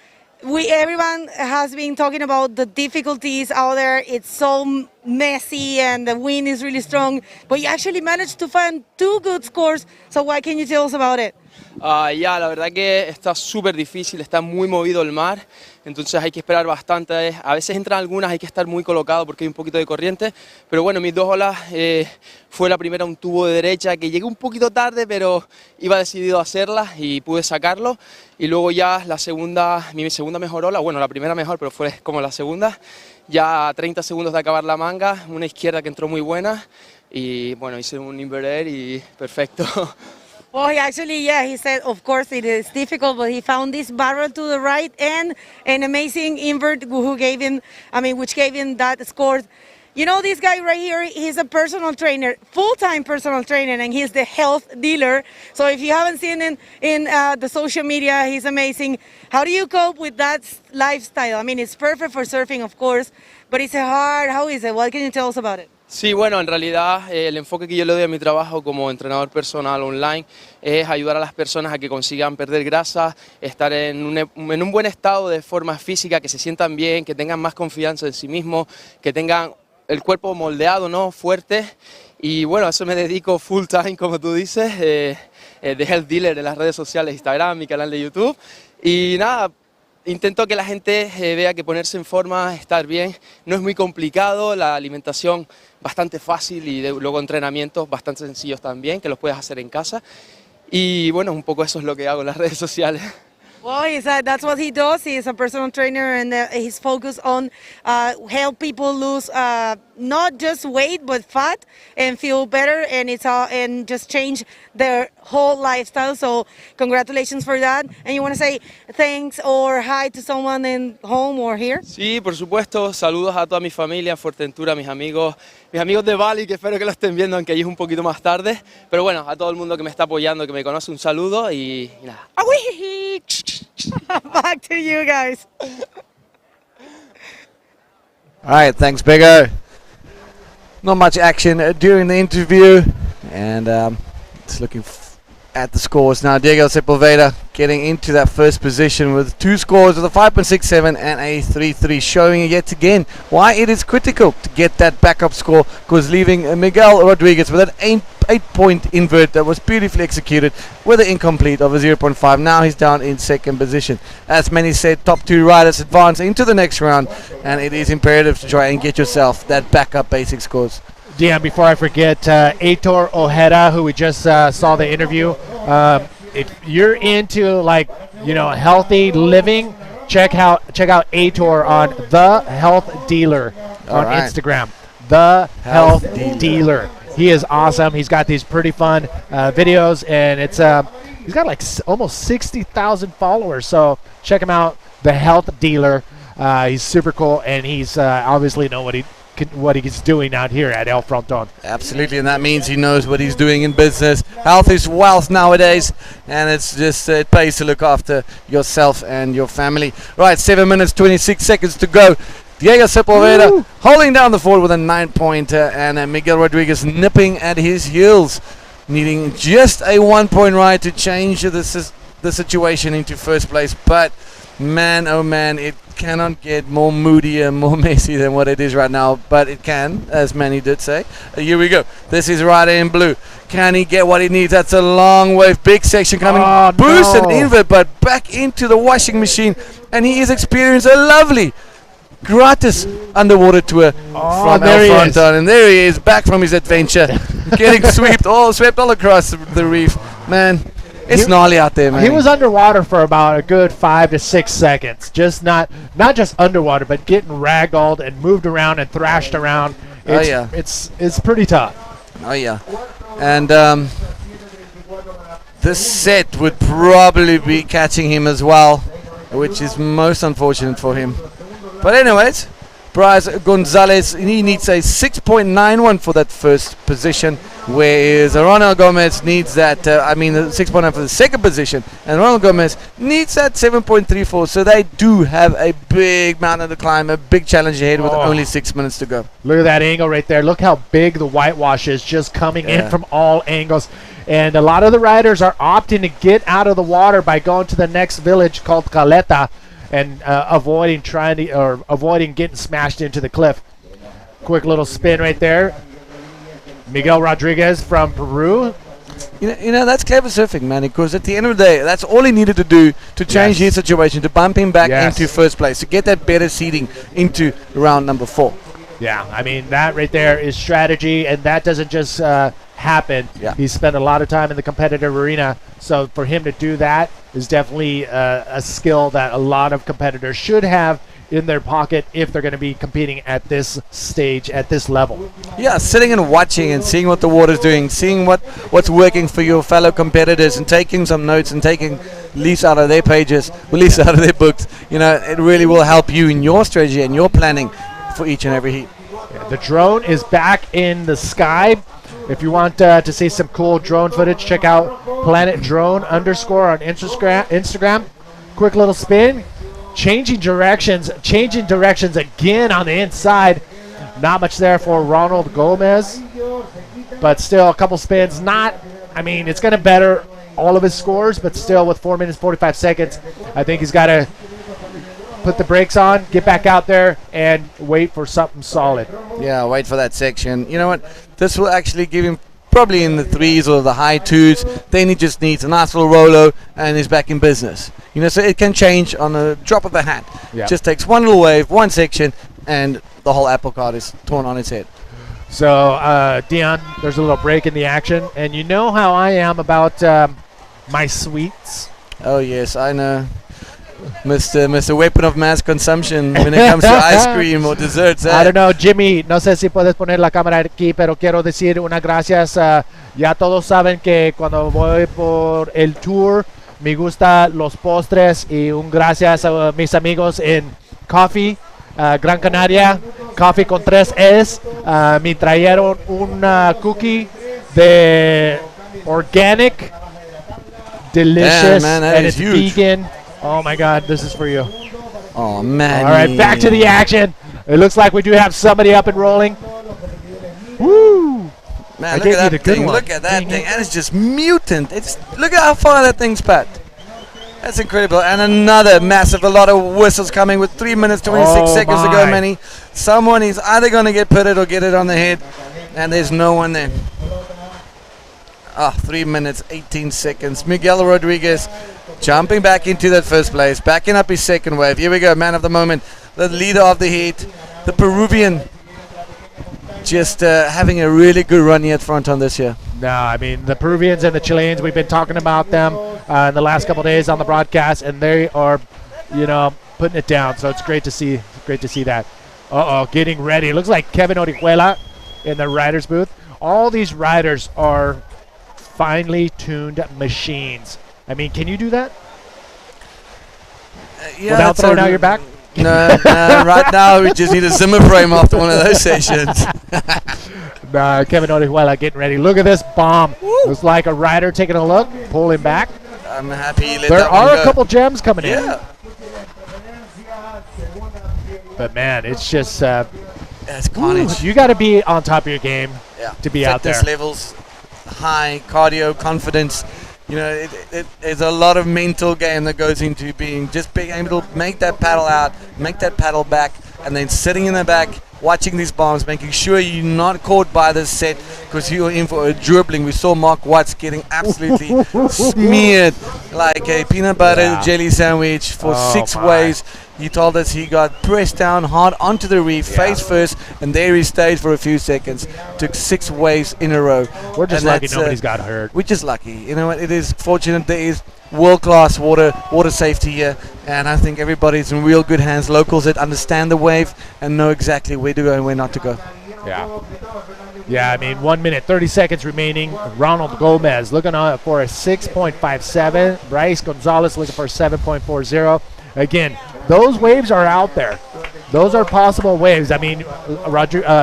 everyone has been talking about the difficulties out there. It's so messy and the wind is really strong, but you actually managed to find 2 good scores. So what can you tell us about it? Ya, la verdad que está súper difícil, está muy movido el mar, entonces hay que esperar bastante. A veces entran algunas, hay que estar muy colocado porque hay un poquito de corriente, pero bueno, mis 2 olas, fue la primera un tubo de derecha que llegué un poquito tarde, pero iba decidido a hacerla y pude sacarlo. Y luego ya la segunda, mi segunda mejor ola, bueno, la primera mejor, pero fue como la segunda, ya a 30 segundos de acabar la manga, una izquierda que entró muy buena y bueno, hice un inverter y perfecto. Well, he said, of course, it is difficult, but he found this barrel to the right and an amazing invert which gave him that score. You know, this guy right here, he's a personal trainer, full-time personal trainer, and he's the health dealer. So if you haven't seen him in the social media, he's amazing. How do you cope with that lifestyle? I mean, it's perfect for surfing, of course, but it's hard. How is it? What can you tell us about it? Sí, bueno, en realidad el enfoque que yo le doy a mi trabajo como entrenador personal online es ayudar a las personas a que consigan perder grasa, estar en un buen estado de forma física, que se sientan bien, que tengan más confianza en sí mismos, que tengan el cuerpo moldeado, ¿no? Fuerte. Y bueno, a eso me dedico full time, como tú dices, de health dealer en las redes sociales, Instagram, mi canal de YouTube. Y nada, intento que la gente vea que ponerse en forma, estar bien, no es muy complicado, la alimentación bastante fácil y luego entrenamientos bastante sencillos también, que los puedes hacer en casa. Y bueno, un poco eso es lo que hago en las redes sociales. Well, that's what he does. He is a personal trainer, and he's focused on help people lose not just weight but fat and feel better, and and just change their whole lifestyle. So congratulations for that. And you want to say thanks or hi to someone in home or here? Sí, por supuesto. Saludos a toda mi familia, Fuerteventura, mis amigos de Bali, que espero que lo estén viendo, aunque allí es un poquito más tarde. Pero bueno, a todo el mundo que me está apoyando, que me conoce, un saludo y nada. Back to you guys. All right, thanks, Biggo. Not much action during the interview, and it's looking at the scores now. Diego Sepulveda getting into that first position with two scores of a 5.67 and a 3.3, showing yet again why it is critical to get that backup score, because leaving Miguel Rodriguez with that 8-point invert that was beautifully executed with an incomplete of a 0.5. Now he's down in second position. As many said, top two riders advance into the next round, and it is imperative to try and get yourself that backup basic scores. Dion, before I forget, Aitor Ojeda, who we just saw the interview, if you're into healthy living, check out Aitor on The Health Dealer on Instagram. The Health Dealer. He is awesome. He's got these pretty fun videos, and it's he's got almost 60,000 followers. So check him out, The Health Dealer. He's super cool, and he's obviously know what he's doing out here at El Fronton. Absolutely, and that means he knows what he's doing in business. Health is wealth nowadays, and it's just it pays to look after yourself and your family. Right, 7 minutes 26 seconds to go. Diego Sepulveda holding down the fort with a 9-pointer, and Miguel Rodriguez nipping at his heels, needing just a 1-point ride to change the situation into first place. But man, oh man, it cannot get more moody and more messy than what it is right now, but it can, as Manny did say. Here we go. This is rider in blue. Can he get what he needs? That's a long wave, big section coming, boost and invert, but back into the washing machine, and he is experiencing a lovely gratis underwater tour from El Fronton, and there he is, back from his adventure, getting swept all across the reef. Man, it's gnarly out there, man. He was underwater for about a good 5 to 6 seconds. Just not just underwater, but getting ragdolled and moved around and thrashed around. It's pretty tough. Oh yeah, and this set would probably be catching him as well, which is most unfortunate for him. But anyways, Bryce Gonzalez, he needs a 6.91 for that first position, whereas Ronald Gomez needs that, the 6.9 for the second position, and Ronald Gomez needs that 7.34, so they do have a big mountain to climb, a big challenge ahead with only 6 minutes to go. Look at that angle right there. Look how big the whitewash is, just coming in from all angles. And a lot of the riders are opting to get out of the water by going to the next village called Caleta, and avoiding getting smashed into the cliff. Quick little spin right there. Miguel Rodriguez from Peru. You know that's clever surfing, man, because at the end of the day, that's all he needed to do to change his situation, to bump him back into first place, to get that better seeding into round number 4. Yeah, I mean, that right there is strategy, and that doesn't just happen. Yeah. He spent a lot of time in the competitive arena, so for him to do that is definitely a skill that a lot of competitors should have in their pocket if they're going to be competing at this stage, at this level. Yeah, sitting and watching and seeing what the water's doing, seeing what's working for your fellow competitors, and taking some notes and taking leaves out of their pages, leaves out of their books. You know, it really will help you in your strategy and your planning for each and every heat. Yeah, the drone is back in the sky. If you want to see some cool drone footage, check out @PlanetDrone_ on Instagram. Quick little spin. Changing directions again on the inside. Not much there for Ronald Gomez, but still a couple spins. It's going to better all of his scores, but still with 4 minutes 45 seconds, I think he's got to put the brakes on, get back out there, and wait for something solid. Yeah, wait for that section. You know what? This will actually give him probably in the 3s or the high 2s. Then he just needs a nice little Rolo, and he's back in business. You know, so it can change on a drop of a hat. Yeah. Just takes one little wave, one section, and the whole apple cart is torn on its head. So, Dion, there's a little break in the action, and you know how I am about my sweets. Oh, yes, I know. Mr. Weapon of Mass Consumption when it comes to ice cream or desserts. I don't know, Jimmy, no sé si puedes poner la cámara aquí, pero quiero decir unas gracias. Ya todos saben que cuando voy por el tour me gusta los postres y un gracias a mis amigos en Coffee, Gran Canaria, Coffee con 3 Es. Me trajeron una cookie de organic, delicious, Damn, man, that and is it's huge. vegan. Oh my God, this is for you. Oh man. All right, back to the action. It looks like we do have somebody up and rolling. Woo! Man, I look gave you at the that good thing. one. Look at that thing. And it's just mutant. Look at how far that thing's packed. That's incredible. And another massive, a lot of whistles coming with 3 minutes, 26 seconds to go, my. Manny. Someone is either going to get pitted or get it on the head. And there's no one there. 3 minutes, 18 seconds. Miguel Rodriguez jumping back into that first place, backing up his second wave. Here we go, man of the moment, the leader of the heat, the Peruvian, just having a really good run here at Fronton this year. No, I mean, the Peruvians and the Chileans, we've been talking about them in the last couple of days on the broadcast, and they are, putting it down. So it's great to see. Great to see that. Getting ready. It looks like Kevin Orihuela in the riders booth. All these riders are finely tuned machines. I mean, can you do that? Without throwing out your back? No, right now we just need a Zimmer frame after one of those sessions. Kevin Orihuela getting ready. Look at this bomb. Looks like a rider taking a look, pulling back. I'm happy he let There that one are go. a couple gems coming in. Yeah. But man, it's just it's carnage. you got to be on top of your game to be out there. Fitness levels high, cardio, confidence. There's a lot of mental game that goes into being able to make that paddle out, make that paddle back, and then sitting in the back, watching these bombs, making sure you're not caught by this set because you're in for a dribbling. We saw Mark Watts getting absolutely smeared like a peanut butter jelly sandwich for 6 waves. He told us he got pressed down hard onto the reef, face first, and there he stayed for a few seconds. Took 6 waves in a row. We're just And lucky that's, nobody's got hurt. We're just lucky. You know what? It is fortunate there is world-class water safety here, and I think everybody's in real good hands. Locals that understand the wave and know exactly where to go and where not to go. Yeah, I mean, 1 minute, 30 seconds remaining. Ronald Gomez looking for a 6.57. Bryce Gonzalez looking for a 7.40. Again, those waves are out there. Those are possible waves. I mean,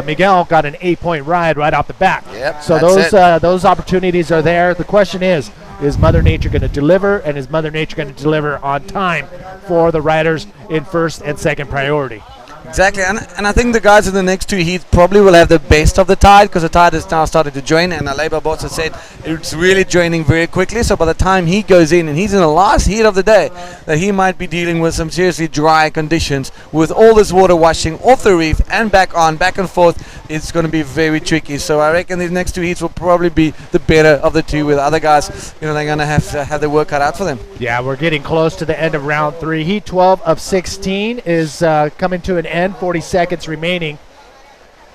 Miguel got an 8-point ride right off the bat. Yep, so those opportunities are there. The question is Mother Nature going to deliver, and is Mother Nature going to deliver on time for the riders in first and second priority? Exactly, and I think the guys in the next 2 heats probably will have the best of the tide because the tide has now started to drain, and Aleba Bots has said it's really draining very quickly. So by the time he goes in and he's in the last heat of the day, that he might be dealing with some seriously dry conditions with all this water washing off the reef and back and forth. It's going to be very tricky. So I reckon these next 2 heats will probably be the better of the two. With other guys, they're going to have their work cut out for them. Yeah, we're getting close to the end of round 3. Heat 12 of 16 is coming to an end. 40 seconds remaining,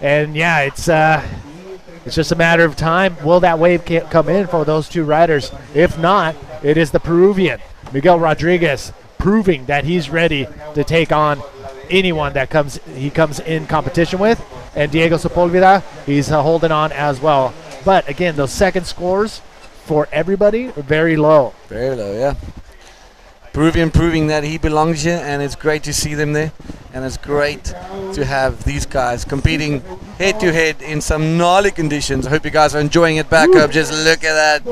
and it's just a matter of time. Will that wave come in for those 2 riders? If not, it is the Peruvian Miguel Rodriguez proving that he's ready to take on anyone that comes in competition with, and Diego Sepulveda, he's holding on as well. But again, those second scores for everybody are very low. Very low, yeah. Peruvian proving that he belongs here, and it's great to see them there, and it's great to have these guys competing head to head in some gnarly conditions. I hope you guys are enjoying it back up. Just look at that.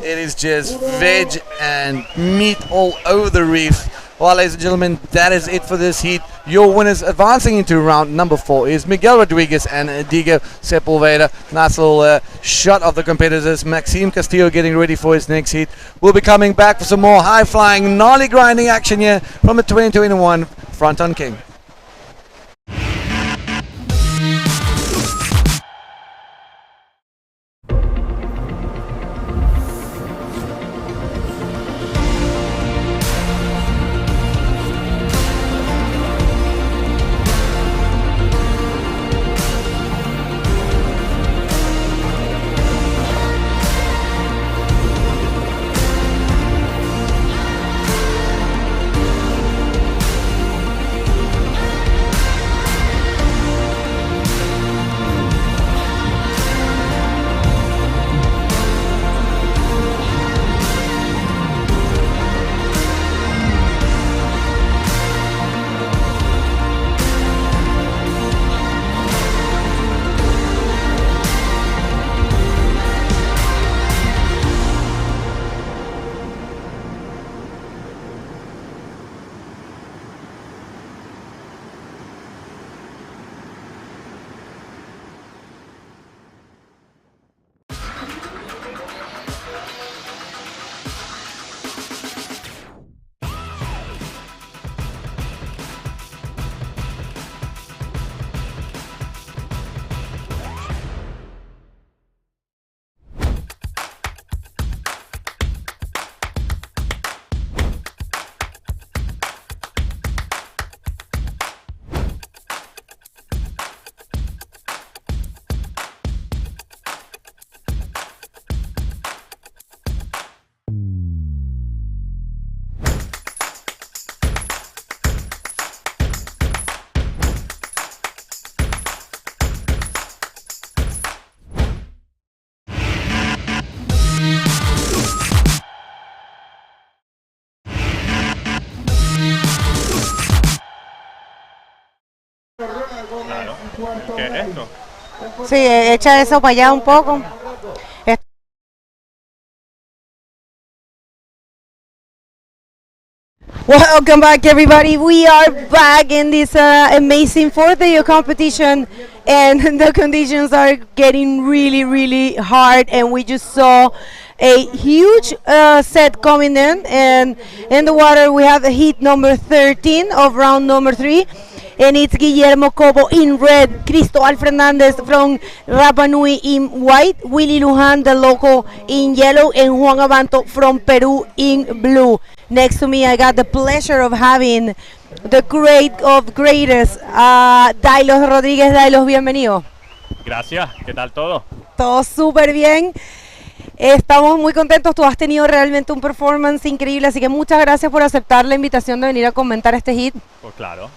It is just veg and meat all over the reef. Well, ladies and gentlemen, that is it for this heat. Your winners advancing into round number 4 is Miguel Rodriguez and Diego Sepulveda. Nice little shot of the competitors. Maxime Castillo getting ready for his next heat. We'll be coming back for some more high-flying, gnarly grinding action here from the 2021 Frontón King. Claro. ¿Qué es esto? Sí, echa eso para allá un poco. Welcome back, everybody. We are back in this amazing fourth-day competition, and the conditions are getting really, really hard. And we just saw a huge set coming in, and in the water we have the heat number 13 of round number 3. And it's Guillermo Cobo in red, Cristóbal Fernández from Rapa Nui in white, Willy Luján, the local, in yellow, and Juan Abanto from Peru in blue. Next to me, I got the pleasure of having the great of greatest, Dailos Rodríguez. Dailos, bienvenido. Gracias, ¿qué tal todo? Todo súper bien. Estamos muy contentos, tú has tenido realmente un performance increíble, así que muchas gracias por aceptar la invitación de venir a comentar este hit. Pues claro.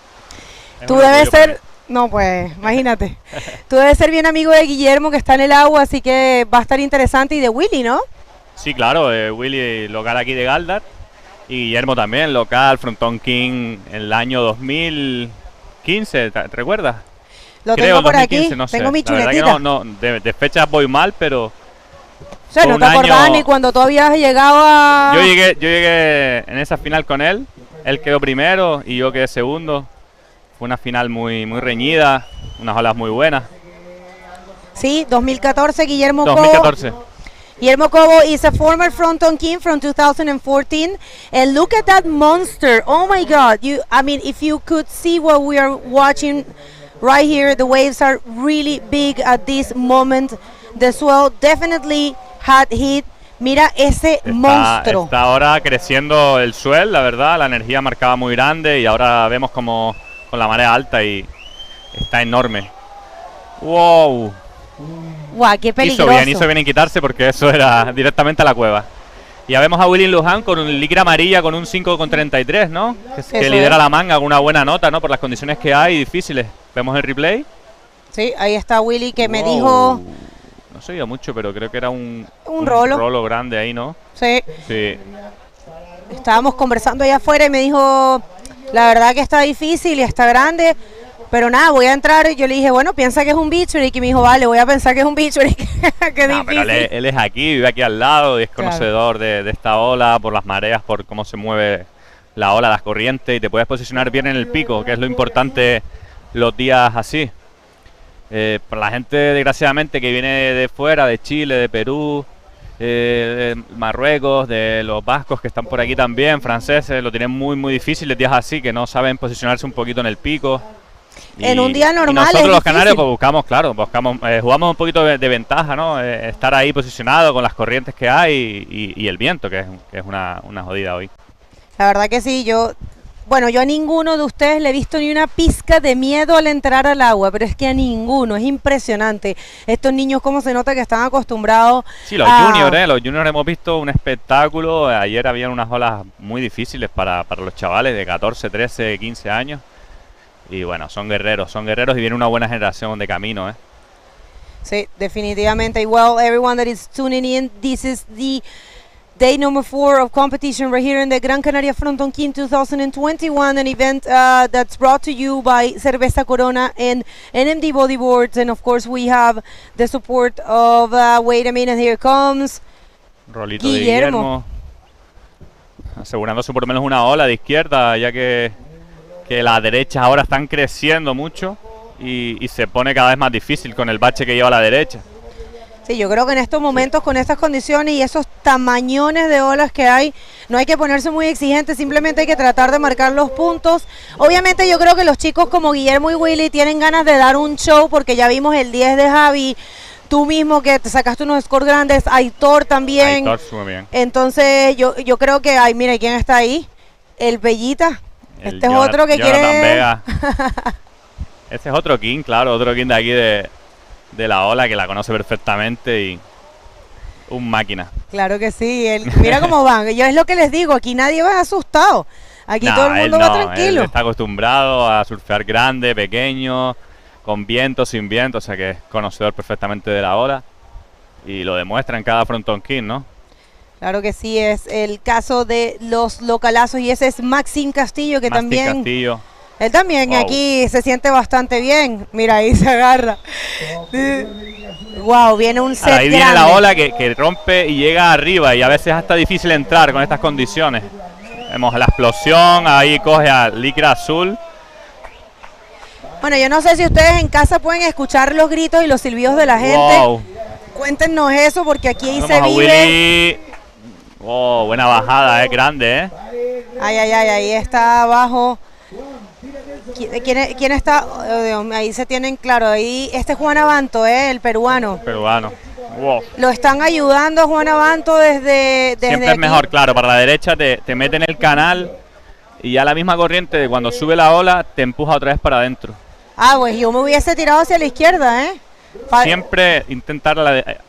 Tú debes ser, no pues, imagínate, tú debes ser bien amigo de Guillermo que está en el agua, así que va a estar interesante, y de Willy, ¿no? Sí, claro, Willy, local aquí de Gáldar, y Guillermo también, local, Frontón King en el año 2015, ¿te recuerdas? Lo Creo, tengo por 2015, aquí, no sé. tengo mi La verdad chuletita. que no, de fechas voy mal, pero... O sea, fue no te un acordás año- ni cuando tú habías llegado a... Yo llegué en esa final con él quedó primero y yo quedé segundo. Fue una final muy reñida, unas olas muy buenas. Sí, 2014, Guillermo Cobo. 2014. Guillermo Cobo is a former Frontón King from 2014, and look at that monster! Oh my God! I mean, if you could see what we are watching right here, the waves are really big at this moment. The swell definitely had hit. Mira ese monstruo. Está ahora creciendo el swell, la verdad, la energía marcaba muy grande y ahora vemos como con la marea alta y está enorme. ¡Wow! ¡Guau, qué peligroso! Hizo bien en quitarse porque eso era directamente a la cueva. Y ya vemos a Willy Luján con un licra amarilla con un 5,33, ¿no? Que lidera la manga con una buena nota, ¿no? Por las condiciones que hay difíciles. ¿Vemos el replay? Sí, ahí está Willy que me dijo... No se oía mucho, pero creo que era un rolo grande ahí, ¿no? Sí. Sí. Estábamos conversando allá afuera y me dijo, la verdad que está difícil y está grande, pero nada, voy a entrar. Y yo le dije, bueno, piensa que es un beach break. Y me dijo, vale, voy a pensar que es un beach break. Qué No, difícil. pero él es aquí, vive aquí al lado y es conocedor de esta ola, por las mareas, por cómo se mueve la ola, las corrientes, y te puedes posicionar bien en el pico, que es lo importante los días así. Para la gente, desgraciadamente, que viene de fuera, de Chile, de Perú, de Marruecos, de los vascos que están por aquí también, franceses, lo tienen muy difícil, días así, que no saben posicionarse un poquito en el pico. En un día normal y nosotros es los difícil. canarios pues jugamos un poquito de ventaja, ¿no? Estar ahí posicionado con las corrientes que hay y el viento, que es una jodida hoy. La verdad que sí, yo a ninguno de ustedes le he visto ni una pizca de miedo al entrar al agua, pero es que a ninguno, es impresionante. Estos niños, cómo se nota que están acostumbrados Sí, los juniors hemos visto un espectáculo. Ayer habían unas olas muy difíciles para los chavales de 14, 13, 15 años. Y bueno, son guerreros y viene una buena generación de camino, ¿eh? Sí, definitivamente. Well, everyone that is tuning in, this is the day number 4 of competition right here in the Gran Canaria Frontón King 2021, an event that's brought to you by Cerveza Corona and NMD Bodyboards, and of course we have the support of, wait a minute, here comes Rolito de Guillermo, asegurándose por lo menos una ola de izquierda, ya que las derechas ahora están creciendo mucho y se pone cada vez más difícil con el bache que lleva a la derecha. Sí, yo creo que en estos momentos, con estas condiciones y esos tamañones de olas que hay, no hay que ponerse muy exigentes, simplemente hay que tratar de marcar los puntos. Obviamente yo creo que los chicos como Guillermo y Willy tienen ganas de dar un show, porque ya vimos el 10 de Javi, tú mismo que te sacaste unos scores grandes, Aitor también. Aitor sube bien. Entonces yo creo que, ay, mira, ¿quién está ahí? El Bellita. Este es otro que Jonathan quiere... Vega. Este es otro King, claro, otro King de aquí de la ola, que la conoce perfectamente y un máquina. Claro que sí, mira cómo van. Yo es lo que les digo, aquí nadie va asustado. Aquí todo el mundo va tranquilo. Él está acostumbrado a surfear grande, pequeño, con viento, sin viento, o sea que es conocedor perfectamente de la ola y lo demuestra en cada Frontón King, ¿no? Claro que sí, es el caso de los localazos, y ese es Maxim Castillo, que también Castillo. Él también aquí se siente bastante bien. Mira, ahí se agarra. Wow, viene un set Ahí viene grande. la ola que rompe y llega arriba y a veces hasta difícil entrar con estas condiciones. Vemos la explosión, ahí coge al licra azul. Bueno, yo no sé si ustedes en casa pueden escuchar los gritos y los silbidos de la gente. Wow. Cuéntenos eso porque aquí Vemos se a vive. Willy. Oh, buena bajada, grande, Ay, ay, ay, ahí está abajo. ¿Quién está? Oh, Dios, ahí se tienen, claro, ahí este es Juan Abanto, el peruano. Peruano. Wow. Lo están ayudando a Juan Abanto desde Siempre es aquí. mejor, claro, para la derecha te mete en el canal y ya la misma corriente de cuando sube la ola te empuja otra vez para adentro. Ah, pues yo me hubiese tirado hacia la izquierda, Siempre intentar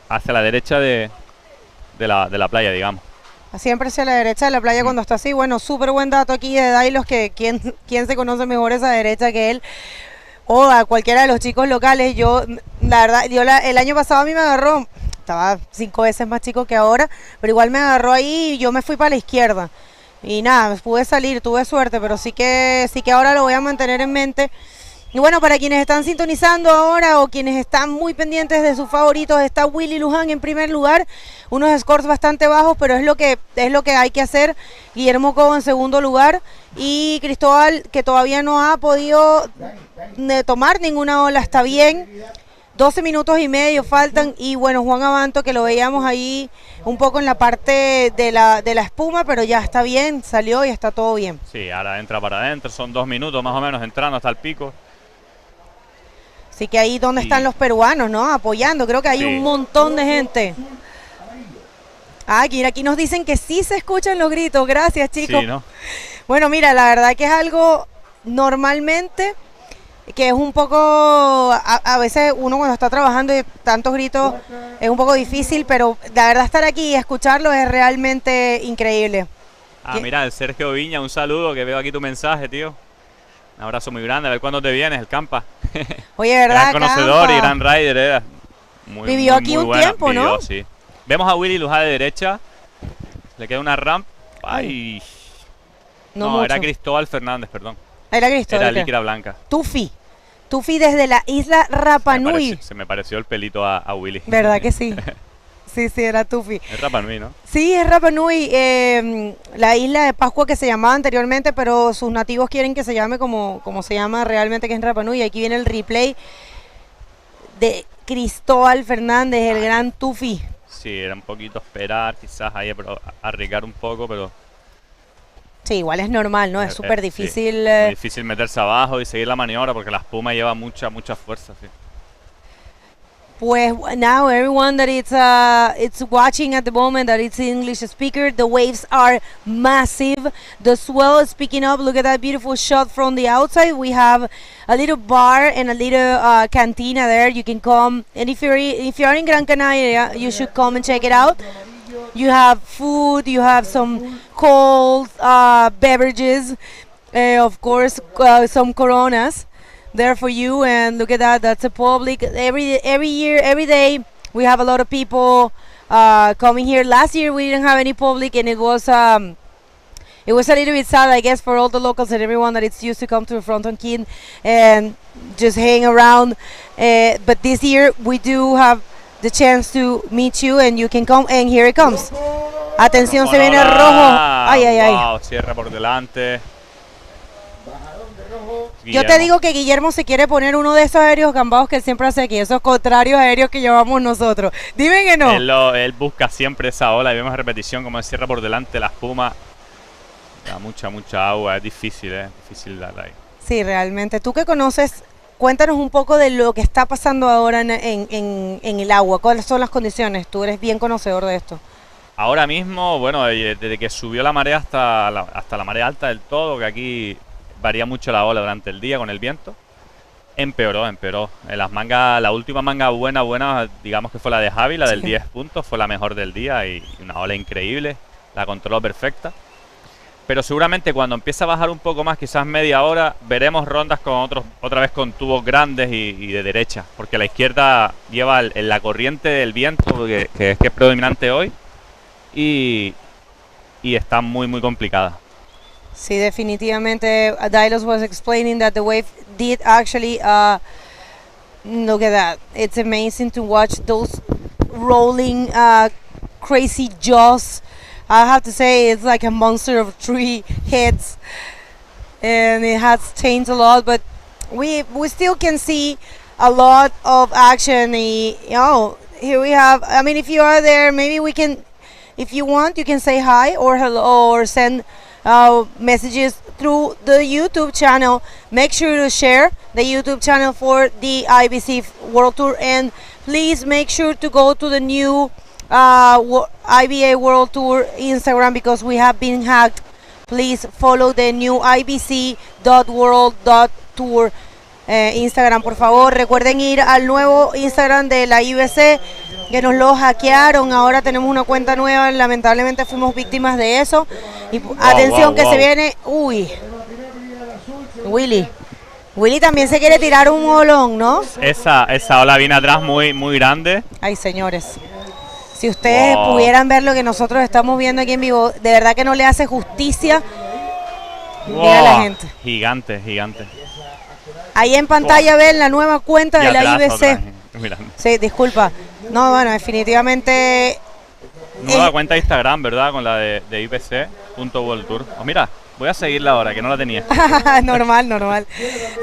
hacia la derecha de la playa, digamos. Siempre hacia la derecha de la playa cuando está así. Bueno, súper buen dato aquí de Dailos, que quién se conoce mejor esa derecha que él. O a cualquiera de los chicos locales. Yo, la verdad, el año pasado a mí me agarró, estaba 5 veces más chico que ahora, pero igual me agarró ahí y yo me fui para la izquierda. Y nada, pude salir, tuve suerte, pero sí que ahora lo voy a mantener en mente. Y bueno, para quienes están sintonizando ahora o quienes están muy pendientes de sus favoritos, está Willy Luján en primer lugar, unos scores bastante bajos, pero es lo que hay que hacer. Guillermo Cobo en segundo lugar y Cristóbal, que todavía no ha podido tomar ninguna ola, está bien. 12 minutos y medio faltan y bueno, Juan Abanto, que lo veíamos ahí un poco en la parte de la espuma, pero ya está bien, salió y está todo bien. Sí, ahora entra para adentro, son 2 minutos más o menos entrando hasta el pico. Así que ahí donde están los peruanos, ¿no? Apoyando, creo que hay un montón de gente. Ah, aquí nos dicen que sí se escuchan los gritos, gracias chicos. Sí, ¿no? Bueno, mira, la verdad que es algo normalmente que es un poco, a veces uno cuando está trabajando y tantos gritos es un poco difícil, pero la verdad estar aquí y escucharlo es realmente increíble. Ah, mira, el Sergio Viña, un saludo, que veo aquí tu mensaje, tío. Un abrazo muy grande, a ver cuándo te vienes, el Campa. Oye, ¿verdad, Gran conocedor Campa? y gran rider, era. Vivió aquí un tiempo, ¿no? Vivió, sí. Vemos a Willy Luján de derecha, le queda una ramp. Ay. No, era Cristóbal Fernández, perdón. Era Cristóbal. Era líquida blanca. Tufi desde la isla Rapa Nui. Se me pareció el pelito a Willy. ¿Verdad que sí? Sí, era Tufi. Es Rapa Nui, ¿no? Sí, es Rapa Nui, la isla de Pascua que se llamaba anteriormente, pero sus nativos quieren que se llame como se llama realmente, que es Rapa Nui. Aquí viene el replay de Cristóbal Fernández, el gran Tufi. Sí, era un poquito esperar, quizás ahí arriesgar un poco, pero... Sí, igual es normal, ¿no? Es súper difícil. Sí, muy difícil meterse abajo y seguir la maniobra porque la espuma lleva mucha fuerza, sí. Pues now everyone that it's watching at the moment, that it's English speaker, the waves are massive. The swell is picking up. Look at that beautiful shot from the outside. We have a little bar and a little cantina there. You can come, and if you're in Gran Canaria, you should come and check it out. You have food, you have some cold beverages, of course, some Coronas there for you. And look at that, that's a public. Every year, every day, we have a lot of people coming here. Last year we didn't have any public, and it was a little bit sad, I guess, for all the locals and everyone that it's used to come to the Frontón King and just hang around. But this year we do have the chance to meet you, and you can come, and here it comes. Atención, se viene rojo. Ay, ay, ay. Wow, cierra por delante. Yo te digo que Guillermo se quiere poner uno de esos aéreos gambados que él siempre hace aquí, esos contrarios aéreos que llevamos nosotros. Dime que no. Él busca siempre esa ola y vemos repetición como cierra por delante la espuma. Da mucha agua, es difícil darla ahí. Sí, realmente. Tú que conoces, cuéntanos un poco de lo que está pasando ahora en el agua. ¿Cuáles son las condiciones? Tú eres bien conocedor de esto. Ahora mismo, bueno, desde que subió la marea hasta la marea alta del todo, que aquí varía mucho la ola durante el día con el viento, empeoró. En las mangas, la última manga buena, digamos que fue la de Javi, la del 10 puntos, fue la mejor del día y una ola increíble, la controló perfecta. Pero seguramente cuando empiece a bajar un poco más, quizás media hora, veremos rondas con otra vez con tubos grandes y de derecha, porque la izquierda lleva la corriente del viento que es predominante hoy y está muy complicada. Sí, definitivamente. Dylos was explaining that the wave did actually. Look at that! It's amazing to watch those rolling, crazy jaws. I have to say, it's like a monster of 3 heads, and it has changed a lot. But we still can see a lot of action. Here we have. I mean, if you are there, maybe we can. If you want, you can say hi or hello or send messages through the YouTube channel. Make sure to share the YouTube channel for the IBC World Tour, and please make sure to go to the new IBA World Tour Instagram because we have been hacked. Please follow the new ibc.world.tour Instagram, por favor. Recuerden ir al nuevo Instagram de la IBC, que nos lo hackearon. Ahora tenemos una cuenta nueva, lamentablemente fuimos víctimas de eso. Y atención que se viene. Uy, Willy también se quiere tirar un olón, ¿no? Esa ola viene atrás muy grande. Ay, señores, si ustedes pudieran ver lo que nosotros estamos viendo aquí en vivo, de verdad que no le hace justicia a la gente. Gigante. Ahí en pantalla ven la nueva cuenta de la IBC. Sí, disculpa. No, bueno, definitivamente. Nueva cuenta de Instagram, ¿verdad? Con la de IBC.World Tour. Oh, mira, voy a seguirla ahora, que no la tenía. normal.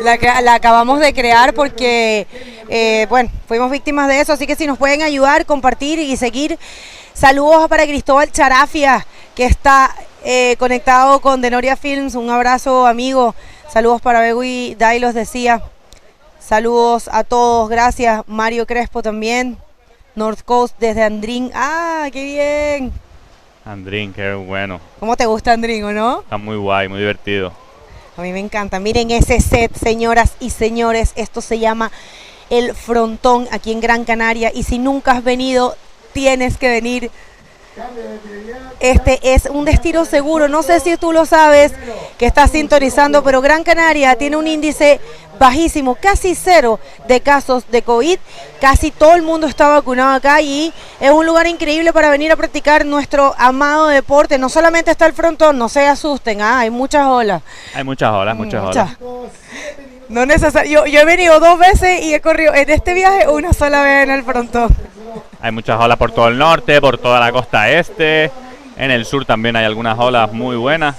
La acabamos de crear porque, bueno, fuimos víctimas de eso. Así que si nos pueden ayudar, compartir y seguir. Saludos para Cristóbal Charafia, que está conectado con Denoria Films. Un abrazo, amigo. Saludos para Bego y Dylos, decía. Saludos a todos, gracias. Mario Crespo también. North Coast desde Andrín. ¡Ah, qué bien! Andrín, qué bueno. ¿Cómo te gusta Andrín, o no? Está muy guay, muy divertido. A mí me encanta. Miren ese set, señoras y señores. Esto se llama El Frontón, aquí en Gran Canaria. Y si nunca has venido, tienes que venir. Este es un destino seguro. No sé si tú lo sabes, que estás sintonizando, pero Gran Canaria tiene un índice bajísimo, casi 0 de casos de COVID. Casi todo el mundo está vacunado acá y es un lugar increíble para venir a practicar nuestro amado deporte. No solamente está el frontón, no se asusten, hay muchas olas. Hay muchas olas. No necesario. Yo he venido 2 veces y he corrido en este viaje una sola vez en el frontón. Hay muchas olas por todo el norte, por toda la costa este. En el sur también hay algunas olas muy buenas.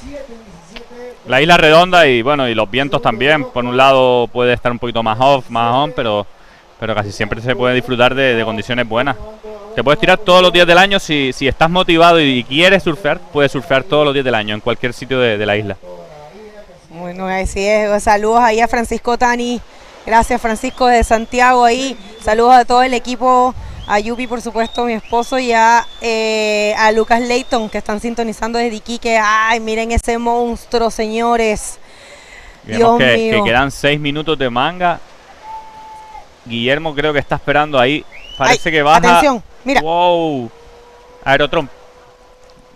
La isla redonda y bueno, y los vientos también. Por un lado puede estar un poquito más off, más on, pero casi siempre se puede disfrutar de condiciones buenas. Te puedes tirar todos los días del año si estás motivado y quieres surfear, puedes surfear todos los días del año en cualquier sitio de la isla. Bueno, así es. Saludos ahí a Francisco Tani. Gracias, Francisco, de Santiago ahí. Saludos a todo el equipo, a Yupi, por supuesto, mi esposo, y a Lucas Leighton, que están sintonizando desde Iquique. Ay, miren ese monstruo, señores. Dios mío. Que quedan 6 minutos de manga. Guillermo creo que está esperando ahí. Parece que baja. Atención, mira. Wow. Aerotron.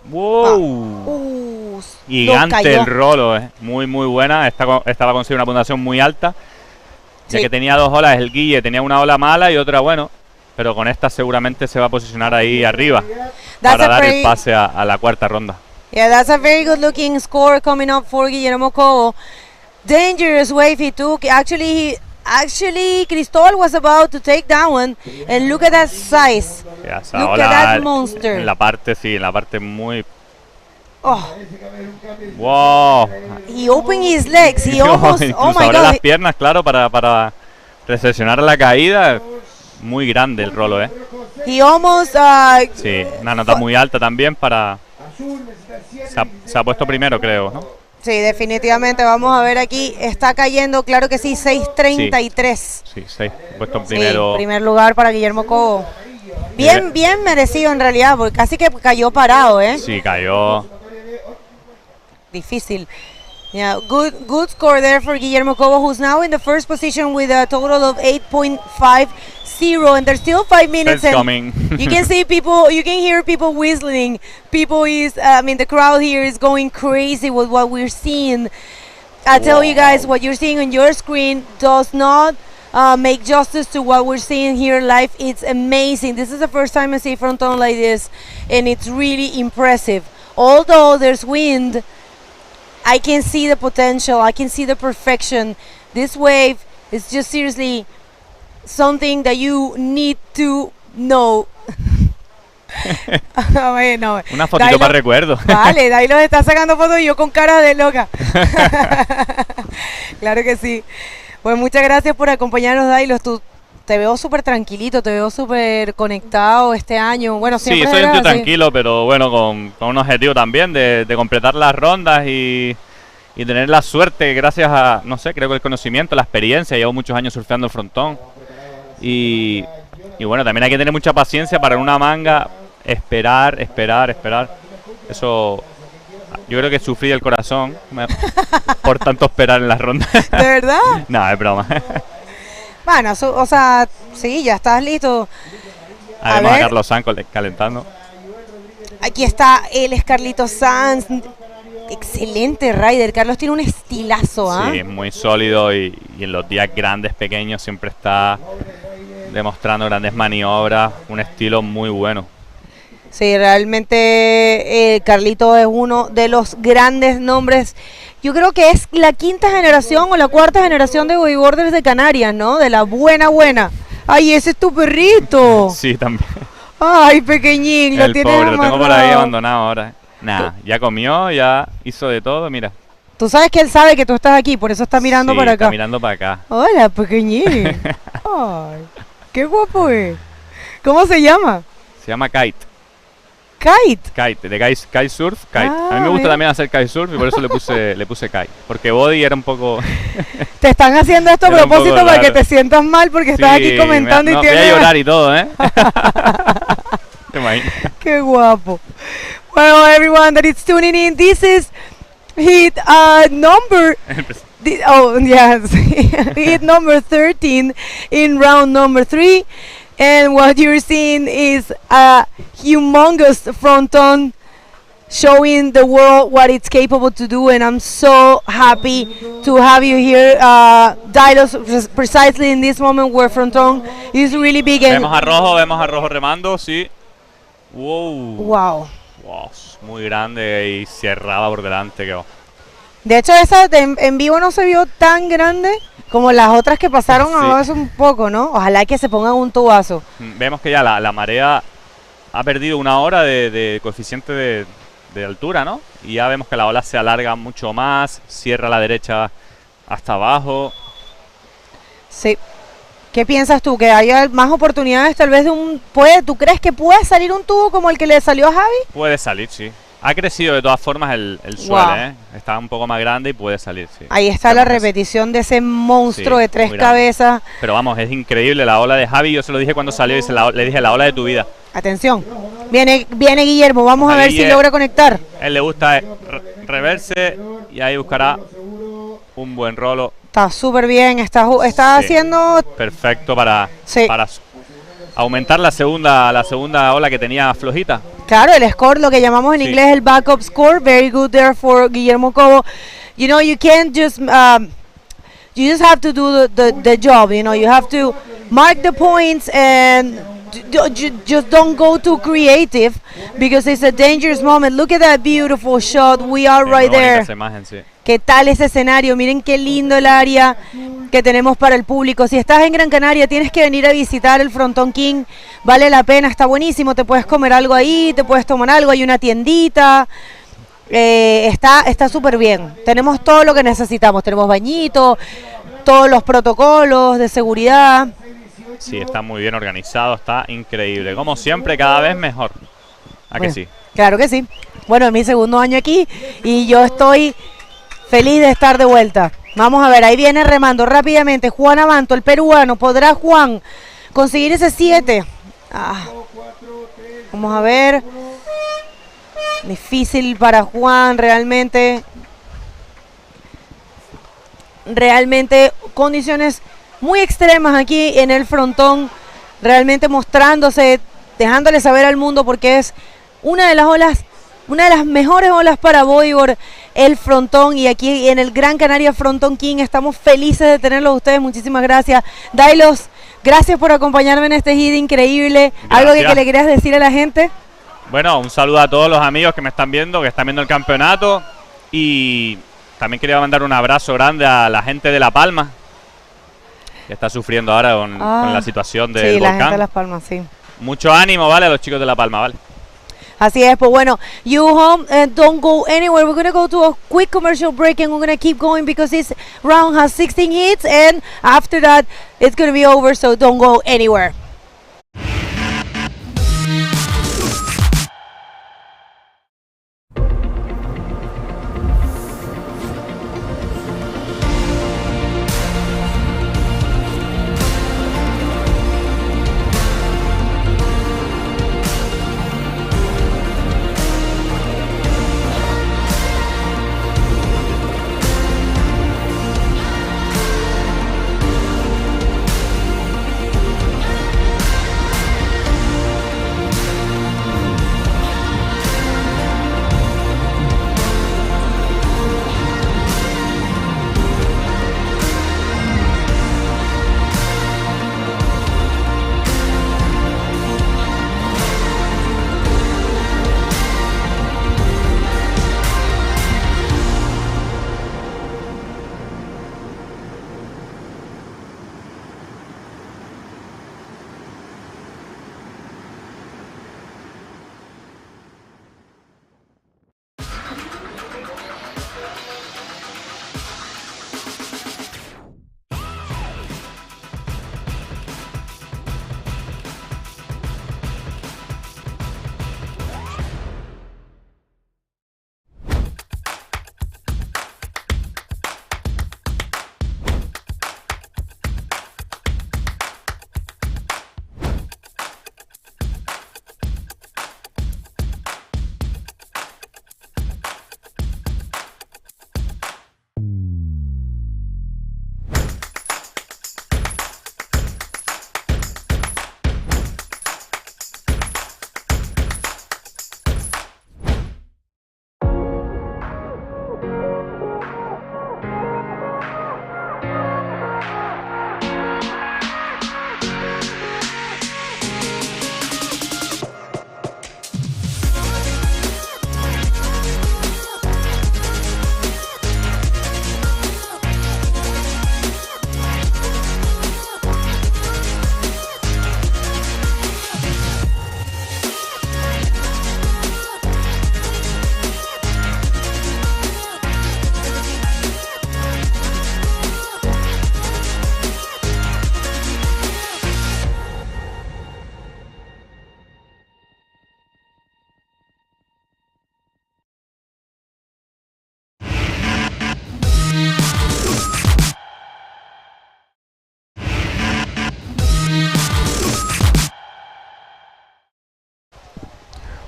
Wow. Gigante el rolo, muy buena. Estaba consiguiendo una puntuación muy alta. Ya que tenía 2 olas, el Guille tenía una ola mala y otra bueno. Pero con esta seguramente se va a posicionar ahí arriba para dar el pase a la 4ª ronda. Yeah, that's a very good looking score coming up for Guillermo Cobo. Dangerous wave he took. Actually, Cristóbal was about to take that one, and look at that size. Yeah, look at that monster. En la parte muy. Oh. Wow. He opened his legs. He almost. Oh my God. Las piernas, claro, para recepcionar la caída. Muy grande el rolo, He almost. Sí, una nota muy alta también para. Se ha puesto primero, creo, ¿no? Sí, definitivamente. Vamos a ver aquí. Está cayendo, claro que sí, 6.33. Sí, 6. Puesto en primero. Sí, primer lugar para Guillermo Cobo. Bien merecido en realidad, porque casi que cayó parado, Sí, cayó. Difícil. Yeah, good score there for Guillermo Cobo, who's now in the first position with a total of 8.50, and there's still 5 minutes. It's coming. You can see people, you can hear people whistling. The crowd here is going crazy with what we're seeing. I tell you guys, what you're seeing on your screen does not make justice to what we're seeing here live. It's amazing. This is the first time I see fronton like this, and it's really impressive. Although there's wind, I can see the potential. I can see the perfection. This wave is just seriously something that you need to know. Bueno, Una fotito para recuerdo. Vale, Dailos está sacando fotos y yo con cara de loca. Claro que sí. Pues muchas gracias por acompañarnos, Dailos. Tú te veo súper tranquilito, te veo súper conectado este año. Bueno, siempre Sí, soy un tío eras así. tranquilo, pero bueno, con un objetivo también de completar las rondas y tener la suerte gracias a, no sé, creo que el conocimiento, la experiencia. Llevo muchos años surfeando el frontón y bueno, también hay que tener mucha paciencia para en una manga esperar. Eso, yo creo que sufrí el corazón por tanto esperar en las rondas. ¿De verdad? No, es broma. Bueno, o sea, sí, ya estás listo. Ahí vemos a Carlos Sanz calentando. Aquí está, él es Carlitos Sanz. Excelente rider. Carlos tiene un estilazo, ¿ah? Sí, muy sólido y en los días grandes, pequeños, siempre está demostrando grandes maniobras, un estilo muy bueno. Sí, realmente Carlito es uno de los grandes nombres. Yo creo que es la quinta generación o la cuarta generación de bodyboarders de Canarias, ¿no? De la buena. Ay, ese es tu perrito. Sí, también. Ay, pequeñín, lo El tienes pobre, lo tengo por ahí amarrado. abandonado ahora. Nada, ya comió, ya hizo de todo, mira. Tú sabes que él sabe que tú estás aquí, por eso está mirando Sí, para acá. está mirando para acá. Hola, pequeñín. Ay, qué guapo es. ¿Cómo se llama? Se llama Kite. Kite. De kite surf, Kite. Ah, A mí me gusta mira. también hacer kite surf y por eso le puse Kite. Porque body era un poco... Te están haciendo esto a Era un poco propósito para que raro. te sientas mal porque estás aquí comentando y voy tienes... a llorar y todo, ¿eh? ¿Te imaginas? Qué guapo. Well, everyone that is tuning in, this is hit number... Oh, yes. Hit number 13 in round number 3. And what you're seeing is a humongous fronton showing the world what it's capable to do, and I'm so happy to have you here, Dailos, precisely in this moment where fronton is really big. And Vemos a Rojo remando, sí. Wow. wow. Wow, muy grande y cerrada por delante. De hecho, esa en vivo no se vio tan grande como las otras que pasaron Sí. a veces un poco, ¿no? Ojalá que se pongan un tubazo. Vemos que ya la marea ha perdido 1 hora de coeficiente de altura, ¿no? Y ya vemos que la ola se alarga mucho más, cierra a la derecha hasta abajo. Sí. ¿Qué piensas tú? ¿Que haya más oportunidades tal vez de ¿tú crees que puede salir un tubo como el que le salió a Javi? Puede salir, sí. Ha crecido de todas formas el suelo, ¿eh? Está un poco más grande y puede salir, sí. Ahí está la repetición de ese monstruo Sí, de 3 muy grande. cabezas. Pero vamos, es increíble la ola de Javi. Yo se lo dije cuando salió y le dije la ola de tu vida. Atención. Viene Guillermo. Vamos a ver si Guille. logra conectar. Él le gusta reverse y ahí buscará un buen rolo. Está súper bien. Está Sí. haciendo... Perfecto para aumentar la segunda ola que tenía flojita. Claro, el score, lo que llamamos en Sí. inglés el backup score. Very good there for Guillermo Cobo. You know, you can't just... you just have to do the job, you know. You have to mark the points and just don't go too creative because it's a dangerous moment. Look at that beautiful shot. We are right Muy bonita there. esa imagen, sí. ¿Qué tal ese escenario? Miren qué lindo el área que tenemos para el público. Si estás en Gran Canaria, tienes que venir a visitar el Frontón King. Vale la pena, está buenísimo. Te puedes comer algo ahí, te puedes tomar algo. Hay una tiendita. Está súper bien. Tenemos todo lo que necesitamos. Tenemos bañito, todos los protocolos de seguridad. Sí, está muy bien organizado, está increíble. Como siempre, cada vez mejor. ¿A que Bueno, sí? Claro que sí. Bueno, es mi segundo año aquí y yo estoy feliz de estar de vuelta. Vamos a ver, ahí viene remando rápidamente Juan Abanto, el peruano. ¿Podrá Juan conseguir ese 7? Vamos a ver. Difícil para Juan, realmente. Realmente condiciones muy extremas aquí en el frontón. Realmente mostrándose, dejándole saber al mundo porque es una de las olas, una de las mejores olas para bodyboard, el frontón, y aquí en el Gran Canaria Frontón King estamos felices de tenerlos a ustedes. Muchísimas gracias. Dailos, gracias por acompañarme en este hit increíble. ¿Algo que le querías decir a la gente? Bueno, un saludo a todos los amigos que me están viendo, que están viendo el campeonato y también quería mandar un abrazo grande a la gente de La Palma, que está sufriendo ahora con la situación del sí, volcán. la gente de Las Palmas, sí. Mucho ánimo, ¿vale? A los chicos de La Palma, ¿vale? Así es, pues bueno, you home and don't go anywhere. We're going to go to a quick commercial break and we're going to keep going because this round has 16 hits and after that it's going to be over, so don't go anywhere.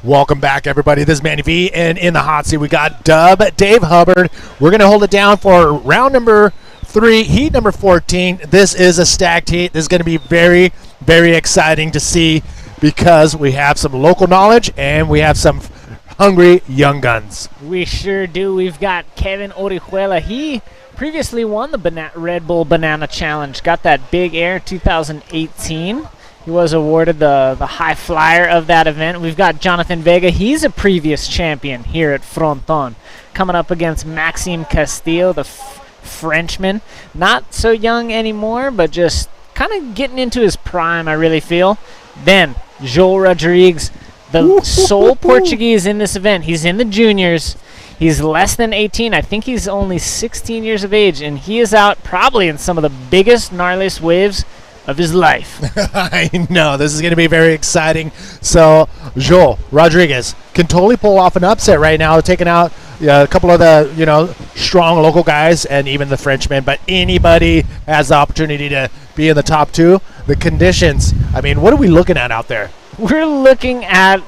Welcome back, everybody. This is Manny V, and in the hot seat, we got Dub Dave Hubbard. We're going to hold it down for round number 3, heat number 14. This is a stacked heat. This is going to be very, very exciting to see because we have some local knowledge and we have some hungry young guns. We sure do. We've got Kevin Orihuela. He previously won the Red Bull Banana Challenge, got that big air 2018. He was awarded the high flyer of that event. We've got Jonathan Vega. He's a previous champion here at Fronton, coming up against Maxime Castillo, the Frenchman. Not so young anymore, but just kind of getting into his prime, I really feel. Then Joel Rodriguez, the sole Portuguese in this event. He's in the juniors. He's less than 18. I think he's only 16 years of age, and he is out probably in some of the biggest, gnarliest waves of his life. I know, this is going to be very exciting. So, Joel Rodriguez can totally pull off an upset right now, taking out a couple of the, strong local guys and even the Frenchman. But anybody has the opportunity to be in the top 2. The conditions, I mean, what are we looking at out there? We're looking at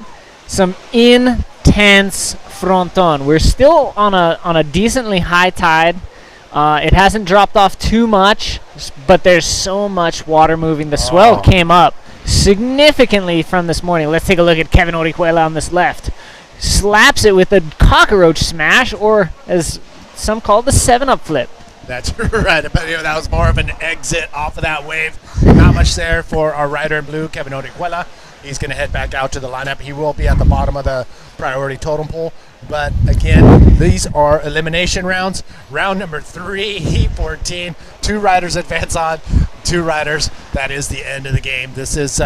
some intense Fronton. We're still on a decently high tide. It hasn't dropped off too much, but there's so much water moving. The swell came up significantly from this morning. Let's take a look at Kevin Orihuela on this left. Slaps it with a cockroach smash, or as some call the 7-up flip. That's right. But that was more of an exit off of that wave. Not much there for our rider in blue, Kevin Orihuela. he's going to head back out to the lineup. He will be at the bottom of the priority totem pole. But again, these are elimination rounds. Round number 3, heat 14. 2 riders advance on, 2 riders. That is the end of the game. This is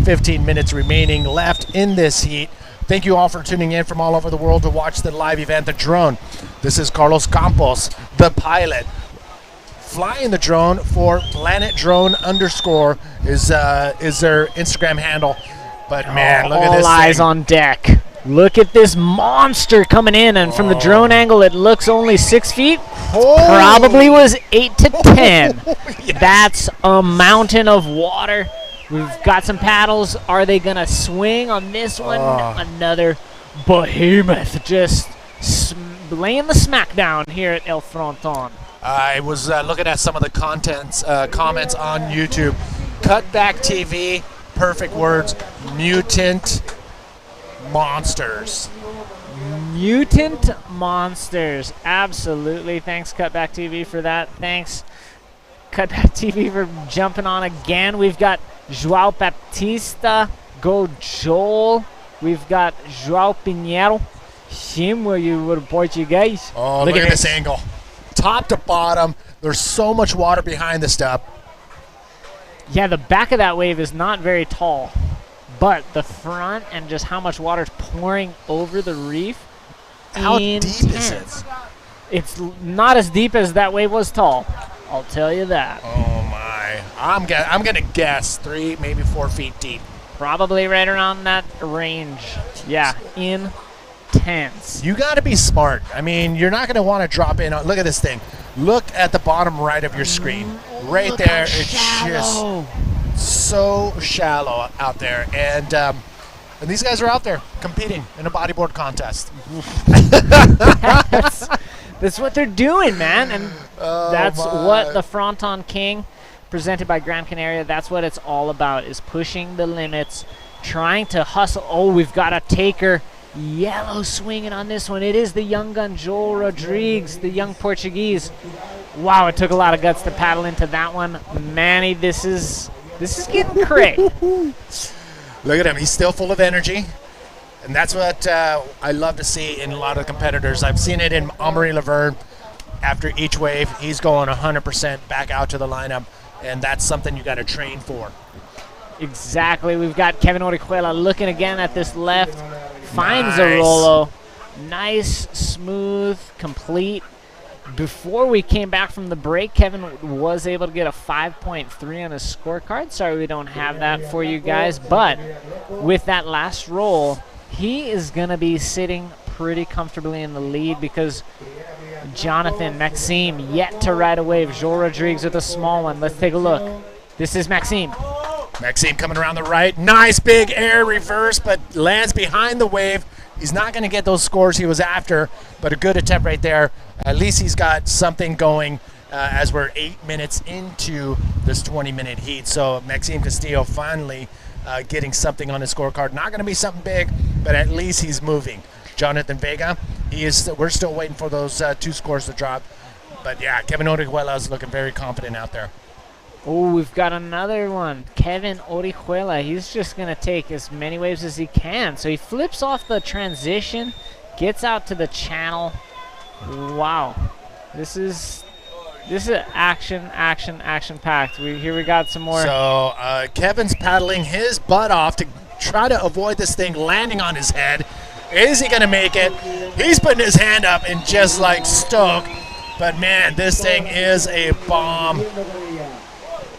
15 minutes remaining left in this heat. Thank you all for tuning in from all over the world to watch the live event, The Drone. This is Carlos Campos, the pilot, flying the drone for Planet Drone _ is their Instagram handle. But man, look at this All eyes thing. on deck. Look at this monster coming in, and from the drone angle, it looks only 6 feet. Probably was 8 to 10. That's a mountain of water. We've got some paddles. Are they going to swing on this one? Another behemoth just laying the smackdown here at El Fronton. I was looking at some of the comments on YouTube. Cutback TV, perfect words, mutant monsters. Mutant monsters. Absolutely. Thanks, Cutback TV, for that. Thanks, Cutback TV, for jumping on again. We've got João Baptista, Go Joel. We've got João Pinheiro. Him, where you were Portuguese. Oh, look at this angle. Top to bottom. There's so much water behind this stuff. Yeah, the back of that wave is not very tall, but the front and just how much water is pouring over the reef. How deep is it? It's not as deep as that wave was tall. I'll tell you that. Oh my! I'm gonna guess 3, maybe 4 feet deep. Probably right around that range. Yeah, intense. You got to be smart. I mean, you're not going to want to drop in. Look at this thing. Look at the bottom right of your screen. Right Look there. how It's shallow. just so shallow out there. And these guys are out there competing in a bodyboard contest. That's what they're doing, man. And that's what the Fronton King, presented by Gran Canaria, that's what it's all about, is pushing the limits, trying to hustle. Oh, we've got a taker. Yellow swinging on this one. It is the young gun, Joel Rodrigues, the young Portuguese. Wow, it took a lot of guts to paddle into that one. Manny, this is getting cray. Look at him. He's still full of energy. And that's what I love to see in a lot of competitors. I've seen it in Amory Laverne. After each wave, he's going 100% back out to the lineup, and that's something you got to train for. Exactly. We've got Kevin Orihuela looking again at this left. Finds a Rolo. Nice, smooth, complete. Before we came back from the break, Kevin was able to get a 5.3 on his scorecard. Sorry we don't have that for you guys, but with that last roll, he is going to be sitting pretty comfortably in the lead because Jonathan, Maxime, yet to ride a wave. Joel Rodrigues with a small one. Let's take a look. This is Maxime. Maxime coming around the right. Nice big air reverse, but lands behind the wave. He's not going to get those scores he was after, but a good attempt right there. At least he's got something going as we're 8 minutes into this 20-minute heat. So Maxime Castillo finally getting something on his scorecard. Not going to be something big, but at least he's moving. Jonathan Vega, we're still waiting for those 2 scores to drop. But yeah, Kevin Orihuela is looking very confident out there. Oh, we've got another one. Kevin Orihuela. He's just going to take as many waves as he can. So he flips off the transition, gets out to the channel. Wow. This is action-packed. Here we got some more. So Kevin's paddling his butt off to try to avoid this thing landing on his head. Is he going to make it? He's putting his hand up and just like stoked. But man, this thing is a bomb.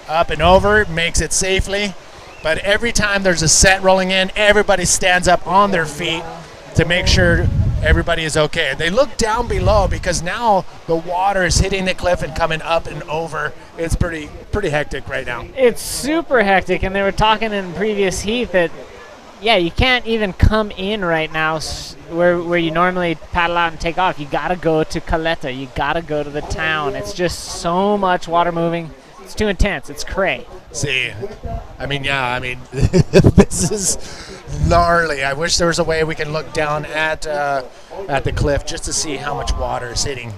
Up and over, makes it safely. But every time there's a set rolling in, everybody stands up on their feet to make sure everybody is okay. They look down below because now the water is hitting the cliff and coming up and over. It's pretty hectic right now. It's super hectic, and they were talking in previous heat that, yeah, you can't even come in right now where you normally paddle out and take off. You got to go to Caleta. You got to go to the town. It's just so much water moving. It's too intense. It's cray. See, this is gnarly. I wish there was a way we can look down at the cliff just to see how much water is hitting.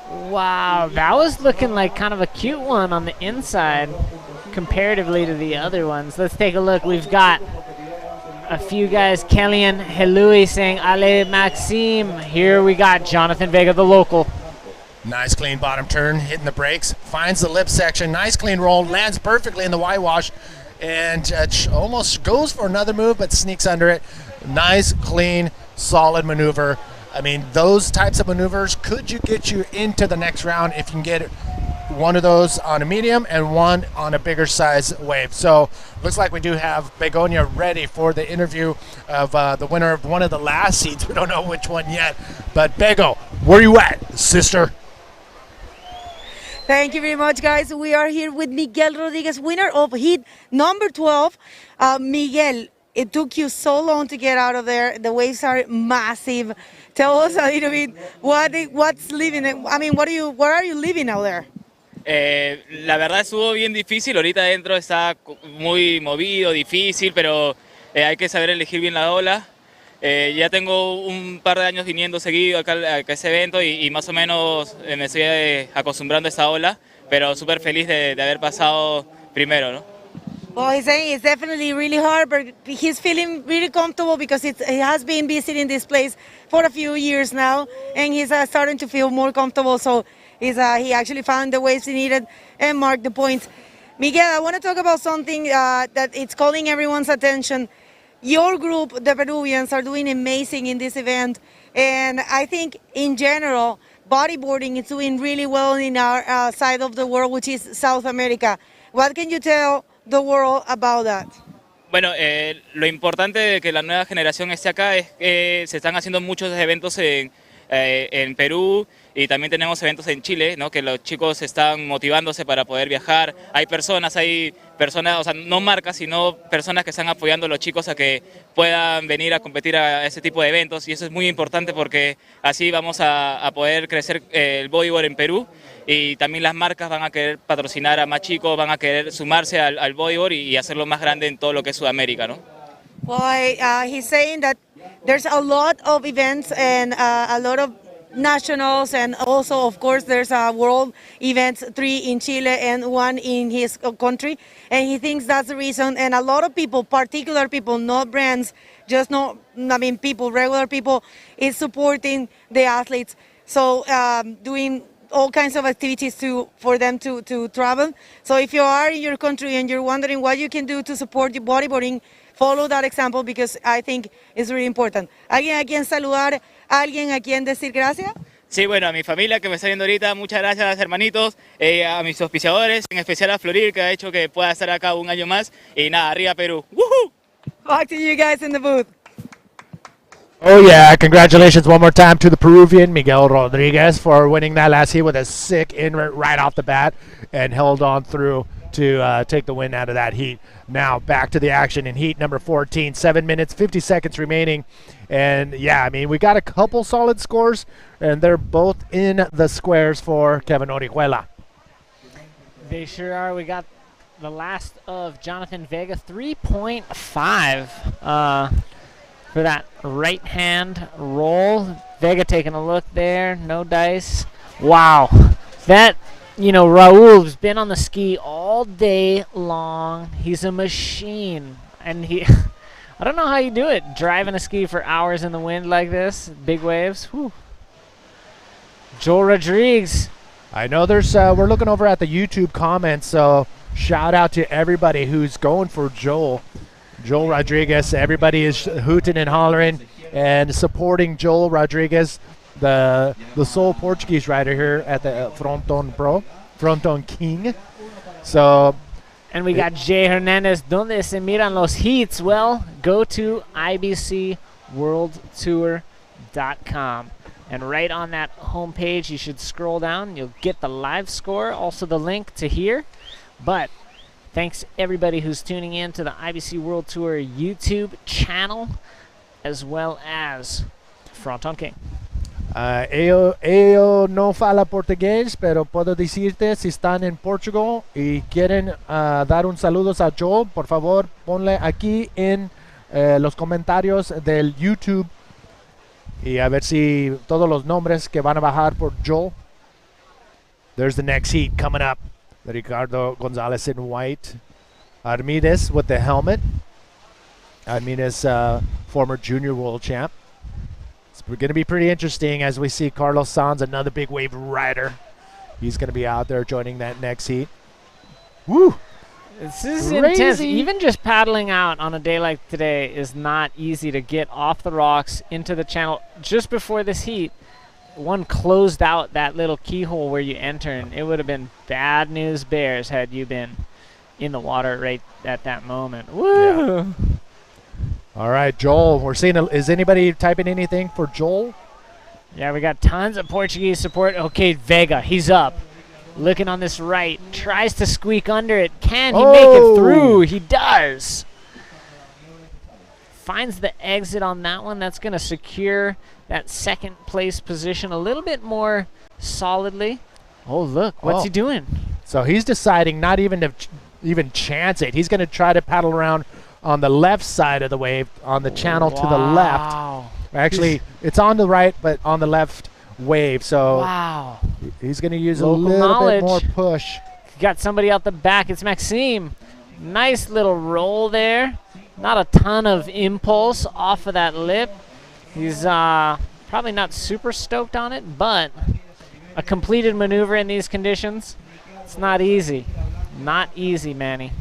Wow, that was looking like kind of a cute one on the inside comparatively to the other ones. Let's take a look. We've got a few guys. Kellyan Helui saying Ale Maxime. Here we got Jonathan Vega, the local. Nice clean bottom turn, hitting the brakes, finds the lip section, nice clean roll, lands perfectly in the whitewash, and almost goes for another move, but sneaks under it. Nice, clean, solid maneuver. I mean, those types of maneuvers could get you into the next round if you can get one of those on a medium and one on a bigger size wave. So looks like we do have Begonia ready for the interview of the winner of one of the last seeds. We don't know which one yet, but Bego, where you at, sister? Thank you very much, guys. We are here with Miguel Rodriguez, winner of heat number 12. Miguel, it took you so long to get out of there. The waves are massive. Tell us a little bit what's living. I mean, where are you living out there? La verdad estuvo bien difícil. Ahorita adentro está muy movido, difícil, pero hay que saber elegir bien la ola. Ya tengo un par de años viniendo seguido acá a ese evento y más o menos me estoy acostumbrando a esta ola, pero súper feliz de haber pasado primero, ¿no? Well, he's saying it's definitely really hard, but he's feeling really comfortable because he has been visiting this place for a few years now, and he's starting to feel more comfortable. So he actually found the waves he needed and marked the points. Miguel, I want to talk about something that it's calling everyone's attention. Your group, the Peruvians, are doing amazing in this event, and I think in general, bodyboarding is doing really well in our side of the world, which is South America. What can you tell the world about that? Bueno, lo importante de que la nueva generación esté acá es que se están haciendo muchos eventos en Perú y también tenemos eventos en Chile, ¿no? Que los chicos están motivándose para poder viajar. Hay personas, o sea, no marcas, sino personas que están apoyando a los chicos a que puedan venir a competir a ese tipo de eventos, y eso es muy importante porque así vamos a poder crecer el bodyboard en Perú, y también las marcas van a querer patrocinar a más chicos, van a querer sumarse al bodyboard y hacerlo más grande en todo lo que es Sudamérica, ¿no? Well, he's saying that there's a lot of events and a lot of nationals, and also, of course, there's world events, 3 in Chile and 1 in his country, and he thinks that's the reason. And a lot of people, particular people, not brands, just not, I mean, people, regular people, is supporting the athletes. So doing all kinds of activities for them to travel. So if you are in your country and you're wondering what you can do to support your bodyboarding, follow that example, because I think it's really important. ¿Alguien a quien saludar? ¿Alguien a quien decir gracias? Sí, bueno, a mi familia que me está viendo ahorita, muchas gracias, hermanitos, a mis auspiciadores, en especial a Florir, que ha hecho que pueda estar acá un año más, y nada, arriba Perú. ¡Woohoo! Back to you guys in the booth. Oh yeah, congratulations one more time to the Peruvian Miguel Rodriguez for winning that last heat with a sick invert right off the bat, and held on through to take the win out of that heat. Now back to the action in heat number 14, 7 minutes, 50 seconds remaining. And yeah, I mean, we got a couple solid scores, and they're both in the squares for Kevin Orihuela. They sure are. We got the last of Jonathan Vega, 3.5 for that right hand roll. Vega taking a look there, no dice. Wow, that, you know, Raul's been on the ski all day long. He's a machine, and he I don't know how you do it, driving a ski for hours in the wind like this, big waves. Whew. Joel Rodriguez. I know there's we're looking over at the YouTube comments, so shout out to everybody who's going for Joel Rodriguez. Everybody is hooting and hollering and supporting Joel Rodriguez, the sole Portuguese rider here at the Frontón King. So, and we got Jay Hernandez. Donde se miran los heats? Well, go to ibcworldtour.com. And right on that homepage, you should scroll down. You'll get the live score, also the link to here. But thanks everybody who's tuning in to the IBC World Tour YouTube channel, as well as Frontón King. Ellos no fala portugués, pero puedo decirte, si están en Portugal y quieren dar un saludo a Joel, por favor, ponle aquí en los comentarios del YouTube, y a ver si todos los nombres que van a bajar por Joel. There's the next heat coming up. Ricardo Gonzalez in white. Armides with the helmet. I mean, as former junior world champ. It's going to be pretty interesting as we see Carlos Sanz, another big wave rider. He's going to be out there joining that next heat. Woo! This is Crazy. intense. Even just paddling out on a day like today is not easy to get off the rocks into the channel. Just before this heat, one closed out that little keyhole where you enter, and it would have been bad news bears had you been in the water right at that moment. Woo! Yeah. All right, Joel. We're seeing. Is anybody typing anything for Joel? Yeah, we got tons of Portuguese support. Okay, Vega, he's up. Looking on this right. Tries to squeak under it. Can he make it through? He does. Finds the exit on that one. That's going to secure that second place position a little bit more solidly. Oh, look. What's he doing? So he's deciding not even to even chance it. He's going to try to paddle around on the left side of the wave, on the channel to the left. Actually, it's on the right, but on the left wave. So wow. He's going to use Local a little bit more knowledge. push. Got somebody out the back. It's Maxime. Nice little roll there. Not a ton of impulse off of that lip. He's probably not super stoked on it, but a completed maneuver in these conditions, it's not easy. Not easy, Manny.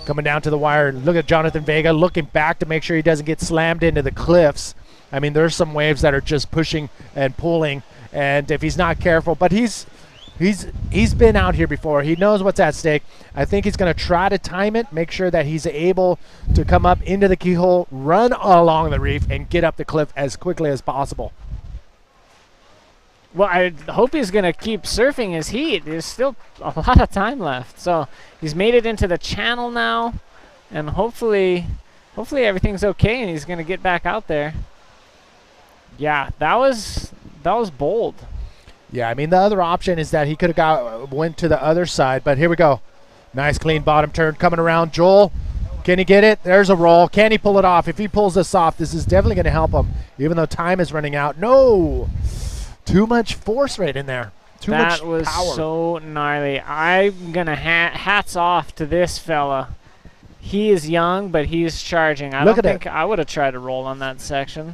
Coming down to the wire. Look at Jonathan Vega looking back to make sure he doesn't get slammed into the cliffs. I mean, there's some waves that are just pushing and pulling, and if he's not careful, but he's been out here before. He knows what's at stake. I think he's going to try to time it, make sure that he's able to come up into the keyhole, run along the reef, and get up the cliff as quickly as possible. Well, I hope he's going to keep surfing his heat. There's still a lot of time left. So he's made it into the channel now, and hopefully everything's okay and he's going to get back out there. Yeah, that was bold. Yeah, I mean, the other option is that he could have went to the other side, but here we go. Nice clean bottom turn coming around. Joel, can he get it? There's a roll. Can he pull it off? If he pulls this off, this is definitely going to help him, even though time is running out. No! Too much force right in there. Too much power. That was so gnarly. I'm going to hats off to this fella. He is young, but he's charging. I don't think I would have tried to roll on that section.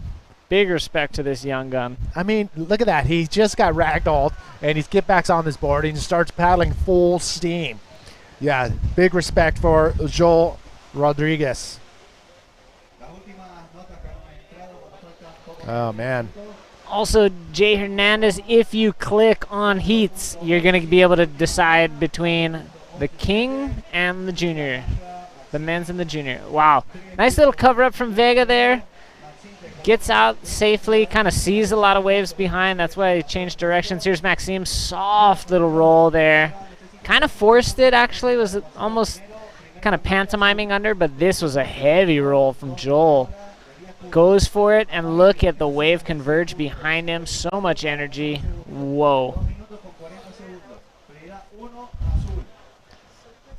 Big respect to this young gun. I mean, look at that. He just got ragdolled, and he's get back on this board, and he starts paddling full steam. Yeah, big respect for Joel Rodriguez. Oh, man. Also, Jay Hernandez, if you click on heats, you're going to be able to decide between the king and the junior. The men's and the junior. Wow. Nice little cover up from Vega there. Gets out safely, kind of sees a lot of waves behind. That's why he changed directions. Here's Maxime. Soft little roll there. Kind of forced it, actually. Was almost kind of pantomiming under, but this was a heavy roll from Joel. Goes for it, and look at the wave converge behind him. So much energy. Whoa.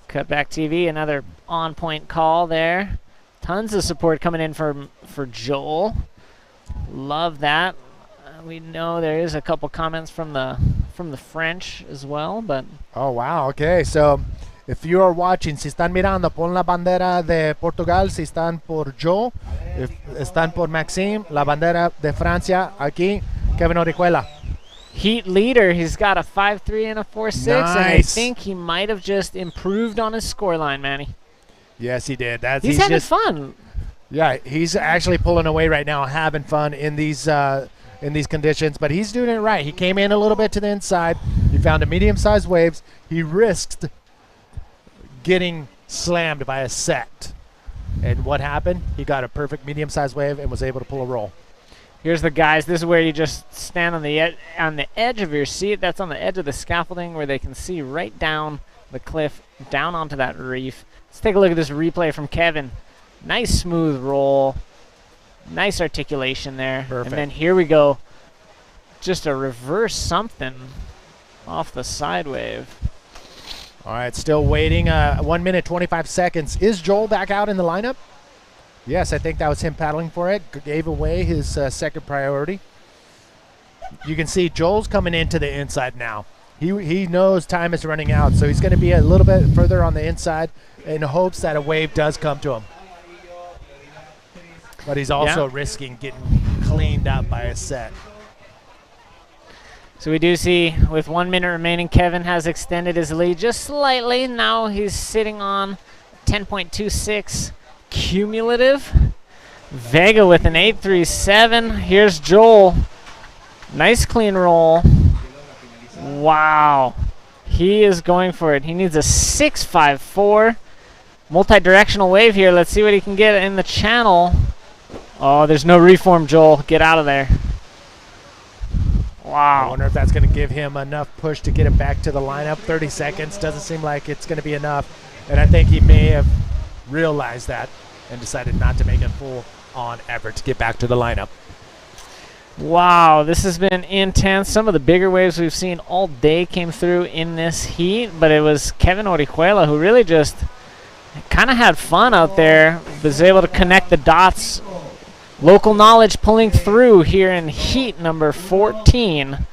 Cutback TV, another on-point call there. Tons of support coming in for Joel. Love that. We know there is a couple comments from the French as well, but oh wow, okay. So if you are watching, si están mirando, pon la bandera de Portugal, si están por Joe, if están por Maxime, la bandera de Francia aquí, Kevin Orihuela. Heat leader, he's got a 5.3 and a 4.6, nice. And I think he might have just improved on his scoreline, Manny. Yes, he did. He's having fun. Yeah, he's actually pulling away right now, having fun in these conditions, but he's doing it right. He came in a little bit to the inside. He found a medium-sized waves. He risked getting slammed by a set. And what happened? He got a perfect medium-sized wave and was able to pull a roll. Here's the guys. This is where you just stand on the edge of your seat. That's on the edge of the scaffolding where they can see right down the cliff, down onto that reef. Let's take a look at this replay from Kevin. Nice smooth roll. Nice articulation there. Perfect. And then here we go. Just a reverse something off the side wave. All right, still waiting. 1 minute, 25 seconds. Is Joel back out in the lineup? Yes, I think that was him paddling for it. Gave away his second priority. You can see Joel's coming into the inside now. he knows time is running out, so he's going to be a little bit further on the inside in hopes that a wave does come to him. But he's also risking getting cleaned up by a set. So we do see with 1 minute remaining, Kevin has extended his lead just slightly. Now he's sitting on 10.26 cumulative. Vega with an 8.37. Here's Joel. Nice clean roll. Wow. He is going for it. He needs a 6.54. Multi-directional wave here. Let's see what he can get in the channel. Oh, there's no reform, Joel. Get out of there. Wow. I wonder if that's going to give him enough push to get him back to the lineup. 30 seconds doesn't seem like it's going to be enough. And I think he may have realized that and decided not to make a full-on effort to get back to the lineup. Wow, this has been intense. Some of the bigger waves we've seen all day came through in this heat, but it was Kevin Orihuela who really just kind of had fun out there, was able to connect the dots. Local knowledge pulling through here in heat number 14,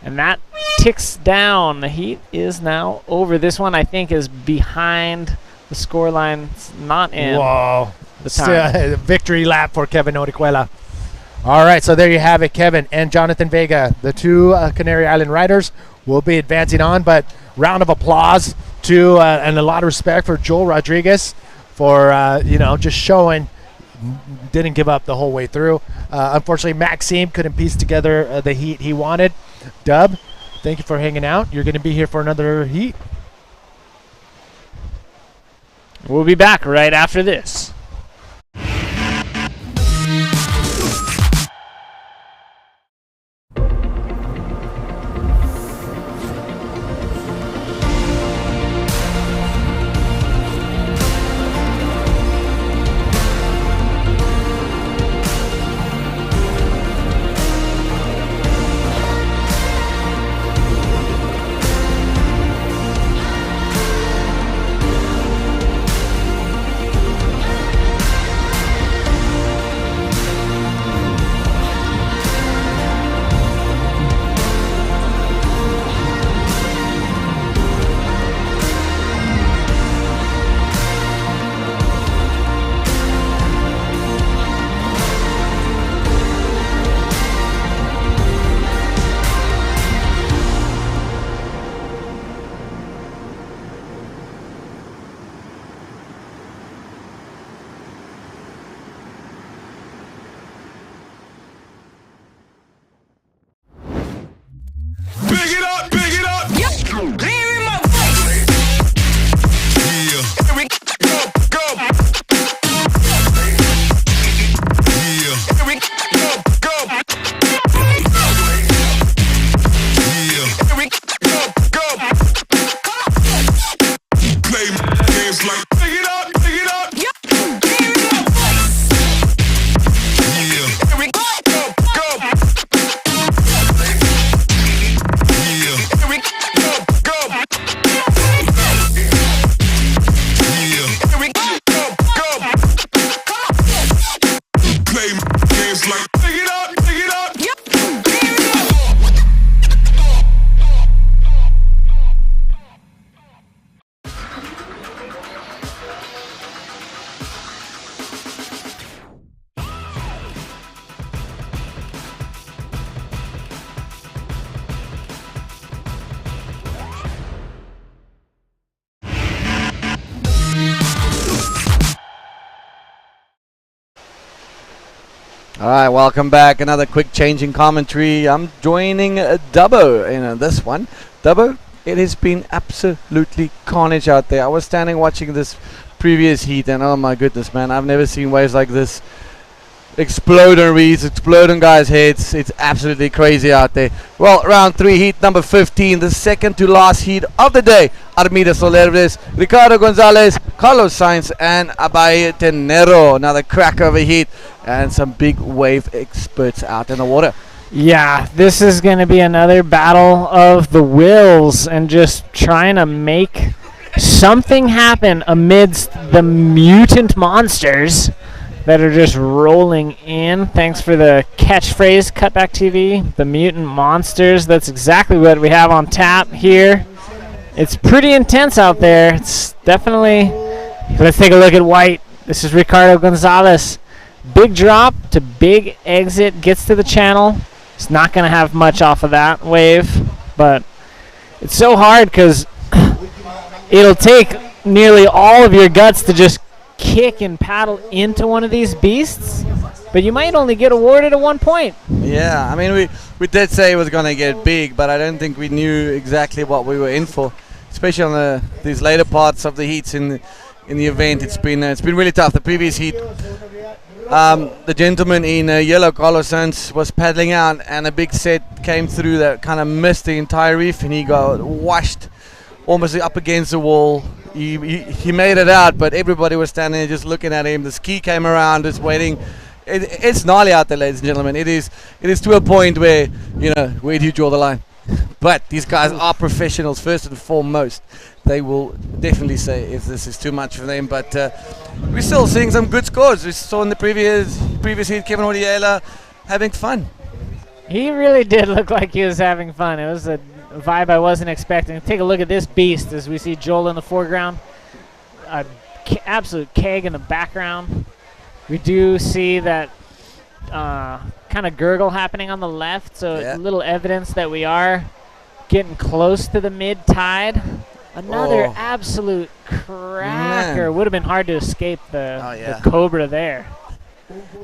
and that ticks down. The heat is now over. This one, I think, is behind the scoreline. It's not in. Whoa. The time. Victory lap for Kevin Orihuela. All right, so there you have it, Kevin and Jonathan Vega, the two Canary Island riders, will be advancing on. But round of applause to and a lot of respect for Joel Rodriguez for just showing, didn't give up the whole way through. Unfortunately, Maxime couldn't piece together the heat he wanted. Dub, thank you for hanging out. You're going to be here for another heat. We'll be back right after this. All right, welcome back. Another quick change in commentary. I'm joining Dubbo in this one. Dubbo, it has been absolutely carnage out there. I was standing watching this previous heat, and oh my goodness, man, I've never seen waves like this. Exploding reeds, exploding guys' heads. It's absolutely crazy out there. Well, round 3, heat number 15, the second to last heat of the day. Armida Solerves, Ricardo Gonzalez, Carlos Sainz, and Abaye Tenero. Another cracker of a heat, and some big wave experts out in the water. Yeah, this is going to be another battle of the wills and just trying to make something happen amidst the mutant monsters that are just rolling in. Thanks for the catchphrase, Cutback TV. The Mutant Monsters. That's exactly what we have on tap here. It's pretty intense out there. It's definitely... Let's take a look at white. This is Ricardo Gonzalez. Big drop to big exit. Gets to the channel. It's not going to have much off of that wave. But it's so hard because it'll take nearly all of your guts to just kick and paddle into one of these beasts, but you might only get awarded a 1 point. Yeah, I mean, we did say it was going to get big, but I don't think we knew exactly what we were in for, especially on these later parts of the heats in the event. It's been really tough. The previous heat, the gentleman in yellow, Carlos Sanz, was paddling out, and a big set came through that kind of missed the entire reef, and he got washed almost up against the wall. He made it out, but everybody was standing there just looking at him. The ski came around, just waiting. It's gnarly out there, ladies and gentlemen. It is to a point where, where do you draw the line? But these guys are professionals first and foremost. They will definitely say if this is too much for them. But we're still seeing some good scores. We saw in the previous heat Kevin Odiela having fun. He really did look like he was having fun. It was a vibe I wasn't expecting. Take a look at this beast as we see Joel in the foreground, absolute keg in the background. We do see that kind of gurgle happening on the left, so a little evidence that we are getting close to the mid-tide. Another absolute cracker. Would have been hard to escape the Cobra there.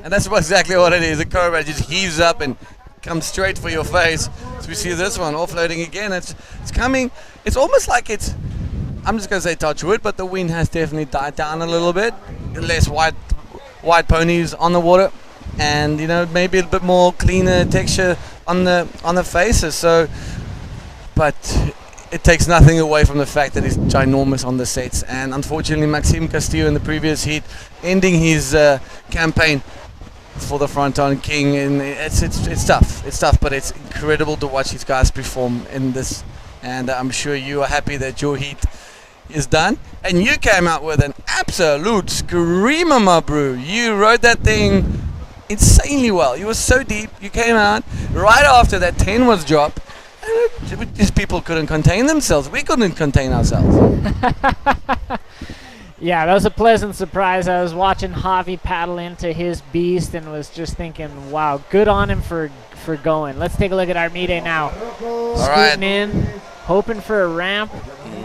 And that's exactly what it is. The Cobra just heaves up and comes straight for your face. So we see this one offloading again. It's coming. It's almost like it's, I'm just going to say touch wood, but the wind has definitely died down a little bit. Less white ponies on the water, and maybe a bit more cleaner texture on the faces. So, but it takes nothing away from the fact that he's ginormous on the sets. And unfortunately, Maxime Castillo in the previous heat ending his campaign for the Frontón King, and it's tough, but it's incredible to watch these guys perform in this, and I'm sure you are happy that your heat is done, and you came out with an absolute screamer, my bro. You rode that thing insanely well. You were so deep. You came out right after that 10 was dropped, and these people couldn't contain themselves. We couldn't contain ourselves. Yeah, that was a pleasant surprise. I was watching Javi paddle into his beast and was just thinking, wow, good on him for going. Let's take a look at Armide now. Scooting in, hoping for a ramp.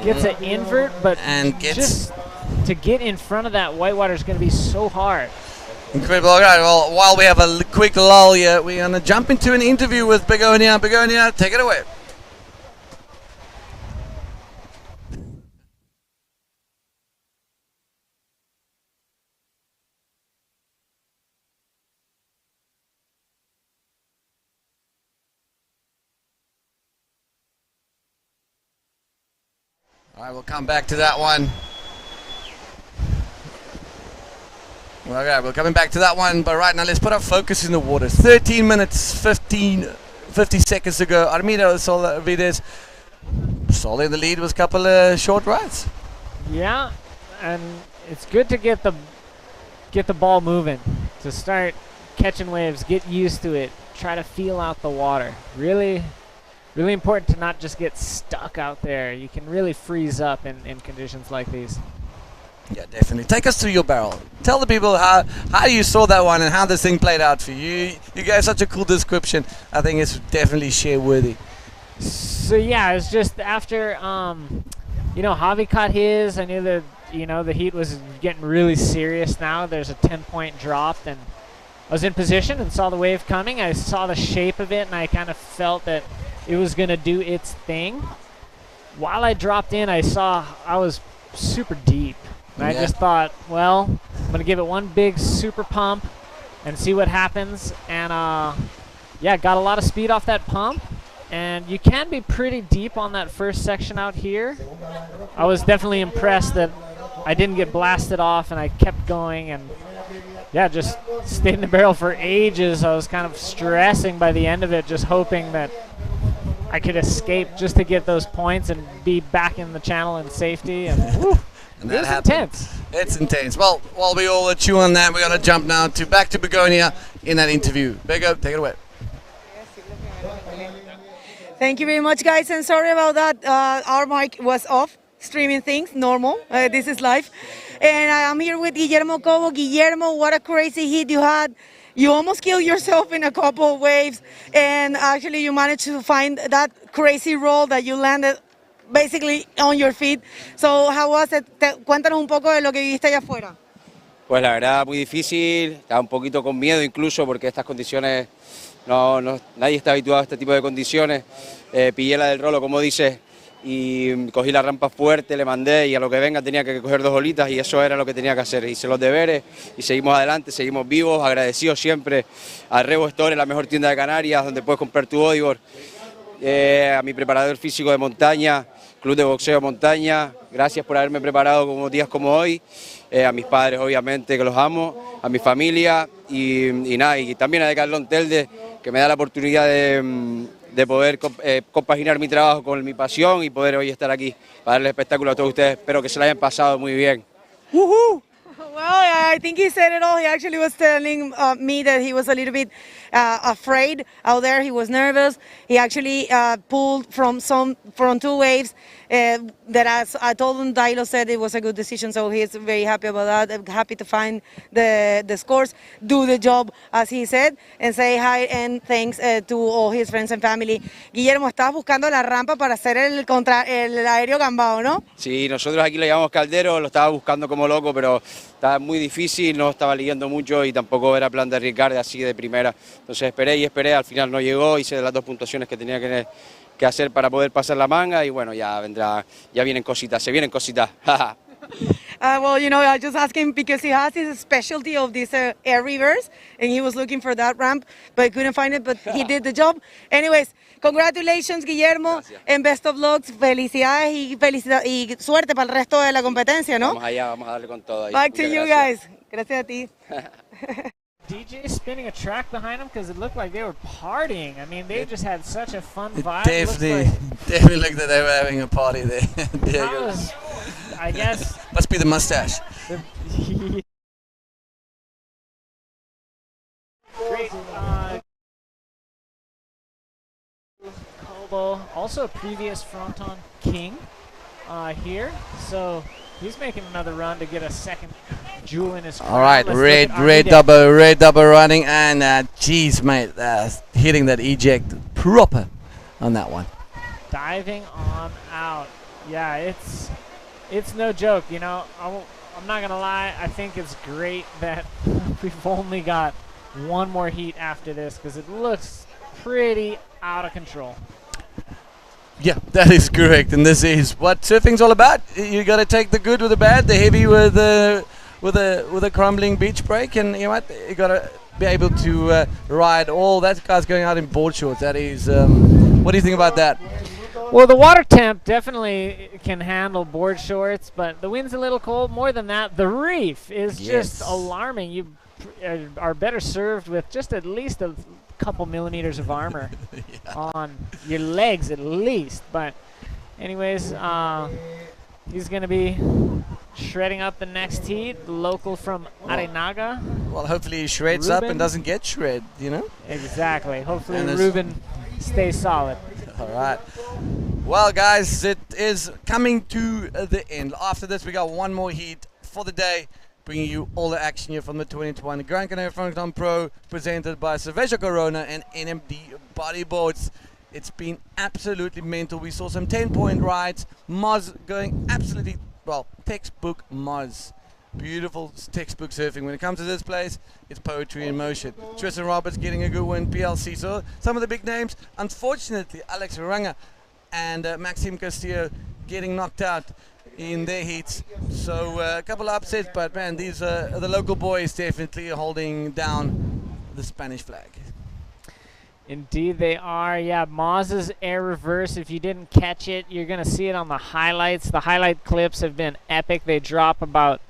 Gets an invert, but just to get in front of that whitewater is going to be so hard. Incredible. All right, well, while we have a quick lull here, we're going to jump into an interview with Begonia. Begonia, take it away. All right, we'll come back to that one. All right, we're coming back to that one, but right now let's put our focus in the water. 13 minutes, 50 seconds ago, Armida Solvides solid in the lead with a couple of short rides. Yeah, and it's good to get the ball moving, to start catching waves, get used to it, try to feel out the water. Really important to not just get stuck out there. You can really freeze up in conditions like these. Yeah, definitely. Take us through your barrel. Tell the people how you saw that one and how this thing played out for you. You gave such a cool description. I think it's definitely share worthy. So yeah, it's just after Javi caught his. I knew that the heat was getting really serious now. There's a 10-point drop, and I was in position and saw the wave coming. I saw the shape of it, and I kind of felt that it was going to do its thing. While I dropped in, I was super deep. And I just thought, well, I'm going to give it one big super pump and see what happens. And, got a lot of speed off that pump. And you can be pretty deep on that first section out here. I was definitely impressed that I didn't get blasted off, and I kept going. And, just stayed in the barrel for ages. I was kind of stressing by the end of it, just hoping that I could escape just to get those points and be back in the channel in safety. And, whew, and it was intense. It's intense. Well, while we all chew on that, we're going to jump now to back to Begonia in that interview. Bego, take it away. Thank you very much, guys, and sorry about that. Our mic was off, streaming things, normal. This is live. And I'm here with Guillermo Cobo. Guillermo, what a crazy hit you had. You almost killed yourself in a couple of waves, and actually you managed to find that crazy roll that you landed basically on your feet. So how was it? Cuéntanos un poco de lo que viviste allá afuera. Pues la verdad muy difícil, estaba un poquito con miedo incluso porque estas condiciones, nadie está habituado a este tipo de condiciones. Pillé la del rolo, como dices, y cogí la rampa fuerte, le mandé y a lo que venga tenía que coger 2 olitas y eso era lo que tenía que hacer. Hice los deberes y seguimos adelante, seguimos vivos, agradecidos siempre a Rebo Store, la mejor tienda de Canarias, donde puedes comprar tu bodyboard, a mi preparador físico de montaña, Club de Boxeo Montaña, gracias por haberme preparado como días como hoy, a mis padres obviamente que los amo, a mi familia y nada, y también a Decathlon Telde que me da la oportunidad de poder compaginar mi trabajo con mi pasión y poder hoy estar aquí para darle espectáculo a todos ustedes. Espero que se la hayan pasado muy bien. Woohoo! Well, I think he said it all. He actually was telling me that he was a little bit afraid out there. He was nervous. He actually pulled from 2 waves that, as I told him, Dailo said it was a good decision. So he's very happy about that. I'm happy to find the scores, do the job as he said, and say hi and thanks to all his friends and family. Guillermo, estabas buscando la rampa para hacer el aéreo gambao, ¿no? Sí, nosotros aquí le llamamos caldero, lo estaba buscando como loco, pero estaba muy difícil, no estaba leyendo mucho y tampoco era plan de arriesgar así de primera. Entonces esperé, al final no llegó, hice las 2 puntuaciones que tenía que hacer para poder pasar la manga y bueno, ya vienen cositas, se vienen cositas. Well, you know, I just asked him because he has his specialty of this air reverse, and he was looking for that ramp, but couldn't find it, but he did the job. Anyways, congratulations, Guillermo, gracias. And best of luck, felicidades y suerte para el resto de la competencia, ¿no? Vamos allá, vamos a darle con todo ahí. Back to you guys. Gracias a ti. DJ spinning a track behind him because it looked like they were partying. I mean, they just had such a fun vibe. Definitely looked like they were having a party there. That was, I guess. Must be the mustache. Great. Kobo, also a previous Fronton King here. So he's making another run to get a second jewel in his crown. All right, red double running, and geez, mate, hitting that eject proper on that one. Diving on out. Yeah, it's no joke. You know, I'm not gonna lie. I think it's great that we've only got 1 more heat after this because it looks pretty out of control. Yeah, that is correct, and this is what surfing's all about. You got to take the good with the bad, the heavy with a crumbling beach break, and you know what? You got to be able to ride all. That guy's going out in board shorts. That is. What do you think about that? Well, the water temp definitely can handle board shorts, but the wind's a little cold. More than that, the reef is just alarming. You are better served with just at least a couple millimeters of armor on your legs at least. But anyways, he's going to be shredding up the next heat, local from Arenaga. Well, hopefully he shreds up and doesn't get shred, you know? Exactly. Hopefully Ruben stays solid. All right. Well, guys, it is coming to the end. After this, we got 1 more heat for the day, bringing you all the action here from the 2021 Gran Canaria Frontón Pro, presented by Cerveja Corona and NMD Bodyboards. It's been absolutely mental. We saw some 10-point rides. Moz going absolutely, well, textbook Moz. Beautiful textbook surfing. When it comes to this place, it's poetry in motion. Tristan Roberts getting a good win, PLC. So some of the big names, unfortunately, Alex Ranga and Maxime Castillo getting knocked out in their heats. So a couple of upsets, but man, these are the local boys definitely holding down the Spanish flag. Indeed they are. Yeah, Moz's air reverse, if you didn't catch it, you're going to see it on the highlights. The highlight clips have been epic. They drop about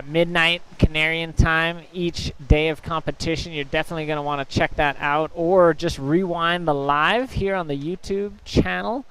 midnight Canarian time each day of competition. You're definitely going to want to check that out, or just rewind the live here on the YouTube channel.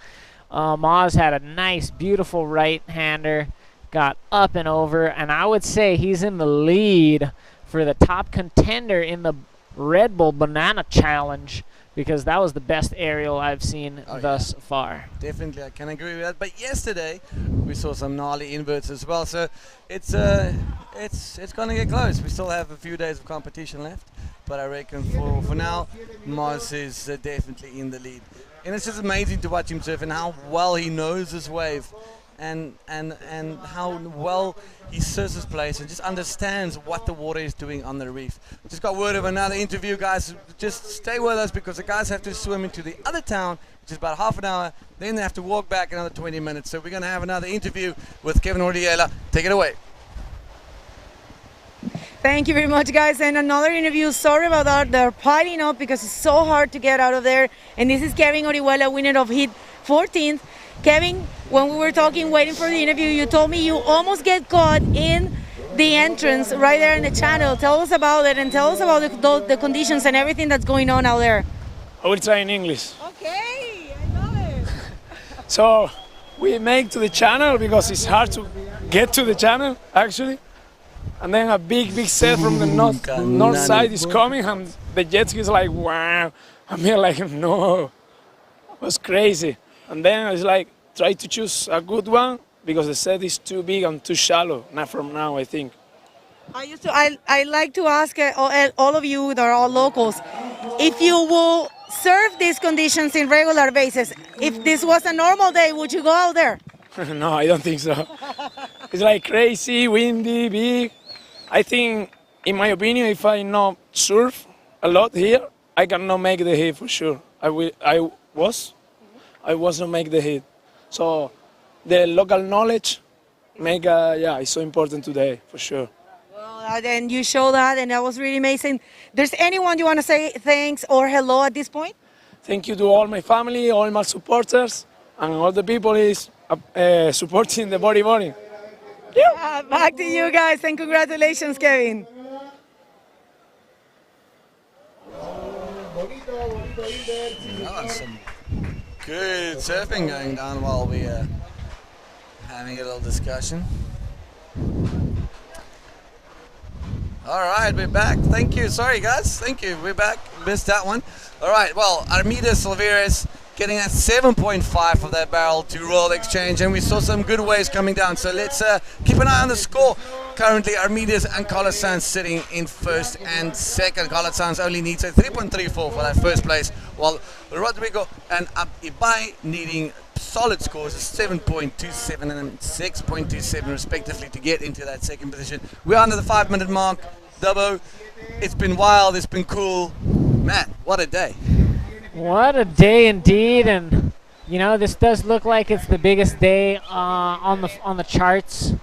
Moz had a nice, beautiful right-hander got up and over, and I would say he's in the lead for the top contender in the Red Bull Banana Challenge, because that was the best aerial I've seen thus far. Definitely, I can agree with that. But yesterday we saw some gnarly inverts as well, so it's going to get close. We still have a few days of competition left, but I reckon for now, Mars is definitely in the lead. And it's just amazing to watch him surf and how well he knows his wave, and how well he surfs his place and just understands what the water is doing on the reef. Just got word of another interview, guys. Just stay with us because the guys have to swim into the other town, which is about half an hour. Then they have to walk back another 20 minutes. So we're going to have another interview with Kevin Ordiela. Take it away. Thank you very much, guys. And another interview. Sorry about that. They're piling up because it's so hard to get out of there. And this is Kevin Orihuela, winner of Heat 14th. Kevin, when we were talking, waiting for the interview, you told me you almost get caught in the entrance right there in the channel. Tell us about it and tell us about the conditions and everything that's going on out there. I will try in English. Okay, I love it. So we make to the channel because it's hard to get to the channel, actually. And then a big set from the north side is coming, and the jet ski is like, wow. I'm here like, no, it was crazy. And then it's like, try to choose a good one because the set is too big and too shallow. Not from now, I think. I like to ask all of you that are all locals, if you will surf these conditions in regular basis, if this was a normal day, would you go out there? No, I don't think so. It's like crazy, windy, big. I think, in my opinion, if I not surf a lot here, I cannot make the heat for sure. I was not make the heat. So the local knowledge it's so important today for sure. Well, then you show that, and that was really amazing. There's anyone you want to say thanks or hello at this point? Thank you to all my family, all my supporters, and all the people is supporting the bodyboarding. Back to you guys, and congratulations, Kevin. Some good surfing going down while we are having a little discussion. All right, we're back. Thank you. Sorry, guys. Thank you. We're back. Missed that one. All right. Well, Armida Silveras getting that 7.5 for that barrel to Royal Exchange, and we saw some good waves coming down. So let's keep an eye on the score. Currently, Armidas and Carlos Sanz sitting in first and second. Carlos Sanz only needs a 3.34 for that first place, while Rodrigo and Ibai needing solid scores of 7.27 and 6.27 respectively to get into that second position. We're under the 5-minute mark. Dubbo, it's been wild, it's been cool. Man, what a day. What a day indeed, and you know, this does look like it's the biggest day on the charts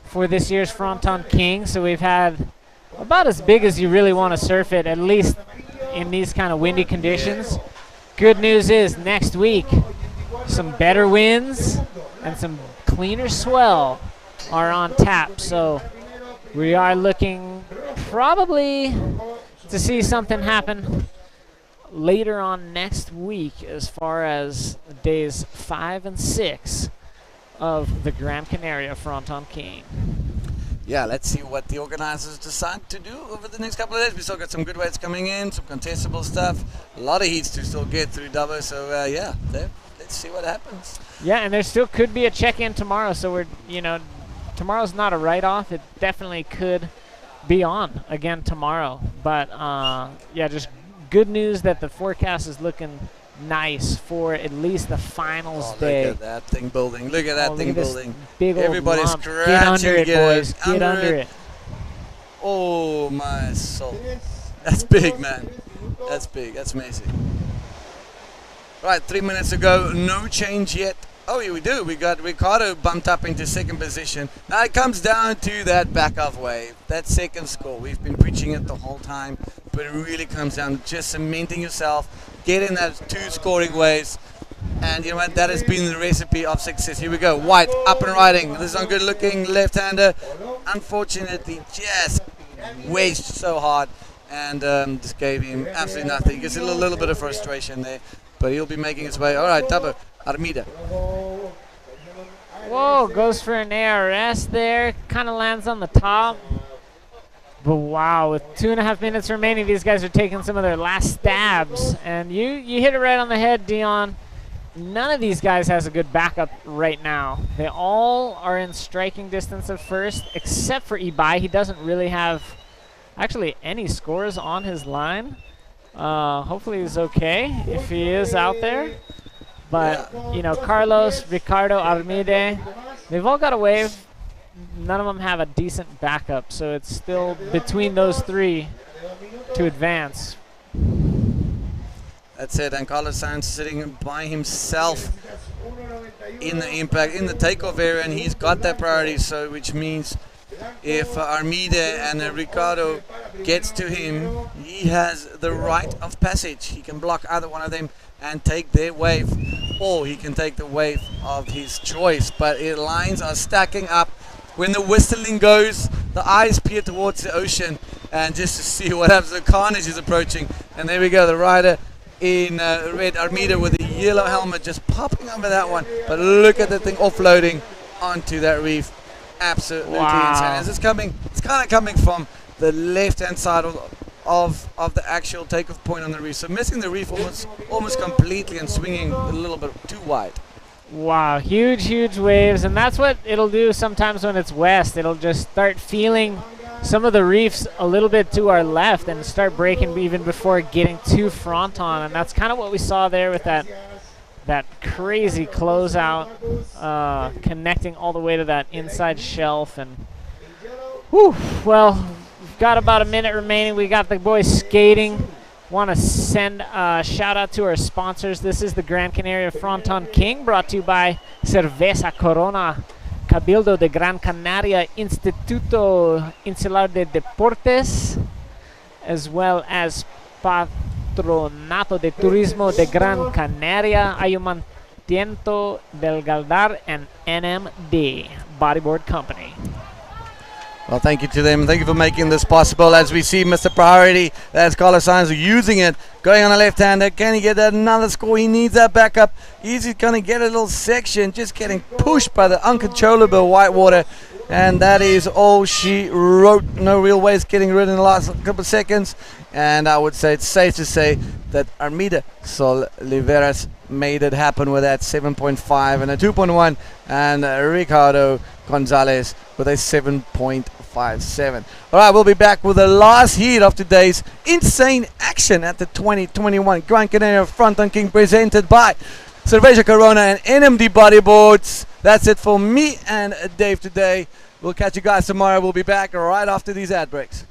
for this year's Fronton King. So we've had about as big as you really want to surf it, at least in these kind of windy conditions. Good news is next week, some better winds and some cleaner swell are on tap. So we are looking probably to see something happen later on next week as far as days 5 and 6 of the Gran Canaria Frontón King. Yeah, let's see what the organizers decide to do over the next couple of days. We still got some good weights coming in, some contestable stuff, a lot of heats to still get through Dubbo. So let's see what happens. Yeah, and there still could be a check-in tomorrow. So we're, tomorrow's not a write-off. It definitely could be on again tomorrow. But just good news that the forecast is looking nice for at least the finals day. Look at that thing building. Look at that thing building. Big old Everybody's lump. scratching. Get under it, boys. Get under it. Oh, my soul. That's big, man. That's big. That's amazing. Right, 3 minutes ago, no change yet. Oh, yeah, we do. We got Ricardo bumped up into second position. Now it comes down to that back-off wave, that second score. We've been preaching it the whole time, but it really comes down to just cementing yourself, getting that 2 scoring waves, and you know what? That has been the recipe of success. Here we go. White up and riding. This is a good-looking left-hander. Unfortunately, just wedged so hard, and just gave him absolutely nothing. Just a little bit of frustration there, but he'll be making his way. All right, Dubbo. Armida. Whoa, goes for an ARS there. Kind of lands on the top. But wow, with 2.5 minutes remaining, these guys are taking some of their last stabs. And you hit it right on the head, Dion. None of these guys has a good backup right now. They all are in striking distance of first, except for Ibai. He doesn't really have actually any scores on his line. Hopefully he's okay if he is out there. But, you know, Carlos, Ricardo, Armide, they've all got a wave. None of them have a decent backup, so it's still between those three to advance. That's it, and Carlos Sainz sitting by himself in the impact, in the takeoff area, and he's got that priority, so which means if Armide and Ricardo gets to him, he has the right of passage. He can block either one of them and take their wave, or he can take the wave of his choice. But lines are stacking up. When the whistling goes, the eyes peer towards the ocean, and just to see what happens, the carnage is approaching. And there we go, the rider in red, Armida, with the yellow helmet just popping over that one. But look at the thing offloading onto that reef. Absolutely insane. As it's coming, it's kind of coming from the left-hand side of the actual takeoff point on the reef. So missing the reef almost completely and swinging a little bit too wide. Wow, huge waves, and that's what it'll do sometimes when it's west. It'll just start feeling some of the reefs a little bit to our left and start breaking even before getting to Fronton, and that's kind of what we saw there with that crazy closeout, connecting all the way to that inside shelf. And whew, well, we've got about a minute remaining. We got the boys skating. Want to send a shout out to our sponsors. This is the Gran Canaria Frontón King, brought to you by Cerveza Corona, Cabildo de Gran Canaria, Instituto Insular de Deportes, as well as Patronato de Turismo de Gran Canaria, Ayuntamiento del Gáldar, and NMD Bodyboard Company. Well, thank you to them. Thank you for making this possible. As we see Mr. Priority, that's Carlos Sainz using it. Going on the left-hander. Can he get another score? He needs that backup. He's going to get a little section, just getting pushed by the uncontrollable whitewater. And that is all she wrote. No real ways getting rid in the last couple of seconds. And I would say it's safe to say that Armida Soliveras made it happen with that 7.5 and a 2.1. And Ricardo Gonzalez with a 7.57. All right, we'll be back with the last heat of today's insane action at the 2021 Gran Canaria Frontón King, presented by Cerveza Corona and NMD Bodyboards. That's it for me and Dave today. We'll catch you guys tomorrow. We'll be back right after these ad breaks.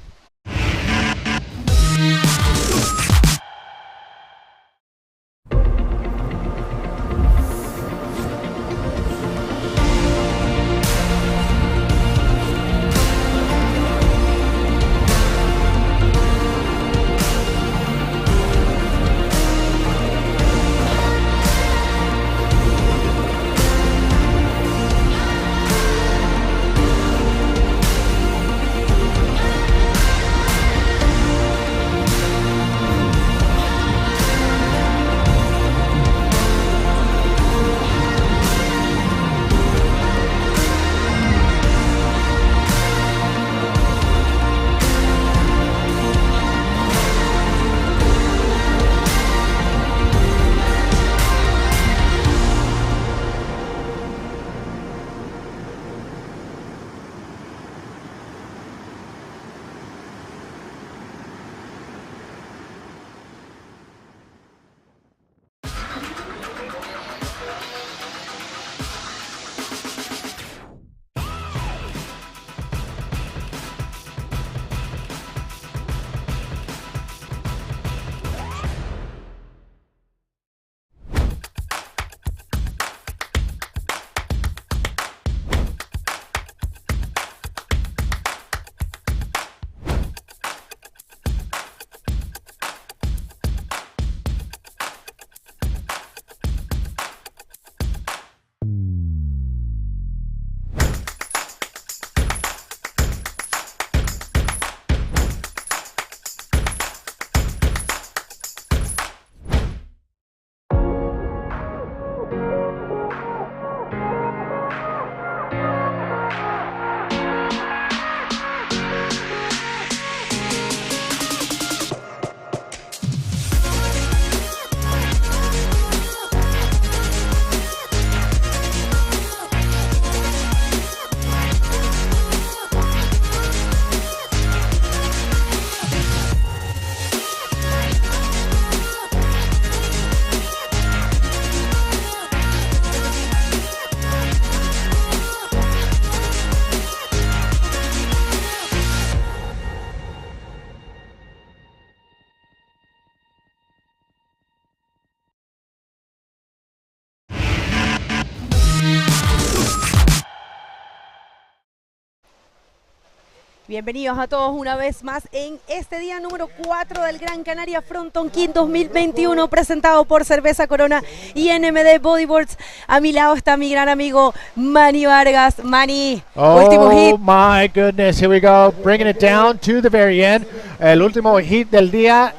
Bienvenidos a todos una vez más en este día número 4 del Gran Canaria Frontón King 2021, presentado por Cerveza Corona y NMD Bodyboards. A mi lado está mi gran amigo Manny Vargas. Manny, último hit. Oh my goodness, here we go, bringing it down to the very end. El último hit del día,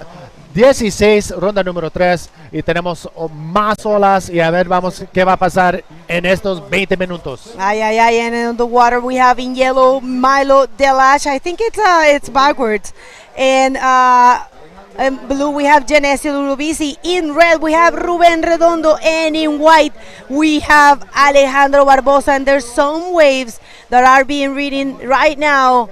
16, ronda número 3, y tenemos más olas y a ver vamos qué va a pasar en estos 20 minutos. Ay, ay, ay, and in the water we have in yellow Milo Delash. I think it's backwards. And in blue we have Genesio Lubisi. In red we have Ruben Redondo, and in white we have Alejandro Barbosa. And there's some waves that are being ridden right now.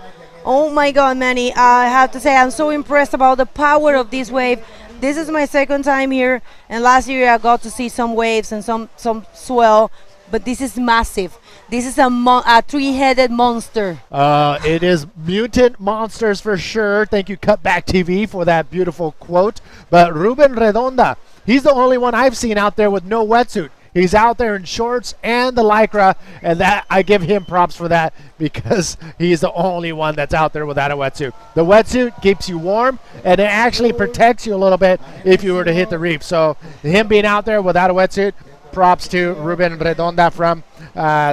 Oh my God, Manny, I have to say I'm so impressed about the power of this wave. This is my second time here, and last year I got to see some waves and some swell, but this is massive. This is a three-headed monster. It is mutant monsters for sure. Thank you, Cutback TV, for that beautiful quote. But Ruben Redonda, he's the only one I've seen out there with no wetsuit. He's out there in shorts and the Lycra, and that I give him props for that because he's the only one that's out there without a wetsuit. The wetsuit keeps you warm, and it actually protects you a little bit if you were to hit the reef. So him being out there without a wetsuit, props to Ruben Redonda from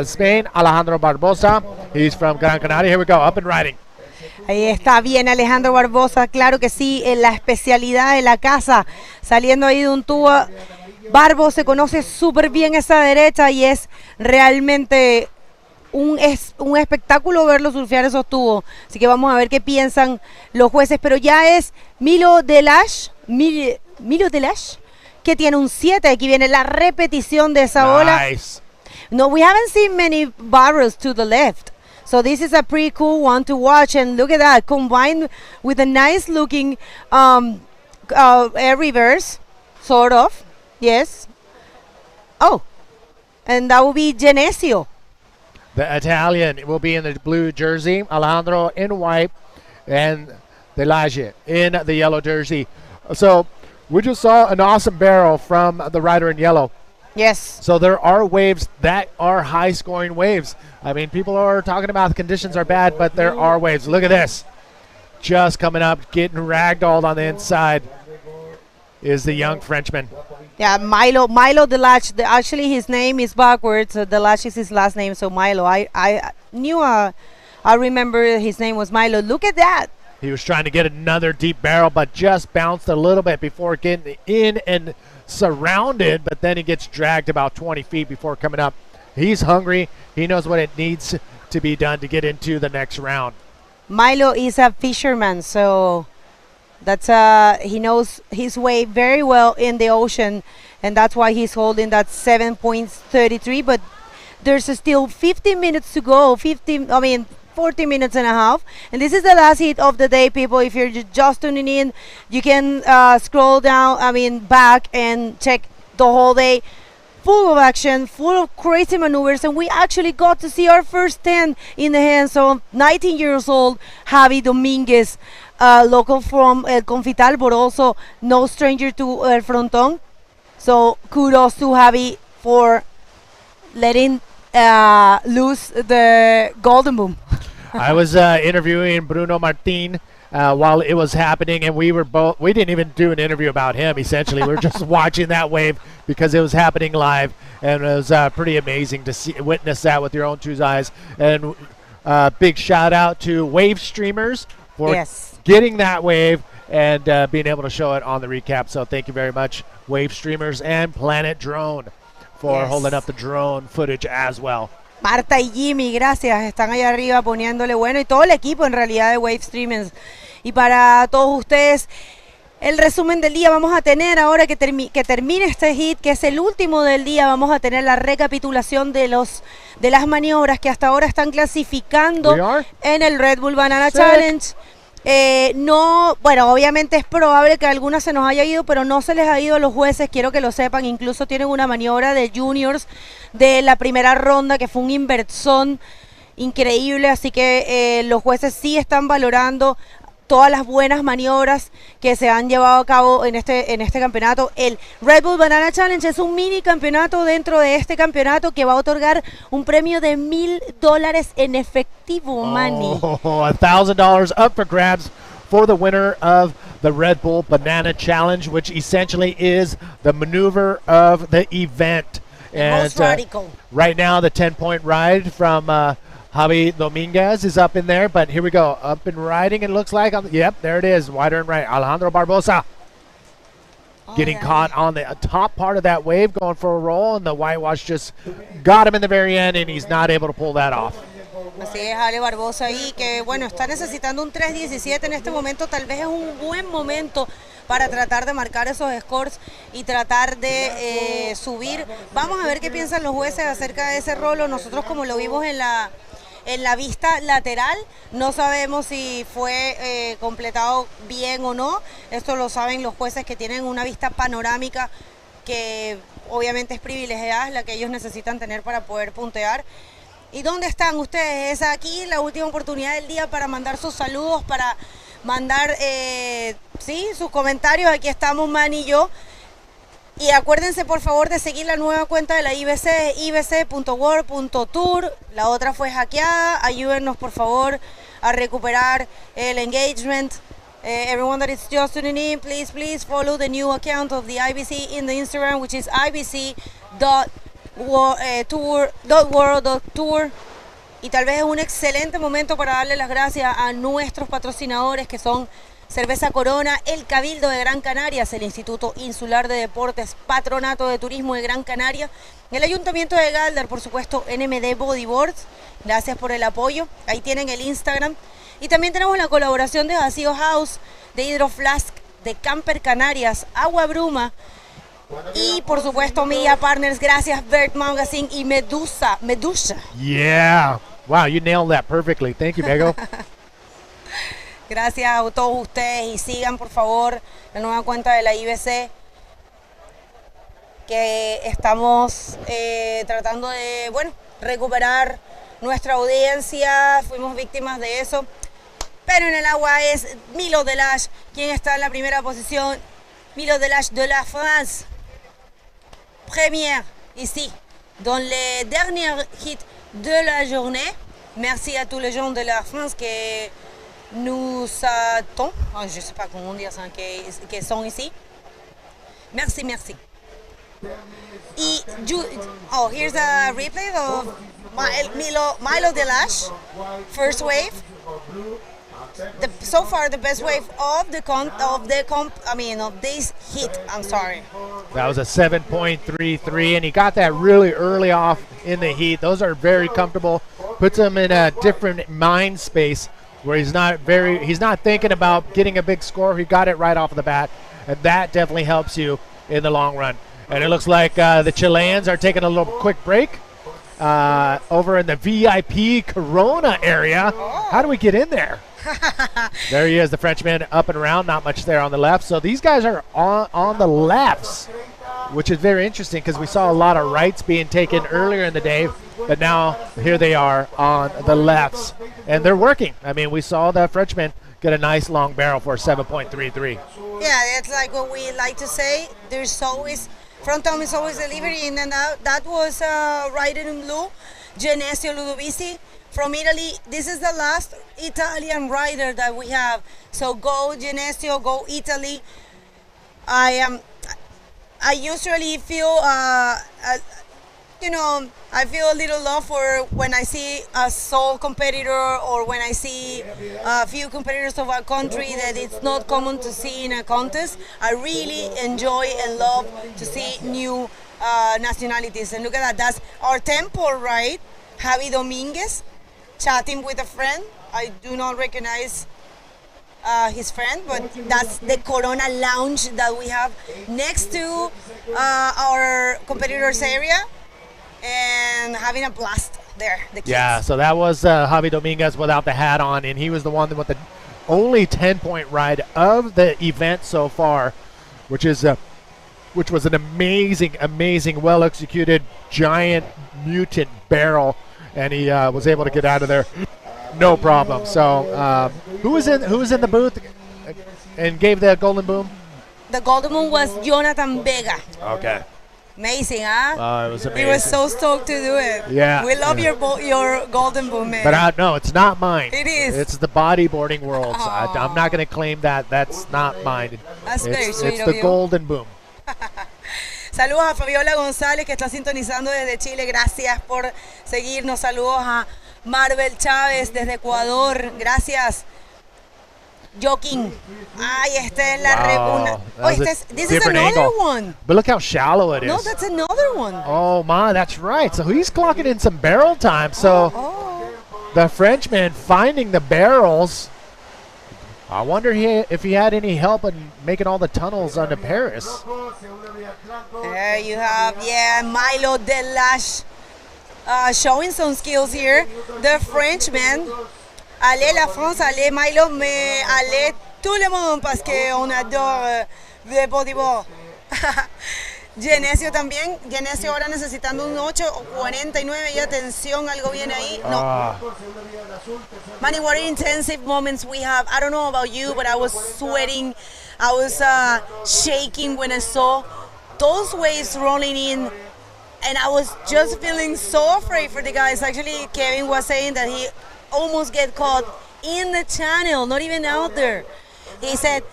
Spain. Alejandro Barbosa, he's from Gran Canaria. Here we go, up and riding. Ahí está bien Alejandro Barbosa, claro que sí, en la especialidad de la casa, saliendo ahí de un tubo. Barbo se conoce súper bien esa derecha y es realmente un espectáculo verlo surfear esos tubos. Así que vamos a ver qué piensan los jueces. Pero ya es Milo Delash, que tiene un 7. Aquí viene la repetición de esa ola. No, we haven't seen many barrels to the left. So this is a pretty cool one to watch. And look at that, combined with a nice looking air reverse, sort of. Yes. Oh, and that will be Genesio. The Italian will be in the blue jersey, Alejandro in white, and Delaje in the yellow jersey. So we just saw an awesome barrel from the rider in yellow. Yes. So there are waves that are high-scoring waves. I mean, people are talking about the conditions are bad, but there are waves. Look at this. Just coming up, getting ragdolled on the inside is the young Frenchman. Yeah, Milo Delash. Actually, his name is backwards. Delash is his last name, so Milo. I knew, I remember his name was Milo. Look at that. He was trying to get another deep barrel, but just bounced a little bit before getting in and surrounded, but then he gets dragged about 20 feet before coming up. He's hungry. He knows what it needs to be done to get into the next round. Milo is a fisherman, so that's he knows his way very well in the ocean, and that's why he's holding that 7.33. But there's still 15 minutes to go. 40 minutes and a half, and this is the last hit of the day, people. If you're just tuning in, you can scroll down, back and check the whole day. Full of action, full of crazy maneuvers, and we actually got to see our first 10 in the hands of 19 years old Javi Dominguez, local from El Confital, but also no stranger to El Frontón. So kudos to Javi for letting loose the golden boom. I was interviewing Bruno Martin while it was happening, and we didn't even do an interview about him. Essentially, we were just watching that wave because it was happening live, and it was pretty amazing to witness that with your own two eyes. And big shout out to wave streamers for getting that wave and being able to show it on the recap. So thank you very much, wave streamers, and Planet Drone for holding up the drone footage as well. Marta y Jimmy, gracias, están allá arriba poniéndole bueno, y todo el equipo en realidad de Wave Streamers. Y para todos ustedes, el resumen del día vamos a tener, ahora que termine este hit, que es el último del día, vamos a tener la recapitulación de las maniobras que hasta ahora están clasificando en el Red Bull Banana Challenge. Bueno, obviamente es probable que alguna se nos haya ido, pero no se les ha ido a los jueces, quiero que lo sepan. Incluso tienen una maniobra de juniors de la primera ronda que fue un inversón increíble, así que los jueces sí están valorando todas las buenas maniobras que se han llevado a cabo en este campeonato. El Red Bull Banana Challenge es un mini campeonato dentro de este campeonato que va a otorgar un premio de $1,000 en efectivo, money. $1,000 up for grabs for the winner of the Red Bull Banana Challenge, which essentially is the maneuver of the event. And Most radical. Right now, the 10-point ride from Javi Dominguez is up in there, but here we go. Up and riding, it looks like. Yep, there it is. Wider and right. Alejandro Barbosa getting caught on the top part of that wave, going for a roll, and the whitewash just got him in the very end, and he's not able to pull that off. Así es, Ale Barbosa ahí, que bueno, está necesitando un 3.17 en este momento. Tal vez es un buen momento para tratar de marcar esos scores y tratar de subir. Vamos a ver qué piensan los jueces acerca de ese rolo. Nosotros, como lo vimos en la vista lateral, no sabemos si fue completado bien o no. Esto lo saben los jueces que tienen una vista panorámica que obviamente es privilegiada, la que ellos necesitan tener para poder puntear. ¿Y dónde están ustedes? Es aquí la última oportunidad del día para mandar sus saludos, para mandar sí, sus comentarios. Aquí estamos Man y yo. Y acuérdense por favor de seguir la nueva cuenta de la IBC, ibc.world.tour. La otra fue hackeada. Ayúdennos por favor a recuperar el engagement. Everyone that is just tuning in, please follow the new account of the IBC in the Instagram, which is ibc.world.tour. Y tal vez es un excelente momento para darle las gracias a nuestros patrocinadores, que son Cerveza Corona, el Cabildo de Gran Canaria, el Instituto Insular de Deportes, Patronato de Turismo de Gran Canaria, el Ayuntamiento de Gáldar, por supuesto, NMD Bodyboards. Gracias por el apoyo. Ahí tienen el Instagram. Y también tenemos la colaboración de Vacío House, de Hydroflask, de Camper Canarias, Agua Bruma, y por supuesto Media Partners. Gracias Bird Magazine y Medusa. Yeah. Wow, you nailed that perfectly. Thank you, Bego. Gracias a todos ustedes y sigan por favor la nueva cuenta de la IBC, que estamos tratando de, bueno, recuperar nuestra audiencia. Fuimos víctimas de eso, pero en el agua es Milo Delage quien está en la primera posición. Milo Delage de la France, première ici dans les derniers hits de la journée. Merci à tous les gens de la France que nous attendons, je ne sais pas comment dire ça, que sont ici. Merci. Y here's a replay of Milo Delage, first wave. So far the best wave of this hit. I'm sorry. That was a 7.33, and he got that really early off in the heat. Those are very comfortable. Puts him in a different mind space where he's not thinking about getting a big score. He got it right off the bat, and that definitely helps you in the long run. And it looks like the Chileans are taking a little quick break over in the VIP Corona area. How do we get in there? There he is, the Frenchman, up and around, not much there on the left. So these guys are on the lefts, which is very interesting because we saw a lot of rights being taken earlier in the day, but now here they are on the lefts, and they're working. I mean, we saw the Frenchman get a nice long barrel for 7.33. Yeah, it's like what we like to say. There's always, Fronton is always delivering, and that was rider in blue, Genesio Ludovici from Italy. This is the last Italian rider that we have. So go Genesio, go Italy. I usually feel, I feel a little love for when I see a sole competitor, or when I see a few competitors of our country that it's not common to see in a contest. I really enjoy and love to see new nationalities. And look at that, that's our temple, right? Javi Dominguez chatting with a friend. I do not recognize his friend, but that's the Corona Lounge that we have next to our competitors area, and having a blast there. The kids. Yeah, so that was Javi Dominguez without the hat on, and he was the one with the only 10-point ride of the event so far, which was an amazing, well-executed giant mutant barrel, and he was able to get out of there. no problem. So who was in the booth and gave the golden boom? The golden boom was Jonathan Vega. Okay. Amazing, huh? It was amazing. We were so stoked to do it. Yeah. We love your golden boom, man. But no, it's not mine. It is. It's the bodyboarding world. So I'm not going to claim that. That's not mine. That's very sweet It's of the you. golden boom. Saludos a Fabiola González que está sintonizando desde Chile. Gracias por seguirnos. Saludos a Marvel Chávez desde Ecuador. Gracias. Joaquín. Ay, esta es la this is another angle. one. But look how shallow it is. No, that's another one. Oh my, that's right. So he's clocking in some barrel time. So the Frenchman finding the barrels. I wonder if he had any help in making all the tunnels onto Paris. There you have, Milo Delash showing some skills here. The Frenchman. Allez la France, allez Milo, mais allez tout le monde parce qu'on adore le bodyboard. Genesio también. Genesio ahora necesitando un 8:49 y atención, algo viene ahí. No. Manny, what intensive moments we have. I don't know about you, but I was sweating. I was shaking when I saw those waves rolling in. And I was just feeling so afraid for the guys. Actually, Kevin was saying that he almost get caught in the channel, not even out there. He said,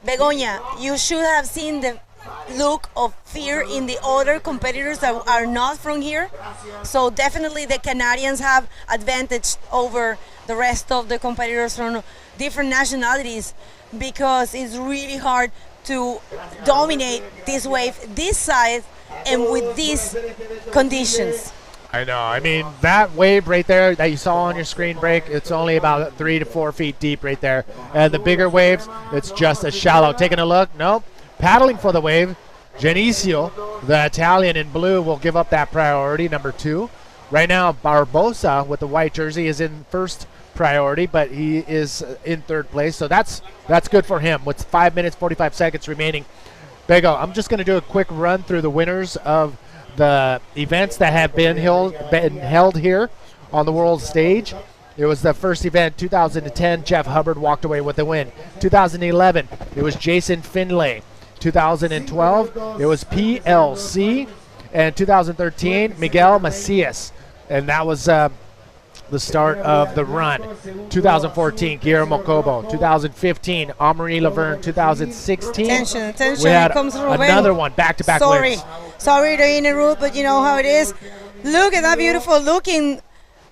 Begoña, you should have seen the look of fear in the other competitors that are not from here. So definitely the Canadians have advantage over the rest of the competitors from different nationalities because it's really hard to dominate this wave this size and with these conditions. I know. I mean, that wave right there that you saw on your screen break, it's only about 3 to 4 feet deep right there. And the bigger waves, it's just as shallow. Taking a look, nope. Paddling for the wave, Genesio, the Italian in blue, will give up that priority, number 2. Right now, Barbosa with the white jersey is in first priority, but he is in third place. So that's good for him with 5 minutes, 45 seconds remaining. Bego, I'm just going to do a quick run through the winners of the events that have been held here on the world stage. It was the first event, 2010, Jeff Hubbard walked away with the win. 2011, it was Jason Finlay. 2012, it was PLC. And 2013, Miguel Macias. And that was the start of the run. 2014, Guillermo Cobo. 2015, Amory Laverne. 2016, Tension. we had Here comes Ruben. another one, back-to-back wins. Sorry to interrupt, but you know how it is. Look at that beautiful looking.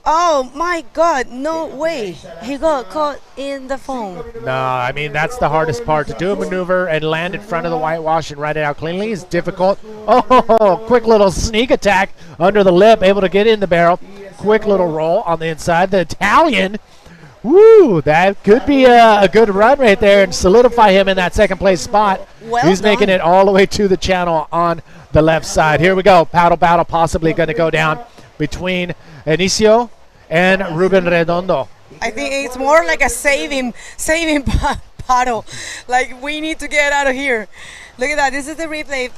Oh my God, no way. He got caught in the foam. No, I mean, that's the hardest part. To do a maneuver and land in front of the whitewash and ride it out cleanly is difficult. Oh, quick little sneak attack under the lip, able to get in the barrel. Quick little roll on the inside. The Italian, woo, that could be a good run right there and solidify him in that second place spot. He's making it all the way to the channel on the left side. Here we go. Paddle battle possibly going to go down between Inicio and Ruben Redondo. I think it's more like a saving paddle. Like, we need to get out of here. Look at that. This is the replay.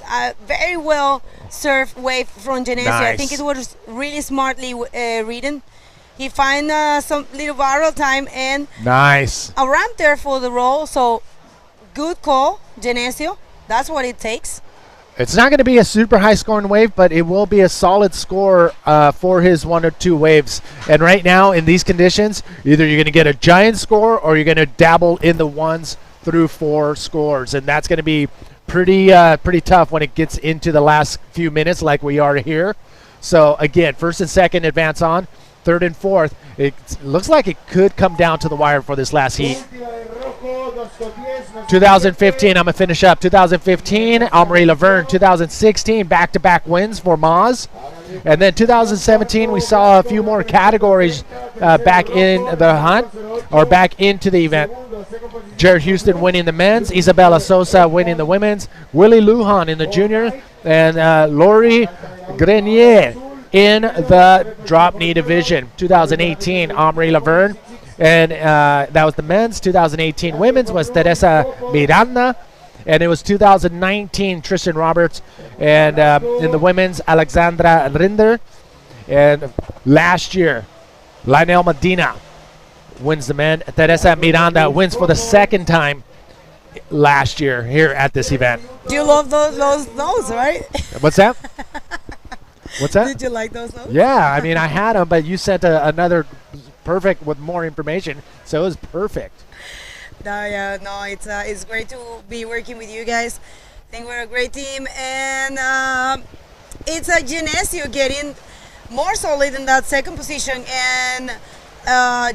Very well surfed wave from Genesio. I think it was really smartly ridden. He find some little barrel time and a ramp there for the roll. So good call, Genesio. That's what it takes. It's not going to be a super high scoring wave, but it will be a solid score for his 1 or 2 waves. And right now, in these conditions, either you're going to get a giant score or you're going to dabble in the 1s through 4 scores. And that's going to be pretty tough when it gets into the last few minutes like we are here. So, again, first and second advance on. Third and fourth, it looks like it could come down to the wire for this last heat. 2015, I'm going to finish up. 2015, Amory Laverne. 2016, back-to-back wins for Maz. And then 2017, we saw a few more categories back in the hunt, or back into the event. Jared Houston winning the men's, Isabella Sosa winning the women's, Willie Lujan in the junior, and Lori Grenier in the drop knee division. 2018, Amory Laverne. And that was the men's. 2018 women's was Teresa Miranda. And it was 2019 Tristan Roberts. And in the women's, Alexandra Rinder. And last year, Lionel Medina wins the men. Teresa Miranda wins for the second time last year here at this event. You love those right? What's that? What's that? Did you like those notes? Yeah, I mean, I had them, but you sent another perfect with more information, so it was perfect. No, it's great to be working with you guys. I think we're a great team, and it's a Genesio getting more solid in that second position and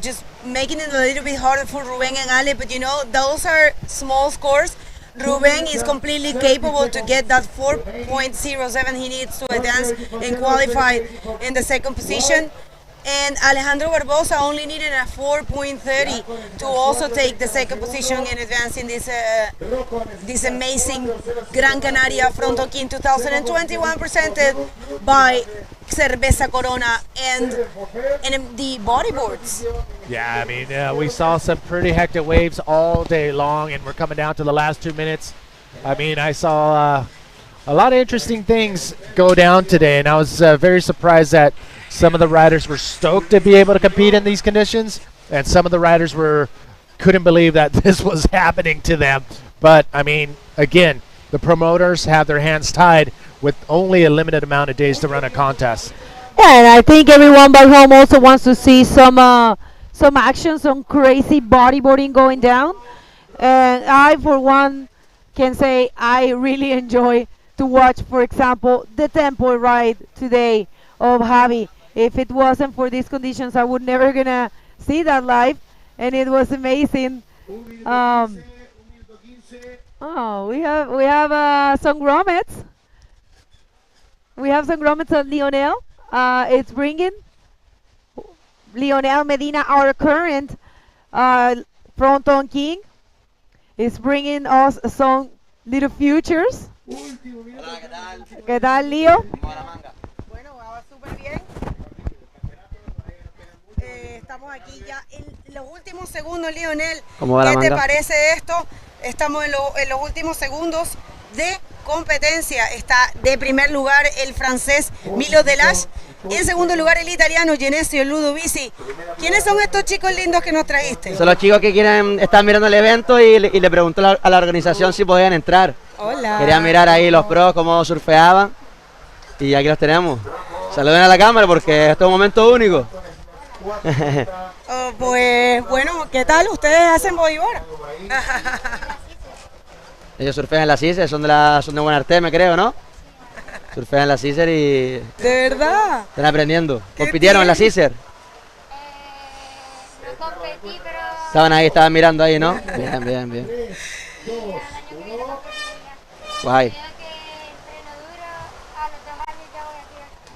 just making it a little bit harder for Ruben and Ale, but you know, those are small scores. Ruben is completely capable to get that 4.07 he needs to advance and qualify in the second position. And Alejandro Barbosa only needed a 4.30 to also take the second position and advance in this amazing Gran Canaria Frontón King 2021 presented by Cerveza Corona and the bodyboards. Yeah, I mean, we saw some pretty hectic waves all day long, and we're coming down to the last 2 minutes. I mean, I saw a lot of interesting things go down today, and I was very surprised that some of the riders were stoked to be able to compete in these conditions, and some of the riders couldn't believe that this was happening to them. But, I mean, again, the promoters have their hands tied with only a limited amount of days to run a contest. Yeah, and I think everyone back home also wants to see some action, some crazy bodyboarding going down. And I, for one, can say I really enjoy to watch, for example, the tempo ride today of Javi. If it wasn't for these conditions, I would never gonna see that live, and it was amazing. Oh, we have some grommets. We have some grommets on Lionel. It's bringing Lionel Medina, our current Frontón King, is bringing us some little futures. ¿Qué tal, Leo? Bueno, va súper bien. Estamos aquí ya en los últimos segundos, Lionel. ¿Qué te parece esto? Estamos en los últimos segundos de competencia. Está de primer lugar el francés Milo Delage. En segundo lugar el italiano Genesio Ludovici. ¿Quiénes son estos chicos lindos que nos trajiste? Son los chicos que están mirando el evento y le preguntó a la organización si podían entrar. Hola. Querían mirar ahí los pros, cómo surfeaban. Y aquí los tenemos. Saluden a la cámara porque esto es un momento único. Pues bueno, ¿qué tal? ¿Ustedes hacen bodyboard? Ellos surfean en la Cicer, son de buen Arteme, creo, ¿no? Surfean en la Cicer y... ¿De verdad? Están aprendiendo. ¿Compitieron en la Cicer? No competí, pero... Estaban mirando ahí, ¿no? Bien. Guay.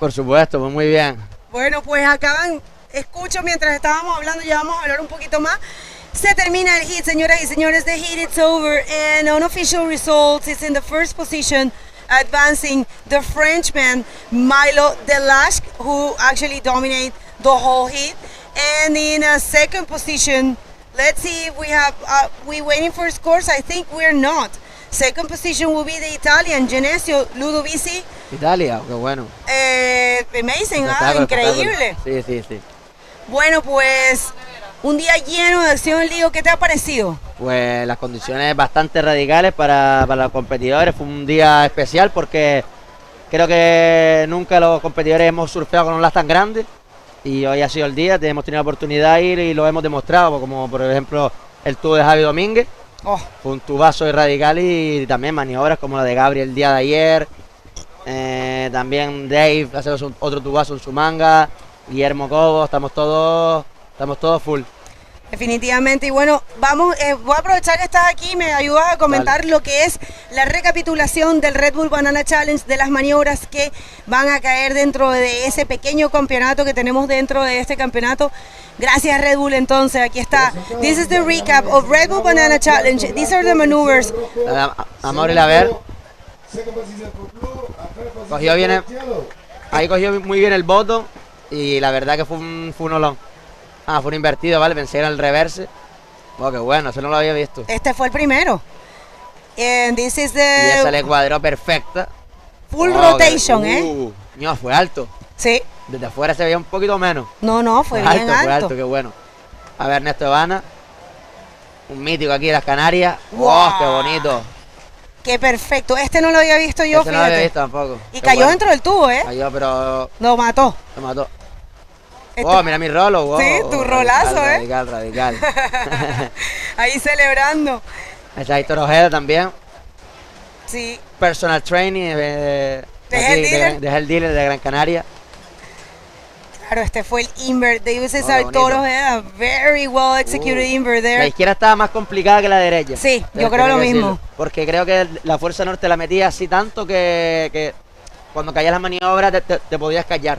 Por supuesto, pues muy bien. Bueno, pues escucho mientras estábamos hablando, ya vamos a hablar un poquito más. Se termina el heat, señoras y señores. The heat is over, and unofficial results is in the first position, advancing the Frenchman Milo Delage, who actually dominated the whole heat. And in a second position, let's see if we waiting for scores. I think we're not. Second position will be the Italian Genesio Ludovici. Italia, qué bueno. Amazing, increíble. Sí. Bueno, pues un día lleno de acción, Lío. ¿Qué te ha parecido? Pues las condiciones bastante radicales para los competidores. Fue un día especial porque creo que nunca los competidores hemos surfeado con olas tan grandes. Y hoy ha sido el día, hemos tenido la oportunidad de ir y lo hemos demostrado, como por ejemplo el tubo de Javi Domínguez. Fue un tubazo radical y también maniobras como la de Gabriel el día de ayer. También Dave hace otro tubazo en su manga. Guillermo Cobo, estamos todos full. Definitivamente, y bueno, voy a aprovechar que estás aquí, me ayudas a comentar lo que es la recapitulación del Red Bull Banana Challenge, de las maniobras que van a caer dentro de ese pequeño campeonato que tenemos dentro de este campeonato. Gracias Red Bull, entonces, aquí está. This is the recap of Red Bull Banana Challenge. These are the maneuvers. Vamos a ver. Cogió muy bien el bottom y la verdad que fue un olón. Fue un invertido, ¿vale? Pensé que era el reverse. Oh, qué bueno, eso no lo había visto. Este fue el primero. And this is y esa le cuadró perfecta. Full rotation, No, fue alto. Sí. Desde afuera se veía un poquito menos. No, fue bien alto. Fue alto, qué bueno. A ver, Ernesto Evana. Un mítico aquí de las Canarias. Wow. ¡Wow! ¡Qué bonito! ¡Qué perfecto! Este no lo había visto yo, Este fíjate. no lo había visto tampoco. Y Qué cayó bueno. dentro del tubo, ¿eh? Cayó, pero... Lo mató. Lo mató. Este- Oh, mira mi rolo. Wow. Sí, tu rolazo, radical, radical. Ahí celebrando. Está Héctor Ojeda también. Sí. Personal training de el dealer. de el dealer de Gran Canaria. Claro, este fue el invert de IBC qué bonito. Toro. Very well executed invert La there. izquierda estaba más complicada que la derecha. Sí, yo Tengo creo que lo decirlo, mismo. Porque creo que la fuerza norte la metía así tanto que cuando caías las maniobras te podías callar.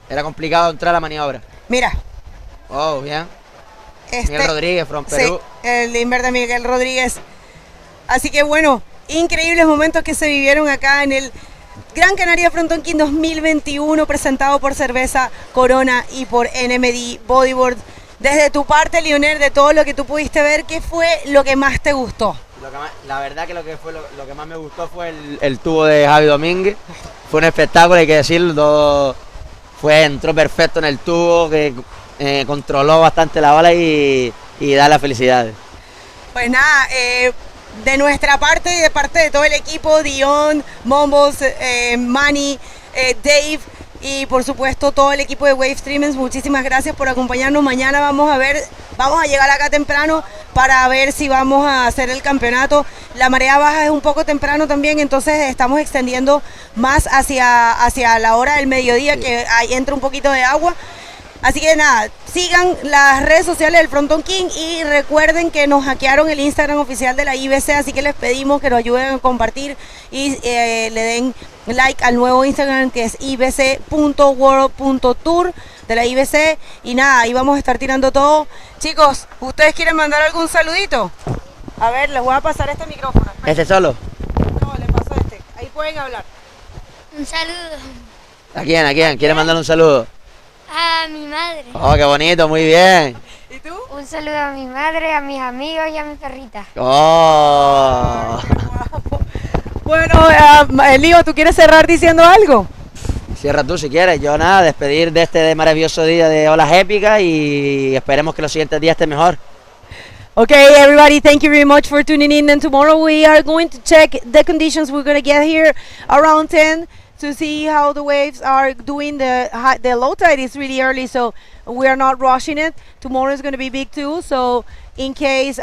Era complicado entrar a la maniobra. Mira. Oh, bien. Este, Miguel Rodríguez, from Perú. Sí, el invert de Miguel Rodríguez. Así que bueno, increíbles momentos que se vivieron acá en el Gran Canaria Frontón King 2021, presentado por Cerveza Corona y por NMD Bodyboard. Desde tu parte, Lionel, de todo lo que tú pudiste ver, ¿qué fue lo que más te gustó? La verdad que lo que más me gustó fue el tubo de Javi Domínguez. Fue un espectáculo, hay que decirlo. Todo entró perfecto en el tubo, que controló bastante la ola y da las felicidades. Pues nada, de nuestra parte y de parte de todo el equipo, Dion, Mombos, Manny, Dave y por supuesto todo el equipo de Wave Streamers, muchísimas gracias por acompañarnos. Mañana vamos a llegar acá temprano para ver si vamos a hacer el campeonato. La marea baja es un poco temprano también, entonces estamos extendiendo más hacia la hora del mediodía, sí, que ahí entra un poquito de agua. Así que nada, sigan las redes sociales del Frontón King y recuerden que nos hackearon el Instagram oficial de la IBC, así que les pedimos que nos ayuden a compartir y le den like al nuevo Instagram que es ibc.world.tour de la IBC. Y nada, ahí vamos a estar tirando todo. Chicos, ¿ustedes quieren mandar algún saludito? A ver, les voy a pasar este micrófono. ¿Este solo? No, le paso este. Ahí pueden hablar. Un saludo ¿A quién? ¿A quién? ¿Quiere mandarle un saludo? a mi madre. Oh, qué bonito, muy bien. ¿Y tú? Un saludo a mi madre, a mis amigos y a mi perrita. Oh. Bueno, Lío, ¿tú quieres cerrar diciendo algo? Cierra tú si quieres. Yo nada, despedir de este maravilloso día de olas épicas y esperemos que los siguientes días estén mejor. Okay, everybody, thank you very much for tuning in. And tomorrow we are going to check the conditions. We're going to get here around 10 to see how the waves are doing. The low tide is really early, so we are not rushing it. Tomorrow is going to be big too, so in case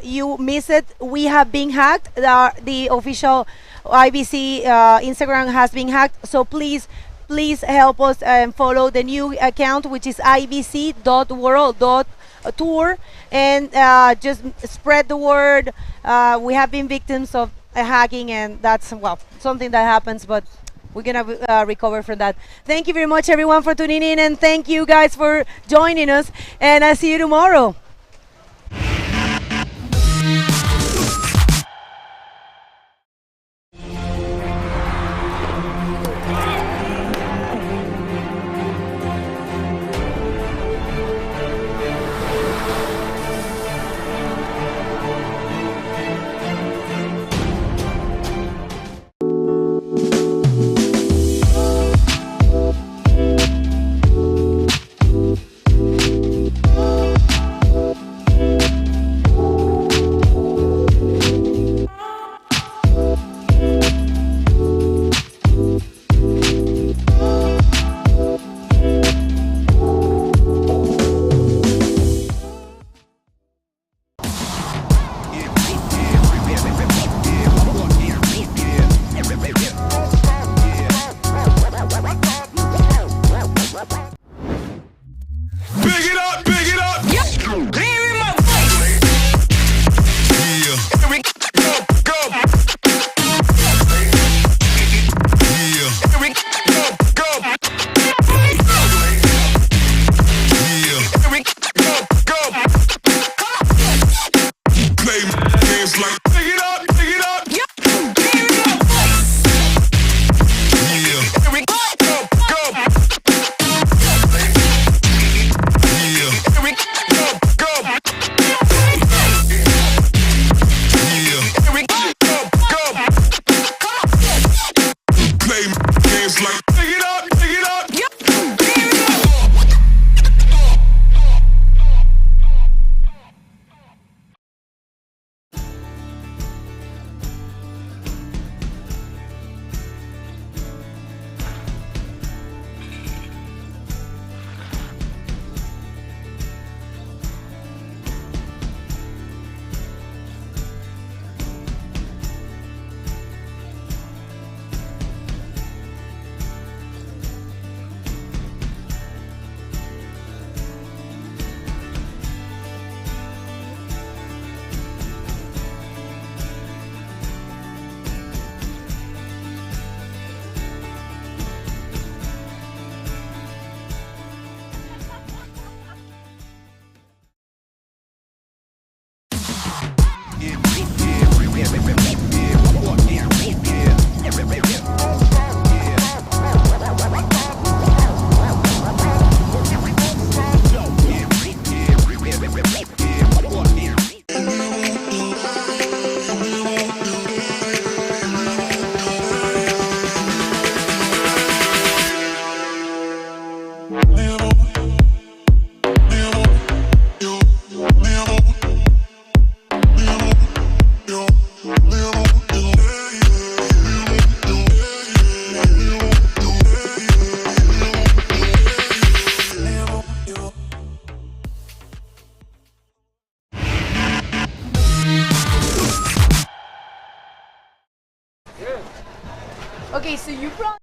you miss it, we have been hacked. The official IBC Instagram has been hacked, so please help us and follow the new account, which is ibc.world.tour, and just spread the word. We have been victims of hacking, and that's, well, something that happens, but we're gonna recover from that. Thank you very much, everyone, for tuning in, and thank you guys for joining us, and I'll see you tomorrow. Okay, so you brought